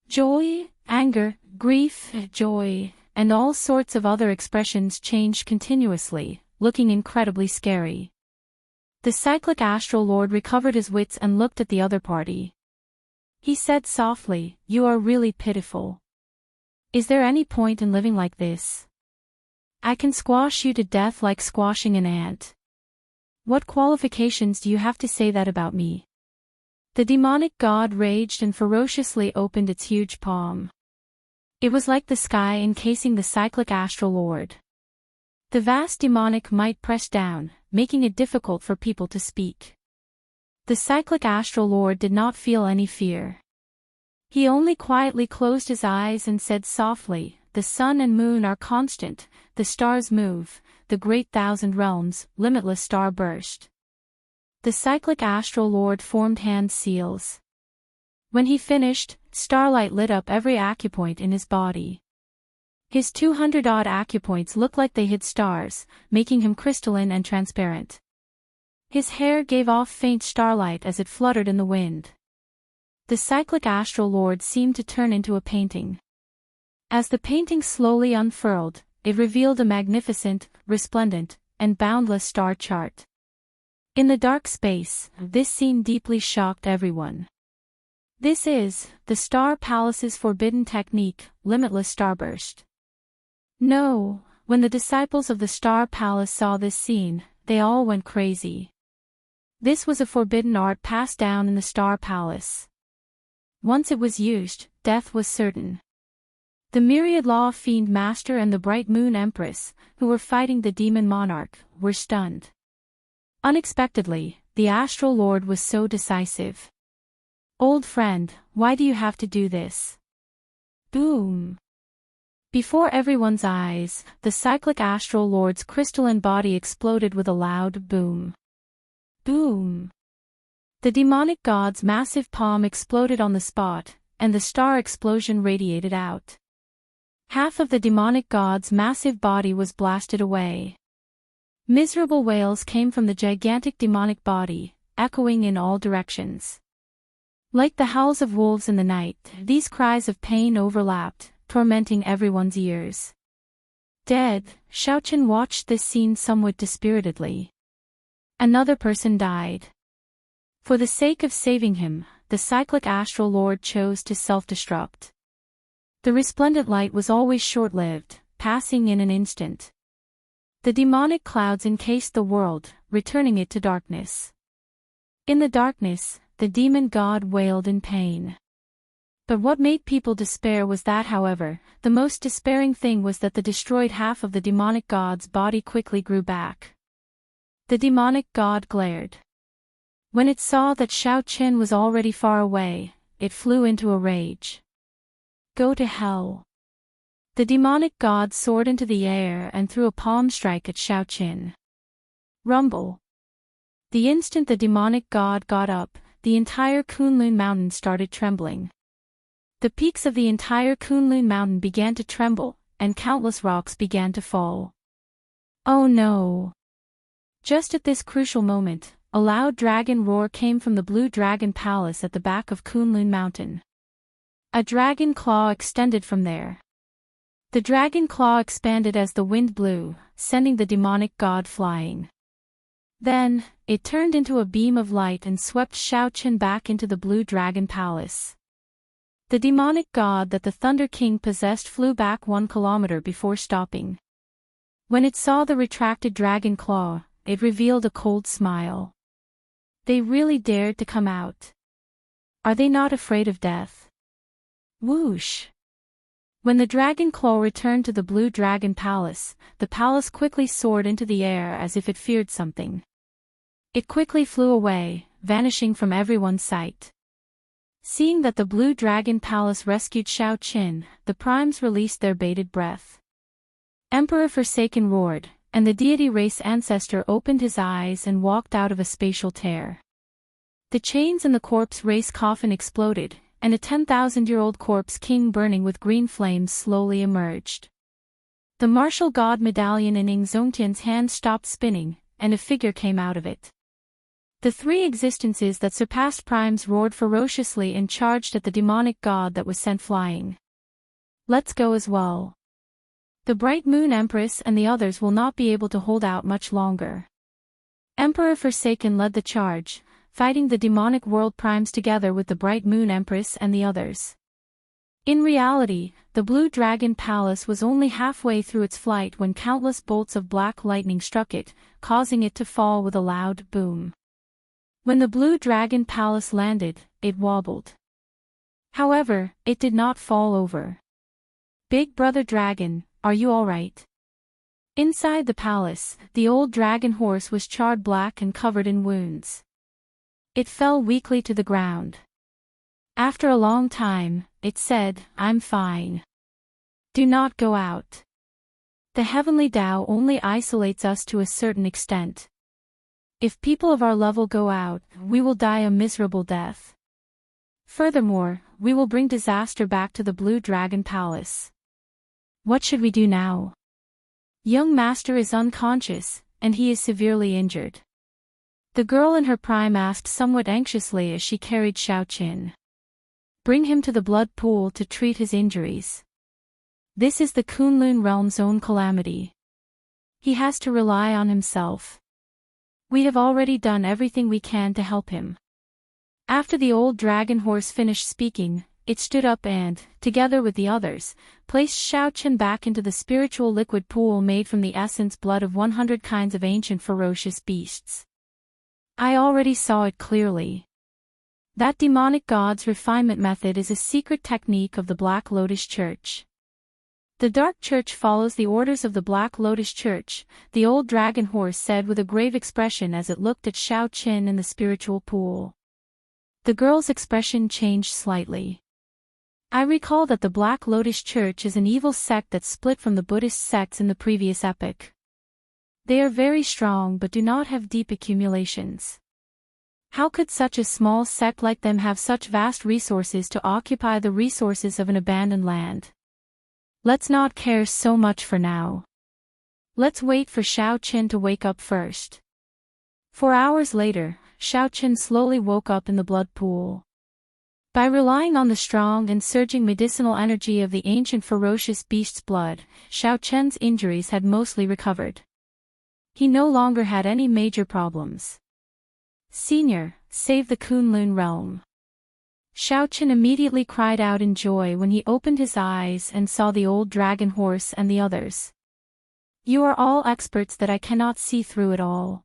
Joy, anger, grief, joy, and all sorts of other expressions changed continuously, looking incredibly scary. The cyclic astral lord recovered his wits and looked at the other party. He said softly, "You are really pitiful. Is there any point in living like this? I can squash you to death like squashing an ant. What qualifications do you have to say that about me?" The demonic god raged and ferociously opened its huge palm. It was like the sky encasing the cyclic astral lord. The vast demonic might pressed down, making it difficult for people to speak. The cyclic astral lord did not feel any fear. He only quietly closed his eyes and said softly, "The sun and moon are constant, the stars move, the great thousand realms, limitless star burst." The cyclic astral lord formed hand seals. When he finished, starlight lit up every acupoint in his body. His 200-odd acupoints looked like they hid stars, making him crystalline and transparent. His hair gave off faint starlight as it fluttered in the wind. The cyclic astral lord seemed to turn into a painting. As the painting slowly unfurled, it revealed a magnificent, resplendent, and boundless star chart. In the dark space, this scene deeply shocked everyone. "This is the Star Palace's forbidden technique, limitless starburst." No, when the disciples of the Star Palace saw this scene, they all went crazy. This was a forbidden art passed down in the Star Palace. Once it was used, death was certain. The myriad law fiend master and the bright moon empress, who were fighting the demon monarch, were stunned. Unexpectedly, the astral lord was so decisive. "Old friend, why do you have to do this?" Boom! Before everyone's eyes, the cyclic astral lord's crystalline body exploded with a loud boom. Boom! The demonic god's massive palm exploded on the spot, and the star explosion radiated out. Half of the demonic god's massive body was blasted away. Miserable wails came from the gigantic demonic body, echoing in all directions. Like the howls of wolves in the night, these cries of pain overlapped, tormenting everyone's ears. Dead, Xiaochen watched this scene somewhat dispiritedly. Another person died. For the sake of saving him, the cyclic astral lord chose to self-destruct. The resplendent light was always short-lived, passing in an instant. The demonic clouds encased the world, returning it to darkness. In the darkness, the demon god wailed in pain. But what made people despair was that, however, the most despairing thing was that the destroyed half of the demonic god's body quickly grew back. The demonic god glared. When it saw that Xiaochen was already far away, it flew into a rage. "Go to hell." The demonic god soared into the air and threw a palm strike at Xiaochen. Rumble. The instant the demonic god got up, the entire Kunlun mountain started trembling. The peaks of the entire Kunlun mountain began to tremble, and countless rocks began to fall. Oh no! Just at this crucial moment, a loud dragon roar came from the Blue Dragon Palace at the back of Kunlun Mountain. A dragon claw extended from there. The dragon claw expanded as the wind blew, sending the demonic god flying. Then, it turned into a beam of light and swept Xiaochen back into the Blue Dragon Palace. The demonic god that the Thunder King possessed flew back 1 kilometer before stopping. When it saw the retracted dragon claw, it revealed a cold smile. They really dared to come out. Are they not afraid of death? Whoosh! When the dragon claw returned to the Blue Dragon Palace, the palace quickly soared into the air as if it feared something. It quickly flew away, vanishing from everyone's sight. Seeing that the Blue Dragon Palace rescued Xiaochen, the primes released their bated breath. Emperor Forsaken roared, and the deity race ancestor opened his eyes and walked out of a spatial tear. The chains in the corpse race coffin exploded, and a 10,000-year-old corpse king burning with green flames slowly emerged. The martial god medallion in Ing Zongtian's hand stopped spinning, and a figure came out of it. The three existences that surpassed primes roared ferociously and charged at the demonic god that was sent flying. Let's go as well. The Bright Moon Empress and the others will not be able to hold out much longer. Emperor Forsaken led the charge, fighting the demonic world primes together with the Bright Moon Empress and the others. In reality, the Blue Dragon Palace was only halfway through its flight when countless bolts of black lightning struck it, causing it to fall with a loud boom. When the Blue Dragon Palace landed, it wobbled. However, it did not fall over. Big Brother Dragon, are you alright? Inside the palace, the old dragon horse was charred black and covered in wounds. It fell weakly to the ground. After a long time, it said, "I'm fine. Do not go out. The heavenly Tao only isolates us to a certain extent. If people of our level go out, we will die a miserable death. Furthermore, we will bring disaster back to the Blue Dragon Palace. What should we do now? Young master is unconscious, and he is severely injured." The girl in her prime asked somewhat anxiously as she carried Xiaoqin. "Bring him to the blood pool to treat his injuries. This is the Kunlun realm's own calamity. He has to rely on himself. We have already done everything we can to help him." After the old dragon horse finished speaking, it stood up and, together with the others, placed Xiaoqin back into the spiritual liquid pool made from the essence blood of 100 kinds of ancient ferocious beasts. I already saw it clearly. That demonic god's refinement method is a secret technique of the Black Lotus Church. The Dark Church follows the orders of the Black Lotus Church, the old dragon horse said with a grave expression as it looked at Xiaoqin in the spiritual pool. The girl's expression changed slightly. "I recall that the Black Lotus Church is an evil sect that split from the Buddhist sects in the previous epoch. They are very strong but do not have deep accumulations. How could such a small sect like them have such vast resources to occupy the resources of an abandoned land? Let's not care so much for now. Let's wait for Xiaoqin to wake up first." 4 hours later, Xiaoqin slowly woke up in the blood pool. By relying on the strong and surging medicinal energy of the ancient ferocious beast's blood, Xiaoqin's injuries had mostly recovered. He no longer had any major problems. "Senior, save the Kunlun realm." Xiaoqin immediately cried out in joy when he opened his eyes and saw the old dragon horse and the others. "You are all experts that I cannot see through at all.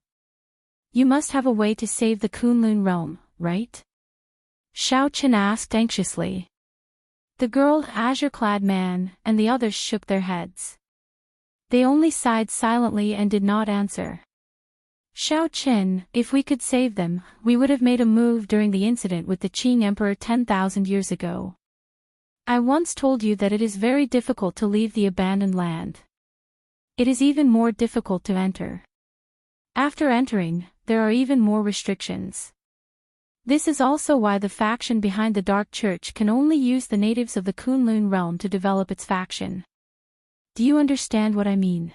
You must have a way to save the Kunlun realm, right?" Xiaoqin asked anxiously. The girl, azure-clad man, and the others shook their heads. They only sighed silently and did not answer. "Xiaoqin, if we could save them, we would have made a move during the incident with the Qing Emperor 10,000 years ago. I once told you that it is very difficult to leave the abandoned land. It is even more difficult to enter. After entering, there are even more restrictions. This is also why the faction behind the Dark Church can only use the natives of the Kunlun realm to develop its faction. Do you understand what I mean?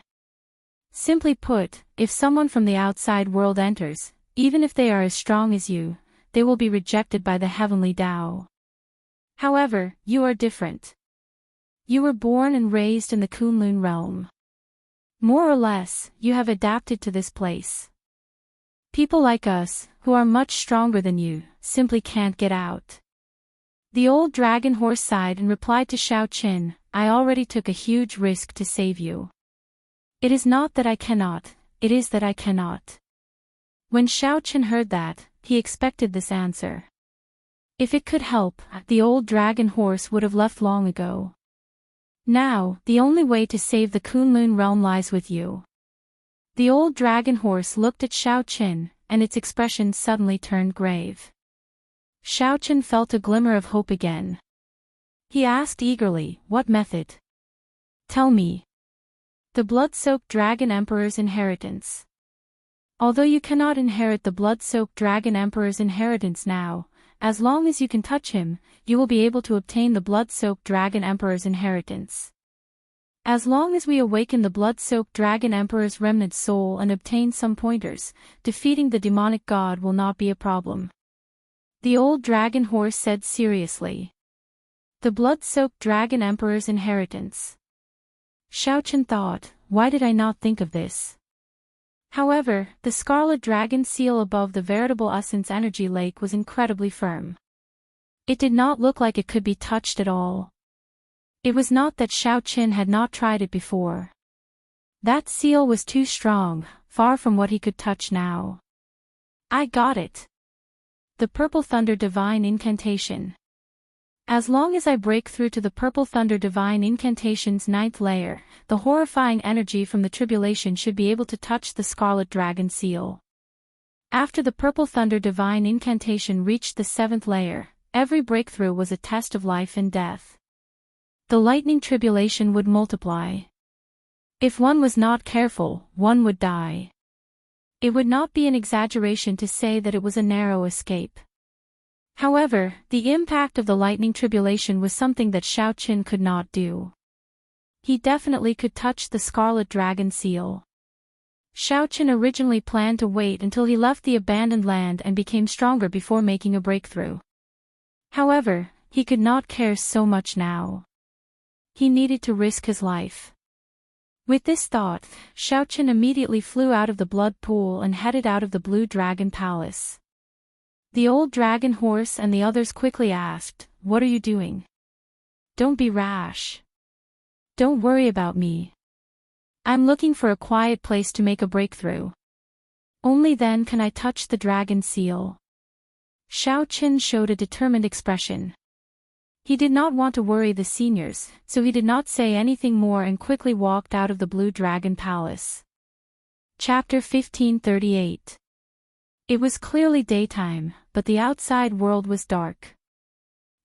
Simply put, if someone from the outside world enters, even if they are as strong as you, they will be rejected by the heavenly Tao. However, you are different. You were born and raised in the Kunlun realm. More or less, you have adapted to this place. People like us, who are much stronger than you, simply can't get out." The old dragon horse sighed and replied to Xiaoqin, "I already took a huge risk to save you. It is not that I cannot, it is that I cannot." When Xiaoqin heard that, he expected this answer. If it could help, the old dragon horse would have left long ago. Now, the only way to save the Kunlun realm lies with you. The old dragon horse looked at Xiaoqin, and its expression suddenly turned grave. Xiaoqin felt a glimmer of hope again. He asked eagerly, "What method? Tell me." "The blood-soaked dragon emperor's inheritance. Although you cannot inherit the blood-soaked dragon emperor's inheritance now, as long as you can touch him, you will be able to obtain the blood-soaked dragon emperor's inheritance. As long as we awaken the blood-soaked dragon emperor's remnant soul and obtain some pointers, defeating the demonic god will not be a problem." The old dragon horse said seriously. "The blood-soaked dragon emperor's inheritance." Xiaoqin thought, why did I not think of this? However, the scarlet dragon seal above the veritable essence energy lake was incredibly firm. It did not look like it could be touched at all. It was not that Xiaoqin had not tried it before. That seal was too strong, far from what he could touch now. "I got it. The purple thunder divine incantation." As long as I break through to the Purple Thunder Divine Incantation's 9th layer, the horrifying energy from the tribulation should be able to touch the Scarlet Dragon seal. After the Purple Thunder Divine Incantation reached the 7th layer, every breakthrough was a test of life and death. The lightning tribulation would multiply. If one was not careful, one would die. It would not be an exaggeration to say that it was a narrow escape. However, the impact of the lightning tribulation was something that Xiaoqin could not do. He definitely could touch the Scarlet Dragon seal. Xiaoqin originally planned to wait until he left the abandoned land and became stronger before making a breakthrough. However, he could not care so much now. He needed to risk his life. With this thought, Xiaoqin immediately flew out of the blood pool and headed out of the Blue Dragon Palace. The old dragon horse and the others quickly asked, "What are you doing? Don't be rash. Don't worry about me. I'm looking for a quiet place to make a breakthrough. Only then can I touch the dragon seal." Xiaoqin showed a determined expression. He did not want to worry the seniors, so he did not say anything more and quickly walked out of the Blue Dragon Palace. Chapter 1538. It was clearly daytime, but the outside world was dark.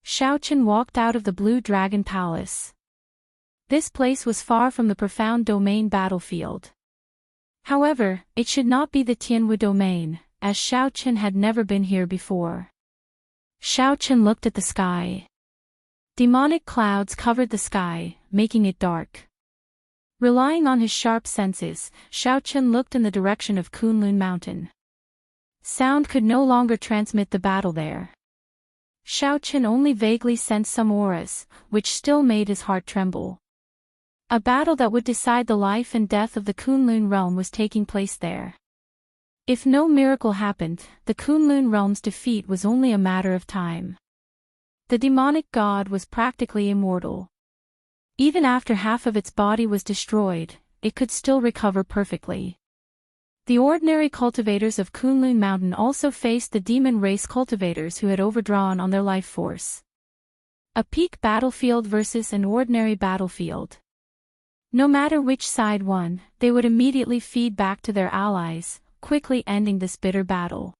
Xiaoqin walked out of the Blue Dragon Palace. This place was far from the profound domain battlefield. However, it should not be the Tianwu domain, as Xiaoqin had never been here before. Xiaoqin looked at the sky. Demonic clouds covered the sky, making it dark. Relying on his sharp senses, Xiaoqin looked in the direction of Kunlun Mountain. Sound could no longer transmit the battle there. Xiaoqin only vaguely sensed some auras, which still made his heart tremble. A battle that would decide the life and death of the Kunlun realm was taking place there. If no miracle happened, the Kunlun realm's defeat was only a matter of time. The demonic god was practically immortal. Even after half of its body was destroyed, it could still recover perfectly. The ordinary cultivators of Kunlun Mountain also faced the demon race cultivators who had overdrawn on their life force. A peak battlefield versus an ordinary battlefield. No matter which side won, they would immediately feed back to their allies, quickly ending this bitter battle.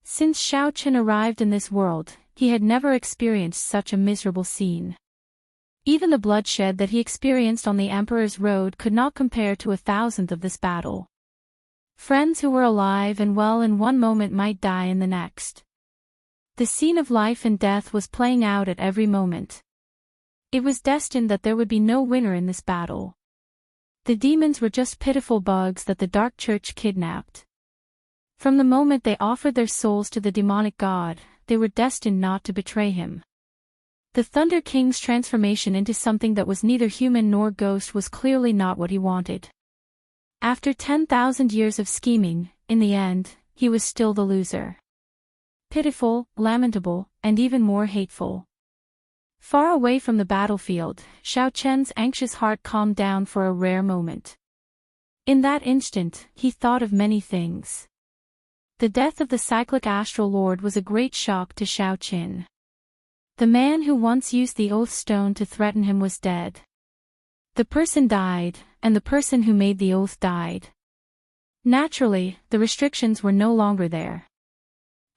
Since Xiaoqin arrived in this world, he had never experienced such a miserable scene. Even the bloodshed that he experienced on the Emperor's Road could not compare to 1,000th of this battle. Friends who were alive and well in one moment might die in the next. The scene of life and death was playing out at every moment. It was destined that there would be no winner in this battle. The demons were just pitiful bugs that the Dark Church kidnapped. From the moment they offered their souls to the demonic god, they were destined not to betray him. The Thunder King's transformation into something that was neither human nor ghost was clearly not what he wanted. After 10,000 years of scheming, in the end, he was still the loser. Pitiful, lamentable, and even more hateful. Far away from the battlefield, Xiaoqin's anxious heart calmed down for a rare moment. In that instant, he thought of many things. The death of the cyclic astral lord was a great shock to Xiaoqin. The man who once used the oath stone to threaten him was dead. The person died, and the person who made the oath died. Naturally, the restrictions were no longer there.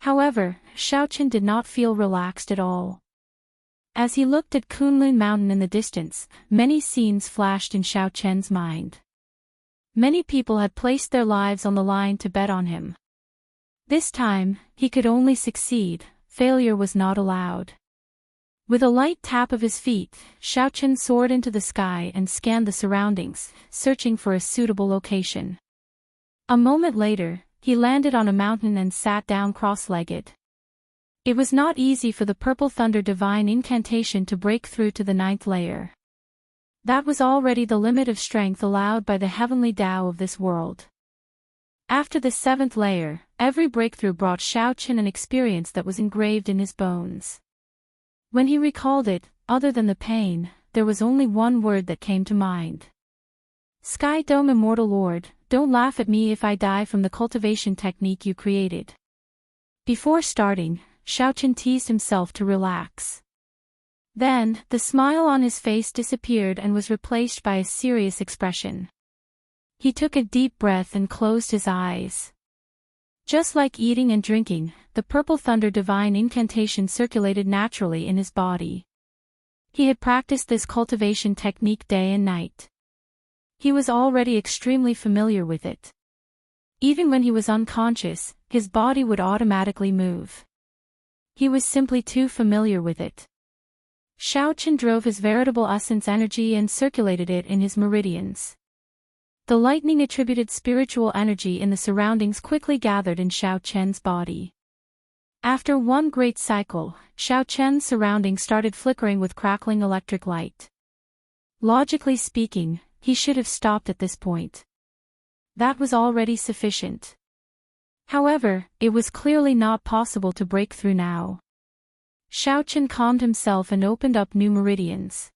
However, Xiaoqin did not feel relaxed at all. As he looked at Kunlun Mountain in the distance, many scenes flashed in Xiaoqin's mind. Many people had placed their lives on the line to bet on him. This time, he could only succeed, failure was not allowed. With a light tap of his feet, Xiaoqin soared into the sky and scanned the surroundings, searching for a suitable location. A moment later, he landed on a mountain and sat down cross-legged. It was not easy for the Purple Thunder Divine Incantation to break through to the 9th layer. That was already the limit of strength allowed by the heavenly Tao of this world. After the 7th layer, every breakthrough brought Xiaoqin an experience that was engraved in his bones. When he recalled it, other than the pain, there was only one word that came to mind. Sky Dome Immortal Lord, don't laugh at me if I die from the cultivation technique you created. Before starting, Xiaoqin teased himself to relax. Then, the smile on his face disappeared and was replaced by a serious expression. He took a deep breath and closed his eyes. Just like eating and drinking, the purple thunder divine incantation circulated naturally in his body. He had practiced this cultivation technique day and night. He was already extremely familiar with it. Even when he was unconscious, his body would automatically move. He was simply too familiar with it. Xiaoqian drove his veritable essence energy and circulated it in his meridians. The lightning attributed spiritual energy in the surroundings quickly gathered in Xiaoqian's body. After one great cycle, Xiaoqian's surroundings started flickering with crackling electric light. Logically speaking, he should have stopped at this point. That was already sufficient. However, it was clearly not possible to break through now. Xiaoqian calmed himself and opened up new meridians.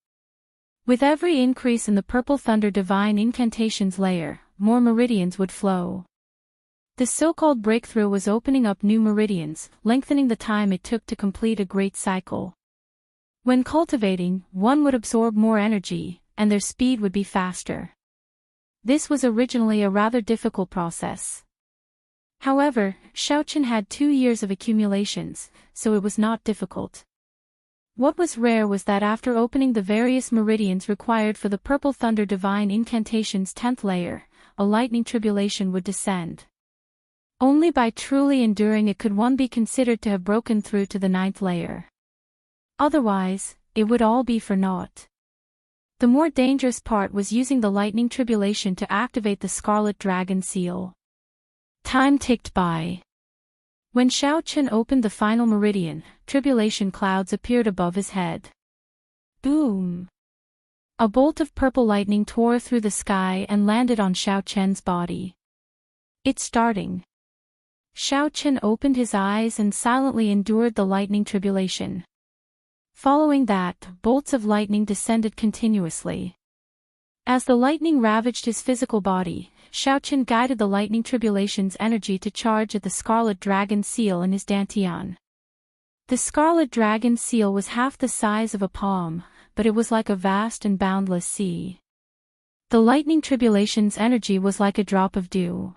With every increase in the purple thunder divine incantations layer, more meridians would flow. The so-called breakthrough was opening up new meridians, lengthening the time it took to complete a great cycle. When cultivating, one would absorb more energy, and their speed would be faster. This was originally a rather difficult process. However, Xiaoqian had 2 years of accumulations, so it was not difficult. What was rare was that after opening the various meridians required for the purple thunder divine incantation's 10th layer, a lightning tribulation would descend. Only by truly enduring it could one be considered to have broken through to the 9th layer. Otherwise, it would all be for naught. The more dangerous part was using the lightning tribulation to activate the scarlet dragon seal. Time ticked by. When Xiaoqian opened the final meridian, tribulation clouds appeared above his head. Boom! A bolt of purple lightning tore through the sky and landed on Xiaoqian's body. It's starting. Xiaoqian opened his eyes and silently endured the lightning tribulation. Following that, bolts of lightning descended continuously. As the lightning ravaged his physical body, Xiaoqian guided the lightning tribulation's energy to charge at the scarlet dragon seal in his dantian. The scarlet dragon seal was half the size of a palm, but it was like a vast and boundless sea. The lightning tribulation's energy was like a drop of dew.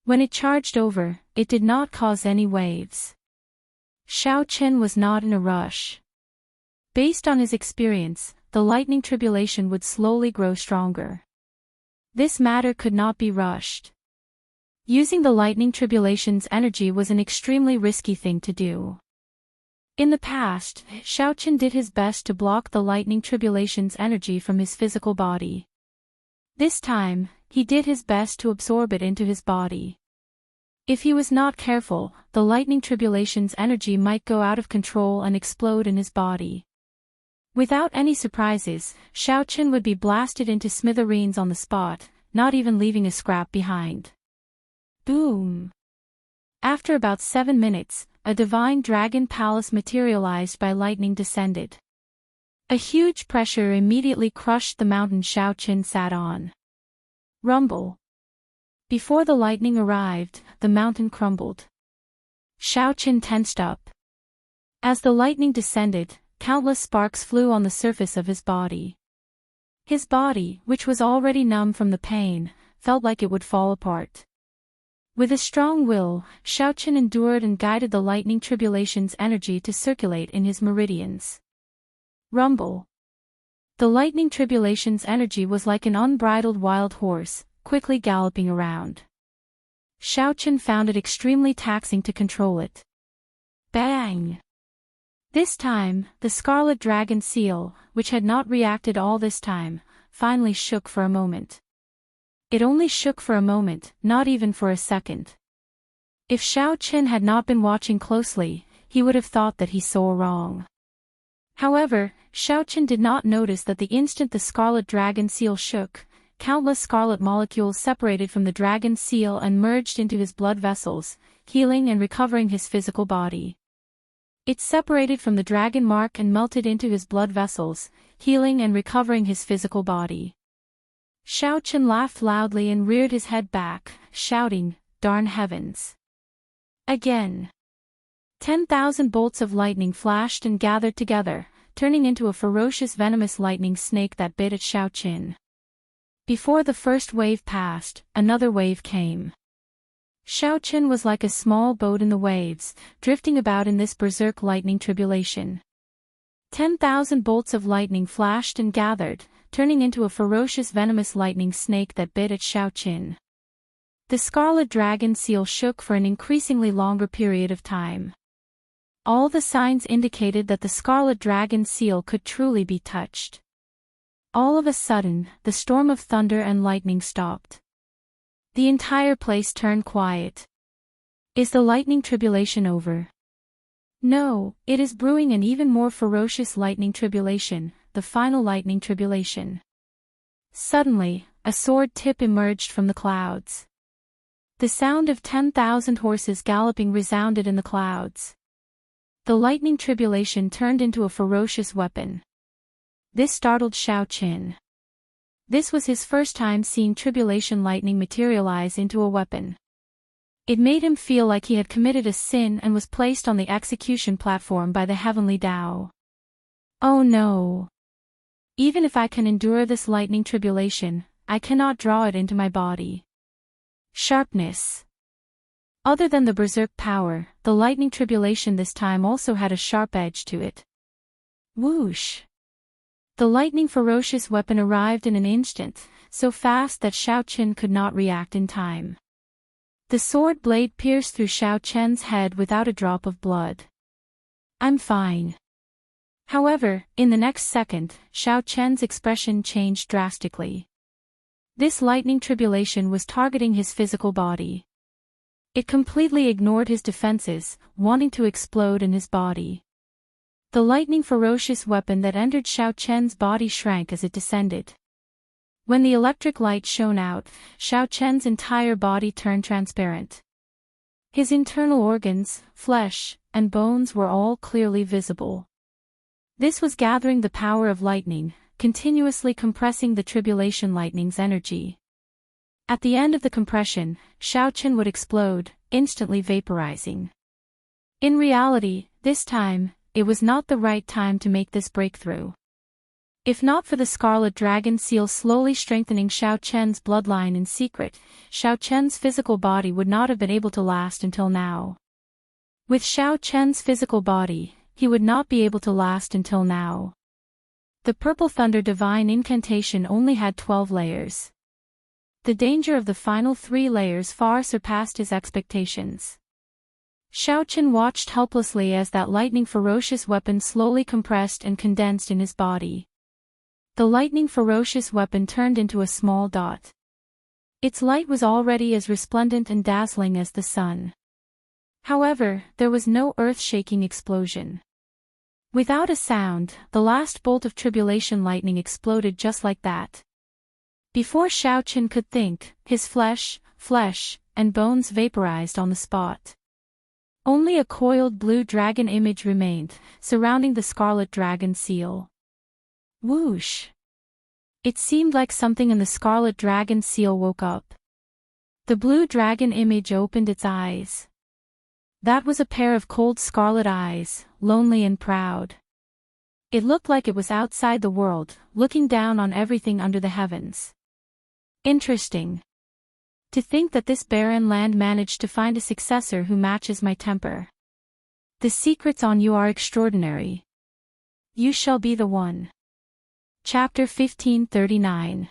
When it charged over, it did not cause any waves. Xiaoqian was not in a rush. Based on his experience, the lightning tribulation would slowly grow stronger. This matter could not be rushed. Using the lightning tribulation's energy was an extremely risky thing to do. In the past, Xiaoqian did his best to block the lightning tribulation's energy from his physical body. This time, he did his best to absorb it into his body. If he was not careful, the lightning tribulation's energy might go out of control and explode in his body. Without any surprises, Xiaoqian would be blasted into smithereens on the spot, not even leaving a scrap behind. Boom! After about 7 minutes, a divine dragon palace materialized by lightning descended. A huge pressure immediately crushed the mountain Xiaoqian sat on. Rumble. Before the lightning arrived, the mountain crumbled. Xiaoqian tensed up. As the lightning descended, countless sparks flew on the surface of his body. His body, which was already numb from the pain, felt like it would fall apart. With a strong will, Xiaoqian endured and guided the lightning tribulation's energy to circulate in his meridians. Rumble. The lightning tribulation's energy was like an unbridled wild horse, quickly galloping around. Xiaoqian found it extremely taxing to control it. Bang! This time, the scarlet dragon seal, which had not reacted all this time, finally shook for a moment. It only shook for a moment, not even for a second. If Xiaoqian had not been watching closely, he would have thought that he saw wrong. However, Xiaoqian did not notice that the instant the scarlet dragon seal shook, countless scarlet molecules separated from the dragon seal and merged into his blood vessels, healing and recovering his physical body. It separated from the dragon mark and melted into his blood vessels, healing and recovering his physical body. Xiaoqian laughed loudly and reared his head back, shouting, "Darn heavens!" Again. 10,000 bolts of lightning flashed and gathered together, turning into a ferocious venomous lightning snake that bit at Xiaoqin. Before the first wave passed, another wave came. Xiaoqin was like a small boat in the waves, drifting about in this berserk lightning tribulation. 10,000 bolts of lightning flashed and gathered, turning into a ferocious venomous lightning snake that bit at Xiaoqin. The scarlet dragon seal shook for an increasingly longer period of time. All the signs indicated that the scarlet dragon seal could truly be touched. All of a sudden, the storm of thunder and lightning stopped. The entire place turned quiet. Is the lightning tribulation over? No, it is brewing an even more ferocious lightning tribulation, the final lightning tribulation. Suddenly, a sword tip emerged from the clouds. The sound of 10,000 horses galloping resounded in the clouds. The lightning tribulation turned into a ferocious weapon. This startled Xiaoqin. This was his first time seeing tribulation lightning materialize into a weapon. It made him feel like he had committed a sin and was placed on the execution platform by the heavenly Tao. Oh no! Even if I can endure this lightning tribulation, I cannot draw it into my body. Sharpness. Other than the berserk power, the lightning tribulation this time also had a sharp edge to it. Whoosh! The lightning ferocious weapon arrived in an instant, so fast that Xiaoqin could not react in time. The sword blade pierced through Xiaoqian's head without a drop of blood. I'm fine. However, in the next second, Xiaoqian's expression changed drastically. This lightning tribulation was targeting his physical body. It completely ignored his defenses, wanting to explode in his body. The lightning ferocious weapon that entered Xiaoqian's body shrank as it descended. When the electric light shone out, Xiaoqian's entire body turned transparent. His internal organs, flesh, and bones were all clearly visible. This was gathering the power of lightning, continuously compressing the tribulation lightning's energy. At the end of the compression, Xiaoqin would explode, instantly vaporizing. In reality, this time, it was not the right time to make this breakthrough. If not for the scarlet dragon seal slowly strengthening Xiaoqian's bloodline in secret, Xiaoqian's physical body would not have been able to last until now. With Xiaoqian's physical body, he would not be able to last until now. The Purple Thunder Divine Incantation only had 12 layers. The danger of the final 3 layers far surpassed his expectations. Xiaoqin watched helplessly as that lightning ferocious weapon slowly compressed and condensed in his body. The lightning ferocious weapon turned into a small dot. Its light was already as resplendent and dazzling as the sun. However, there was no earth-shaking explosion. Without a sound, the last bolt of tribulation lightning exploded just like that. Before Xiaoqin could think, his flesh, and bones vaporized on the spot. Only a coiled blue dragon image remained, surrounding the scarlet dragon seal. Whoosh! It seemed like something in the scarlet dragon seal woke up. The blue dragon image opened its eyes. That was a pair of cold scarlet eyes, lonely and proud. It looked like it was outside the world, looking down on everything under the heavens. Interesting. To think that this barren land managed to find a successor who matches my temper. The secrets on you are extraordinary. You shall be the one. Chapter 1539.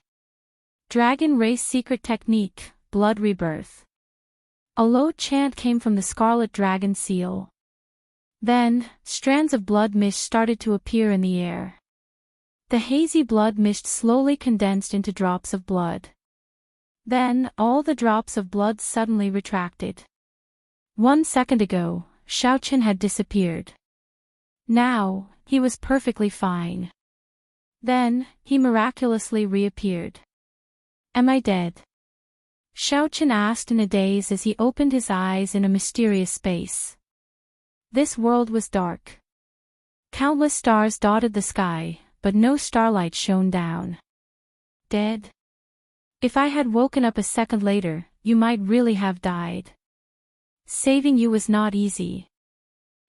Dragon Race Secret Technique, Blood Rebirth. A low chant came from the scarlet dragon seal. Then, strands of blood mist started to appear in the air. The hazy blood mist slowly condensed into drops of blood. Then, all the drops of blood suddenly retracted. 1 second ago, Xiaoqin had disappeared. Now, he was perfectly fine. Then, he miraculously reappeared. Am I dead? Xiaoqin asked in a daze as he opened his eyes in a mysterious space. This world was dark. Countless stars dotted the sky, but no starlight shone down. Dead? If I had woken up a second later, you might really have died. Saving you was not easy.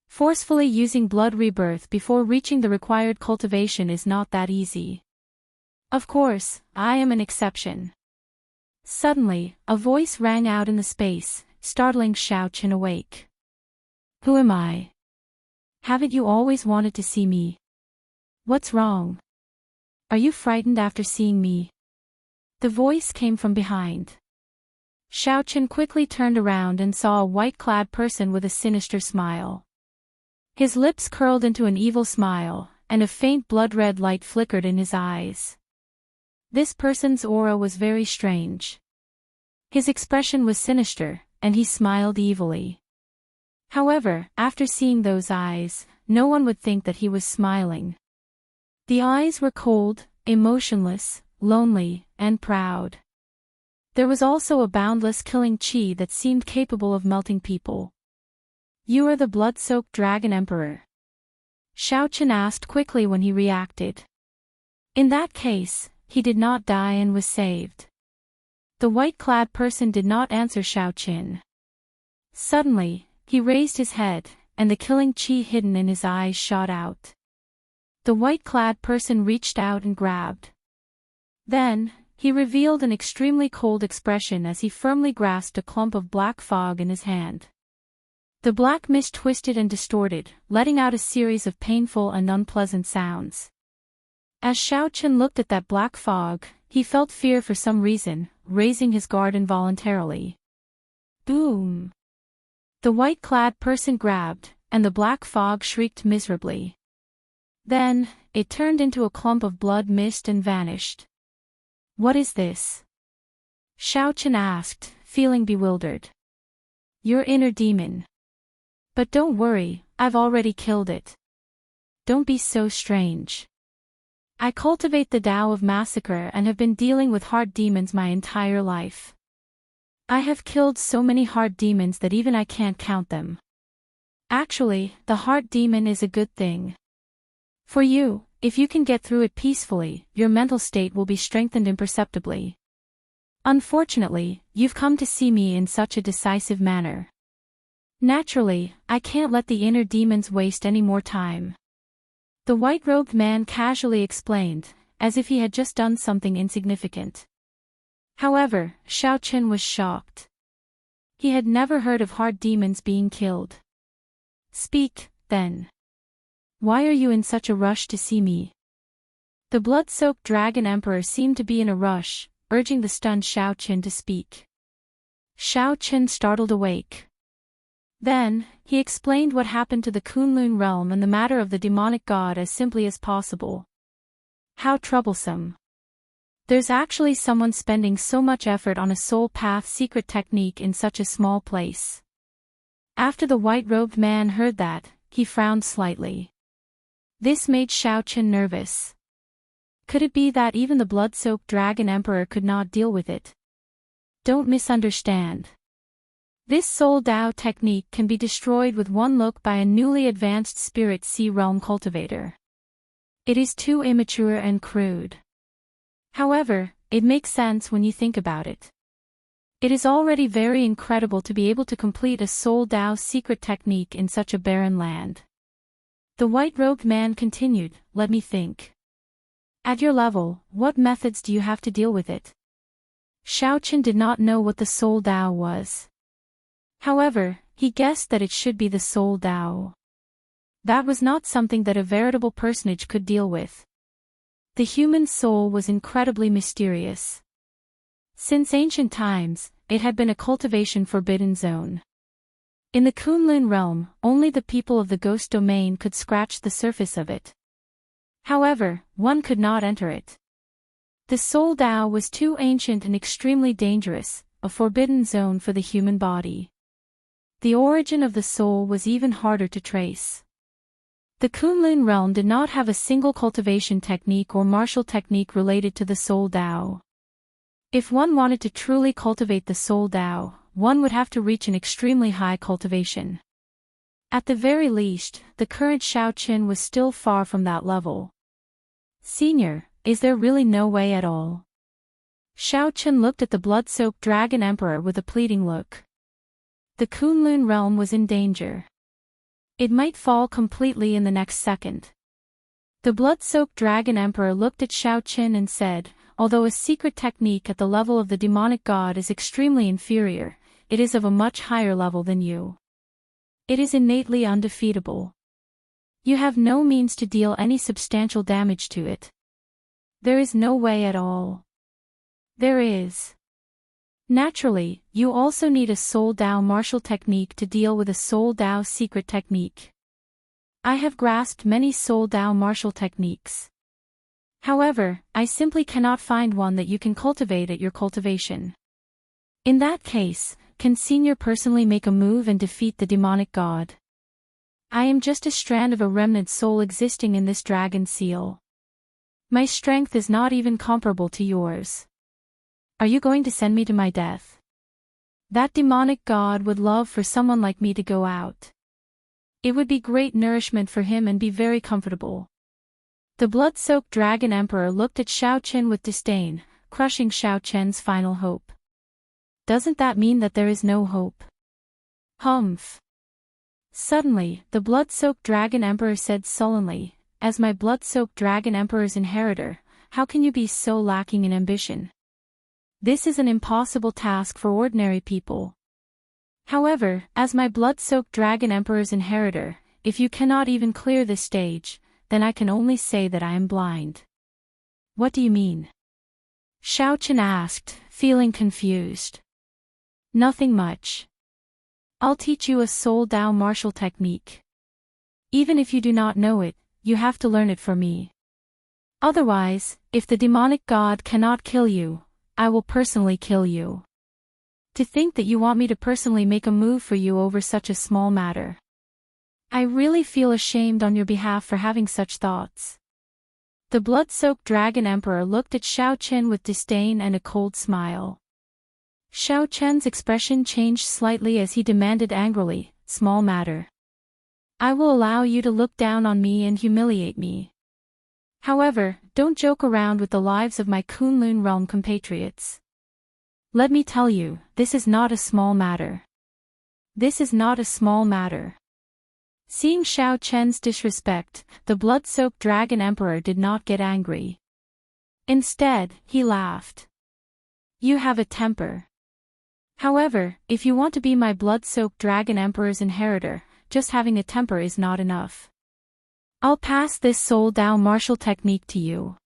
Forcefully using blood rebirth before reaching the required cultivation is not that easy. Of course, I am an exception. Suddenly, a voice rang out in the space, startling Xiaochen awake. Who am I? Haven't you always wanted to see me? What's wrong? Are you frightened after seeing me? The voice came from behind. Xiaochen quickly turned around and saw a white-clad person with a sinister smile. His lips curled into an evil smile, and a faint blood-red light flickered in his eyes. This person's aura was very strange. His expression was sinister, and he smiled evilly. However, after seeing those eyes, no one would think that he was smiling. The eyes were cold, emotionless, lonely, and proud. There was also a boundless killing chi that seemed capable of melting people. You are the blood-soaked dragon emperor? Xiaochen asked quickly when he reacted. In that case, he did not die and was saved. The white-clad person did not answer Xiaochen. Suddenly, he raised his head, and the killing chi hidden in his eyes shot out. The white-clad person reached out and grabbed. Then, he revealed an extremely cold expression as he firmly grasped a clump of black fog in his hand. The black mist twisted and distorted, letting out a series of painful and unpleasant sounds. As Xiaochen looked at that black fog, he felt fear for some reason, raising his guard involuntarily. Boom! The white-clad person grabbed, and the black fog shrieked miserably. Then, it turned into a clump of blood mist and vanished. What is this? Xiaochen asked, feeling bewildered. Your inner demon. But don't worry, I've already killed it. Don't be so strange. I cultivate the Tao of massacre and have been dealing with heart demons my entire life. I have killed so many heart demons that even I can't count them. Actually, the heart demon is a good thing. For you, if you can get through it peacefully, your mental state will be strengthened imperceptibly. Unfortunately, you've come to see me in such a decisive manner. Naturally, I can't let the inner demons waste any more time. The white-robed man casually explained, as if he had just done something insignificant. However, Xiaochen was shocked. He had never heard of heart demons being killed. Speak, then. Why are you in such a rush to see me? The blood-soaked dragon emperor seemed to be in a rush, urging the stunned Xiaochen to speak. Xiaochen startled awake. Then, he explained what happened to the Kunlun realm and the matter of the demonic god as simply as possible. How troublesome. There's actually someone spending so much effort on a soul path secret technique in such a small place. After the white-robed man heard that, he frowned slightly. This made Xiaochen nervous. Could it be that even the blood-soaked dragon emperor could not deal with it? Don't misunderstand. This Soul Dao technique can be destroyed with one look by a newly advanced Spirit Sea Realm cultivator. It is too immature and crude. However, it makes sense when you think about it. It is already very incredible to be able to complete a Soul Dao secret technique in such a barren land. The white-robed man continued, let me think. At your level, what methods do you have to deal with it? Xiaochen did not know what the Soul Dao was. However, he guessed that it should be the Soul Dao. That was not something that a veritable personage could deal with. The human soul was incredibly mysterious. Since ancient times, it had been a cultivation forbidden zone. In the Kunlun realm, only the people of the ghost domain could scratch the surface of it. However, one could not enter it. The Soul Dao was too ancient and extremely dangerous, a forbidden zone for the human body. The origin of the soul was even harder to trace. The Kunlun realm did not have a single cultivation technique or martial technique related to the Soul Dao. If one wanted to truly cultivate the Soul Dao, one would have to reach an extremely high cultivation. At the very least, the current Xiaochen was still far from that level. Senior, is there really no way at all? Xiaochen looked at the blood-soaked dragon emperor with a pleading look. The Kunlun realm was in danger. It might fall completely in the next second. The blood-soaked dragon emperor looked at Xiao Qin and said, although a secret technique at the level of the demonic god is extremely inferior, it is of a much higher level than you. It is innately undefeatable. You have no means to deal any substantial damage to it. There is no way at all. There is. Naturally, you also need a Soul Dao martial technique to deal with a Soul Dao secret technique. I have grasped many Soul Dao martial techniques. However, I simply cannot find one that you can cultivate at your cultivation. In that case, can Senior personally make a move and defeat the demonic god? I am just a strand of a remnant soul existing in this dragon seal. My strength is not even comparable to yours. Are you going to send me to my death? That demonic god would love for someone like me to go out. It would be great nourishment for him and be very comfortable. The blood-soaked dragon emperor looked at Xiao Qin with disdain, crushing Xiao Qin's final hope. Doesn't that mean that there is no hope? Humph. Suddenly, the blood-soaked dragon emperor said sullenly, as my blood-soaked dragon emperor's inheritor, how can you be so lacking in ambition? This is an impossible task for ordinary people. However, as my blood-soaked dragon emperor's inheritor, if you cannot even clear this stage, then I can only say that I am blind. What do you mean? Xiao Qin asked, feeling confused. Nothing much. I'll teach you a Soul Dao martial technique. Even if you do not know it, you have to learn it for me. Otherwise, if the demonic god cannot kill you, I will personally kill you. To think that you want me to personally make a move for you over such a small matter. I really feel ashamed on your behalf for having such thoughts. The blood-soaked dragon emperor looked at Xiao Qin with disdain and a cold smile. Xiao Qin's expression changed slightly as he demanded angrily, small matter. I will allow you to look down on me and humiliate me. However, don't joke around with the lives of my Kunlun realm compatriots. Let me tell you, this is not a small matter. This is not a small matter. Seeing Xiao Qin's disrespect, the blood-soaked dragon emperor did not get angry. Instead, he laughed. You have a temper. However, if you want to be my blood-soaked dragon emperor's inheritor, just having a temper is not enough. I'll pass this Soul Dao martial technique to you.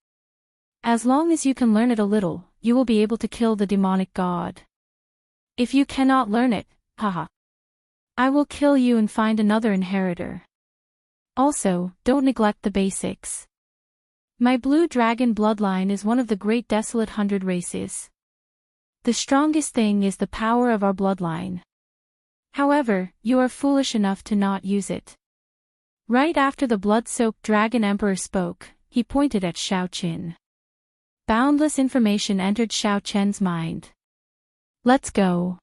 As long as you can learn it a little, you will be able to kill the demonic god. If you cannot learn it, haha. I will kill you and find another inheritor. Also, don't neglect the basics. My blue dragon bloodline is one of the great desolate 100 races. The strongest thing is the power of our bloodline. However, you are foolish enough to not use it. Right after the blood-soaked dragon emperor spoke, he pointed at Xiao Qin. Boundless information entered Xiao Qin's mind. Let's go.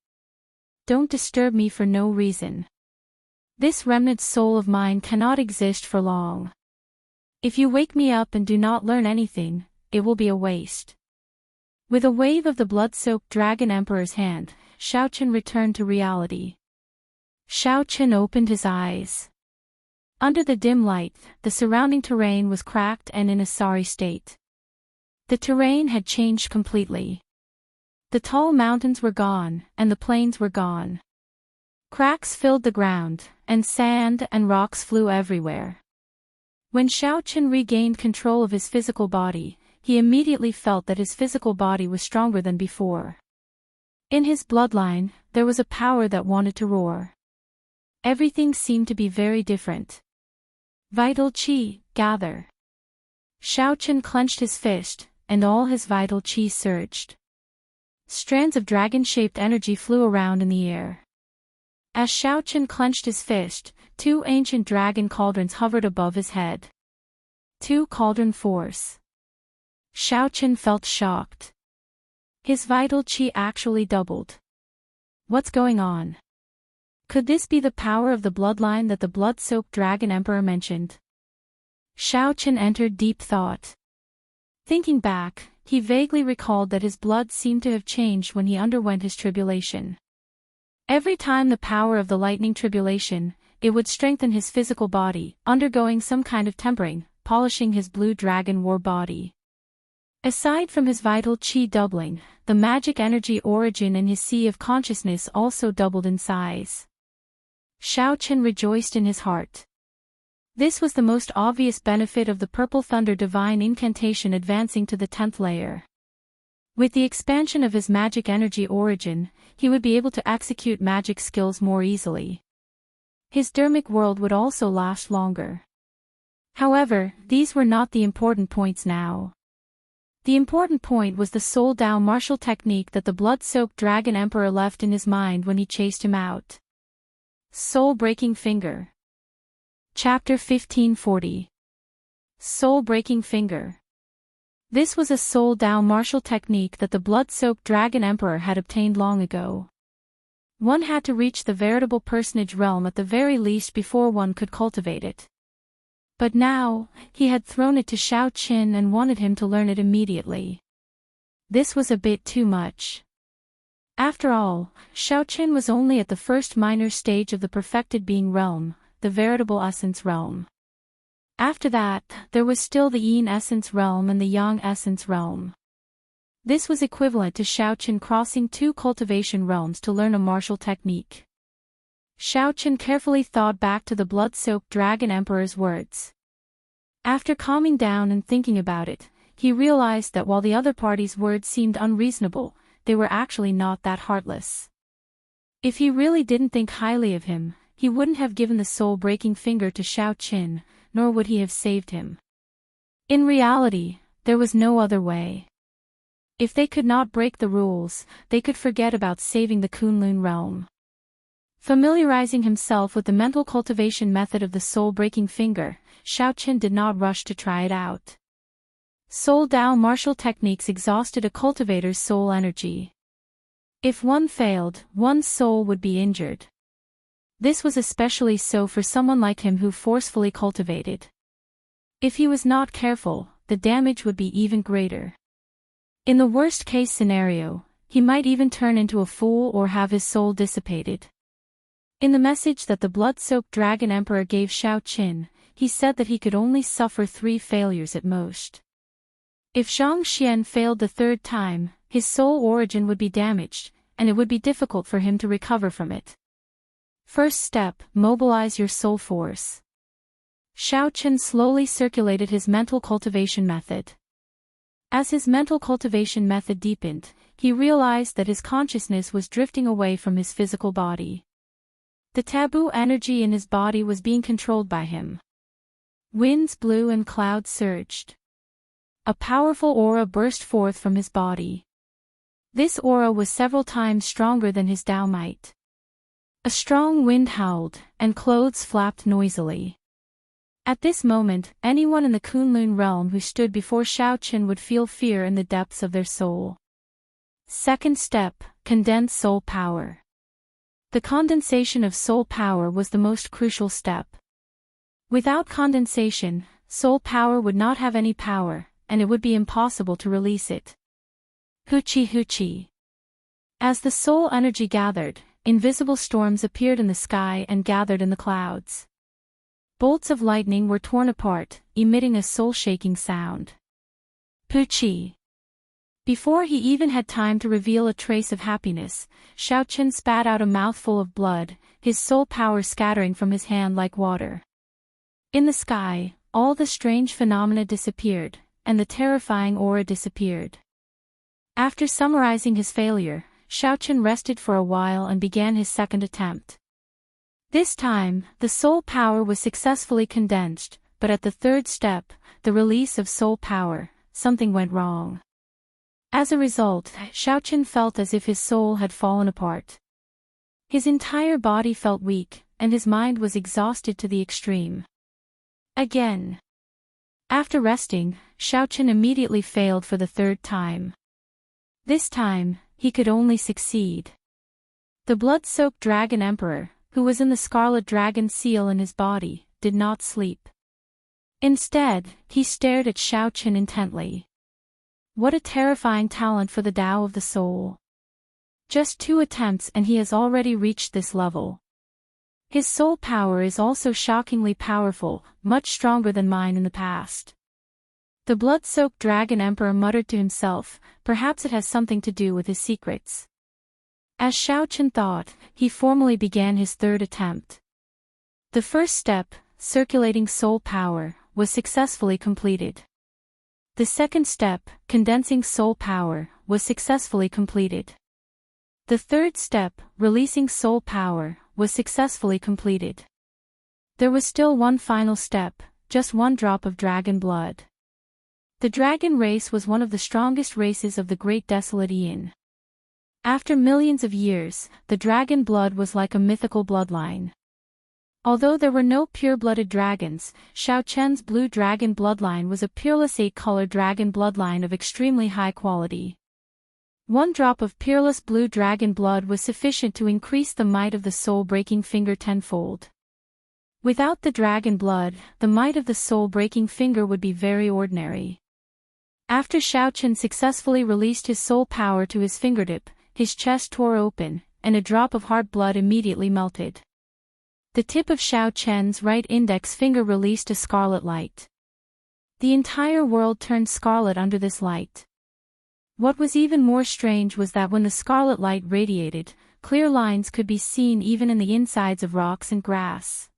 Don't disturb me for no reason. This remnant soul of mine cannot exist for long. If you wake me up and do not learn anything, it will be a waste. With a wave of the blood-soaked dragon emperor's hand, Xiao Qin returned to reality. Xiao Qin opened his eyes. Under the dim light, the surrounding terrain was cracked and in a sorry state. The terrain had changed completely. The tall mountains were gone, and the plains were gone. Cracks filled the ground, and sand and rocks flew everywhere. When Xiao Qin regained control of his physical body, he immediately felt that his physical body was stronger than before. In his bloodline, there was a power that wanted to roar. Everything seemed to be very different. Vital Qi, gather. Xiao Qin clenched his fist, and all his vital Qi surged. Strands of dragon-shaped energy flew around in the air. As Xiao Qin clenched his fist, 2 ancient dragon cauldrons hovered above his head. 2 cauldron force. Xiao Qin felt shocked. His vital Qi actually doubled. What's going on? Could this be the power of the bloodline that the blood-soaked dragon emperor mentioned? Xiao Qin entered deep thought. Thinking back, he vaguely recalled that his blood seemed to have changed when he underwent his tribulation. Every time the power of the lightning tribulation, it would strengthen his physical body, undergoing some kind of tempering, polishing his blue dragon war body. Aside from his vital qi doubling, the magic energy origin in his sea of consciousness also doubled in size. Xiao Qian rejoiced in his heart. This was the most obvious benefit of the Purple Thunder Divine Incantation advancing to the 10th layer. With the expansion of his magic energy origin, he would be able to execute magic skills more easily. His dermic world would also last longer. However, these were not the important points now. The important point was the Soul Dao martial technique that the blood-soaked Dragon Emperor left in his mind when he chased him out. Soul-breaking finger. Chapter 1540. Soul-breaking finger. This was a Soul Dao martial technique that the blood-soaked Dragon Emperor had obtained long ago. One had to reach the veritable personage realm at the very least before one could cultivate it. But now, he had thrown it to Xiao Qian and wanted him to learn it immediately. This was a bit too much. After all, Xiao Qian was only at the first minor stage of the perfected being realm, the veritable essence realm. After that, there was still the Yin essence realm and the Yang essence realm. This was equivalent to Xiao Qian crossing 2 cultivation realms to learn a martial technique. Xiao Qian carefully thought back to the blood-soaked Dragon Emperor's words. After calming down and thinking about it, he realized that while the other party's words seemed unreasonable, they were actually not that heartless. If he really didn't think highly of him, he wouldn't have given the soul-breaking finger to Xiao Qian, nor would he have saved him. In reality, there was no other way. If they could not break the rules, they could forget about saving the Kunlun realm. Familiarizing himself with the mental cultivation method of the soul-breaking finger, Xiao Qian did not rush to try it out. Soul Dao martial techniques exhausted a cultivator's soul energy. If one failed, one's soul would be injured. This was especially so for someone like him who forcefully cultivated. If he was not careful, the damage would be even greater. In the worst-case scenario, he might even turn into a fool or have his soul dissipated. In the message that the blood-soaked Dragon Emperor gave Xiao Qian, he said that he could only suffer 3 failures at most. If Zhang Xian failed the 3rd time, his soul origin would be damaged, and it would be difficult for him to recover from it. First step, mobilize your soul force. Xiao Qian slowly circulated his mental cultivation method. As his mental cultivation method deepened, he realized that his consciousness was drifting away from his physical body. The taboo energy in his body was being controlled by him. Winds blew and clouds surged. A powerful aura burst forth from his body. This aura was several times stronger than his Dao might. A strong wind howled, and clothes flapped noisily. At this moment, anyone in the Kunlun realm who stood before Xiao Qian would feel fear in the depths of their soul. Second step, condense soul power. The condensation of soul power was the most crucial step. Without condensation, soul power would not have any power, and it would be impossible to release it. Huchi huchi. As the soul energy gathered, invisible storms appeared in the sky and gathered in the clouds. Bolts of lightning were torn apart, emitting a soul-shaking sound. Puchi. Before he even had time to reveal a trace of happiness, Xiao Qian spat out a mouthful of blood, his soul power scattering from his hand like water. In the sky, all the strange phenomena disappeared, and the terrifying aura disappeared. After summarizing his failure, Xiao Qian rested for a while and began his second attempt. This time, the soul power was successfully condensed, but at the 3rd step, the release of soul power, something went wrong. As a result, Xiao Qian felt as if his soul had fallen apart. His entire body felt weak, and his mind was exhausted to the extreme. Again. After resting, Xiao Qian immediately failed for the 3rd time. This time, he could only succeed. The blood-soaked Dragon Emperor, who was in the scarlet dragon seal in his body, did not sleep. Instead, he stared at Xiao Qian intently. What a terrifying talent for the Tao of the soul. Just 2 attempts and he has already reached this level. His soul power is also shockingly powerful, much stronger than mine in the past. The blood-soaked dragon emperor muttered to himself, perhaps it has something to do with his secrets. As Xiaochen thought, he formally began his third attempt. The first step, circulating soul power, was successfully completed. The second step, condensing soul power, was successfully completed. The third step, releasing soul power, was successfully completed. There was still one final step, just one drop of dragon blood. The dragon race was one of the strongest races of the Great Desolate Aeon. After millions of years, the dragon blood was like a mythical bloodline. Although there were no pure-blooded dragons, Xiaochen's blue dragon bloodline was a peerless 8-colored dragon bloodline of extremely high quality. One drop of peerless blue dragon blood was sufficient to increase the might of the soul-breaking finger tenfold. Without the dragon blood, the might of the soul-breaking finger would be very ordinary. After Xiaochen successfully released his soul power to his fingertip, his chest tore open, and a drop of heart blood immediately melted. The tip of Xiaochen's right index finger released a scarlet light. The entire world turned scarlet under this light. What was even more strange was that when the scarlet light radiated, clear lines could be seen even in the insides of rocks and grass.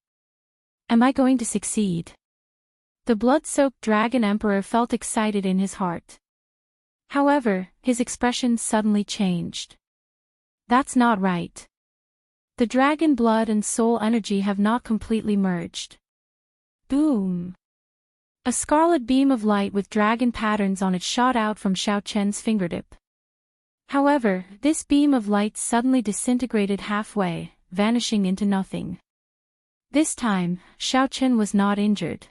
Am I going to succeed? The blood-soaked dragon emperor felt excited in his heart. However, his expression suddenly changed. That's not right. The dragon blood and soul energy have not completely merged. Boom! A scarlet beam of light with dragon patterns on it shot out from Xiaochen's fingertip. However, this beam of light suddenly disintegrated halfway, vanishing into nothing. This time, Xiaochen was not injured.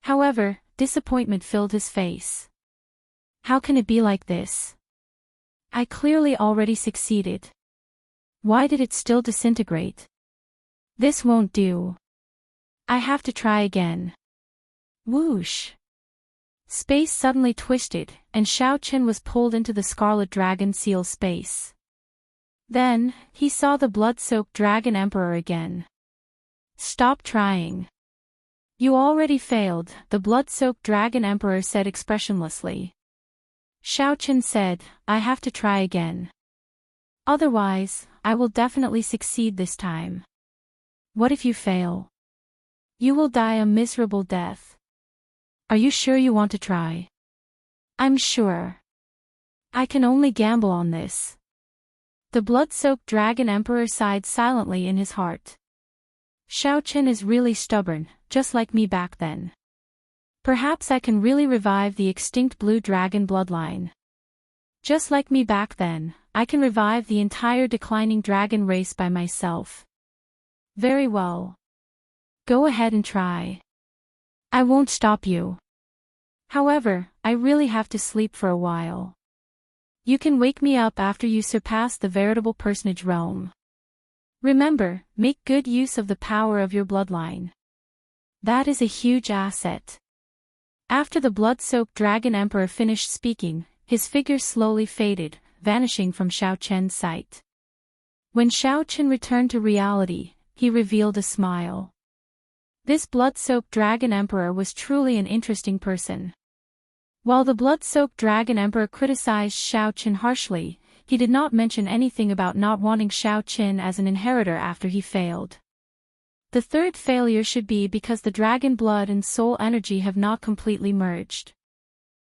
However, disappointment filled his face. How can it be like this? I clearly already succeeded. Why did it still disintegrate? This won't do. I have to try again. Whoosh! Space suddenly twisted, and Xiaochen was pulled into the scarlet dragon seal space. Then, he saw the blood-soaked dragon emperor again. Stop trying. You already failed, the blood-soaked dragon emperor said expressionlessly. Xiaochen said, I have to try again. Otherwise, I will definitely succeed this time. What if you fail? You will die a miserable death. Are you sure you want to try? I'm sure. I can only gamble on this. The blood-soaked dragon emperor sighed silently in his heart. Xiaochen is really stubborn, just like me back then. Perhaps I can really revive the extinct blue dragon bloodline. Just like me back then, I can revive the entire declining dragon race by myself. Very well. Go ahead and try. I won't stop you. However, I really have to sleep for a while. You can wake me up after you surpass the veritable personage realm. Remember, make good use of the power of your bloodline. That is a huge asset. After the blood-soaked dragon emperor finished speaking, his figure slowly faded, vanishing from Xiaochen's sight. When Xiaochen returned to reality, he revealed a smile. This blood-soaked dragon emperor was truly an interesting person. While the blood-soaked dragon emperor criticized Xiaochen harshly, he did not mention anything about not wanting Xiaochen as an inheritor after he failed. The third failure should be because the dragon blood and soul energy have not completely merged.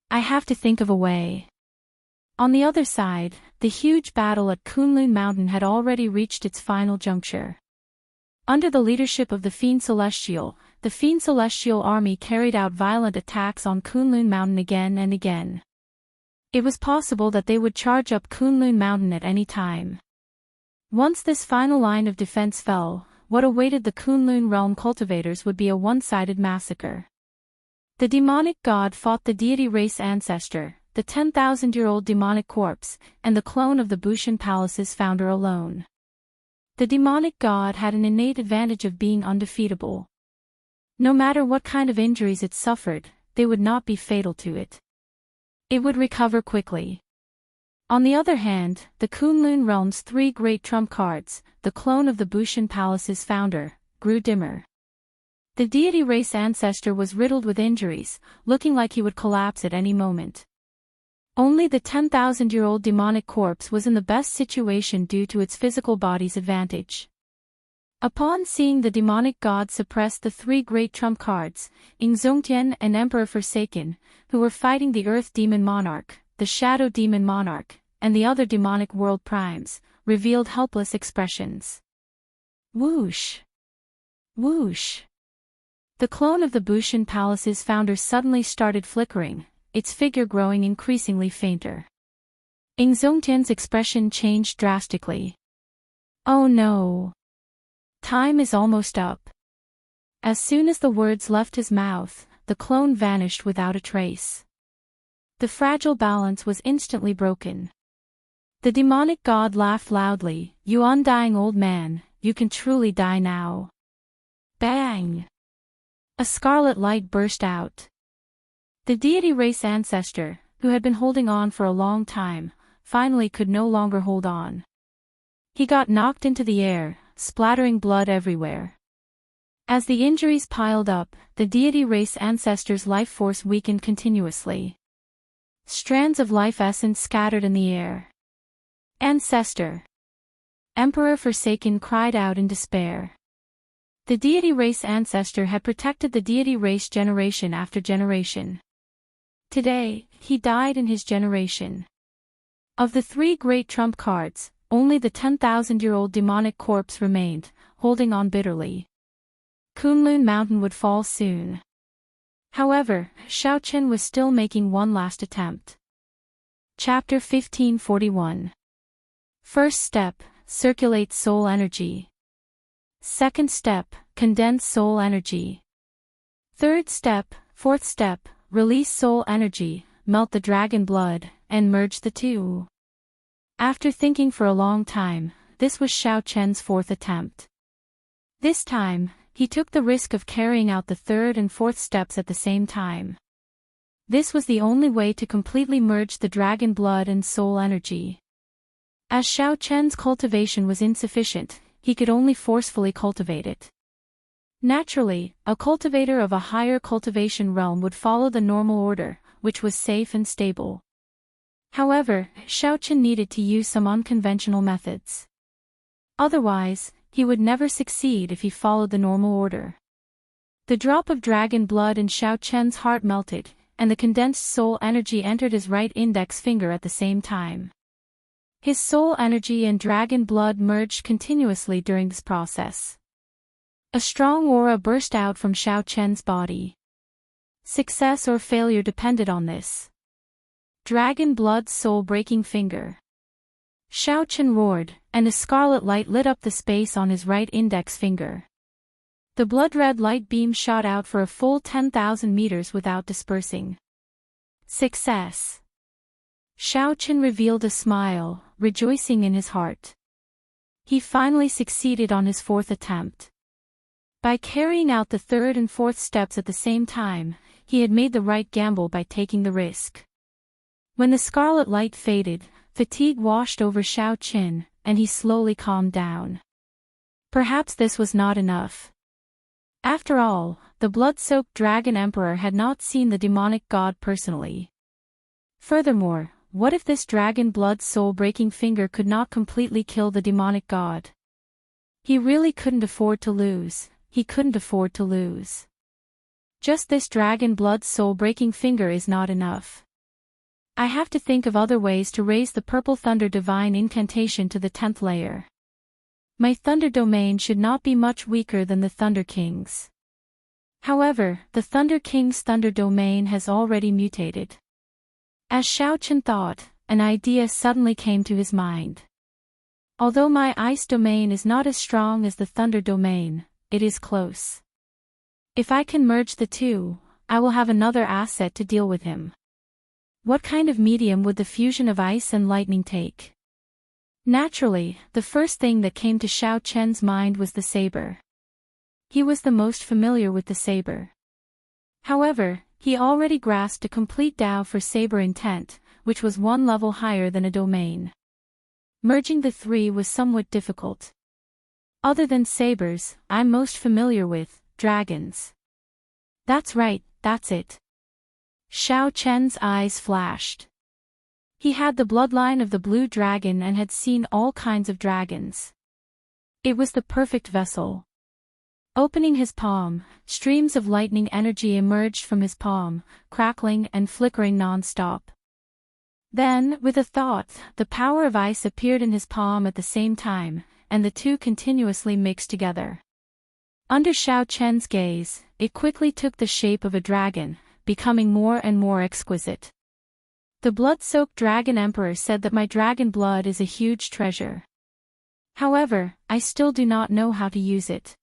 I have to think of a way. On the other side, the huge battle at Kunlun Mountain had already reached its final juncture. Under the leadership of the Fiend Celestial, the Fiend Celestial army carried out violent attacks on Kunlun Mountain again and again. It was possible that they would charge up Kunlun Mountain at any time. Once this final line of defense fell, what awaited the Kunlun realm cultivators would be a one-sided massacre. The demonic god fought the deity race ancestor, the 10,000-year-old demonic corpse, and the clone of the Bushan Palace's founder alone. The demonic god had an innate advantage of being undefeatable. No matter what kind of injuries it suffered, they would not be fatal to it. It would recover quickly. On the other hand, the Kunlun realm's three great trump cards, the clone of the Bushan Palace's founder, grew dimmer. The deity race ancestor was riddled with injuries, looking like he would collapse at any moment. Only the 10,000-year-old demonic corpse was in the best situation due to its physical body's advantage. Upon seeing the demonic god suppress the three great trump cards, Xianxia and Emperor Forsaken, who were fighting the Earth Demon Monarch, the Shadow Demon Monarch, and the other demonic world primes, revealed helpless expressions. Whoosh! Whoosh! The clone of the Bushan Palace's founder suddenly started flickering, its figure growing increasingly fainter. Xianxia's expression changed drastically. Oh no! Time is almost up. As soon as the words left his mouth, the clone vanished without a trace. The fragile balance was instantly broken. The demonic god laughed loudly, "You undying old man, you can truly die now." Bang! A scarlet light burst out. The deity race ancestor, who had been holding on for a long time, finally could no longer hold on. He got knocked into the air, splattering blood everywhere. As the injuries piled up, the deity race ancestor's life force weakened continuously. Strands of life essence scattered in the air. Ancestor! Emperor Forsaken cried out in despair. The deity race ancestor had protected the deity race generation after generation. Today, he died in his generation. Of the three great trump cards, only the 10,000-year-old demonic corpse remained, holding on bitterly. Kunlun Mountain would fall soon. However, Xiaochen was still making one last attempt. Chapter 1541. First step, circulate soul energy. Second step, condense soul energy. Third step, fourth step, release soul energy, melt the dragon blood, and merge the two. After thinking for a long time, this was Xiaochen's fourth attempt. This time, he took the risk of carrying out the third and fourth steps at the same time. This was the only way to completely merge the dragon blood and soul energy. As Xiaochen's cultivation was insufficient, he could only forcefully cultivate it. Naturally, a cultivator of a higher cultivation realm would follow the normal order, which was safe and stable. However, Xiaochen needed to use some unconventional methods. Otherwise, he would never succeed if he followed the normal order. The drop of dragon blood in Xiaochen's heart melted, and the condensed soul energy entered his right index finger at the same time. His soul energy and dragon blood merged continuously during this process. A strong aura burst out from Xiaochen's body. Success or failure depended on this. Dragon blood soul-breaking finger. Xiaochen roared, and a scarlet light lit up the space on his right index finger. The blood-red light beam shot out for a full 10,000 meters without dispersing. Success! Xiaochen revealed a smile, rejoicing in his heart. He finally succeeded on his fourth attempt. By carrying out the third and fourth steps at the same time, he had made the right gamble by taking the risk. When the scarlet light faded, fatigue washed over Xiaochen, and he slowly calmed down. Perhaps this was not enough. After all, the blood-soaked dragon emperor had not seen the demonic god personally. Furthermore, what if this dragon blood soul-breaking finger could not completely kill the demonic god? He really couldn't afford to lose. He couldn't afford to lose. Just this dragon blood soul-breaking finger is not enough. I have to think of other ways to raise the purple thunder divine incantation to the 10th layer. My thunder domain should not be much weaker than the Thunder King's. However, the Thunder King's thunder domain has already mutated. As Xiaochen thought, an idea suddenly came to his mind. Although my ice domain is not as strong as the thunder domain, it is close. If I can merge the two, I will have another asset to deal with him. What kind of medium would the fusion of ice and lightning take? Naturally, the first thing that came to Xiaochen's mind was the saber. He was the most familiar with the saber. However, he already grasped a complete Tao for saber intent, which was one level higher than a domain. Merging the three was somewhat difficult. Other than sabers, I'm most familiar with dragons. That's right, that's it. Xiao Chen's eyes flashed. He had the bloodline of the blue dragon and had seen all kinds of dragons. It was the perfect vessel. Opening his palm, streams of lightning energy emerged from his palm, crackling and flickering non-stop. Then, with a thought, the power of ice appeared in his palm at the same time, and the two continuously mixed together. Under Xiao Chen's gaze, it quickly took the shape of a dragon, becoming more and more exquisite. The blood-soaked dragon emperor said that my dragon blood is a huge treasure. However, I still do not know how to use it.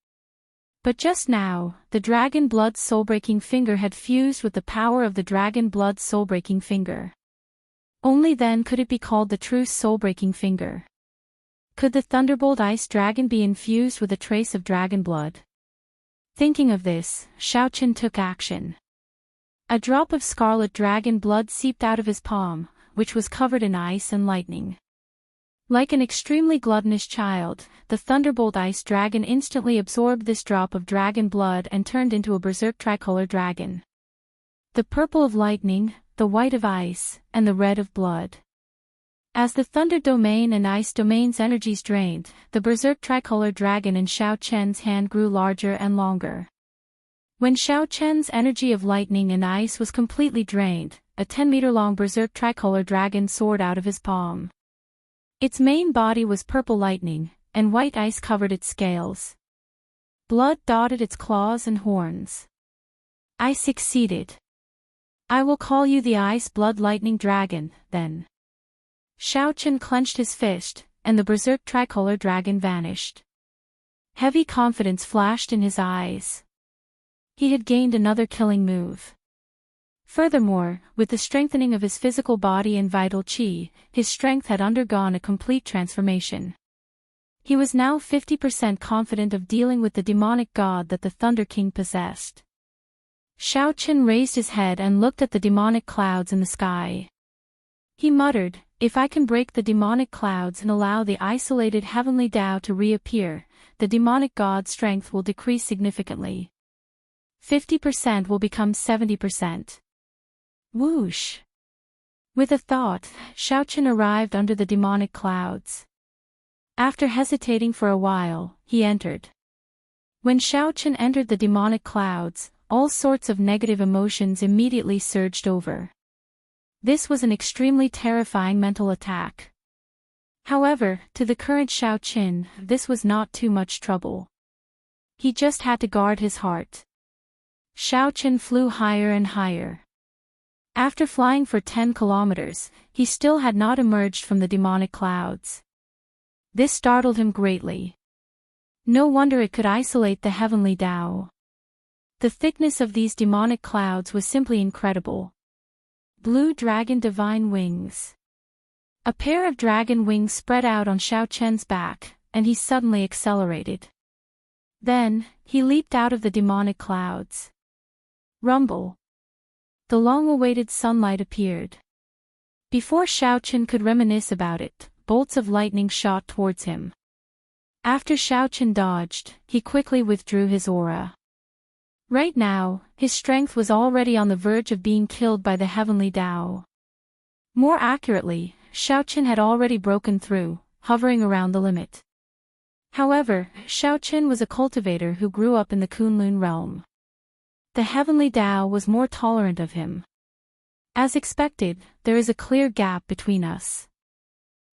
But just now, the dragon blood soul-breaking finger had fused with the power of the dragon blood soul-breaking finger. Only then could it be called the true soul-breaking finger. Could the thunderbolt ice dragon be infused with a trace of dragon blood? Thinking of this, Xiao Chen took action. A drop of scarlet dragon blood seeped out of his palm, which was covered in ice and lightning. Like an extremely gluttonous child, the thunderbolt ice dragon instantly absorbed this drop of dragon blood and turned into a berserk tricolor dragon. The purple of lightning, the white of ice, and the red of blood. As the thunder domain and ice domain's energies drained, the berserk tricolor dragon in Xiao Chen's hand grew larger and longer. When Xiao Chen's energy of lightning and ice was completely drained, a 10-meter-long berserk tricolor dragon soared out of his palm. Its main body was purple lightning, and white ice covered its scales. Blood dotted its claws and horns. I succeeded. I will call you the Ice Blood Lightning Dragon, then. Xiao Chen clenched his fist, and the berserk tricolor dragon vanished. Heavy confidence flashed in his eyes. He had gained another killing move. Furthermore, with the strengthening of his physical body and vital qi, his strength had undergone a complete transformation. He was now 50% confident of dealing with the demonic god that the Thunder King possessed. Xiao Chen raised his head and looked at the demonic clouds in the sky. He muttered, "If I can break the demonic clouds and allow the isolated heavenly Tao to reappear, the demonic god's strength will decrease significantly. 50% will become 70%. Whoosh! With a thought, Xiao Chen arrived under the demonic clouds. After hesitating for a while, he entered. When Xiao Chen entered the demonic clouds, all sorts of negative emotions immediately surged over. This was an extremely terrifying mental attack. However, to the current Xiao Chen, this was not too much trouble. He just had to guard his heart. Xiao Chen flew higher and higher. After flying for 10 kilometers, he still had not emerged from the demonic clouds. This startled him greatly. No wonder it could isolate the heavenly Tao. The thickness of these demonic clouds was simply incredible. Blue dragon divine wings. A pair of dragon wings spread out on Xiao Chen's back, and he suddenly accelerated. Then, he leaped out of the demonic clouds. Rumble. The long-awaited sunlight appeared. Before Xiao Chen could reminisce about it, bolts of lightning shot towards him. After Xiao Chen dodged, he quickly withdrew his aura. Right now, his strength was already on the verge of being killed by the heavenly Tao. More accurately, Xiao Chen had already broken through, hovering around the limit. However, Xiao Chen was a cultivator who grew up in the Kunlun realm. The heavenly Tao was more tolerant of him. As expected, there is a clear gap between us.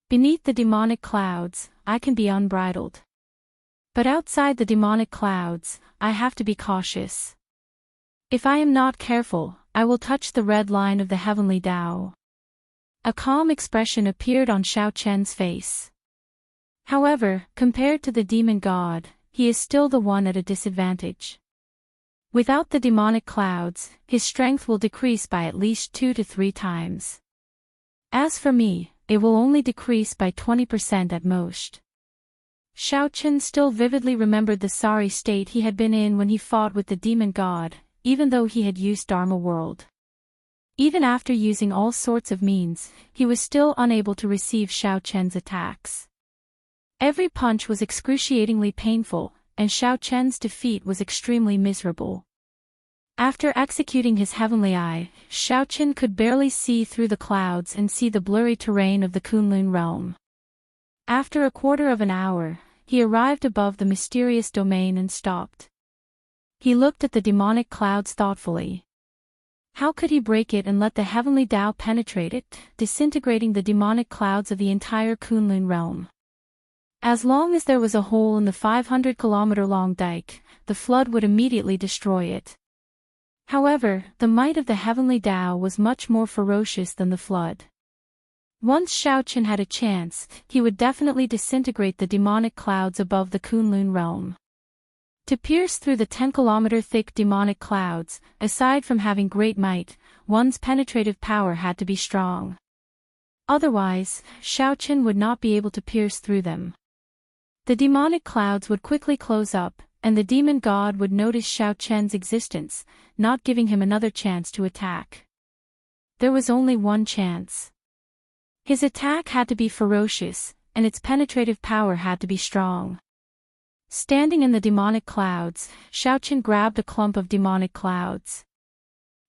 Beneath the demonic clouds, I can be unbridled. But outside the demonic clouds, I have to be cautious. If I am not careful, I will touch the red line of the heavenly Tao. A calm expression appeared on Xiao Chen's face. However, compared to the demon god, he is still the one at a disadvantage. Without the demonic clouds, his strength will decrease by at least 2 to 3 times. As for me, it will only decrease by 20% at most. Xiao Chen still vividly remembered the sorry state he had been in when he fought with the demon god, even though he had used Dharma World. Even after using all sorts of means, he was still unable to receive Xiao Chen's attacks. Every punch was excruciatingly painful, and Xiao Chen's defeat was extremely miserable. After executing his heavenly eye, Xiao Chen could barely see through the clouds and see the blurry terrain of the Kunlun realm. After a quarter of an hour, he arrived above the mysterious domain and stopped. He looked at the demonic clouds thoughtfully. How could he break it and let the heavenly Tao penetrate it, disintegrating the demonic clouds of the entire Kunlun realm? As long as there was a hole in the 500-kilometer-long dike, the flood would immediately destroy it. However, the might of the heavenly Tao was much more ferocious than the flood. Once Xiao Chen had a chance, he would definitely disintegrate the demonic clouds above the Kunlun realm. To pierce through the 10-kilometer-thick demonic clouds, aside from having great might, one's penetrative power had to be strong. Otherwise, Xiao Chen would not be able to pierce through them. The demonic clouds would quickly close up, and the demon god would notice Xiao Chen's existence, not giving him another chance to attack. There was only one chance. His attack had to be ferocious, and its penetrative power had to be strong. Standing in the demonic clouds, Xiao Chen grabbed a clump of demonic clouds.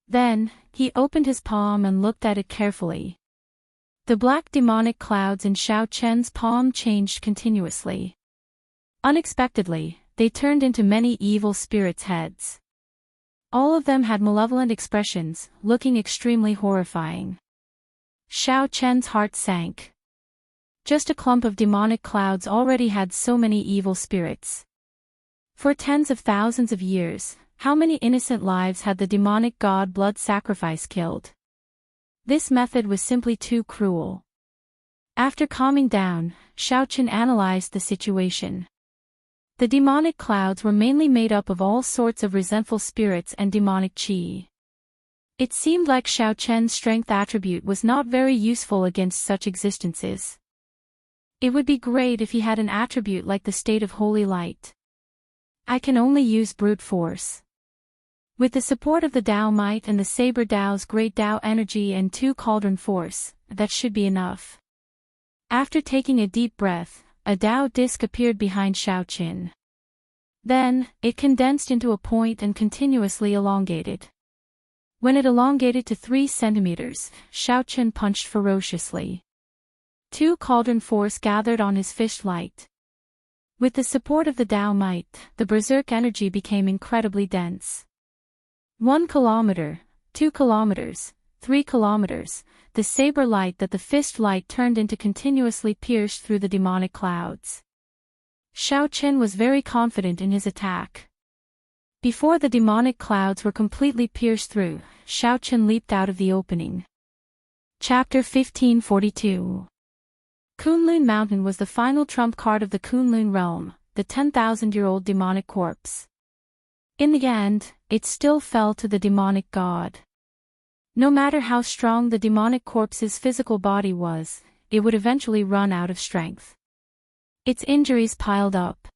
Then, he opened his palm and looked at it carefully. The black demonic clouds in Xiao Chen's palm changed continuously. Unexpectedly, they turned into many evil spirits' heads. All of them had malevolent expressions, looking extremely horrifying. Xiao Chen's heart sank. Just a clump of demonic clouds already had so many evil spirits. For tens of thousands of years, how many innocent lives had the demonic god blood sacrifice killed? This method was simply too cruel. After calming down, Xiao Chen analyzed the situation. The demonic clouds were mainly made up of all sorts of resentful spirits and demonic qi. It seemed like Xiao Chen's strength attribute was not very useful against such existences. It would be great if he had an attribute like the state of holy light. I can only use brute force. With the support of the Tao might and the Saber Tao's great Tao energy and 2 cauldron force, that should be enough. After taking a deep breath, a Tao disc appeared behind Xiao Chen. Then, it condensed into a point and continuously elongated. When it elongated to 3 centimeters, Xiao Chen punched ferociously. 2 cauldron force gathered on his fist light. With the support of the Tao might, the berserk energy became incredibly dense. 1 kilometer, 2 kilometers, 3 kilometers, the saber light that the fist light turned into continuously pierced through the demonic clouds. Xiao Chen was very confident in his attack. Before the demonic clouds were completely pierced through, Xiao Chen leaped out of the opening. Chapter 1542. Kunlun Mountain was the final trump card of the Kunlun realm, the 10,000-year-old demonic corpse. In the end, it still fell to the demonic god. No matter how strong the demonic corpse's physical body was, it would eventually run out of strength. Its injuries piled up.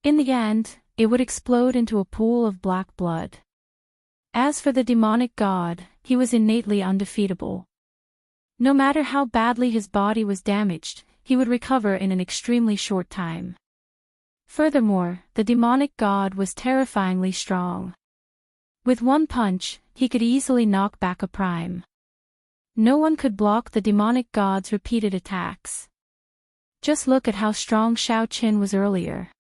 In the end, it would explode into a pool of black blood. As for the demonic god, he was innately undefeatable. No matter how badly his body was damaged, he would recover in an extremely short time. Furthermore, the demonic god was terrifyingly strong. With one punch, he could easily knock back a prime. No one could block the demonic god's repeated attacks. Just look at how strong Xiao Chen was earlier.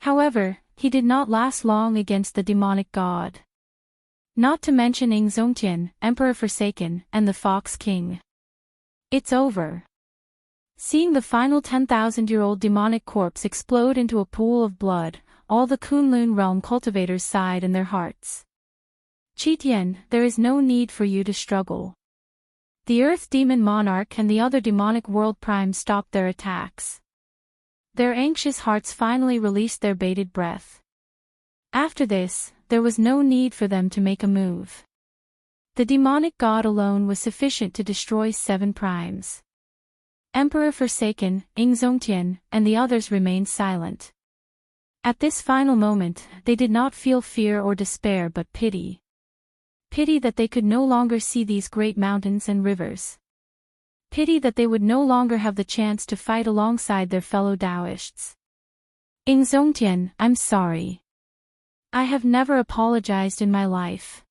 However, he did not last long against the demonic god. Not to mention Zongtian, Emperor Forsaken, and the Fox King. It's over. Seeing the final 10,000-year-old demonic corpse explode into a pool of blood, all the Kunlun realm cultivators sighed in their hearts. Qitian, there is no need for you to struggle. The Earth Demon Monarch and the other demonic world primes stopped their attacks. Their anxious hearts finally released their bated breath. After this, there was no need for them to make a move. The demonic god alone was sufficient to destroy 7 primes. Emperor Forsaken, Zongtian, and the others remained silent. At this final moment, they did not feel fear or despair but pity. Pity that they could no longer see these great mountains and rivers. Pity that they would no longer have the chance to fight alongside their fellow Daoists. Zongtian, I'm sorry. I have never apologized in my life.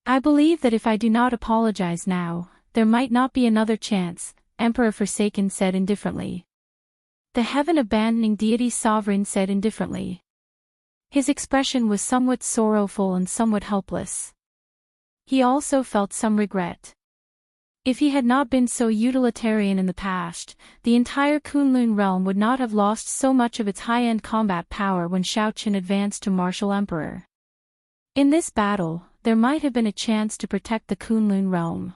I believe that if I do not apologize now, there might not be another chance, Emperor Forsaken said indifferently. The heaven-abandoning deity sovereign said indifferently. His expression was somewhat sorrowful and somewhat helpless. He also felt some regret. If he had not been so utilitarian in the past, the entire Kunlun realm would not have lost so much of its high-end combat power when Xiaoqin advanced to martial emperor. In this battle, there might have been a chance to protect the Kunlun realm.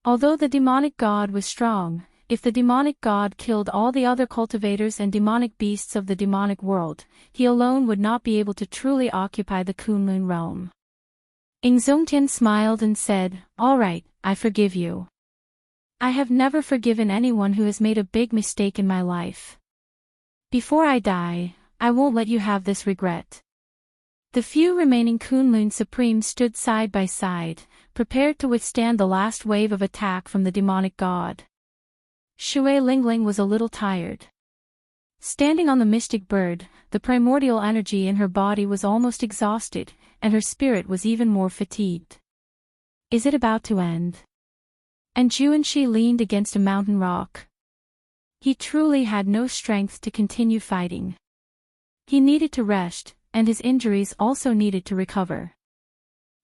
Although the demonic god was strong, if the demonic god killed all the other cultivators and demonic beasts of the demonic world, he alone would not be able to truly occupy the Kunlun realm. Zongtian smiled and said, "All right, I forgive you. I have never forgiven anyone who has made a big mistake in my life. Before I die, I won't let you have this regret." The few remaining Kunlun Supremes stood side by side, prepared to withstand the last wave of attack from the demonic god. Shui Lingling was a little tired. Standing on the mystic bird, the primordial energy in her body was almost exhausted, and her spirit was even more fatigued. Is it about to end? And Juanshi leaned against a mountain rock. He truly had no strength to continue fighting. He needed to rest, and his injuries also needed to recover.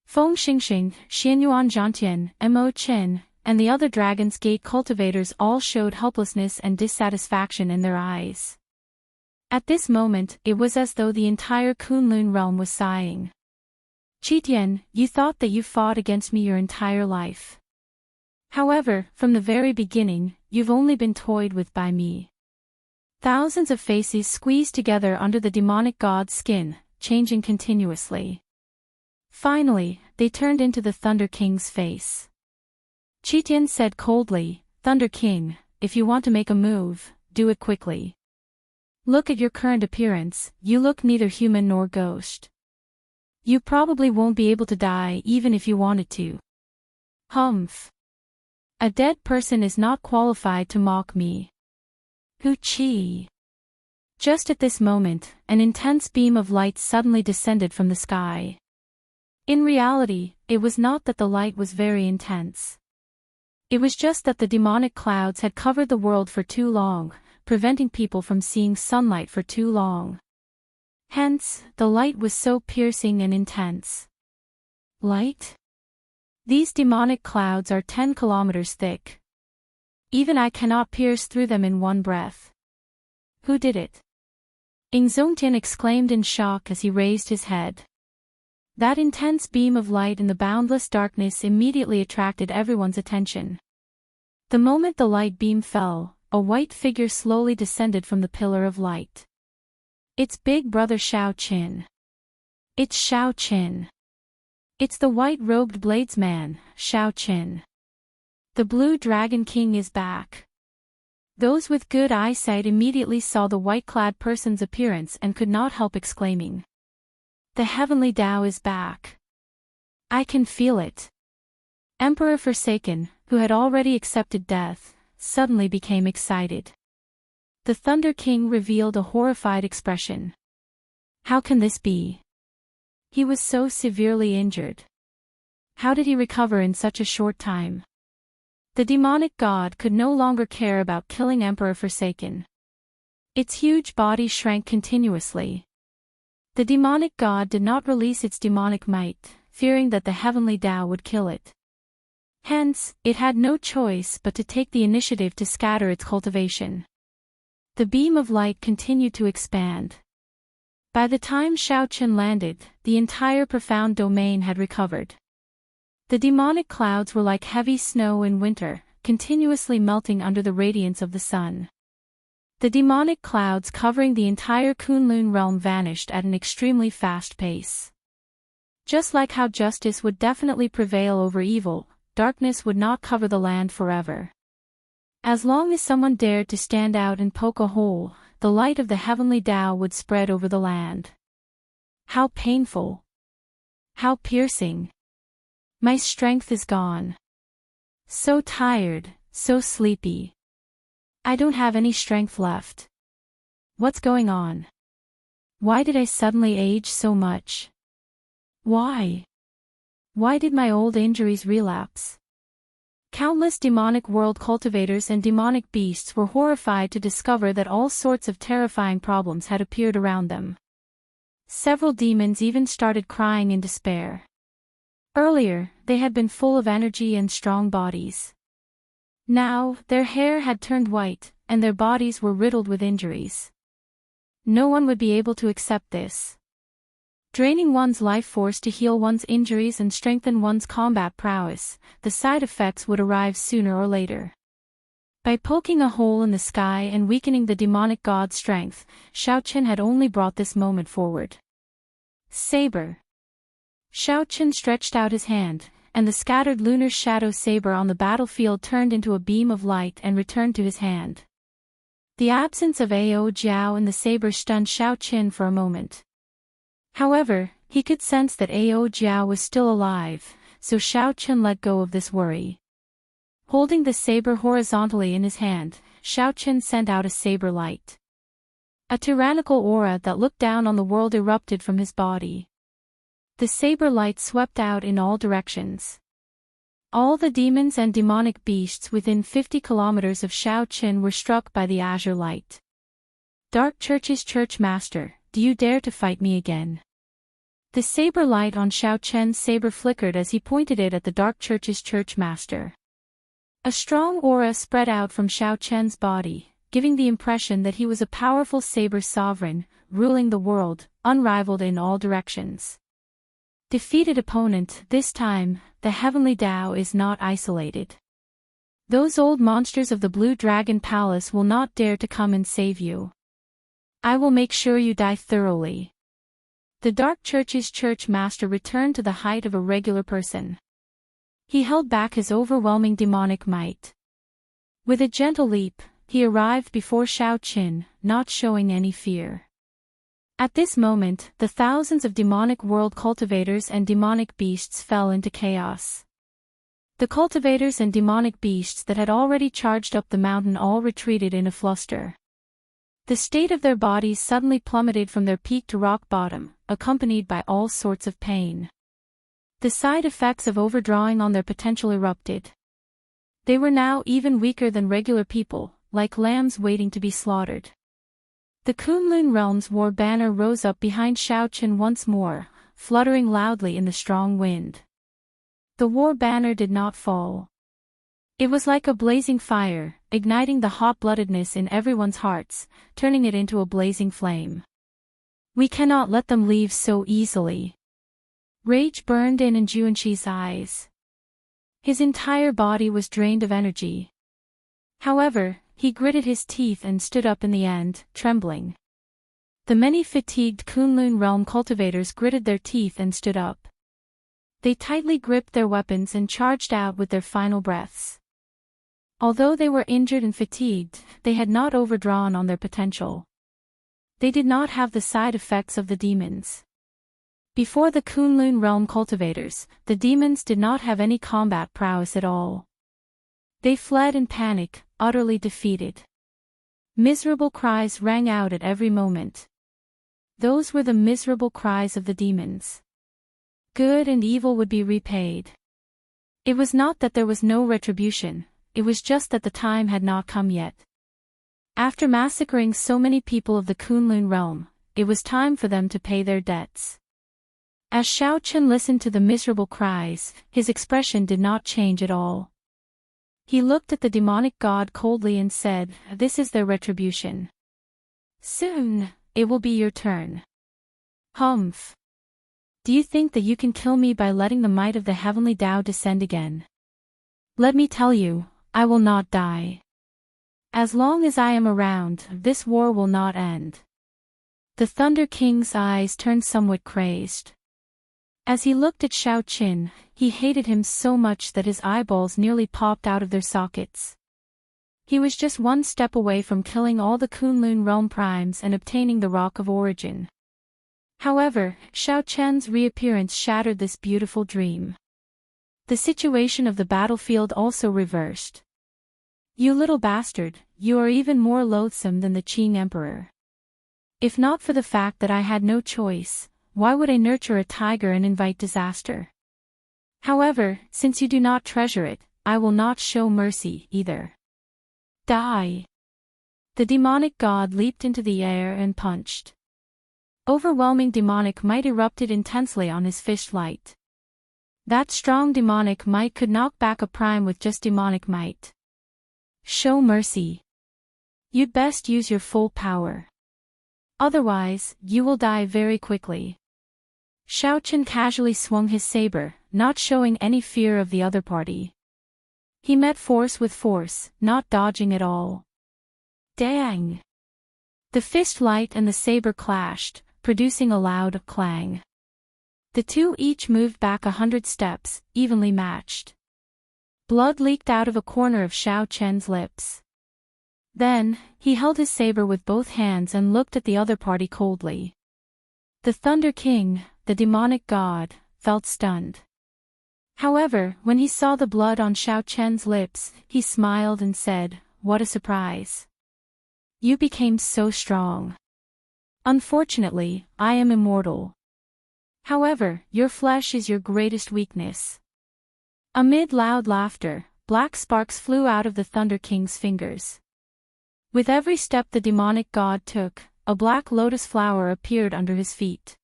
Feng Xingxing, Xianyuan Zhantian, Mo Chen, and the other Dragon's Gate cultivators all showed helplessness and dissatisfaction in their eyes. At this moment, it was as though the entire Kunlun realm was sighing. Qitian, you thought that you fought against me your entire life. However, from the very beginning, you've only been toyed with by me. Thousands of faces squeezed together under the demonic god's skin, changing continuously. Finally, they turned into the Thunder King's face. Qitian said coldly, "Thunder King, if you want to make a move, do it quickly. Look at your current appearance, you look neither human nor ghost. You probably won't be able to die even if you wanted to. Humph. A dead person is not qualified to mock me. Hu Qi." Just at this moment, an intense beam of light suddenly descended from the sky. In reality, it was not that the light was very intense. It was just that the demonic clouds had covered the world for too long, preventing people from seeing sunlight for too long. Hence, the light was so piercing and intense. Light? These demonic clouds are 10 kilometers thick. Even I cannot pierce through them in one breath. Who did it? Zongtian exclaimed in shock as he raised his head. That intense beam of light in the boundless darkness immediately attracted everyone's attention. The moment the light beam fell, a white figure slowly descended from the pillar of light. It's Big Brother Xiaoqin. It's Xiaoqin. It's the white-robed bladesman, Xiaoqin. The Blue Dragon King is back. Those with good eyesight immediately saw the white-clad person's appearance and could not help exclaiming. The heavenly Tao is back. I can feel it. Emperor Forsaken, who had already accepted death, suddenly became excited. The Thunder King revealed a horrified expression. How can this be? He was so severely injured. How did he recover in such a short time? The demonic god could no longer care about killing Emperor Forsaken. Its huge body shrank continuously. The demonic god did not release its demonic might, fearing that the heavenly Tao would kill it. Hence, it had no choice but to take the initiative to scatter its cultivation. The beam of light continued to expand. By the time Xiaoqin landed, the entire profound domain had recovered. The demonic clouds were like heavy snow in winter, continuously melting under the radiance of the sun. The demonic clouds covering the entire Kunlun realm vanished at an extremely fast pace. Just like how justice would definitely prevail over evil, darkness would not cover the land forever. As long as someone dared to stand out and poke a hole, the light of the heavenly Tao would spread over the land. How painful! How piercing! My strength is gone. So tired, so sleepy. I don't have any strength left. What's going on? Why did I suddenly age so much? Why? Why did my old injuries relapse? Countless demonic world cultivators and demonic beasts were horrified to discover that all sorts of terrifying problems had appeared around them. Several demons even started crying in despair. Earlier, they had been full of energy and strong bodies. Now, their hair had turned white, and their bodies were riddled with injuries. No one would be able to accept this. Draining one's life force to heal one's injuries and strengthen one's combat prowess, the side effects would arrive sooner or later. By poking a hole in the sky and weakening the demonic god's strength, Xiaoqin had only brought this moment forward. Saber. Xiaoqin stretched out his hand, and the scattered lunar shadow saber on the battlefield turned into a beam of light and returned to his hand. The absence of Ao Jiao in the saber stunned Xiaoqin for a moment. However, he could sense that Ao Jiao was still alive, so Xiaoqin let go of this worry. Holding the saber horizontally in his hand, Xiaoqin sent out a saber light. A tyrannical aura that looked down on the world erupted from his body. The saber light swept out in all directions. All the demons and demonic beasts within 50 kilometers of Xiaoqin were struck by the azure light. Dark Church's Church Master, do you dare to fight me again? The saber light on Xiaoqin's saber flickered as he pointed it at the Dark Church's Church Master. A strong aura spread out from Xiaoqin's body, giving the impression that he was a powerful saber sovereign, ruling the world, unrivaled in all directions. Defeated opponent, this time, the heavenly Tao is not isolated. Those old monsters of the Blue Dragon Palace will not dare to come and save you. I will make sure you die thoroughly. The Dark Church's Church Master returned to the height of a regular person. He held back his overwhelming demonic might. With a gentle leap, he arrived before Xiaoqin, not showing any fear. At this moment, the thousands of demonic world cultivators and demonic beasts fell into chaos. The cultivators and demonic beasts that had already charged up the mountain all retreated in a fluster. The state of their bodies suddenly plummeted from their peak to rock bottom, accompanied by all sorts of pain. The side effects of overdrawing on their potential erupted. They were now even weaker than regular people, like lambs waiting to be slaughtered. The Kunlun Realm's war banner rose up behind Xiaoqin once more, fluttering loudly in the strong wind. The war banner did not fall. It was like a blazing fire, igniting the hot-bloodedness in everyone's hearts, turning it into a blazing flame. We cannot let them leave so easily. Rage burned in Xianxi's eyes. His entire body was drained of energy. However, he gritted his teeth and stood up in the end, trembling. The many fatigued Kunlun realm cultivators gritted their teeth and stood up. They tightly gripped their weapons and charged out with their final breaths. Although they were injured and fatigued, they had not overdrawn on their potential. They did not have the side effects of the demons. Before the Kunlun realm cultivators, the demons did not have any combat prowess at all. They fled in panic, utterly defeated. Miserable cries rang out at every moment. Those were the miserable cries of the demons. Good and evil would be repaid. It was not that there was no retribution, it was just that the time had not come yet. After massacring so many people of the Kunlun realm, it was time for them to pay their debts. As Xiaoqin listened to the miserable cries, his expression did not change at all. He looked at the demonic god coldly and said, "This is their retribution. Soon, it will be your turn." Humph. Do you think that you can kill me by letting the might of the heavenly Tao descend again? Let me tell you, I will not die. As long as I am around, this war will not end. The Thunder King's eyes turned somewhat crazed. As he looked at Xiaoqin, he hated him so much that his eyeballs nearly popped out of their sockets. He was just one step away from killing all the Kunlun realm primes and obtaining the Rock of Origin. However, Xiaoqin's reappearance shattered this beautiful dream. The situation of the battlefield also reversed. You little bastard, you are even more loathsome than the Qing emperor. If not for the fact that I had no choice, why would I nurture a tiger and invite disaster? However, since you do not treasure it, I will not show mercy either. Die! The demonic god leaped into the air and punched. Overwhelming demonic might erupted intensely on his fist light. That strong demonic might could knock back a prime with just demonic might. Show mercy. You'd best use your full power. Otherwise, you will die very quickly. Xiaochen casually swung his saber, not showing any fear of the other party. He met force with force, not dodging at all. Dang! The fist light and the saber clashed, producing a loud clang. The two each moved back 100 steps, evenly matched. Blood leaked out of a corner of Xiaochen's lips. Then, he held his saber with both hands and looked at the other party coldly. The Thunder King, the demonic god, felt stunned. However, when he saw the blood on Xiaochen's lips, he smiled and said, "What a surprise. You became so strong. Unfortunately, I am immortal. However, your flesh is your greatest weakness." Amid loud laughter, black sparks flew out of the Thunder King's fingers. With every step the demonic god took, a black lotus flower appeared under his feet.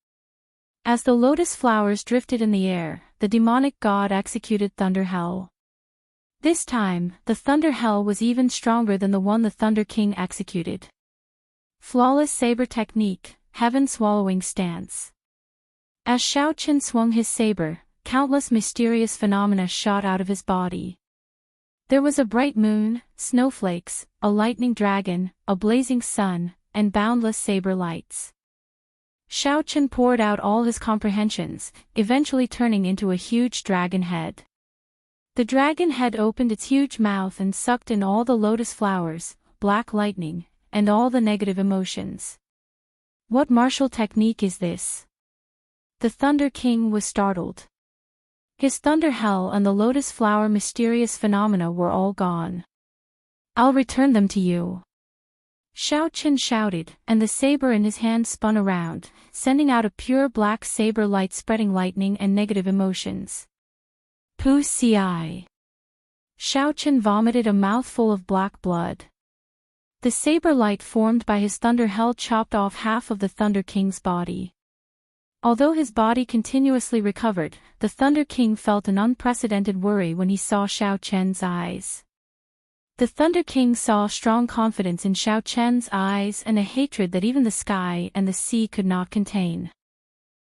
As the lotus flowers drifted in the air, the demonic god executed Thunder Hell. This time, the Thunder Hell was even stronger than the one the Thunder King executed. Flawless saber technique, heaven-swallowing stance. As Xiaochen swung his saber, countless mysterious phenomena shot out of his body. There was a bright moon, snowflakes, a lightning dragon, a blazing sun, and boundless saber lights. Xiaochen poured out all his comprehensions, eventually turning into a huge dragon head. The dragon head opened its huge mouth and sucked in all the lotus flowers, black lightning, and all the negative emotions. What martial technique is this? The Thunder King was startled. His Thunder Hell and the lotus flower mysterious phenomena were all gone. I'll return them to you. Xiaochen shouted, and the saber in his hand spun around, sending out a pure black saber light spreading lightning and negative emotions. Pu-ci. Xiaochen vomited a mouthful of black blood. The saber light formed by his Thunder Hell chopped off half of the Thunder King's body. Although his body continuously recovered, the Thunder King felt an unprecedented worry when he saw Xiaochen's eyes. The Thunder King saw strong confidence in Xiaochen's eyes and a hatred that even the sky and the sea could not contain.